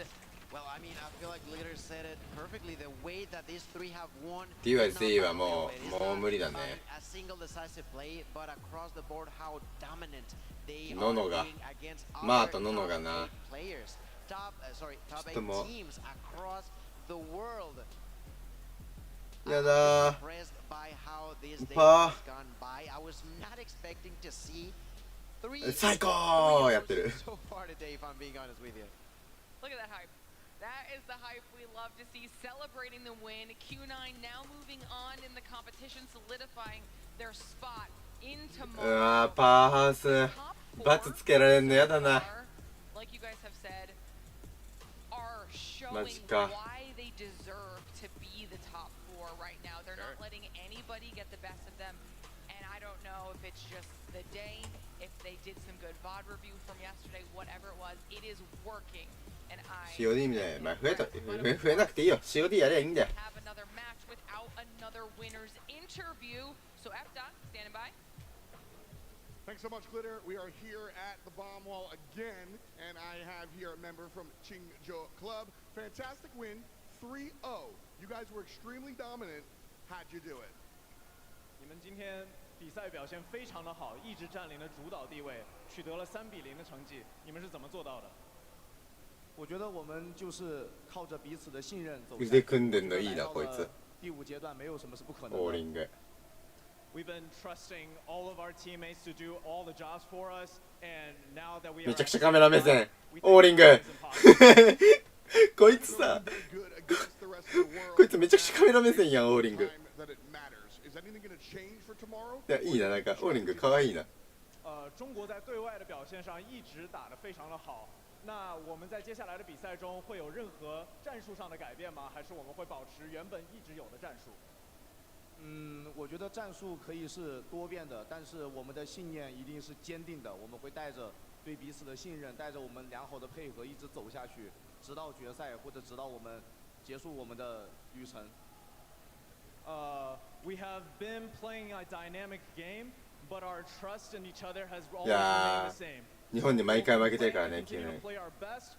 well, I mean, I feel like Glitter said it perfectly. The way that these three have won. TYC はもう無理だね。A single decisive play, but across the board, how dominant they are ノノが being against マーと other ノノが top な。 8 players. Top ちょっともう 8 teams across the world. やだー。 Impressed by how this day パ has gone by. I was not expecting to see 最高やってる。 so far today, if I'm being honest with you. Look at that hype. That is the hype we love to see, celebrating the win. Q9 now moving on in the competition, solidifying their spot in うわー、パワーハウスバツつけられんのやだな。 Like you guys have said, are showing マジか。 why they deserve to be the top 4 right now. They're not letting anybody get the best of them. And I don't know if it's just the day, if they did some good VOD review from yesterday, whatever it was, it is working. And I COD みたいな、まあ増えなくていいよ。COD やりゃいいんだよ。 have another match without another winner's interview. So F-Dot, standing by. Thanks so much, Glitter. We are here at the bomb wall again, and I have here a member from Qingzhou Club. Fantastic win, 3-0. You guys were extremely dominant. How'd you do it? 你们今天比赛表现非常的好，一直占领了主导地位，取得了3-0的成绩。你们是怎么做到的？我觉得我们就是靠着彼此的信任走下去。腕組んでんのいいなこいつ。第5阶段没有什么是不可能的。オーリング。 We've been trusting all of our teammates to do all the jobs for us, and now that we are めちゃくちゃカメラ目線。オーリング。こいつさ。こいつめちゃくちゃカメラ目線やんオーリング。いやいいななんかオーリング可愛いな。中国在对外的表现上一直打得非常的好。那我们在接下来的比赛中会有任何战术上的改变吗？还是我们会保持原本一直有的战术？ 我觉得战术可以是多变的，但是我们的信念一定是坚定的。我们会带着对彼此的信任，带着我们良好的配合，一直走下去，直到决赛或者直到我们结束我们的旅程。We have been playing a dynamic game, but our trust in each other has always remained the same. 日本に毎回負けてるからね、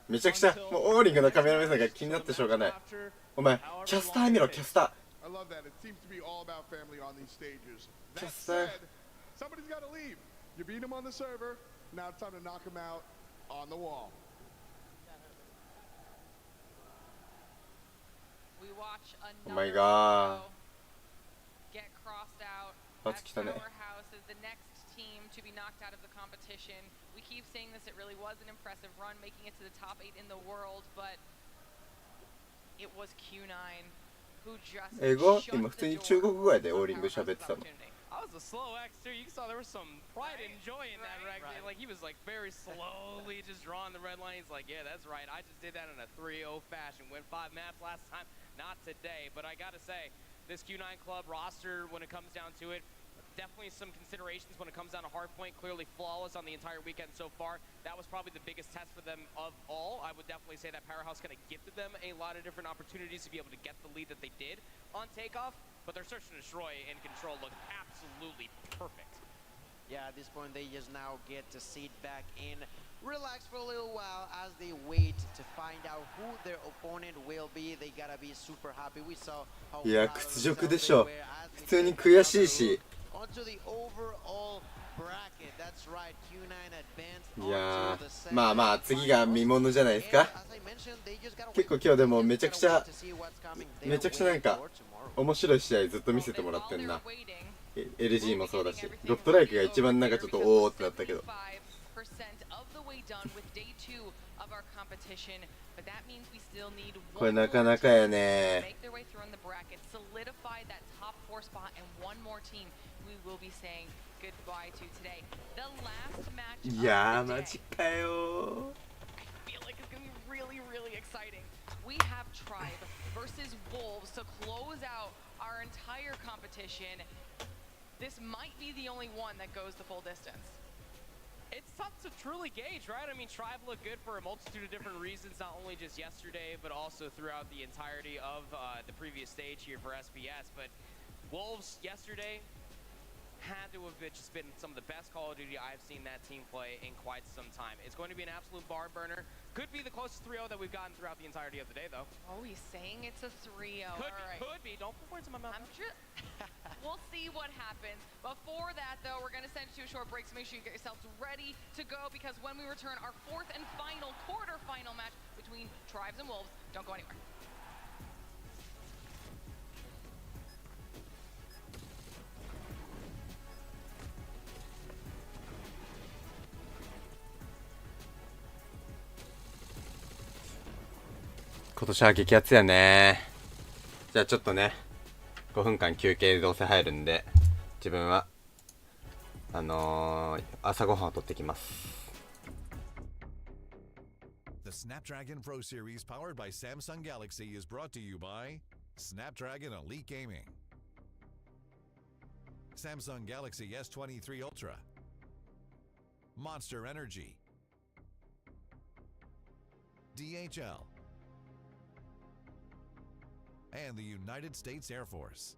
めちゃくちゃもうオーリングのカメラ目線が気になってしょうがない。お前キャスター見ろキャスター。 I love that. It seems to be all about family on these stages. That Just, uh, said, somebody's got to leave. You beat him on the server. Now it's time to knock him out on the wall. We watch Oh my another god. get crossed out. バツ来たね。 Powerhouse is the next team to be knocked out of the competition. We keep saying this. It really was an impressive run, making it to the top 8 in the world, but it was Q9 who just 英語 shut 今普通 the に door 中国語やでオーリング喋ってたの。 I was a slow X too. You saw there was some pride and joy in that reg. Like he was like very slowly just drawing the red line. He's like, yeah, that's right. I just did that in a 3-0 fashion. Went 5 maps last time, not today. But I gotta say, this Q9 club roster, when it comes down to it, definitely some considerations when it comes down to hardpoint. Clearly flawless on the entire weekend so far. That was probably the biggest test for them of all. I would definitely say that Powerhouse kind of gifted them a lot of different opportunities to be able to get the lead that they did on takeoff. But their search and destroy and control looked absolutely perfect. Yeah, at this point they just now get to sit back in, relax for a little while as they wait to find out who their opponent will be. They gotta be super happy. We saw how いや屈辱でしょ。普通に悔しいし。 onto the overall bracket. That's right. Q9 advanced いや onto the second. まあまあ次が見ものじゃないですか。結構今日でもめちゃくちゃなんか面白い試合ずっと見せてもらってんな。LG もそうだし、ドットライクが一番なんかちょっとおーってなったけど。これなかなかやね。いやーマジかよー。 We have Tribe versus Wolves to close out our entire competition. This might be the only one that goes the full distance. It's tough to truly gauge, right? I mean, Tribe looked good for a multitude of different reasons, not only just yesterday, but also throughout the entirety of the previous stage here for SBS. But Wolves yesterday had to have just been some of the best Call of Duty I've seen that team play in quite some time. It's going to be an absolute barn burner. Could be the closest 3-0 that we've gotten throughout the entirety of the day, though. Oh, he's saying it's a 3-0. Could be. Don't put words in my mouth. I'm sure. We'll see what happens. Before that, though, we're going to send you to a short break, so make sure you get yourselves ready to go, because when we return, our fourth and final quarterfinal match between Tribes and Wolves. Don't go anywhere.「今年は激アツやね。じゃあちょっとね5分間休憩どうせ入るんで自分は朝ごはんを取ってきます。 The Snapdragon Pro Series powered by Samsung Galaxy is brought to you by Snapdragon Elite Gaming, Samsung Galaxy S23 Ultra, Monster Energy, DHL, and the United States Air Force.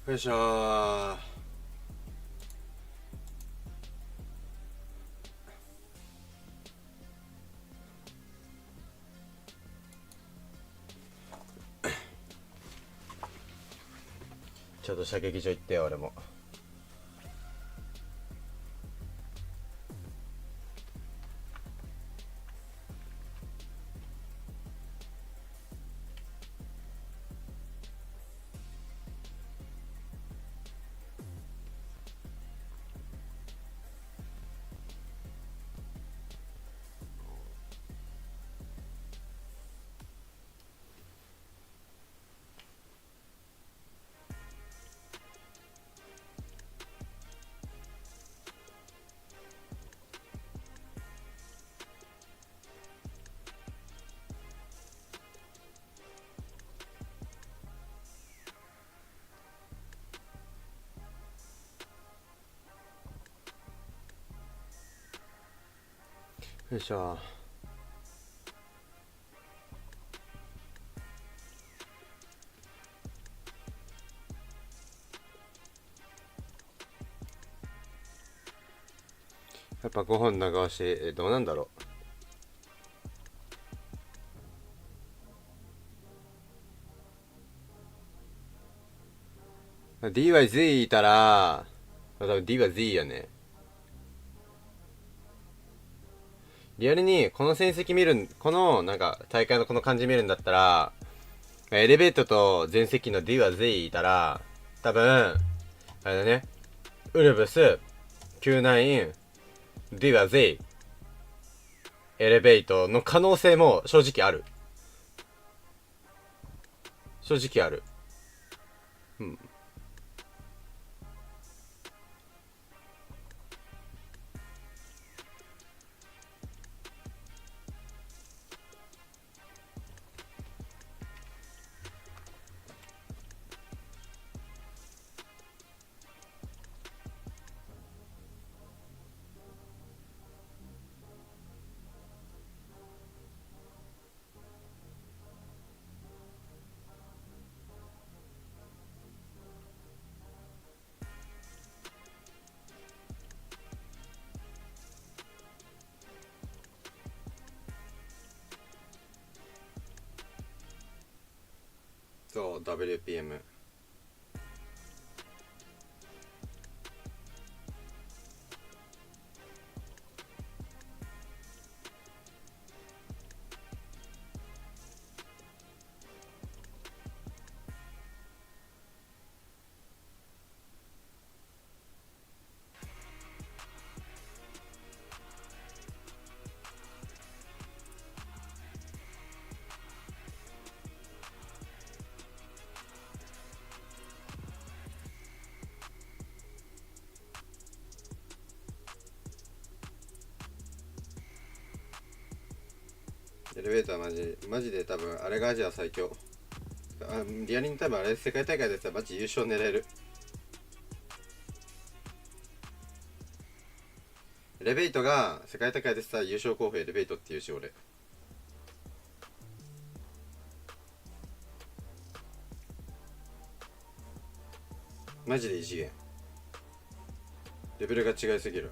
よいしょー。ちょっと射撃場行ってよ俺も。よいしょ。やっぱ5本長押し、どうなんだろう。D は Z いたら、多分 D は Z やね。リアルにこの戦績見る、このなんか大会のこの感じ見るんだったら、エレベートと全席の D は Z いたら、多分、あれだね、ウルブス、Q9、D は Z、エレベートの可能性も正直ある。正直ある。うん。そう、WPM。エレベーターマジで多分あれがアジア最強。リアルに多分あれ世界大会でさマジ優勝狙える。エレベートが世界大会でさ優勝候補エレベートっていうし俺。マジで異次元。レベルが違いすぎる。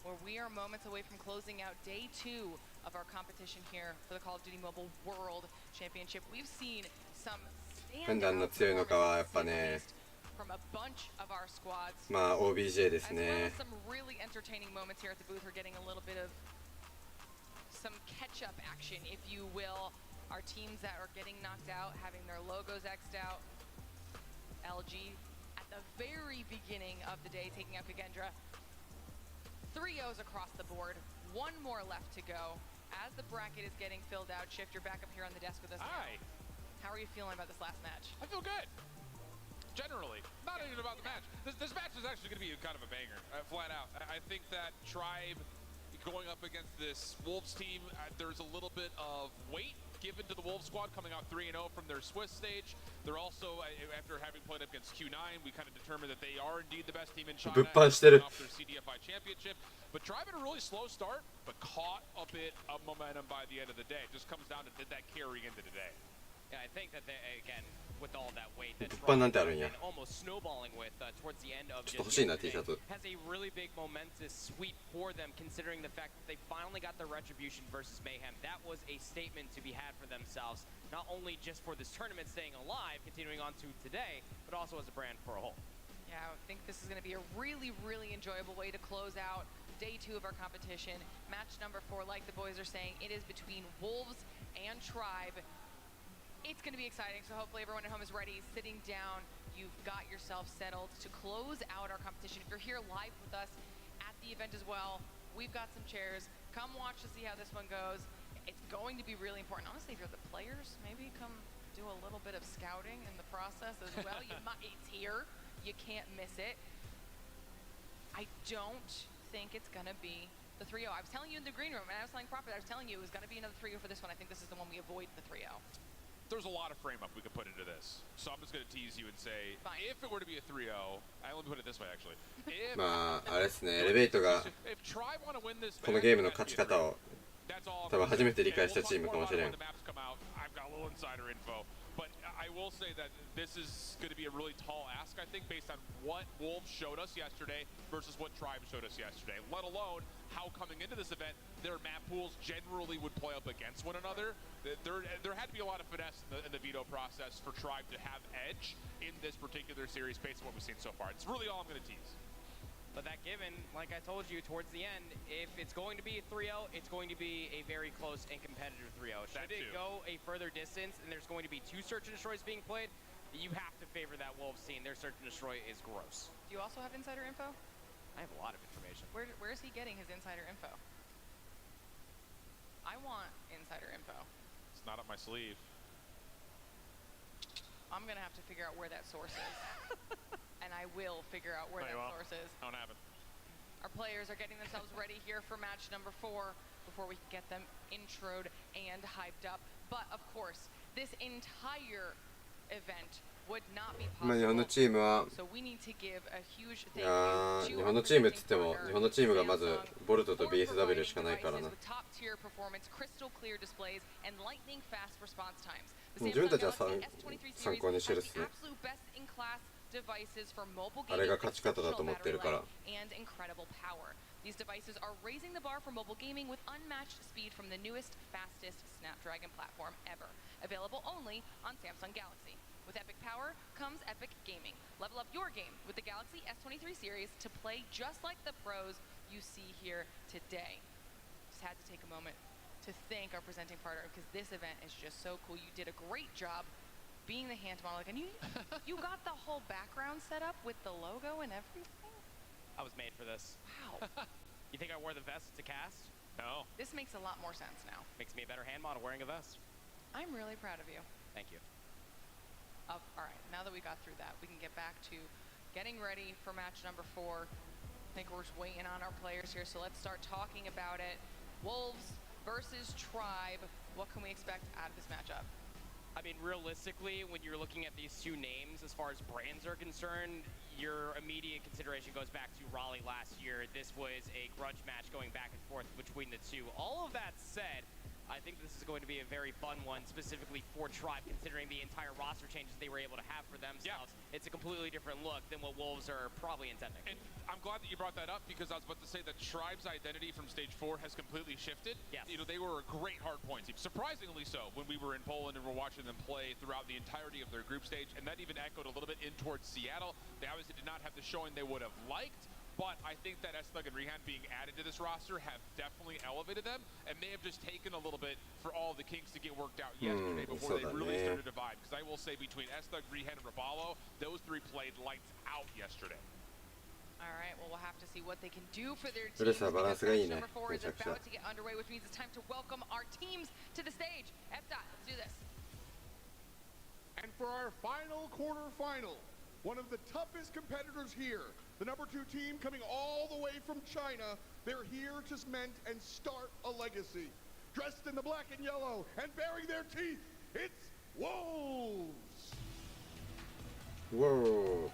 Where we are moments away from closing out day 2 of our competition here for the Call of Duty Mobile World Championship. We've seen some standout performances from a bunch of our squads. まあ OBJ です As well ね as some really entertaining moments here at the booth. We're getting a little bit of some catch-up action, if you will. Our teams that are getting knocked out, having their logos X'd out. LG at the very beginning of the day, taking out Kagendra. 3 O's across the board. One more left to go. As the bracket is getting filled out, Shift, you're back up here on the desk with us. Hi. How are you feeling about this last match? I feel good. Generally, not even about the match. This match is actually going to be kind of a banger, flat out. I think that Tribe going up against this Wolves team, there's a little bit of weight given to the Wolves squad coming out 3-0 from their Swiss stage. They're also, after having played up against Q9, we kind of determined that they are indeed the best team in China off their CDFI championship. But Tribe had a really slow start, but caught a bit of momentum by the end of the day. It just comes down to did that carry into today. Yeah, I think that they, again, with all that weight that Tribe has been almost snowballing with towards the end of this game, has a really big momentous sweep for them, considering the fact that they finally got their retribution versus Mayhem. That was a statement to be had for themselves, not only just for this tournament staying alive, continuing on to today, but also as a brand for a whole. Yeah, I think this is going to be a really, really enjoyable way to close out day 2 of our competition. Match number 4, like the boys are saying, it is between Wolves and Tribe. It's going to be exciting, so hopefully everyone at home is ready, sitting down. You've got yourself settled to close out our competition. If you're here live with us at the event as well, we've got some chairs. Come watch to see how this one goes. It's going to be really important. Honestly, if you're the players, maybe come do a little bit of scouting in the process as well. It's here. You can't miss it. I don't think it's going to be the 3-0. I was telling you in the green room, and I was telling Prophet, I was telling you it was going to be another 3-0 for this one. I think this is the one we avoid the 3-0. there's a lot of frame up we could put into this. So I'm just going to tease you and say, if it were to be a 3-0, let me put it this way actually. If, まああれですね、エレベートが if Tribe want to win this この match, ゲームの勝ち方を that's all. 多分初めて理解したチームかもしれん。 When the maps come out, I've got a little insider info, but I will say that this is going to be a really tall ask, I think, based on what Wolves showed us yesterday versus what Tribe showed us yesterday. Let alone how coming into this event, their map pools generally would play up against one another. There had to be a lot of finesse in the veto process for Tribe to have edge in this particular series based on what we've seen so far. It's really all I'm going to tease. But that given, like I told you towards the end, if it's going to be a 3-0, it's going to be a very close and competitive 3-0. Should it go a further distance and there's going to be 2 search and destroys being played, you have to favor that Wolves scene. Their search and destroy is gross. Do you also have insider info? I have a lot of information. Where is he getting his insider info? I want insider info. It's not up my sleeve. I'm gonna have to figure out where that source is. And I will figure out where that source is. Don't have it. Our players are getting themselves ready here for match number 4 before we can get them introed and hyped up. But of course, this entire event would not be まあ日本のチームは possible. So we need to give a huge い thank や you 日 to 本 our のチームっ presenting つっても partner, 日本のチームがまず Samsung, ボルトと for BSW しか providing ないから devices な with top-tier performance, crystal clear displays, and lightning fast response times. 自 The 分 Samsung たちは Galaxy S23 参 series 考にしてる has っす the ね absolute best-in-class devices for mobile あれ gaming が with 勝ち方だと exceptional 思って battery るから life and incredible power. These devices are raising the bar for mobile gaming with unmatched speed from the newest, fastest Snapdragon platform ever. Available only on Samsung Galaxy. With epic power comes epic gaming. Level up your game with the Galaxy S23 series to play just like the pros you see here today. Just had to take a moment to thank our presenting partner because this event is just so cool. You did a great job being the hand model. And you got the whole background set up with the logo and everything? I was made for this. Wow. You think I wore the vest to cast? No. This makes a lot more sense now. Makes me a better hand model wearing a vest. I'm really proud of you. Thank you. All right, now that we got through that, we can get back to getting ready for match number 4. I think we're just waiting on our players here, so let's start talking about it. Wolves versus Tribe. What can we expect out of this matchup? I mean, realistically, when you're looking at these 2 names, as far as brands are concerned, your immediate consideration goes back to Raleigh last year. This was a grudge match going back and forth between the 2. All of that said, I think this is going to be a very fun one, specifically for Tribe, considering the entire roster changes they were able to have for themselves. Yeah. It's a completely different look than what Wolves are probably intending. And I'm glad that you brought that up because I was about to say that Tribe's identity from Stage 4 has completely shifted. Yes. You know, they were a great hard point team, surprisingly so, when we were in Poland and we're watching them play throughout the entirety of their group stage, and that even echoed a little bit in towards Seattle. They obviously did not have the showing they would have liked, but I think that Estug and Rehan being added to this roster have definitely elevated them and may have just taken a little bit for all the kinks to get worked out yesterday before they really started to divide. Because I will say between Estug, Rehan, and Rabalo, those 3 played lights out yesterday. All right, well, we'll have to see what they can do for their うるさいバランスがいいね match number 4 め is ちゃくちゃ about to get underway, which means it's time to welcome our teams to the stage. F-Dot, let's do this. And for our final quarterfinal, one of the toughest competitors here, the number 2 team coming all the way from China, they're here to cement and start a legacy. Dressed in the black and yellow and baring their teeth, it's Wolves! Whoa.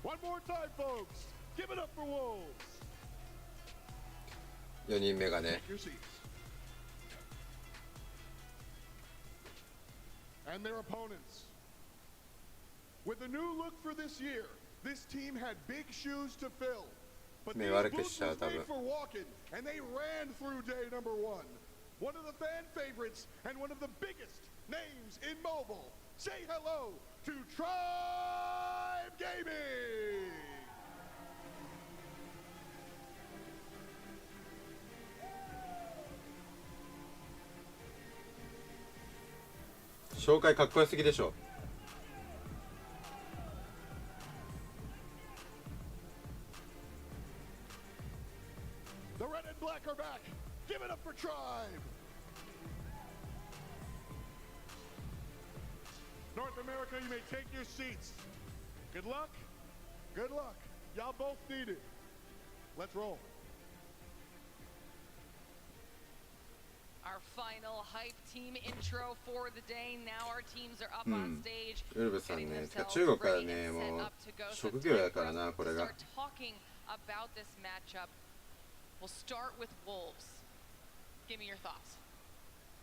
One more time, folks. Give it up for Wolves. 4人目がね Take your seats. And their opponents. With a new look for this year, this team had big shoes to fill. But these 目悪く boots しちゃう was 多 made 分 for walking, and they ran through day number 1. One of the fan favorites and one of the biggest names in mobile. Say hello to Tribe Gaming! 紹介かっこよすぎでしょ The red and black are back. Give it up for Tribe. North America, you may take your seats. Good luck. Good luck. Y'all both need it. Let's roll. Our final hype team intro for the day. Now our teams are up on stage. ウルブさんね、中国からね、もう職業やからな、これが。 Start talking about this matchup. We'll start with Wolves. Give me your thoughts.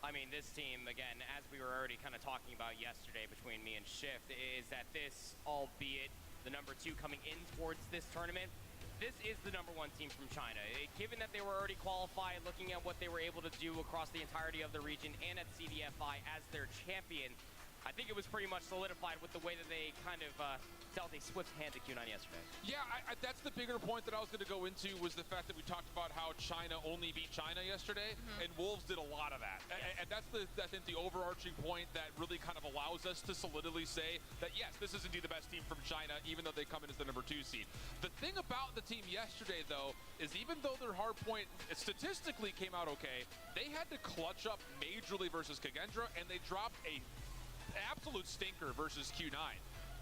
I mean, this team, again, as we were already kind of talking about yesterday between me and Shift, is that this, albeit the number 2 coming in towards this tournament, this is the number 1 team from China. Given that they were already qualified, looking at what they were able to do across the entirety of the region and at CDFI as their champion, I think it was pretty much solidified with the way that they kind of dealt a swift hand to Q9 yesterday. Yeah, that's the bigger point that I was going to go into was the fact that we talked about how China only beat China yesterday, and Wolves did a lot of that. And that's, I think, the overarching point that really kind of allows us to solidly say that, yes, this is indeed the best team from China, even though they come in as the number 2 seed. The thing about the team yesterday, though, is even though their hard point statistically came out okay, they had to clutch up majorly versus Kagendra, and they dropped a absolute stinker versus Q9,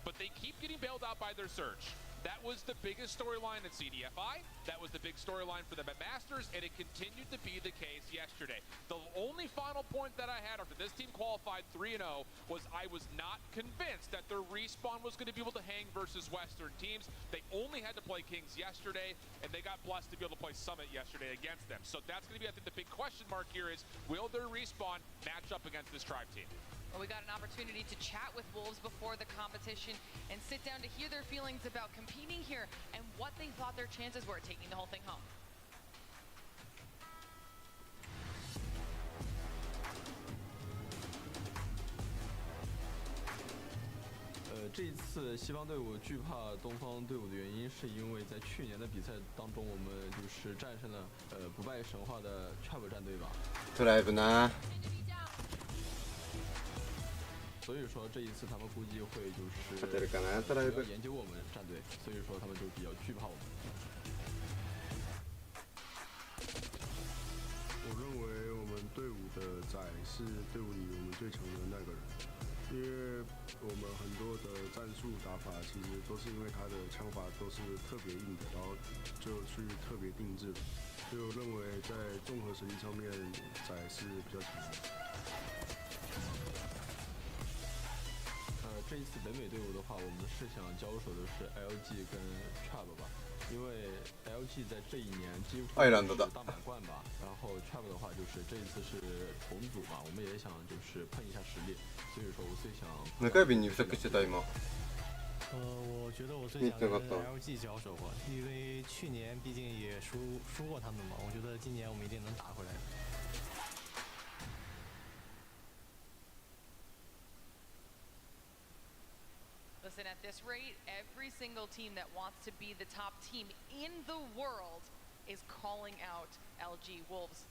but they keep getting bailed out by their surge. That was the biggest storyline at CDFI. That was the big storyline for them at Masters, and it continued to be the case yesterday. The only final point that I had after this team qualified 3-0 was I was not convinced that their respawn was going to be able to hang versus Western teams. They only had to play Kings yesterday, and they got blessed to be able to play Summit yesterday against them. So that's going to be, I think, the big question mark here is, will their respawn match up against this Tribe team? Well, we got an opportunity to chat with Wolves before the competition and sit down to hear their feelings about competing here and what they thought their chances were at taking the whole thing home. 这一次西方队伍惧怕东方队伍的原因，是因为在去年的比赛当中，我们就是战胜了不败神话的 Trap 战队吧。トライブな。所以说这一次他们估计会就是勝てるかなトライブ。研究我们战队，所以说他们就比较惧怕我们。我认为我们队伍的仔是队伍里我们最强的那个人。 因为我们很多的战术打法，其实都是因为他的枪法都是特别硬的，然后就去特别定制。所以我认为在综合实力上面，仔是比较强的。这一次北美队伍的话，我们是想交手的是 LG 跟 Trap 吧，因为 LG 在这一年几乎是大满贯吧，然后 Trap 的话就是这一次是重组嘛，我们也想就是碰一下实力。 所以说我最想。中指に不足してた今。我觉得我最想跟 LG 交手吧，因为去年毕竟也输过他们嘛，我觉得今年我们一定能打回来。Listen, at this rate, every single team that wants to be the top team in the world is calling out LG Wolves.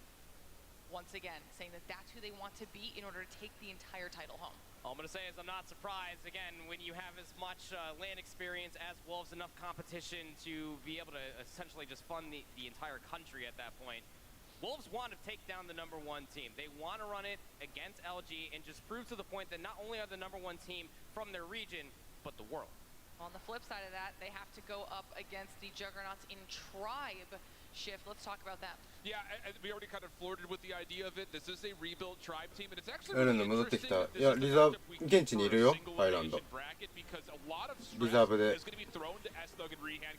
Once again, saying that that's who they want to beat in order to take the entire title home. All I'm going to say is I'm not surprised, again, when you have as much LAN experience as Wolves, enough competition to be able to essentially just fund the entire country at that point. Wolves want to take down the number 1 team. They want to run it against LG and just prove to the point that not only are the number 1 team from their region, but the world. On the flip side of that, they have to go up against the juggernauts in Tribe. Shift. Let's talk about that. Yeah, we already kind of flirted with the idea of it. This is a rebuilt Tribe team, and it's actually really interesting that this is the現地にいるよ、アイランド。リザーブで。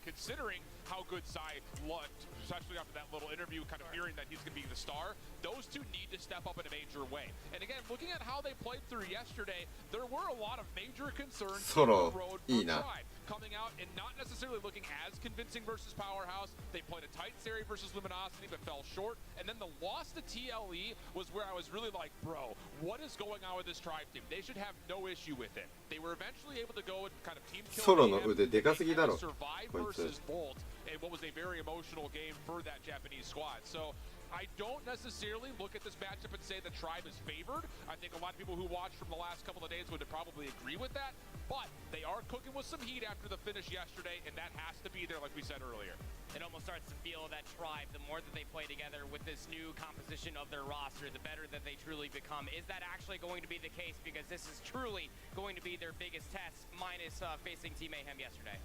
Considering how good Sai looked, especially after that little interview, kind of hearing that he's going to be the star, those two need to step up in a major way. And again, looking at how they played through yesterday, there were a lot of major concerns on the road for Tribe. Coming out and not necessarily looking as convincing versus Powerhouse. They played a tight series versus Luminosity, but fell short. And then the loss to TLE was where I was really like, bro, what is going on with this Tribe team? They should have no issue with it. They were eventually able to go and kind of team kill. ソロの腕でかすぎだろ。 survive versus Bolt in what was a very emotional game for that Japanese squad. So I don't necessarily look at this matchup and say the Tribe is favored. I think a lot of people who watched from the last couple of days would probably agree with that. But they are cooking with some heat after the finish yesterday, and that has to be be there, like we said earlier. It almost starts to feel that Tribe, the more that they play together with this new composition of their roster, the better that they truly become. Is that actually going to be the case? Because this is truly going to be their biggest test, minus facing Team Mayhem yesterday.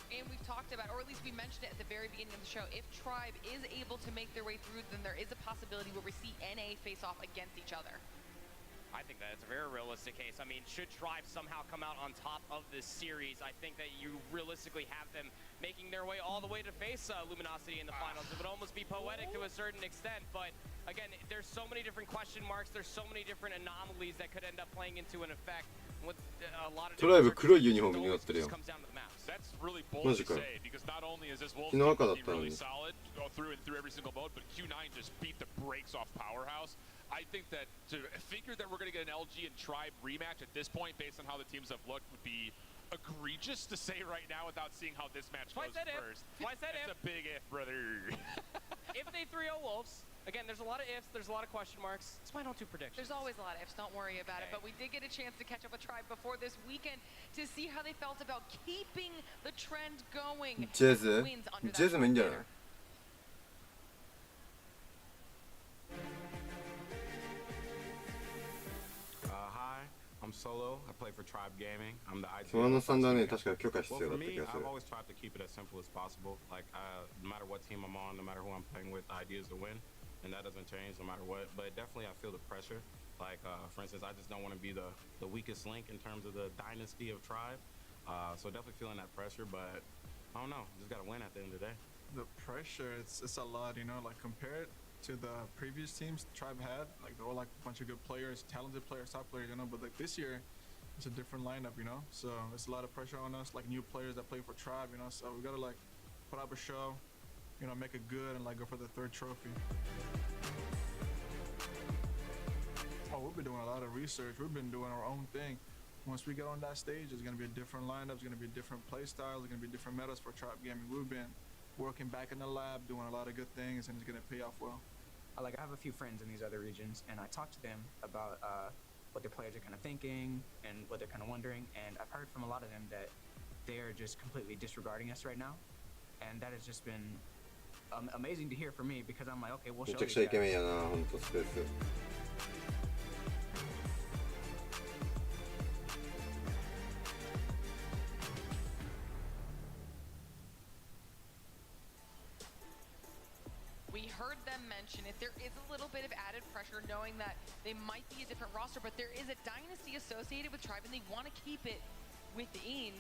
And we've talked about, or at least we mentioned it at the very beginning of the show, if Tribe is able to make their way through, then there is a possibility where we see NA face off against each other. I think that it's a very realistic case. I mean, should Tribe somehow come out on top of this series, I think that you realistically have them making their way all the way to face Luminosity in the finals. It would almost be poetic to a certain extent, but again, there's so many different question marks, there's so many different anomalies that could end up playing into an effect with a lot of トライブ黒いユニフォームになってるよ。 That's really bold to say because not only is this Wolves team really solid through and through every single mode, but Q9 just beat the brakes off Powerhouse. I think that to figure that we're going to get an LG and Tribe rematch at this point, based on how the teams have looked, would be egregious to say right now without seeing how this match goes first. It's a big if, brother. If they 3-0 Wolves, again, there's a lot of ifs, there's a lot of question marks. That's why I don't do predictions. There's always a lot of ifs, don't worry about it. But we did get a chance to catch up with Tribe before this weekend to see how they felt about keeping the trend going. ジェズもいいんじゃない？ I'm Solo. I play for Tribe Gaming. I'm the IT. 不安のさんだね、確か許可必要だった気がする。 I've always tried to keep it as simple as possible. Like, no matter what team I'm on, no matter who I'm playing with, the idea is to win, and that doesn't change no matter what. But definitely, I feel the pressure. Like, for instance, I just don't want to be the weakest link in terms of the dynasty of Tribe. So definitely feeling that pressure, but I don't know. Just gotta win at the end of the day. The pressure, it's a lot, you know. Like compare it to the previous teams Tribe had, like they're all like a bunch of good players, talented players, top players, you know. But like this year, it's a different lineup, you know. So it's a lot of pressure on us, like new players that play for Tribe, you know. So we gotta like put up a show, you know, make it good, and like go for the third trophy. Oh, we've been doing a lot of research. We've been doing our own thing. Once we get on that stage, it's gonna be a different lineup. It's gonna be different play styles. It's gonna be different metas for Tribe Gaming. We've been working back in the lab, doing a lot of good things, and it's gonna pay off well. Like I have a few friends in these other regions, and I talk to them about what their players are kind of thinking and what they're kind of wondering. And I've heard from a lot of them that they are just completely disregarding us right now, and that has just been amazing to hear for me because I'm like, okay, we'll show these guys. We heard them mention it. There is a little bit of added pressure knowing that they might be a different roster, but there is a dynasty associated with Tribe, and they want to keep it within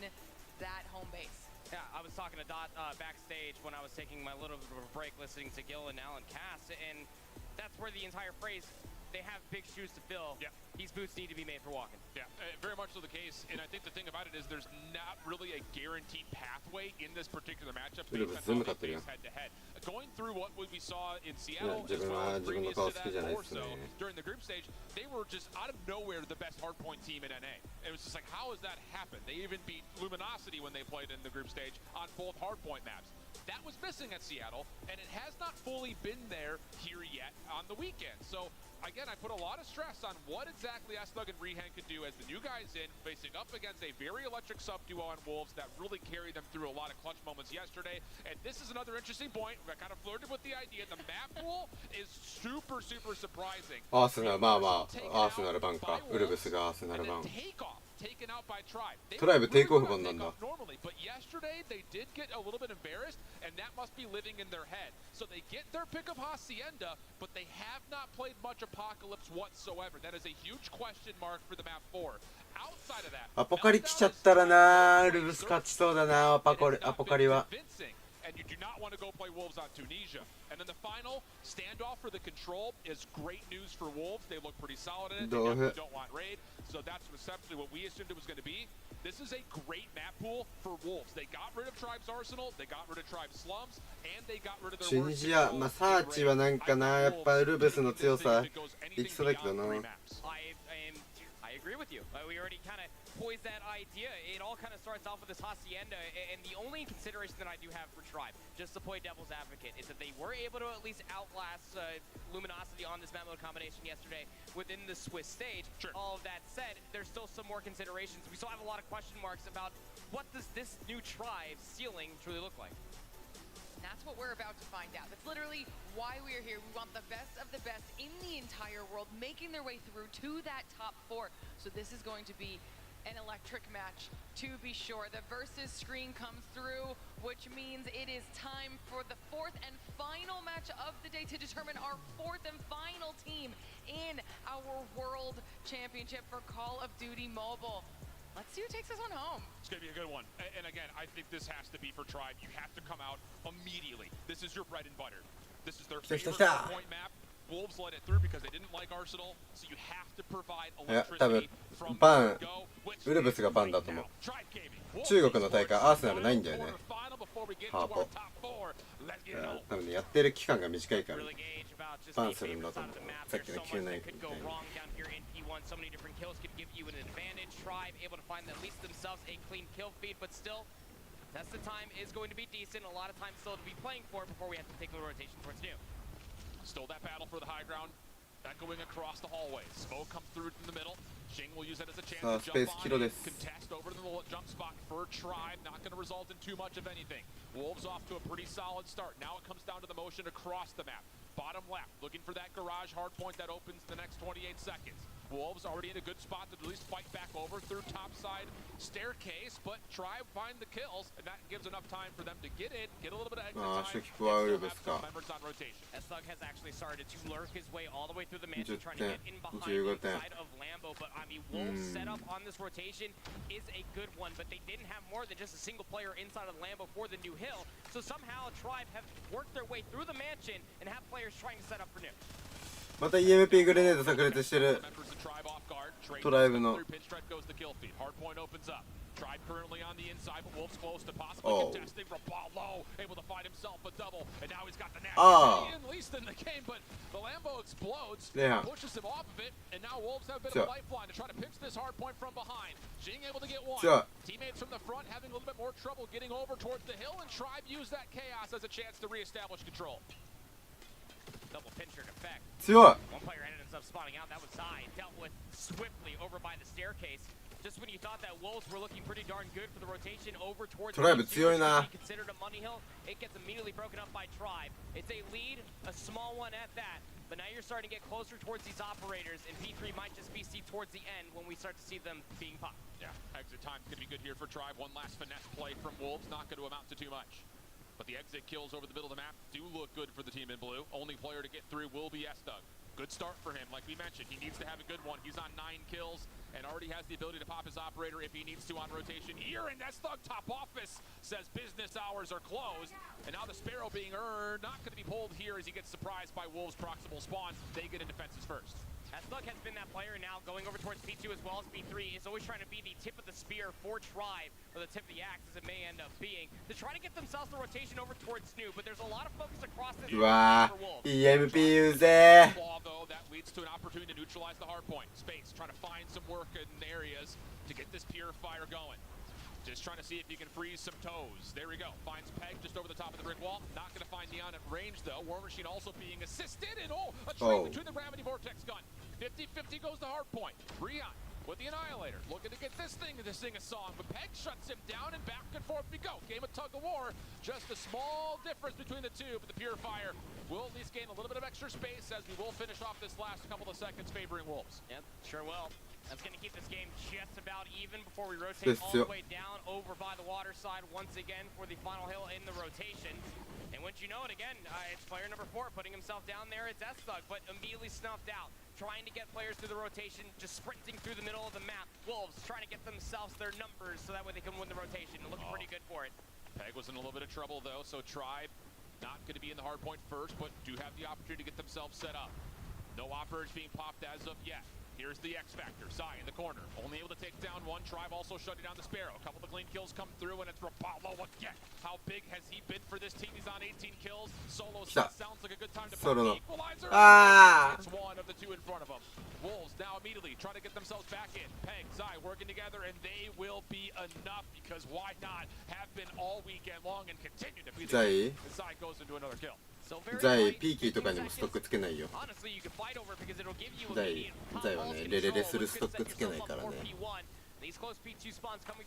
that home base. Yeah, I was talking to Dot backstage when I was taking my little bit of a break listening to Gil and Alan Cass, and that's where the entire phrase, they have big shoes to fill. Yeah. These boots need to be made for walking. Yeah, very much so the case. And I think the thing about it is there's not really a guaranteed pathway in this particular matchup based on how they face head-to-head. Going through what we saw in Seattle as well as previous to that, more so during the group stage, they were just out of nowhere the best hardpoint team in NA. It was just like, how has that happened? They even beat Luminosity when they played in the group stage on both hardpoint maps. That was missing at Seattle, and it has not fully been there here yet on the weekend. So, again, I put a lot of stress on what exactly Asthug and Rehan could do as the new guys in, facing up against a very electric sub-duo on Wolves that really carried them through a lot of clutch moments yesterday. And this is another interesting point. I kind of flirted with the idea. The map pool is super, super surprising. アーセナル、まあまあ、アーセナル版か。ウルブスがアーセナル版。 Taken out by Tribe. トライブテイクオフ版なんだ。 Normally, but yesterday they did get a little bit embarrassed, and that must be living in their head. So they get their pick of Hacienda, but they have not played much Apocalypse whatsoever. That is a huge question mark for the map 4. Outside of that, アポカリ来ちゃったらな、ウルブス勝ちそうだな、アポカリは。 And you do not want to go play Wolves on Tunisia. And then the final standoff for the control is great news for Wolves. They look pretty solid in it. They definitely don't want raid. So that's essentially what we assumed it was going to be. This is a great map pool for Wolves. They got rid of Tribe's Arsenal, they got rid of Tribe's Slums, and they got rid of their チュニジア、まあサーチはなんかな、やっぱウルブスの強さ、いきそうだけどな。I agree with you. We already kind of poised that idea. It all kind of starts off with this Hacienda, and the only consideration that I do have for Tribe, just to play devil's advocate, is that they were able to at least outlast Luminosity on this map mode combination yesterday within the Swiss stage. Sure. All of that said, there's still some more considerations. We still have a lot of question marks about what does this new Tribe ceiling truly look like. And that's what we're about to find out. That's literally why we are here. We want the best of the best in the entire world making their way through to that top 4. So this is going to be an electric match, to be sure. The versus screen comes through, which means it is time for the 4th and final match of the day to determine our 4th and final team in our World Championship for Call of Duty Mobile. Let's see who takes this one home. It's going to be a good one. And again, I think this has to be for Tribe. You have to come out immediately. This is your bread and butter. This is their favorite point map. Wolves let it through because they didn't like Arsenal, so you have to provide electricity from the go. ウルブスがバンだと思う。中国の大会アーセナルないんだよね。ハーポ。多分ね、やってる期間が短いからバンするんだと思う。さっきのQ9みたいに。So many different kills could give you an advantage. Tribe able to find at least themselves a clean kill feed, but still, test the time is going to be decent. A lot of time still to be playing for before we have to take the rotation towards new. Still that battle for the high ground, echoing across the hallway. Smoke comes through in the middle. Xing will use that as a chance to jump on and contest over to the jump spot for Tribe. Not going to result in too much of anything. Wolves off to a pretty solid start. Now it comes down to the motion across the map. Bottom left, looking for that garage hard point that opens the next 28 seconds. Wolves already in a good spot to at least fight back over through topside staircase, but Tribe find the kills, and that gives enough time for them to get in, get a little bit of exit time, and still have some members on rotation. Thug has actually started to lurk his way all the way through the mansion, trying to get in behind the side of Lambo, but I mean, Wolves' setup on this rotation is a good one, but they didn't have more than just a single player inside of Lambo for the new hill, so somehow Tribe have worked their way through the mansion and have players trying to set up for new. また EMP グレネード炸裂してるトライブの Tribe currently on the inside, but Wolf's close to possibly contesting. Raballo able to find himself a double, and now he's got the net. Least in the game, but the Lambo explodes, pushes him off of it, and now Wolves have a bit of a lifeline to try to pinch this hard point from behind. Xing able to get one. Teammates from the front having a little bit more trouble getting over towards the hill, and Tribe used that chaos as a chance to reestablish control. Double pincher effect. One player ended up spawning out. That was Zai, dealt with swiftly over by the staircase. Just when you thought that Wolves were looking pretty darn good for the rotation over towards the considered a money hill, it gets immediately broken up by Tribe. It's a lead, a small one at that, but now you're starting to get closer towards these operators, and P3 might just be seen towards the end when we start to see them being popped. Yeah, exit time's gonna be good here for Tribe. One last finesse play from Wolves, not going to amount to too much. But the exit kills over the middle of the map do look good for the team in blue. Only player to get through will be Estug. Good start for him, like we mentioned. He needs to have a good one. He's on 9 kills and already has the ability to pop his operator if he needs to on rotation here. And Estug top office says business hours are closed. And now the Sparrow being earned, not going to be pulled here as he gets surprised by Wolves' proximal spawn. They get in defenses first. Estug has been that player now going over towards P2 as well as P3 is always trying to be the tip of the spear for Tribe, or the tip of the axe as it may end up being, to try to get themselves the rotation over towards Snoop, but there's a lot of focus across this for Wolves. EMP 言うぜ Though that leads to an opportunity to neutralize the hard point. Space trying to find some work in areas to get this purifier going. Just trying to see if you can freeze some toes. There we go. Finds Peg just over the top of the brick wall. Not going to find Neon at range, though. War Machine also being assisted. And a trade between the Gravity Vortex gun. 50-50 goes the hard point. Rion with the Annihilator. Looking to get this thing to sing a song. But Peg shuts him down, and back and forth we go. Game of tug of war. Just a small difference between the two. But the Purifier will at least gain a little bit of extra space as we will finish off this last couple of seconds favoring Wolves. Yep, sure will. That's going to keep this game just about even before we rotate all the way down over by the water side once again for the final hill in the rotation. And once you know it again, it's player number 4 putting himself down there. It's Estug, but immediately snuffed out. Trying to get players through the rotation, just sprinting through the middle of the map. Wolves trying to get themselves their numbers so that way they can win the rotation. Looking pretty good for it. Peg was in a little bit of trouble, though, so Tribe not going to be in the hard point first, but do have the opportunity to get themselves set up. No operators being popped as of yet. Here's the X Factor. Sai in the corner. Only able to take down one. Tribe also shutting down the Sparrow. A couple of clean kills come through, and it's Rapallo again. How big has he been for this team? He's on 18 kills. Solo sounds like a good time to put the equalizer. It's one of the two in front of him. Wolves now immediately trying to get themselves back in. Peg, Zai working together, and they will be enough because why not? Have been all weekend long and continue to be the game. Zai goes into another kill. ザイピーキーとかにもストックつけないよ。ザイはねレレレするストックつけないからね。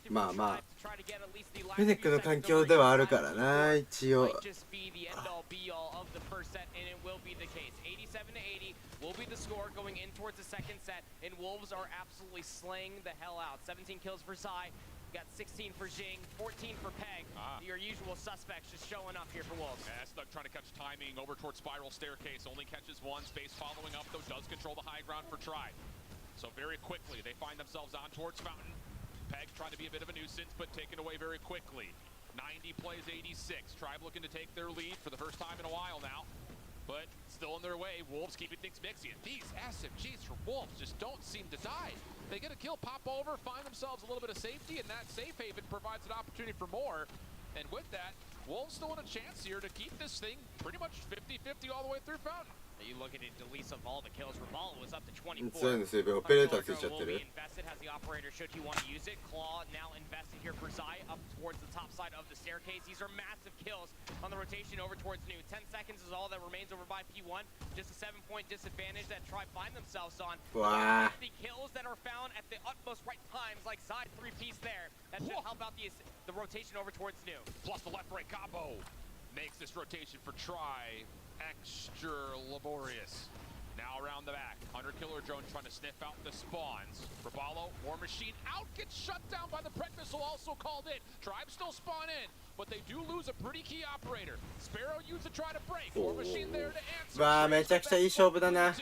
まあまあフェネックの環境ではあるからな一応。Will be the score going in towards the second set, and Wolves are absolutely slaying the hell out. 17 kills for Sai, got 16 for Jing, 14 for Peg. Your usual suspects just showing up here for Wolves. Stuck trying to catch timing over towards Spiral Staircase, only catches one. Space following up, though, does control the high ground for Tribe. So very quickly, they find themselves on towards Fountain. Peg trying to be a bit of a nuisance, but taken away very quickly. 90 plays 86. Tribe looking to take their lead for the first time in a while now. But still in their way, Wolves keeping things mixy. And these SMGs for Wolves just don't seem to die. They get a kill, pop over, find themselves a little bit of safety, and that safe haven provides an opportunity for more. And with that, Wolves still in a chance here to keep this thing pretty much 50-50 all the way through Fountain. You look at it, Delise of all the kills. Rapallo was up to 24. そうですよ、オペレーターついちゃってる。 Invested has the operator should he want to use it. Claw now invested here for Zai up towards the top side of the staircase. These are massive kills on the rotation over towards New. 10 seconds is all that remains over by P1. Just a 7-point disadvantage that Tribe find themselves on. Wow. The kills that are found at the utmost right times, like Zai 3-piece there. That should help out the rotation over towards New. Plus the left-right combo makes this rotation for Tribe extra laborious. Now around the back, Hunter Killer Drone trying to sniff out the spawns. Rapallo, War Machine out, gets shut down by the Pred Missile, also called in. Tribe still spawn in, but they do lose a pretty key operator. Sparrow used to try to break. War Machine there to answer. わあ、めちゃくちゃいい勝負だな。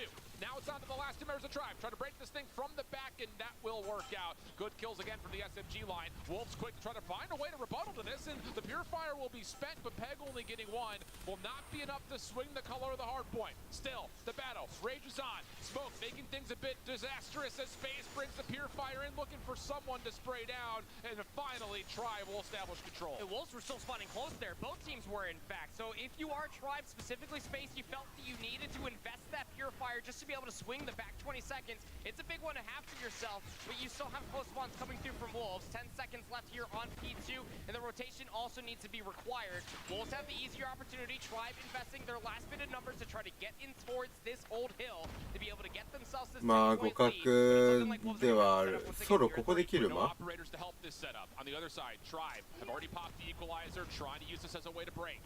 Now it's on to the last two members of Tribe. Try to break this thing from the back, and that will work out. Good kills again from the SMG line. Wolves quick to try to find a way to rebuttal to this, and the Purifier will be spent, but Peg only getting one will not be enough to swing the color of the hard point. Still, the battle rages on. Smoke making things a bit disastrous as Space brings the Purifier in, looking for someone to spray down, and finally Tribe will establish control. The Wolves were still spawning close there. Both teams were, in fact. So if you are Tribe, specifically Space, you felt that you needed to invest that Purifier just to be able to swing the back 20 seconds. It's a big one to have for yourself, but you still have close spawns coming through from Wolves. 10 seconds left here on P2, and the rotation also needs to be required. Wolves have the easier opportunity. Tribe investing their last bit of numbers to try to get in towards this old hill to be able to get themselves this まあ互角ではある。ソロここで切るま operators to help this setup. On the other side, Tribe have already popped the equalizer, trying to use this as a way to break.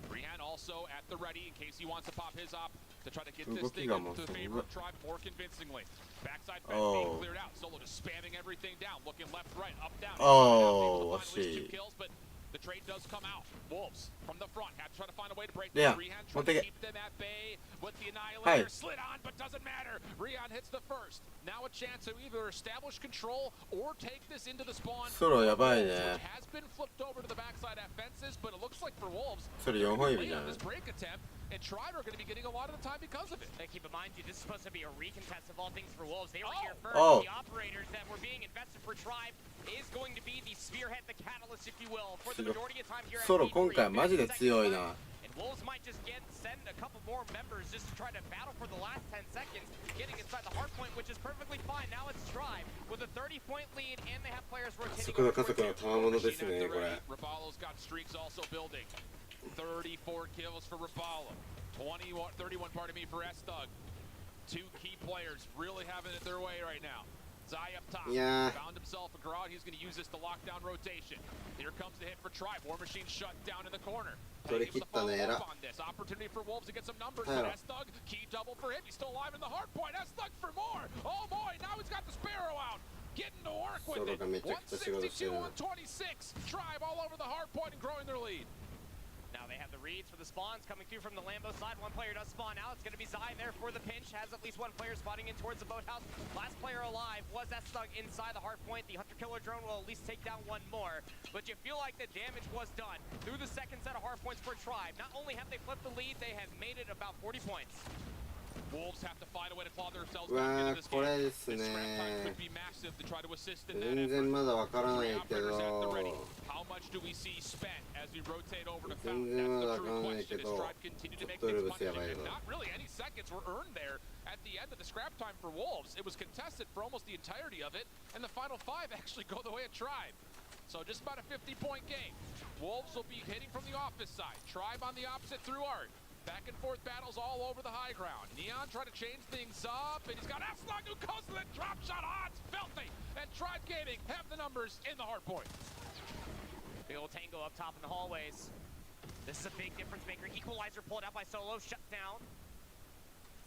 Rihan also at the ready in case he wants to pop his op to try to get this thing into the favor of Tribe more convincingly. Backside fence being cleared out. Solo just spamming everything down, looking left, right, up, down. Oh, two kills, but the trade does come out. Wolves from the front have to try to find a way to break. Yeah, Rihan trying to keep them at bay with the Annihilator. Slid on, but doesn't matter. Rihan hits the first. Now a chance to either establish control or take this into the spawn. ソロやばいね。 Has been flipped over to the backside at fences, but it looks like for Wolves, それ4本指じゃん。 this break attempt, and Tribe are going to be getting a lot of the time because of it. And keep in mind, this is supposed to be a recontest of all things for Wolves. They were here first. The operators that were being invested for Tribe is going to be the spearhead, the catalyst, if you will, for the majority of time here at ソロ今回マジで強いな。 Wolves might just send a couple more members just to try to battle for the last 10 seconds, getting inside the hard point, which is perfectly fine. Now it's Tribe with a 30-point lead, and they have players rotating. そこが家族の賜物ですね、これ。 Rapallo's got streaks also building. 34 kills for Rapallo. 31, pardon me, for S-Thug. Two key players really having it their way right now. Zai up top, found himself a garage. He's going to use this to lock down rotation. Here comes the hit for Tribe. War Machine shut down in the corner. Able to follow up on this. Opportunity for Wolves to get some numbers. But S-Thug, key double for him. He's still alive in the hard point. S-Thug for more. Oh boy, now he's got the Sparrow out. Getting to work with it. 162, 126. Tribe all over the hard point and growing their lead. Now they have the reads for the spawns coming through from the Lambo side. One player does spawn out. It's going to be Zai there for the pinch. Has at least one player spawning in towards the boathouse. Last player alive was S-Thug inside the hard point. The Hunter Killer Drone will at least take down one more. But you feel like the damage was done through the second set of hard points for Tribe. Not only have they flipped the lead, they have made it about 40 points. うわー、これですね。全然まだわからないけど、全然まだわからないけど、ちょっとウルブスやばいぞ。At the end of the scrap time for Wolves, it was contested for almost the entirety of it, and the final 5 actually go the way of Tribe. So just about a 50-point game. Wolves will be hitting from the office side. Tribe on the opposite through Art. Back and forth battles all over the high ground. Neon trying to change things up, and he's got Aslog who goes to the drop shot. Oh, it's filthy. And Tribe Gaming have the numbers in the hard point. Big old tango up top in the hallways. This is a big difference maker. Equalizer pulled out by Solo, shut down.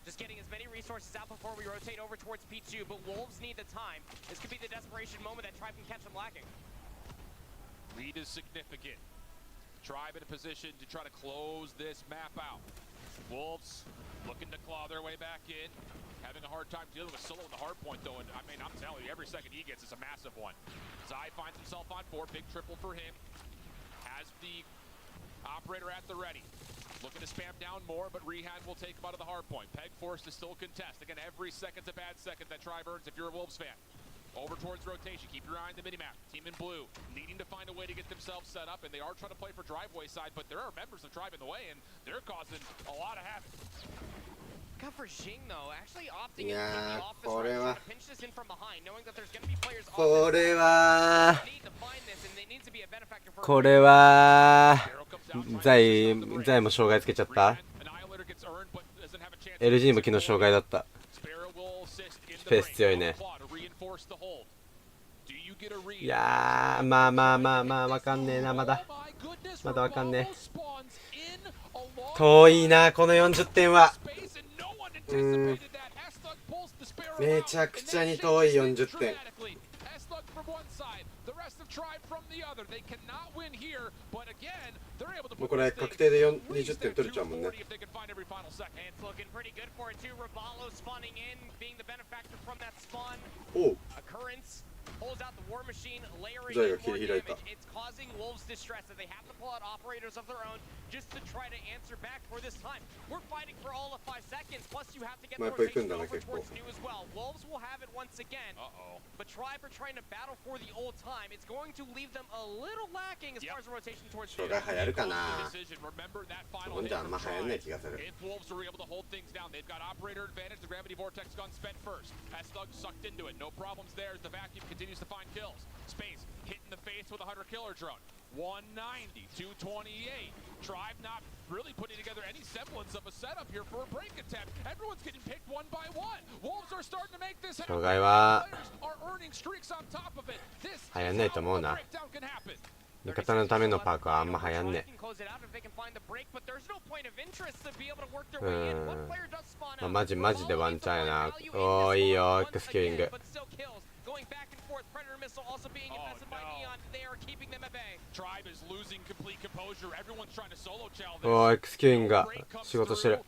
Just getting as many resources out before we rotate over towards P2, but Wolves need the time. This could be the desperation moment that Tribe can catch them lacking. Lead is significant. Tribe in a position to try to close this map out. Wolves looking to claw their way back in. Having a hard time dealing with Solo in the hard point, though, and I mean, I'm telling you, every second he gets is a massive one. Zai finds himself on 4, big triple for him. Has the operator at the ready. Looking to spam down more, but Rehan will take him out of the hard point. Peg forced to still contest. Again, every second's a bad second that Tribe earns if you're a Wolves fan. Over towards rotation. Keep your eye on the minimap. Team in blue needing to find a way to get themselves set up, and they are trying to play for driveway side, but there are members of Tribe in the way, and they're causing a lot of havoc. Got for Xing though, actually opting into the office run, trying to pinch this in from behind, knowing that there's going to be players on this. Need to find this, and they need to be a benefactor for. これはザイも障害つけちゃった。LG も昨日障害だった。スペース強いね。いやー、まあわかんねえな、まだわかんねえ。遠いな、この40点は。めちゃくちゃに遠い40点。もうこれ確定で20点取れちゃうもんね。おう。Pulls out the war machine, layering in more damage. It's causing Wolves distress as they have to pull out operators of their own just to try to answer back for this time. We're fighting for all of 5 seconds, plus you have to get the rotation over towards new as well. Wolves will have it once again, but Tribe are trying to battle for the old time. It's going to leave them a little lacking as far as the rotation towards new. Remember that final hit from Tribe. If Wolves are able to hold things down, they've got operator advantage. The gravity vortex gun spent first. Thug sucked into it. No problems there as the vacuum continues to find kills. Space hit in the face with a 100-killer drone. 190, 228. Tribe not really putting together any semblance of a setup here for a break attempt. Everyone's getting picked one by one. Wolves are starting to make this happen. Players are earning streaks on top of it. This is how a breakdown can happen. 味方のためのパークはあんま流行んねえ。マジでワンチャンやな。おー、いいよ、Xキューイング。おー、Xキューイングが仕事してる。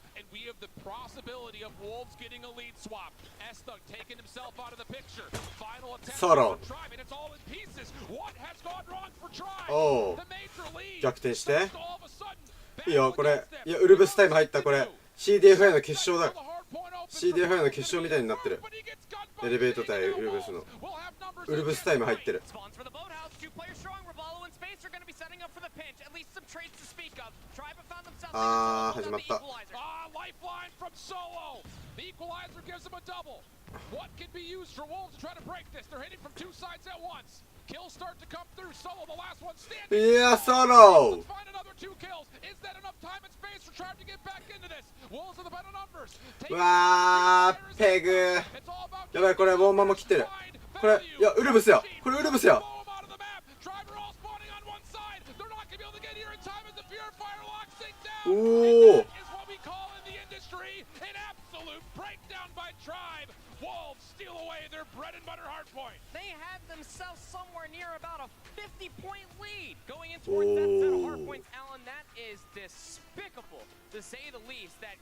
ソロおお逆転していいよこれ。いやウルブスタイム入った。これ CDFI の決勝だ。 CDFI の決勝みたいになってる。エレベート対ウルブスのウルブスタイム入ってる。あー始まった。いやソロうわーペグやばい。これウォーマーも切ってる。これいやウルブスや。これウルブスや。おおThey have themselves somewhere near about a 50-point lead going in towards that set of hard points. Alan, that is despicable to say the least. That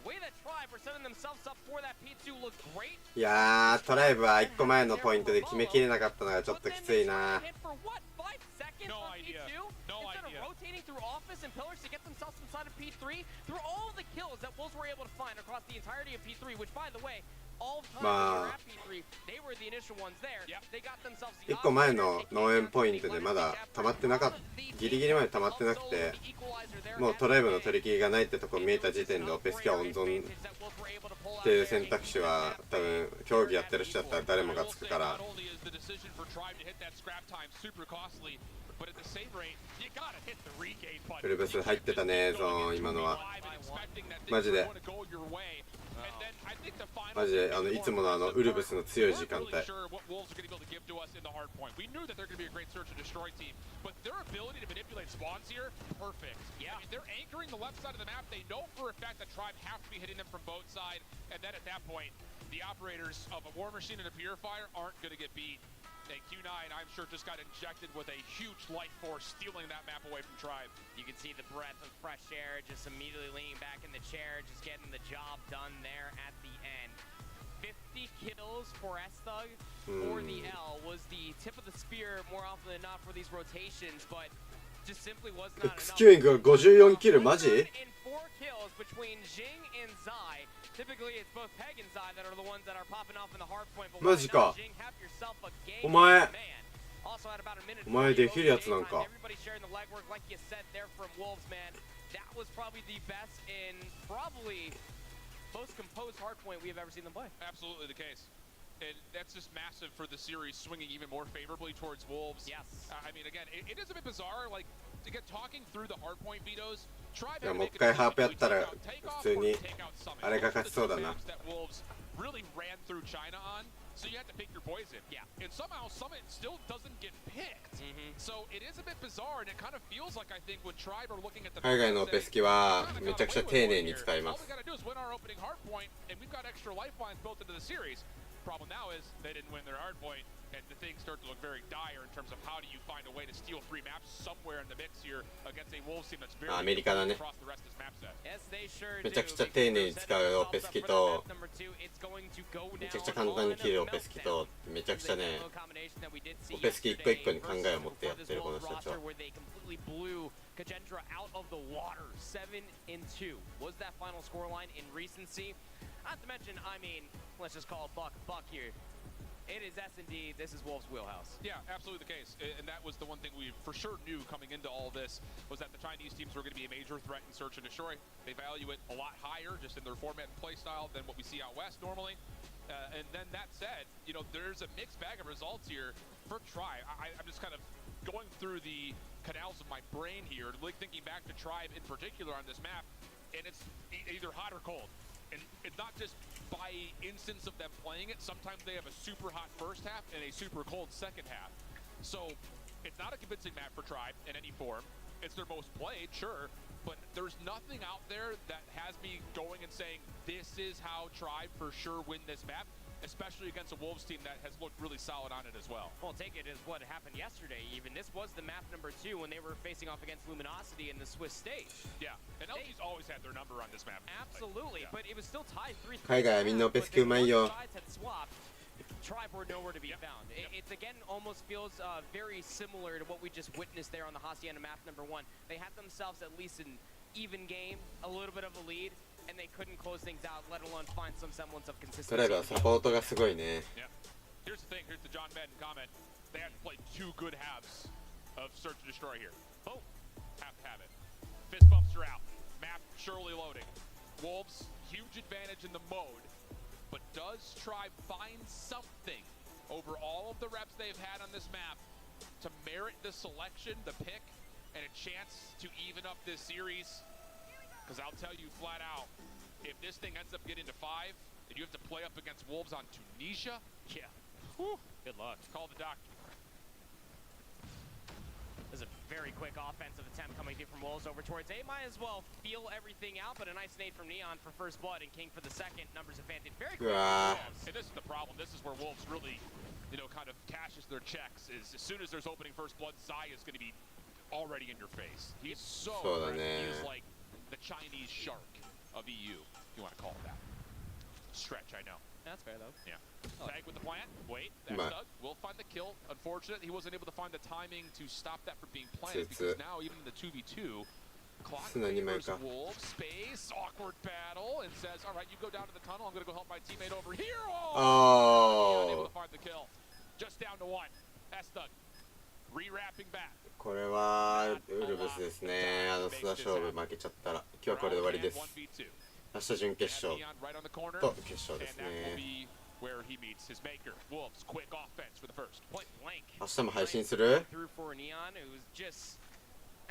way that Tribe were setting themselves up for that P2 looked great. いやートライブは1個前のポイントで決めきれなかったのがちょっときついな。rotating through office and pillars to get themselves inside of P3 through all of the kills that Wolves were able to find across the entirety of P3, which, by the way, all time they were at P3, they were the initial ones there. They got themselves the 1個前の農園ポイントでまだ溜まってなかった、ギリギリまで溜まってなくて、もうトライブの取り切りがないってとこ見えた時点でオペスキは温存っていう選択肢は多分競技やってる人だったら誰もがつくから。ウルブス入ってたね、ゾーン今のは。マジでマジでいつものウルブスの強い時間帯。And Q9, I'm sure, just got injected with a huge life force, stealing that map away from Tribe. You can see the breath of fresh air, just immediately leaning back in the chair, just getting the job done there at the end. 50 kills for S-Thug for the L was the tip of the spear more often than not for these rotations, but just simply was not enough. X-Queuing が54キル、マジ？ 4 kills between Jing and Zai. Typically, it's both Peg and Zai that are the ones that are popping off in the hard point. But マジか。お前お前できるやつなんか。 Everybody sharing the legwork, like you said there from Wolves, man. That was probably the best in probably most composed hardpoint we have ever seen them play. Absolutely the case. And that's just massive for the series, swinging even more favorably towards Wolves. Yes. I mean, again, it is a bit bizarre, like, to get talking through the hardpoint vetoes. Try to もう一回ハープやったら普通にあれが勝ちそうだな。 Really ran through China on, so you have to pick your poison. Yeah. And somehow Summit still doesn't get picked. So it is a bit bizarre, and it kind of feels like I think when Tribe are looking at the 海外のオペスキはめちゃくちゃ丁寧に使います。 All we gotta do is win our opening hard point, and we've got extra lifelines built into the series. Problem now is they didn't win their hard point, and the things start to look very dire in terms of how do you find a way to steal 3 maps somewhere in the mix here against a Wolves team that's very アメリカだね。 across the rest of this map set. めちゃくちゃ丁寧に使うオペスキとめちゃくちゃ簡単に切るオペスキとめちゃくちゃねオペスキ一個一個に考えを持ってやってるこの人たちは。 Kagendra out of the water, 7-2 was that final scoreline in recency. Not to mention, I mean, let's just call it buck here. It is S&D. This is Wolves' wheelhouse. Yeah, absolutely the case. And that was the one thing we for sure knew coming into all this was that the Chinese teams were going to be a major threat in search and destroy. They value it a lot higher just in their format and play style than what we see out west normally. And then that said, you know, there's a mixed bag of results here for Tribe. I'm just kind of going through the canals of my brain here, like thinking back to Tribe in particular on this map, and it's either hot or cold. And it's not just by instance of them playing it. Sometimes they have a super hot first half and a super cold second half. So it's not a convincing map for Tribe in any form. It's their most played, sure, but there's nothing out there that has me going and saying this is how Tribe for sure win this map, especially against a Wolves team that has looked really solid on it as well. Well, take it as what happened yesterday even. This was the map number 2 when they were facing off against Luminosity in the Swiss stage. Yeah, and LG's always had their number on this map. Absolutely, but it was still tied 3-3. 海外はみんなオペスキうまいよ。 Tribe were nowhere to be found. It's again almost feels very similar to what we just witnessed there on the Hacienda map number 1. They had themselves at least an even game, a little bit of a lead, and they couldn't close things out, let alone find some semblance of consistency. トライブはサポートがすごいね。 Yeah. Here's the thing. Here's the John Madden comment. They had to play 2 good halves of Search and Destroy here. Boom. Have to have it. Fist bumps are out. Map surely loading. Wolves, huge advantage in the mode. But does Tribe find something over all of the reps they've had on this map to merit the selection, the pick, and a chance to even up this series? Because I'll tell you flat out, if this thing ends up getting to 5, and you have to play up against Wolves on Tunisia, yeah, whew, good luck. Call the doctor. There's a very quick offensive attempt coming through from Wolves over towards A. Might as well feel everything out, but a nice nade from Neon for first blood and King for the second. Numbers advantage very quick. And this is the problem. This is where Wolves really, you know, kind of cashes their checks. Is as soon as there's opening first blood, Zai is going to be already in your face. He's so aggressive. He's like the Chinese shark of EU, if you want to call it that. Stretch, I know. That's fair though. Yeah. Tag with the plant. Wait, that's Doug. Will find the kill. Unfortunate, he wasn't able to find the timing to stop that from being planted because now even in the 2v2, Clock favors Wolves, space, awkward battle, and says, all right, you go down to the tunnel. I'm going to go help my teammate over here. Oh! Unable to find the kill. Just down to one. That's Doug. Rewrapping back. これはウルブスですね。須田勝負負けちゃったら今日はこれで終わりです。明日準決勝と決勝ですね。明日も配信する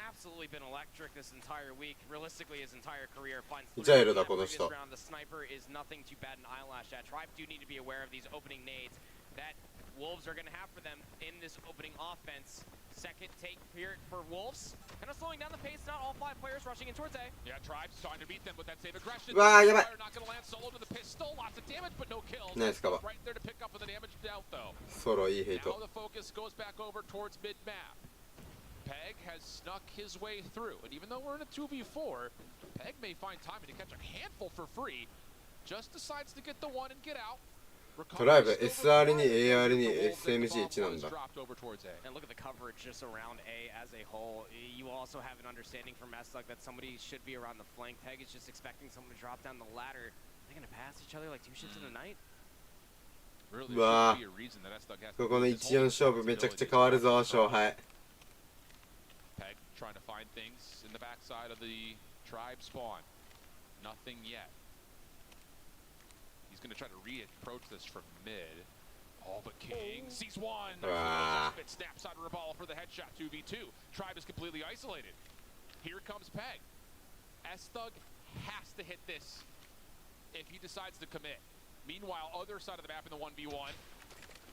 ？Absolutely been electric this entire week. Realistically, his entire career finds round. The sniper is nothing to bat an eyelash at. Tribe do need to be aware of these opening nades that Wolves are going to have for them in this opening offense. Second take here for Wolves. Kind of slowing down the pace. Not all 5 players rushing in towards A. Yeah, Tribe's trying to beat them with that save aggression. Not going to land solo to the pistol. Lots of damage, but no kills. Nice cover. Right there to pick up with the damage dealt, though. Now the focus goes back over towards mid-map. Peg has snuck his way through, and even though we're in a 2v4, Peg may find time to catch a handful for free. Just decides to get the one and get out. トライブ SR に AR に SMG1 なんだ。 And look at the coverage just around A as a whole. You also have an understanding from Esthug that somebody should be around the flank. Peg is just expecting someone to drop down the ladder. Are they going to pass each other like 2 ships in the night? うわぁ、ここの 1-4 勝負めちゃくちゃ変わるぞ、勝敗。 Peg trying to find things in the backside of the tribe spawn. Nothing yet. He's going to try to re-approach this from mid. Oh, but King sees one. It snaps out of Rabala for the headshot. 2v2. Tribe is completely isolated. Here comes Peg. Esthug has to hit this if he decides to commit. Meanwhile, other side of the map in the 1v1.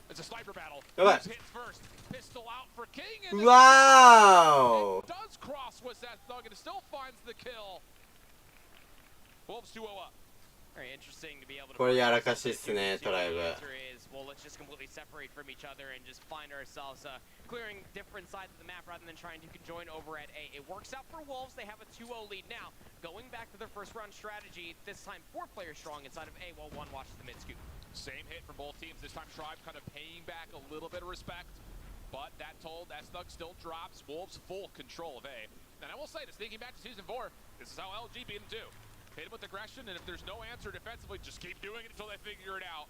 It's a sniper battle. Who's hit first? Pistol out for King. And wow! It does cross with Esthug and still finds the kill. Wolves 2-0 up. Very interesting to be able to. これやらかしっすね、トライブ。 Well, let's just completely separate from each other and just find ourselves clearing different sides of the map rather than trying to conjoin over at A. It works out for Wolves. They have a 2-0 lead now. Going back to their first round strategy, this time 4 players strong inside of A while 1 watches the mid scoop. Same hit from both teams. This time Tribe kind of paying back a little bit of respect. But that told, Esthug still drops. Wolves full control of A. And I will say this, thinking back to Season 4, this is how LG beat him too. Hit him with aggression, and if there's no answer defensively, just keep doing it until they figure it out.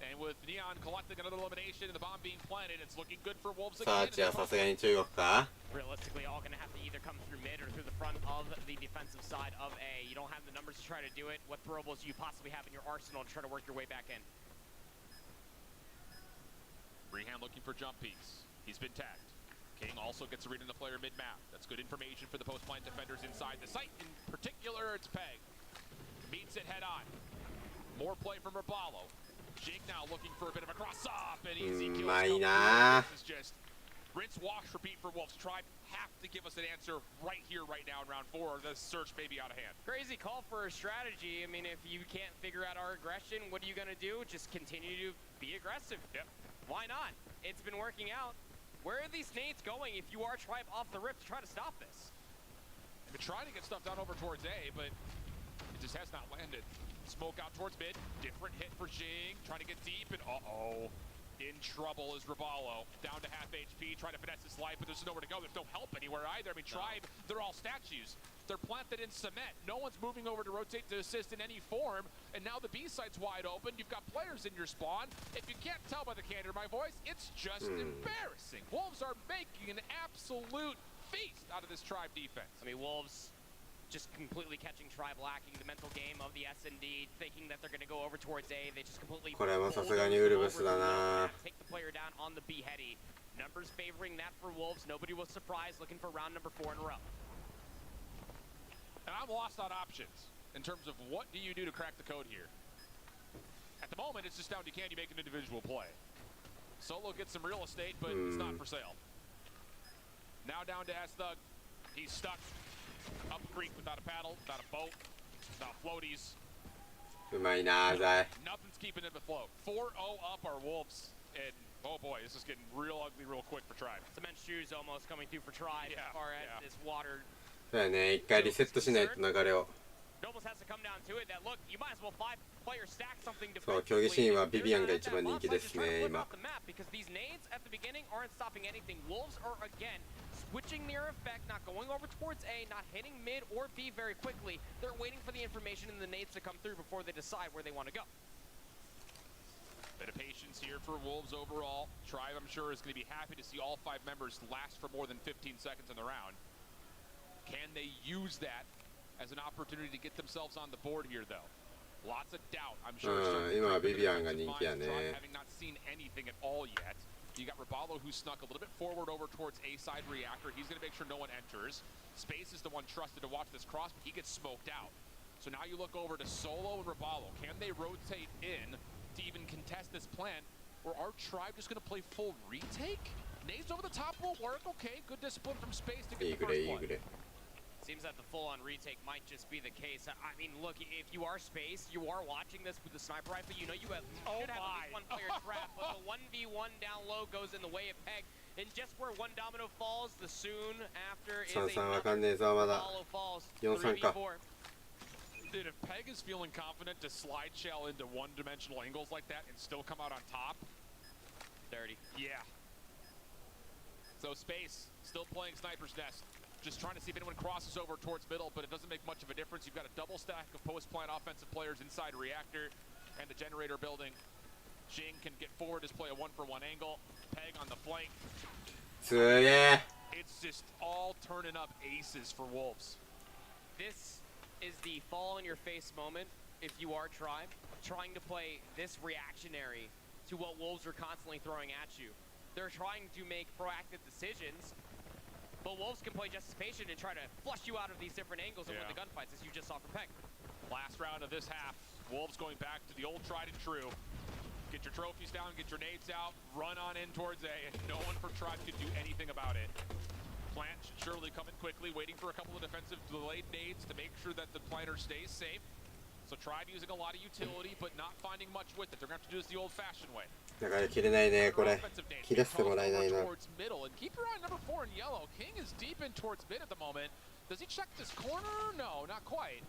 And with Neon collecting another elimination and the bomb being planted, it's looking good for Wolves again. Realistically, all going to have to either come through mid or through the front of the defensive side of A. You don't have the numbers to try to do it. What throwables do you possibly have in your arsenal to try to work your way back in? Rehan looking for jump piece. He's been tagged. King also gets a read on the player mid-map. That's good information for the post-plant defenders inside the site. In particular, it's Peg. Meets it head-on. More play from Rabalo. Jake now looking for a bit of a cross-up. And easy kill. This is just rinse, wash, repeat for Wolves. Tribe have to give us an answer right here, right now in round 4. Or the search may be out of hand. Crazy call for a strategy. I mean, if you can't figure out our aggression, what are you going to do? Just continue to be aggressive. Yep. Why not? It's been working out. Where are these nades going if you are Tribe off the rip to try to stop this? They've been trying to get stuff down over towards A, but it just has not landed. Smoke out towards mid. Different hit for Jing. Trying to get deep, and uh-oh. In trouble is Rabalo. Down to half HP, trying to finesse his life, but there's nowhere to go. There's no help anywhere either. I mean, Tribe, they're all statues. They're planted in cement. No one's moving over to rotate to assist in any form, and now the B site's wide open. You've got players in your spawn. If you can't tell by the candor of my voice, it's just embarrassing. Wolves are making an absolute feast out of this Tribe defense. I mean, Wolves just completely catching Tribe lacking the mental game of the S&D, thinking that they're going to go over towards A. They just completely take the player down on the B heady. Numbers favoring that for Wolves. Nobody was surprised, looking for round number 4 in a row. And I'm lost on options in terms of what do you do to crack the code here. At the moment, it's just down to can you make an individual play. Solo gets some real estate, but it's not for sale. Now down to Esthug. He's stuck. Up a creek without a paddle, without a boat, without floaties. Nothing's keeping it afloat. 4-0 up our Wolves, and oh boy, this is getting real ugly real quick for Tribe. Cement shoes almost coming through for Tribe as far as this water. Nobles has to come down to it that look, you might as well 5-player stack something そう、競技シーンはビビアンが一番人気ですね、今。 because these nades at the beginning aren't stopping anything. Wolves are again switching their effect, not going over towards A, not hitting mid or B very quickly. They're waiting for the information and the nades to come through before they decide where they want to go. Bit of patience here for Wolves overall. Tribe, I'm sure, is going to be happy to see all 5 members last for more than 15 seconds in the round. Can they use that as an opportunity to get themselves on the board here, though? Lots of doubt, I'm sure. 今はビビアンが人気やね。 Having not seen anything at all yet. You got Raballo who snuck a little bit forward over towards A side reactor. He's going to make sure no one enters. Space is the one trusted to watch this cross, but he gets smoked out. So now you look over to Solo and Raballo. Can they rotate in to even contest this plan? Or are Tribe just going to play full retake? Nades over the top will work. Okay, good discipline from Space to get the first one. Seems that the full-on retake might just be the case. I mean, look, if you are Space, you are watching this with the sniper rifle, you know you should have at least one player trapped, but the 1v1 down low goes in the way of Peg. And just where one domino falls, the soon after is another falls. 3v4. Dude, if Peg is feeling confident to slide shell into one-dimensional angles like that and still come out on top, dirty. Yeah. So Space still playing Sniper's Nest. Just trying to see if anyone crosses over towards middle, but it doesn't make much of a difference. You've got a double stack of post-plant offensive players inside reactor and the generator building. Jing can get forward, just play a 1-for-1 angle. Peg on the flank. It's just all turning up aces for Wolves. This is the fall-in-your-face moment if you are Tribe, trying to play this reactionary to what Wolves are constantly throwing at you. They're trying to make proactive decisions, but Wolves can play just as patient and try to flush you out of these different angles and win the gunfights, as you just saw from Peg. Last round of this half, Wolves going back to the old tried and true. Get your trophies down, get your nades out, run on in towards A, and no one for Tribe can do anything about it. Plant should surely come in quickly, waiting for a couple of defensive delayed nades to make sure that the planter stays safe. So Tribe using a lot of utility, but not finding much with it. They're going to have to do this the old-fashioned way. だから切れないね、これ。切らせてもらえないな。 Middle, and keep your eye on number 4 in yellow. King is deep in towards mid at the moment. Does he check this corner? No, not quite.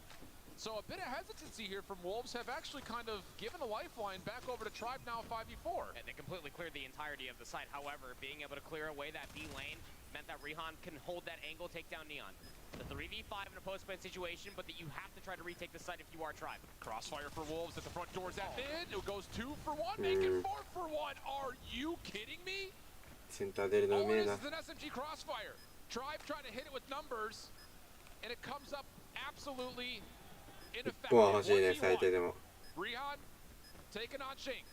So a bit of hesitancy here from Wolves have actually kind of given a lifeline back over to Tribe now 5v4. And they completely cleared the entirety of the site. However, being able to clear away that B lane meant that Rihan can hold that angle, take down Neon. The 3v5 in a post-plan situation, but that you have to try to retake the site if you are Tribe. Crossfire for Wolves at the front doors at mid. It goes 2 for 1, make it 4 for 1. Are you kidding me? センター出るのうめえな。 This is an SMG crossfire. Tribe trying to hit it with numbers, and it comes up absolutely ineffective. 1本欲しいね、最低でも。 Rihan taking on Shing.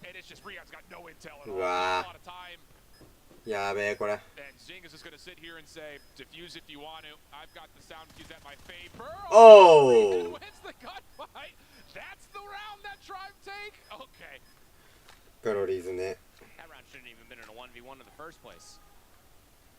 And it's just Rihan's got no intel at all. うわ A lot of time. やべえこれ。 And Zing is just going to sit here and say, defuse if you want to. I've got the sound cues at my favor. Oh! Rihan wins the gunfight. That's the round that Tribe take? Okay. カロリーズね。 That round shouldn't even been in a 1v1 in the first place.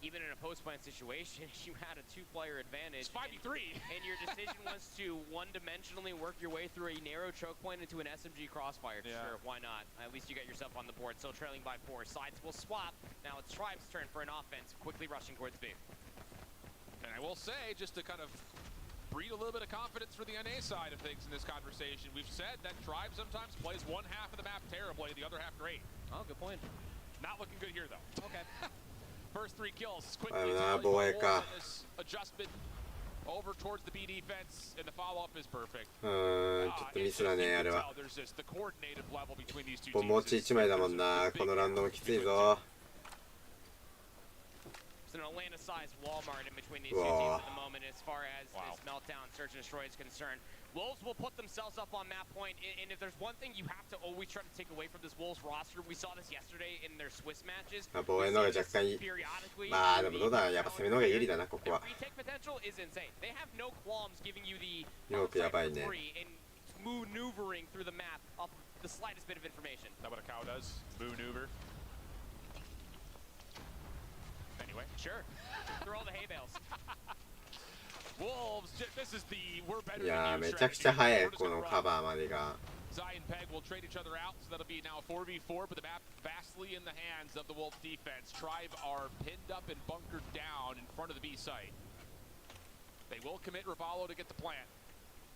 Even in a post-plant situation, you had a 2-player advantage. It's 5v3. And your decision was to one-dimensionally work your way through a narrow choke point into an SMG crossfire. Yeah. Sure, why not? At least you got yourself on the board. Still trailing by 4. Sides will swap. Now it's Tribe's turn for an offense, quickly rushing towards B. And I will say, just to kind of breed a little bit of confidence for the NA side of things in this conversation, we've said that Tribe sometimes plays one half of the map terribly, the other half great. Oh, good point. Not looking good here, though. Okay. First 3 kills quickly. This adjustment over towards the B defense, and the follow-up is perfect. ちょっとミスだね、あれは。 There's just the coordinated level between these two ポン持ち1枚だもんな。このラウンドもきついぞ。 It's an Atlanta-sized Walmart in between these two teams at the moment as far as this meltdown, search and destroy is concerned. Wolves will put themselves up on map point, and if there's one thing you have to always try to take away from this Wolves roster, we saw this yesterday in their Swiss matches. 防衛の方が若干いい。まあでもどうだ、やっぱ攻めの方が有利だな、ここは。Retake potential is insane. They have no qualms giving you the よくやばいね。 and maneuvering through the map off the slightest bit of information. Is that what a cow does? Maneuver. Anyway, sure. Through all the hay bales. Wolves, this is the we're better いやー、 than め you ちゃくちゃ早い、 strategy. このカバーまでが。 Zai and Peg will trade each other out, so that'll be now 4v4, but the map vastly in the hands of the Wolves defense. Tribe are pinned up and bunkered down in front of the B site. They will commit Ravallo to get the plant.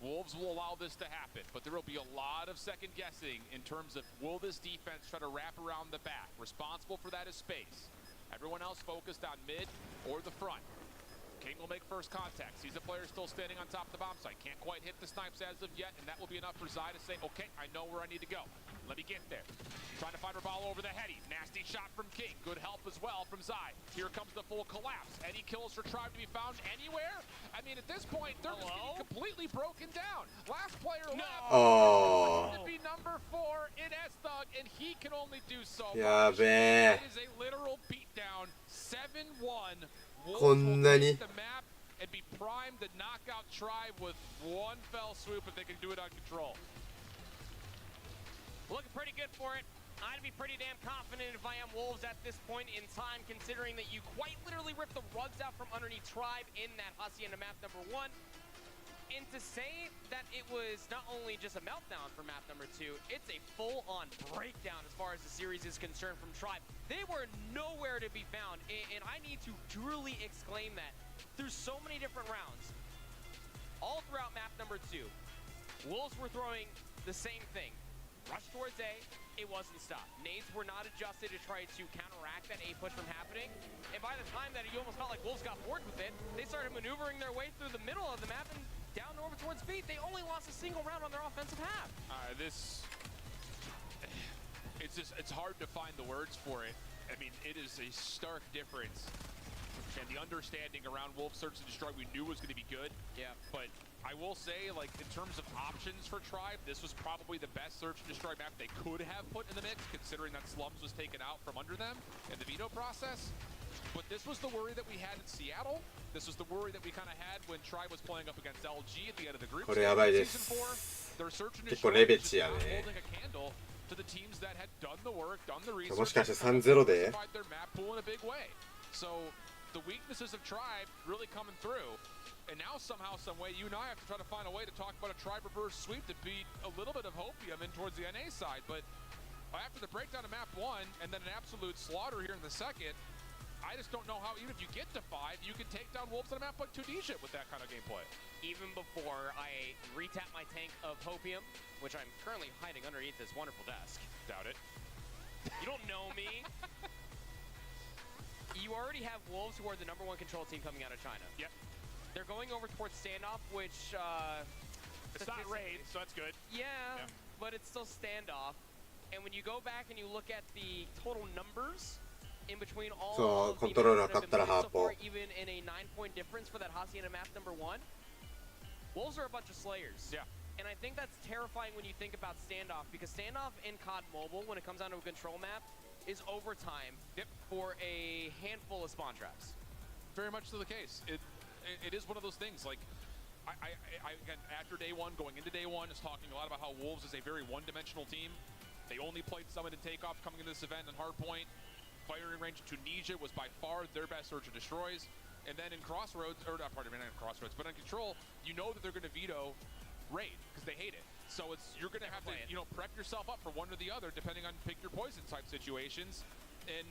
Wolves will allow this to happen, but there will be a lot of second guessing in terms of will this defense try to wrap around the back. Responsible for that is Space. Everyone else focused on mid or the front. King will make first contact. Sees the player still standing on top of the bomb site. Can't quite hit the snipes as of yet, and that will be enough for Zai to say, okay, I know where I need to go. Let me get there. Trying to find Ravallo over the heady. Nasty shot from King. Good help as well from Zai. Here comes the full collapse. Any kills for Tribe to be found anywhere? I mean, at this point, they're just getting completely broken down. Last player left. To be number 4 in S-Thug, and he can only do so much. It is a literal beatdown. 7-1. Wolves will take the map and be primed to knock out Tribe with one fell swoop if they can do it on control. Looking pretty good for it. I'd be pretty damn confident if I am Wolves at this point in time, considering that you quite literally ripped the rugs out from underneath Tribe in that Hacienda map number 1. And to say that it was not only just a meltdown for map number 2, it's a full-on breakdown as far as the series is concerned from Tribe. They were nowhere to be found, and I need to truly exclaim that through so many different rounds. All throughout map number 2, Wolves were throwing the same thing. Rush towards A, it wasn't stopped. Nades were not adjusted to try to counteract that A push from happening. And by the time that you almost felt like Wolves got bored with it, they started maneuvering their way through the middle of the map and down over towards feet. They only lost a single round on their offensive half. It's hard to find the words for it. I mean, it is a stark difference. And the understanding around Wolf Search and Destroy we knew was going to be good. Yeah. But I will say, like, in terms of options for Tribe, this was probably the best Search and Destroy map they could have put in the mix, considering that Slums was taken out from under them in the veto process. But this was the worry that we had in Seattle. This was the worry that we kind of had when Tribe was playing up against LG at the end of the group. これやばいです。結構レベチやね。to the teams that had done the work, done the research, もしかして3-0で their map pool in a big way. So the weaknesses of Tribe really coming through. And now somehow, some way, you and I have to try to find a way to talk about a Tribe reverse sweep to beat a little bit of hopium in towards the NA side. But after the breakdown of map 1 and then an absolute slaughter here in the second, I just don't know how, even if you get to 5, you can take down Wolves on a map like 2D-shit with that kind of gameplay. Even before I retap my tank of hopium, which I'm currently hiding underneath this wonderful desk. Doubt it. You don't know me. You already have Wolves, who are the #1 control team coming out of China. Yep. They're going over towards standoff, which it's not raid, so that's good. Yeah, but it's still standoff. And when you go back and you look at the total numbers in between all of the maps that have been played so far, even in a 9-point difference for that Hacienda map #1, Wolves are a bunch of slayers. Yeah. And I think that's terrifying when you think about standoff, because standoff in CoDMobile, when it comes down to a control map, is overtime for a handful of spawn traps. Very much so the case. It is one of those things, like, I again, after day 1, going into day 1, is talking a lot about how Wolves is a very one-dimensional team. They only played Summit and Takeoff coming into this event in Hardpoint. Firing range Tunisia was by far their best Search and Destroys. And then in Crossroads, or not, pardon me, not in Crossroads, but on Control, you know that they're going to veto Raid, because they hate it. So you're going to have to, prep yourself up for one or the other, depending on pick your poison type situations. And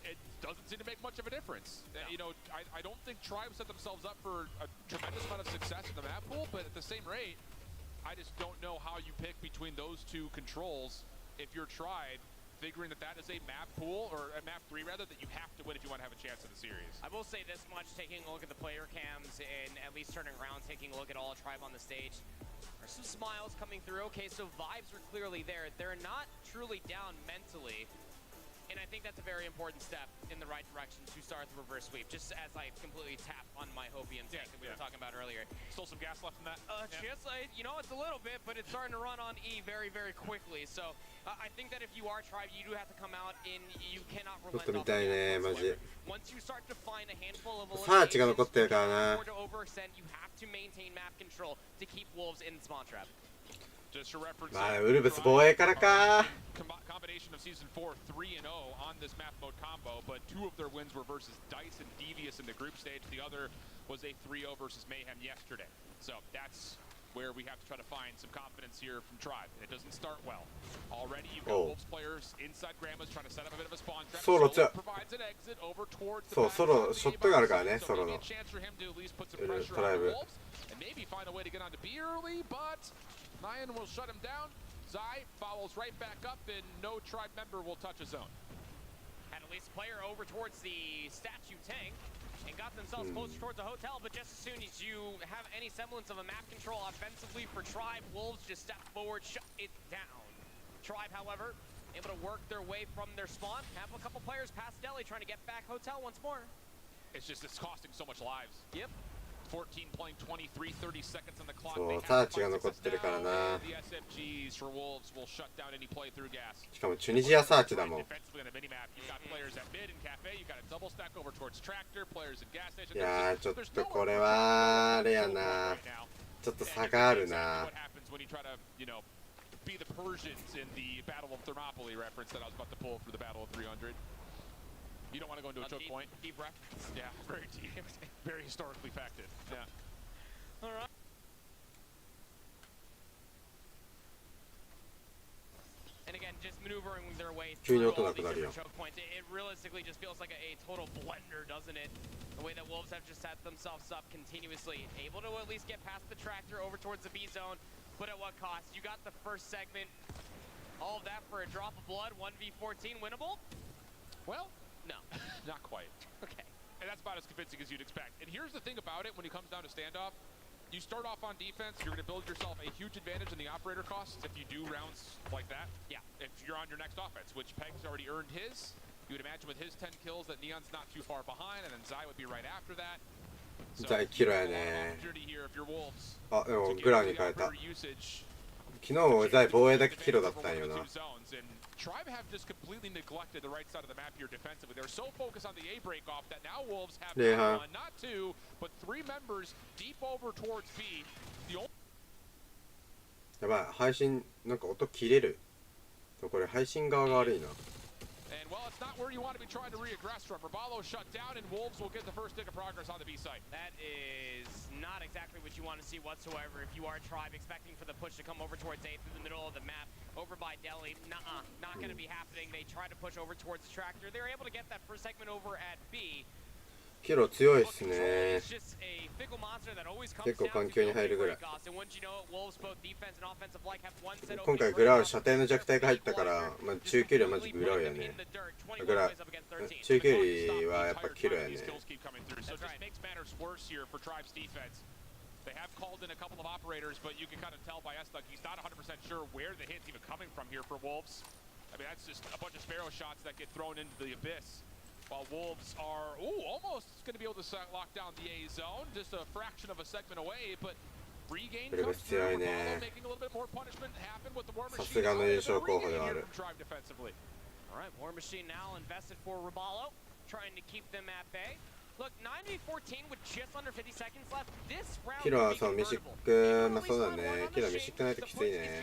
it doesn't seem to make much of a difference. No. I don't think Tribe set themselves up for a tremendous amount of success in the map pool, but at the same rate, I just don't know how you pick between those two controls if you're Tribe, figuring that is a map pool, or a map 3 rather, that you have to win if you want to have a chance in the series. I will say this much, taking a look at the player cams and at least turning around, taking a look at all Tribe on the stage, there's some smiles coming through. Okay, so vibes are clearly there. They're not truly down mentally. And I think that's a very important step in the right direction to start the reverse sweep, just as I completely tap on my hopium tank that we were talking about earlier. Still some gas left in that? Just, it's a little bit, but it's starting to run on E very, very quickly. So I think that if you are Tribe, you do have to come out and you cannot relent off the once you start to find a handful of eliminations, you to overextend, you have to maintain map control to keep Wolves in the spawn trap. Just to reference, ウルブス防衛からか combination of season 4 3-0 on this map mode combo, but 2 of their wins were versus Dice and Devious in the group stage. The other was a 3-0 versus Mayhem yesterday. So that's where we have to try to find some confidence here from Tribe. And it doesn't start well. Already you've got Wolves players inside Grandma's trying to set up a bit of a spawn trap. Solo provides an exit over towards the back. Solo ショットがあるからね、ソロの。 chance for him to at least put some pressure on the Wolves and maybe find a way to get onto B early, but Nyan will shut him down. Zai follows right back up, and no Tribe member will touch a zone. Had at least a player over towards the statue tank and got themselves closer towards the hotel, but just as soon as you have any semblance of a map control offensively for Tribe, Wolves just step forward, shut it down. Tribe, however, able to work their way from their spawn, have a couple players past Delhi trying to get back hotel once more. It's costing so much lives. Yep. 14 playing 23, 30 seconds on the clock. そう、サーチが残ってるからな。 The SFGs for Wolves will shut down any play through gas. しかもチュニジアサーチだもん。 Defensively on the minimap, you've got players at mid and cafe, you've got a double stack over towards tractor, players in gas station. いやー、ちょっとこれはあれやな。ちょっと差があるな。 What happens when you try to, be the Persians in the Battle of Thermopylae reference that I was about to pull for the Battle of 300? You don't want to go into a choke point. Deep reference. Yeah, very deep. Very historically facted. Yeah. All right. And again, just maneuvering their way through all these different choke points. It realistically just feels like a total blender, doesn't it? The way that Wolves have just set themselves up continuously. Able to at least get past the tractor over towards the B zone, but at what cost? You got the first segment. All of that for a drop of blood. 1v14 winnable? Well, no. Not quite. Okay. And that's about as convincing as you'd expect. And here's the thing about it when it comes down to standoff. You start off on defense, you're going to build yourself a huge advantage in the operator costs if you do rounds like that. Yeah. If you're on your next offense, which Peg's already earned his. You would imagine with his 10 kills that Neon's not too far behind, and then Zai would be right after that. So, ザイキロやね。 here if you're Wolves. あ、でもグラに変えた。昨日ザイ防衛だけキロだったんよな。 Tribe have just completely neglected the right side of the map here defensively. They're so focused on the A break-off that now Wolves have not one, not two, but three members deep over towards B. The only やばい、配信なんか音切れる。これ配信側が悪いな。 And well, it's not where you want to be trying to re-aggress from. Rabalo shut down, and Wolves will get the first tick of progress on the B site. That is not exactly what you want to see whatsoever. If you are Tribe expecting for the push to come over towards A through the middle of the map, over by Delhi, not going to be happening. They try to push over towards the tractor. They're able to get that first segment over at B. キロ強いっすね。結構環境に入るぐらい。今回グラウ射程の弱体が入ったから、まあ、中距離はマジグラウやね。だから中距離はやっぱキロやね。 They have called in a couple of operators, but you can kind of tell by Esthug he's not 100% sure where the hit's even coming from here for Wolves. I mean, that's just a bunch of Sparrow shots that get thrown into the abyss. While Wolves are, almost going to be able to lock down the A zone. Just a fraction of a segment away, but regain comes through. Making a little bit more punishment happen with the War Machine. Drive defensively. All right, War Machine now invested for Rabalo, trying to keep them at bay. Look, 9v14 with just under 50 seconds left. This round キロはそうミシック、まあそうだね。キロはミシックないときついね。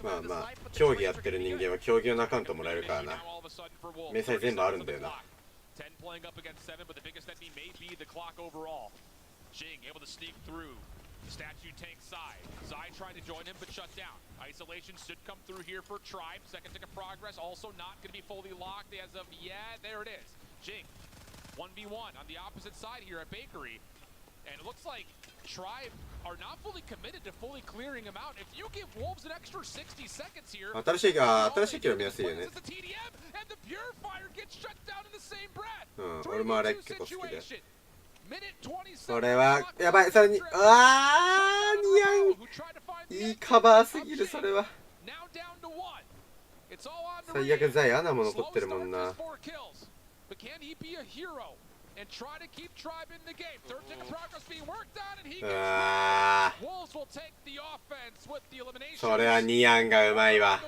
まあまあ競技やってる人間は競技用のアカウントもらえるからな。明細全部あるんだよな。 10 playing up against 7, but the biggest enemy may be the clock overall. Jing able to sneak through. Statue tank side. Zai trying to join him, but shut down. Isolation should come through here for Tribe. Second tick of progress, also not going to be fully locked as of yet. There it is. Jing, 1v1 on the opposite side here at Bakery. And it looks like Tribe are not fully committed to fully clearing him out. If you give Wolves an extra 60 seconds here, 新しいキロ見やすいよね。 and the Purifier gets shut down in the same breath. 俺もあれ結構好きで。それはやばい。さらにニャンいいカバーすぎる。それは最悪ザイアナも残ってるもんな。 And try to keep Tribe in the game. Third tick of progress being worked on, and he gets Wolves will take the offense with the elimination. それはニアンがうまいわ。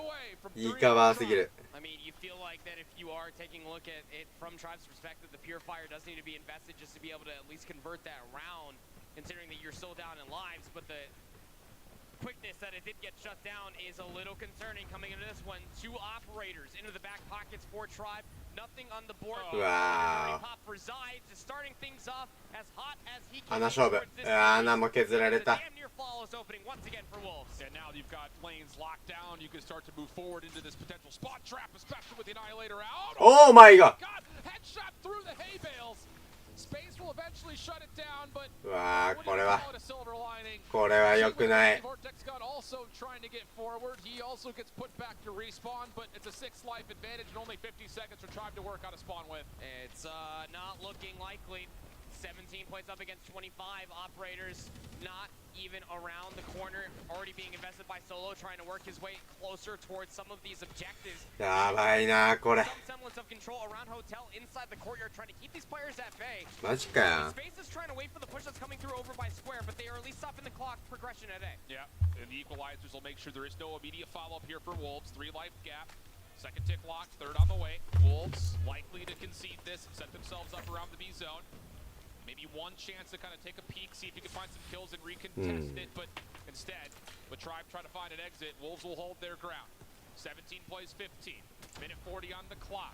いいカバーすぎる。 I mean, you feel like that if you are taking a look at it from Tribe's perspective, the Purifier does need to be invested just to be able to at least convert that round, considering that you're still down in lives, but the quickness that it did get shut down is a little concerning coming into this one. Two operators into the back pockets for Tribe. うわ穴勝負。穴も削られた。オーマイガー。うわー、これは良くない。17 points up against 25 operators, not even around the corner, already being invested by Solo, trying to work his way closer towards some of these objectives. やばいなこれ。 Some semblance of control around Hotel inside the courtyard, trying to keep these players at bay. マジかよ。 Space is trying to wait for the push that's coming through over by Square, but they are at least stopping the clock progression at A. Yeah, and the equalizers will make sure there is no immediate follow-up here for Wolves. 3 life gap. Second tick locked, third on the way. Wolves likely to concede this, set themselves up around the B zone. Maybe one chance to kind of take a peek, see if you can find some kills and recontest it, but instead, with Tribe trying to find an exit, Wolves will hold their ground. 17 plays 15, minute 40 on the clock.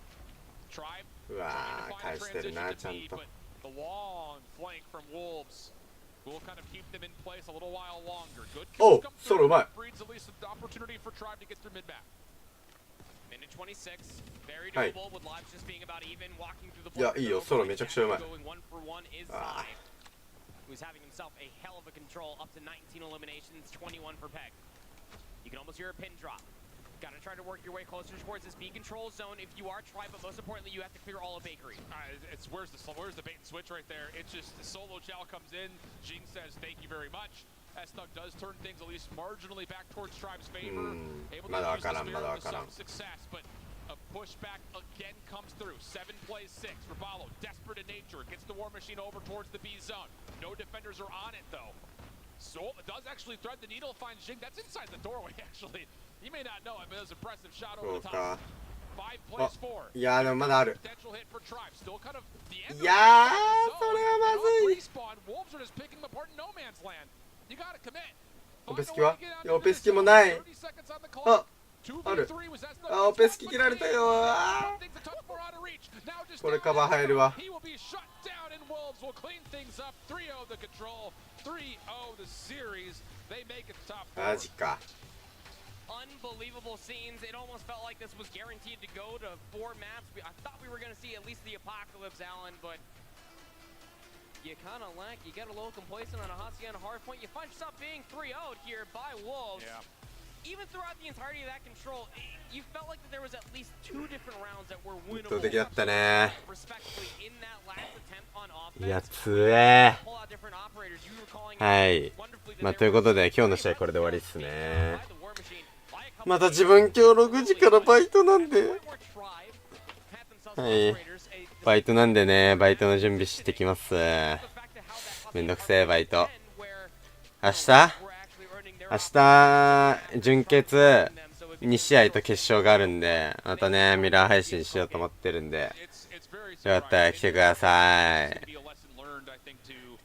Tribe trying to find a transition to B, but the long flank from Wolves will kind of keep them in place a little while longer. Good kills come through, breeds at least an opportunity for Tribe to get through mid-map. Minute 26, very doable with lives just being about even, walking through the いや、いいよ、ソロめちゃくちゃうまい。 going 1 for 1 is Zion, who's having himself a hell of a control, up to 19 eliminations, 21 for Peg. You can almost hear a pin drop. Gotta try to work your way closer towards this B control zone if you are Tribe, but most importantly, you have to clear all of Bakery. It's where's the bait and switch right there? It's just the Solo Chow comes in, Jing says thank you very much. S-Thug does turn things at least marginally back towards Tribe's favor. Able to use the Spirit with some success, but a pushback again comes through. 7 plays 6. Rabalo, desperate in nature, gets the War Machine over towards the B zone. No defenders are on it though. So it does actually thread the needle, finds Jing. That's inside the doorway actually. You may not know it, but it was an impressive shot over the top. 5 plays 4. いやーでもまだある。 Potential hit for Tribe. Still kind of the end. いやー、それはまずい。 Respawn. Wolves are just picking them apart in no man's land. You gotta commit. オペスキは？いや、オペスキもない。あ、ある。あ、オペスキ切られたよー。これカバー入るわ。マジか。Unbelievable scenes. It almost felt like this was guaranteed to go to 4 maps. I thought we were going to see at least the apocalypse, Alan, but you kind of lack. You get a little complacent on a Hacienda hardpoint. You find yourself being 3-0'd here by Wolves. Yeah. Even throughout the entirety of that control, you felt like that there was at least 2 different rounds that were winnable. 的だったね。 Respectively in that last attempt on offense. いや、つえー。はい。まあ、ということで、今日の試合これで終わりっすね。また自分今日6時からバイトなんで。はい。バイトなんでね、バイトの準備してきます。めんどくせえ、バイト。明日、準決2試合と決勝があるんで、またね、ミラー配信しようと思ってるんで、よかったら来てください。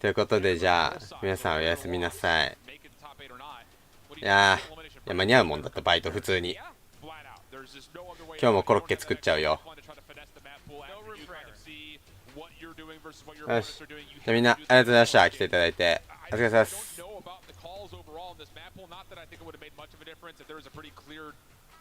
ということで、じゃあ、皆さんおやすみなさい。いや、間に合うもんだった、バイト普通に。今日もコロッケ作っちゃうよ。よし。じゃあみんな、ありがとうございました。来ていただいて。お疲れ様です。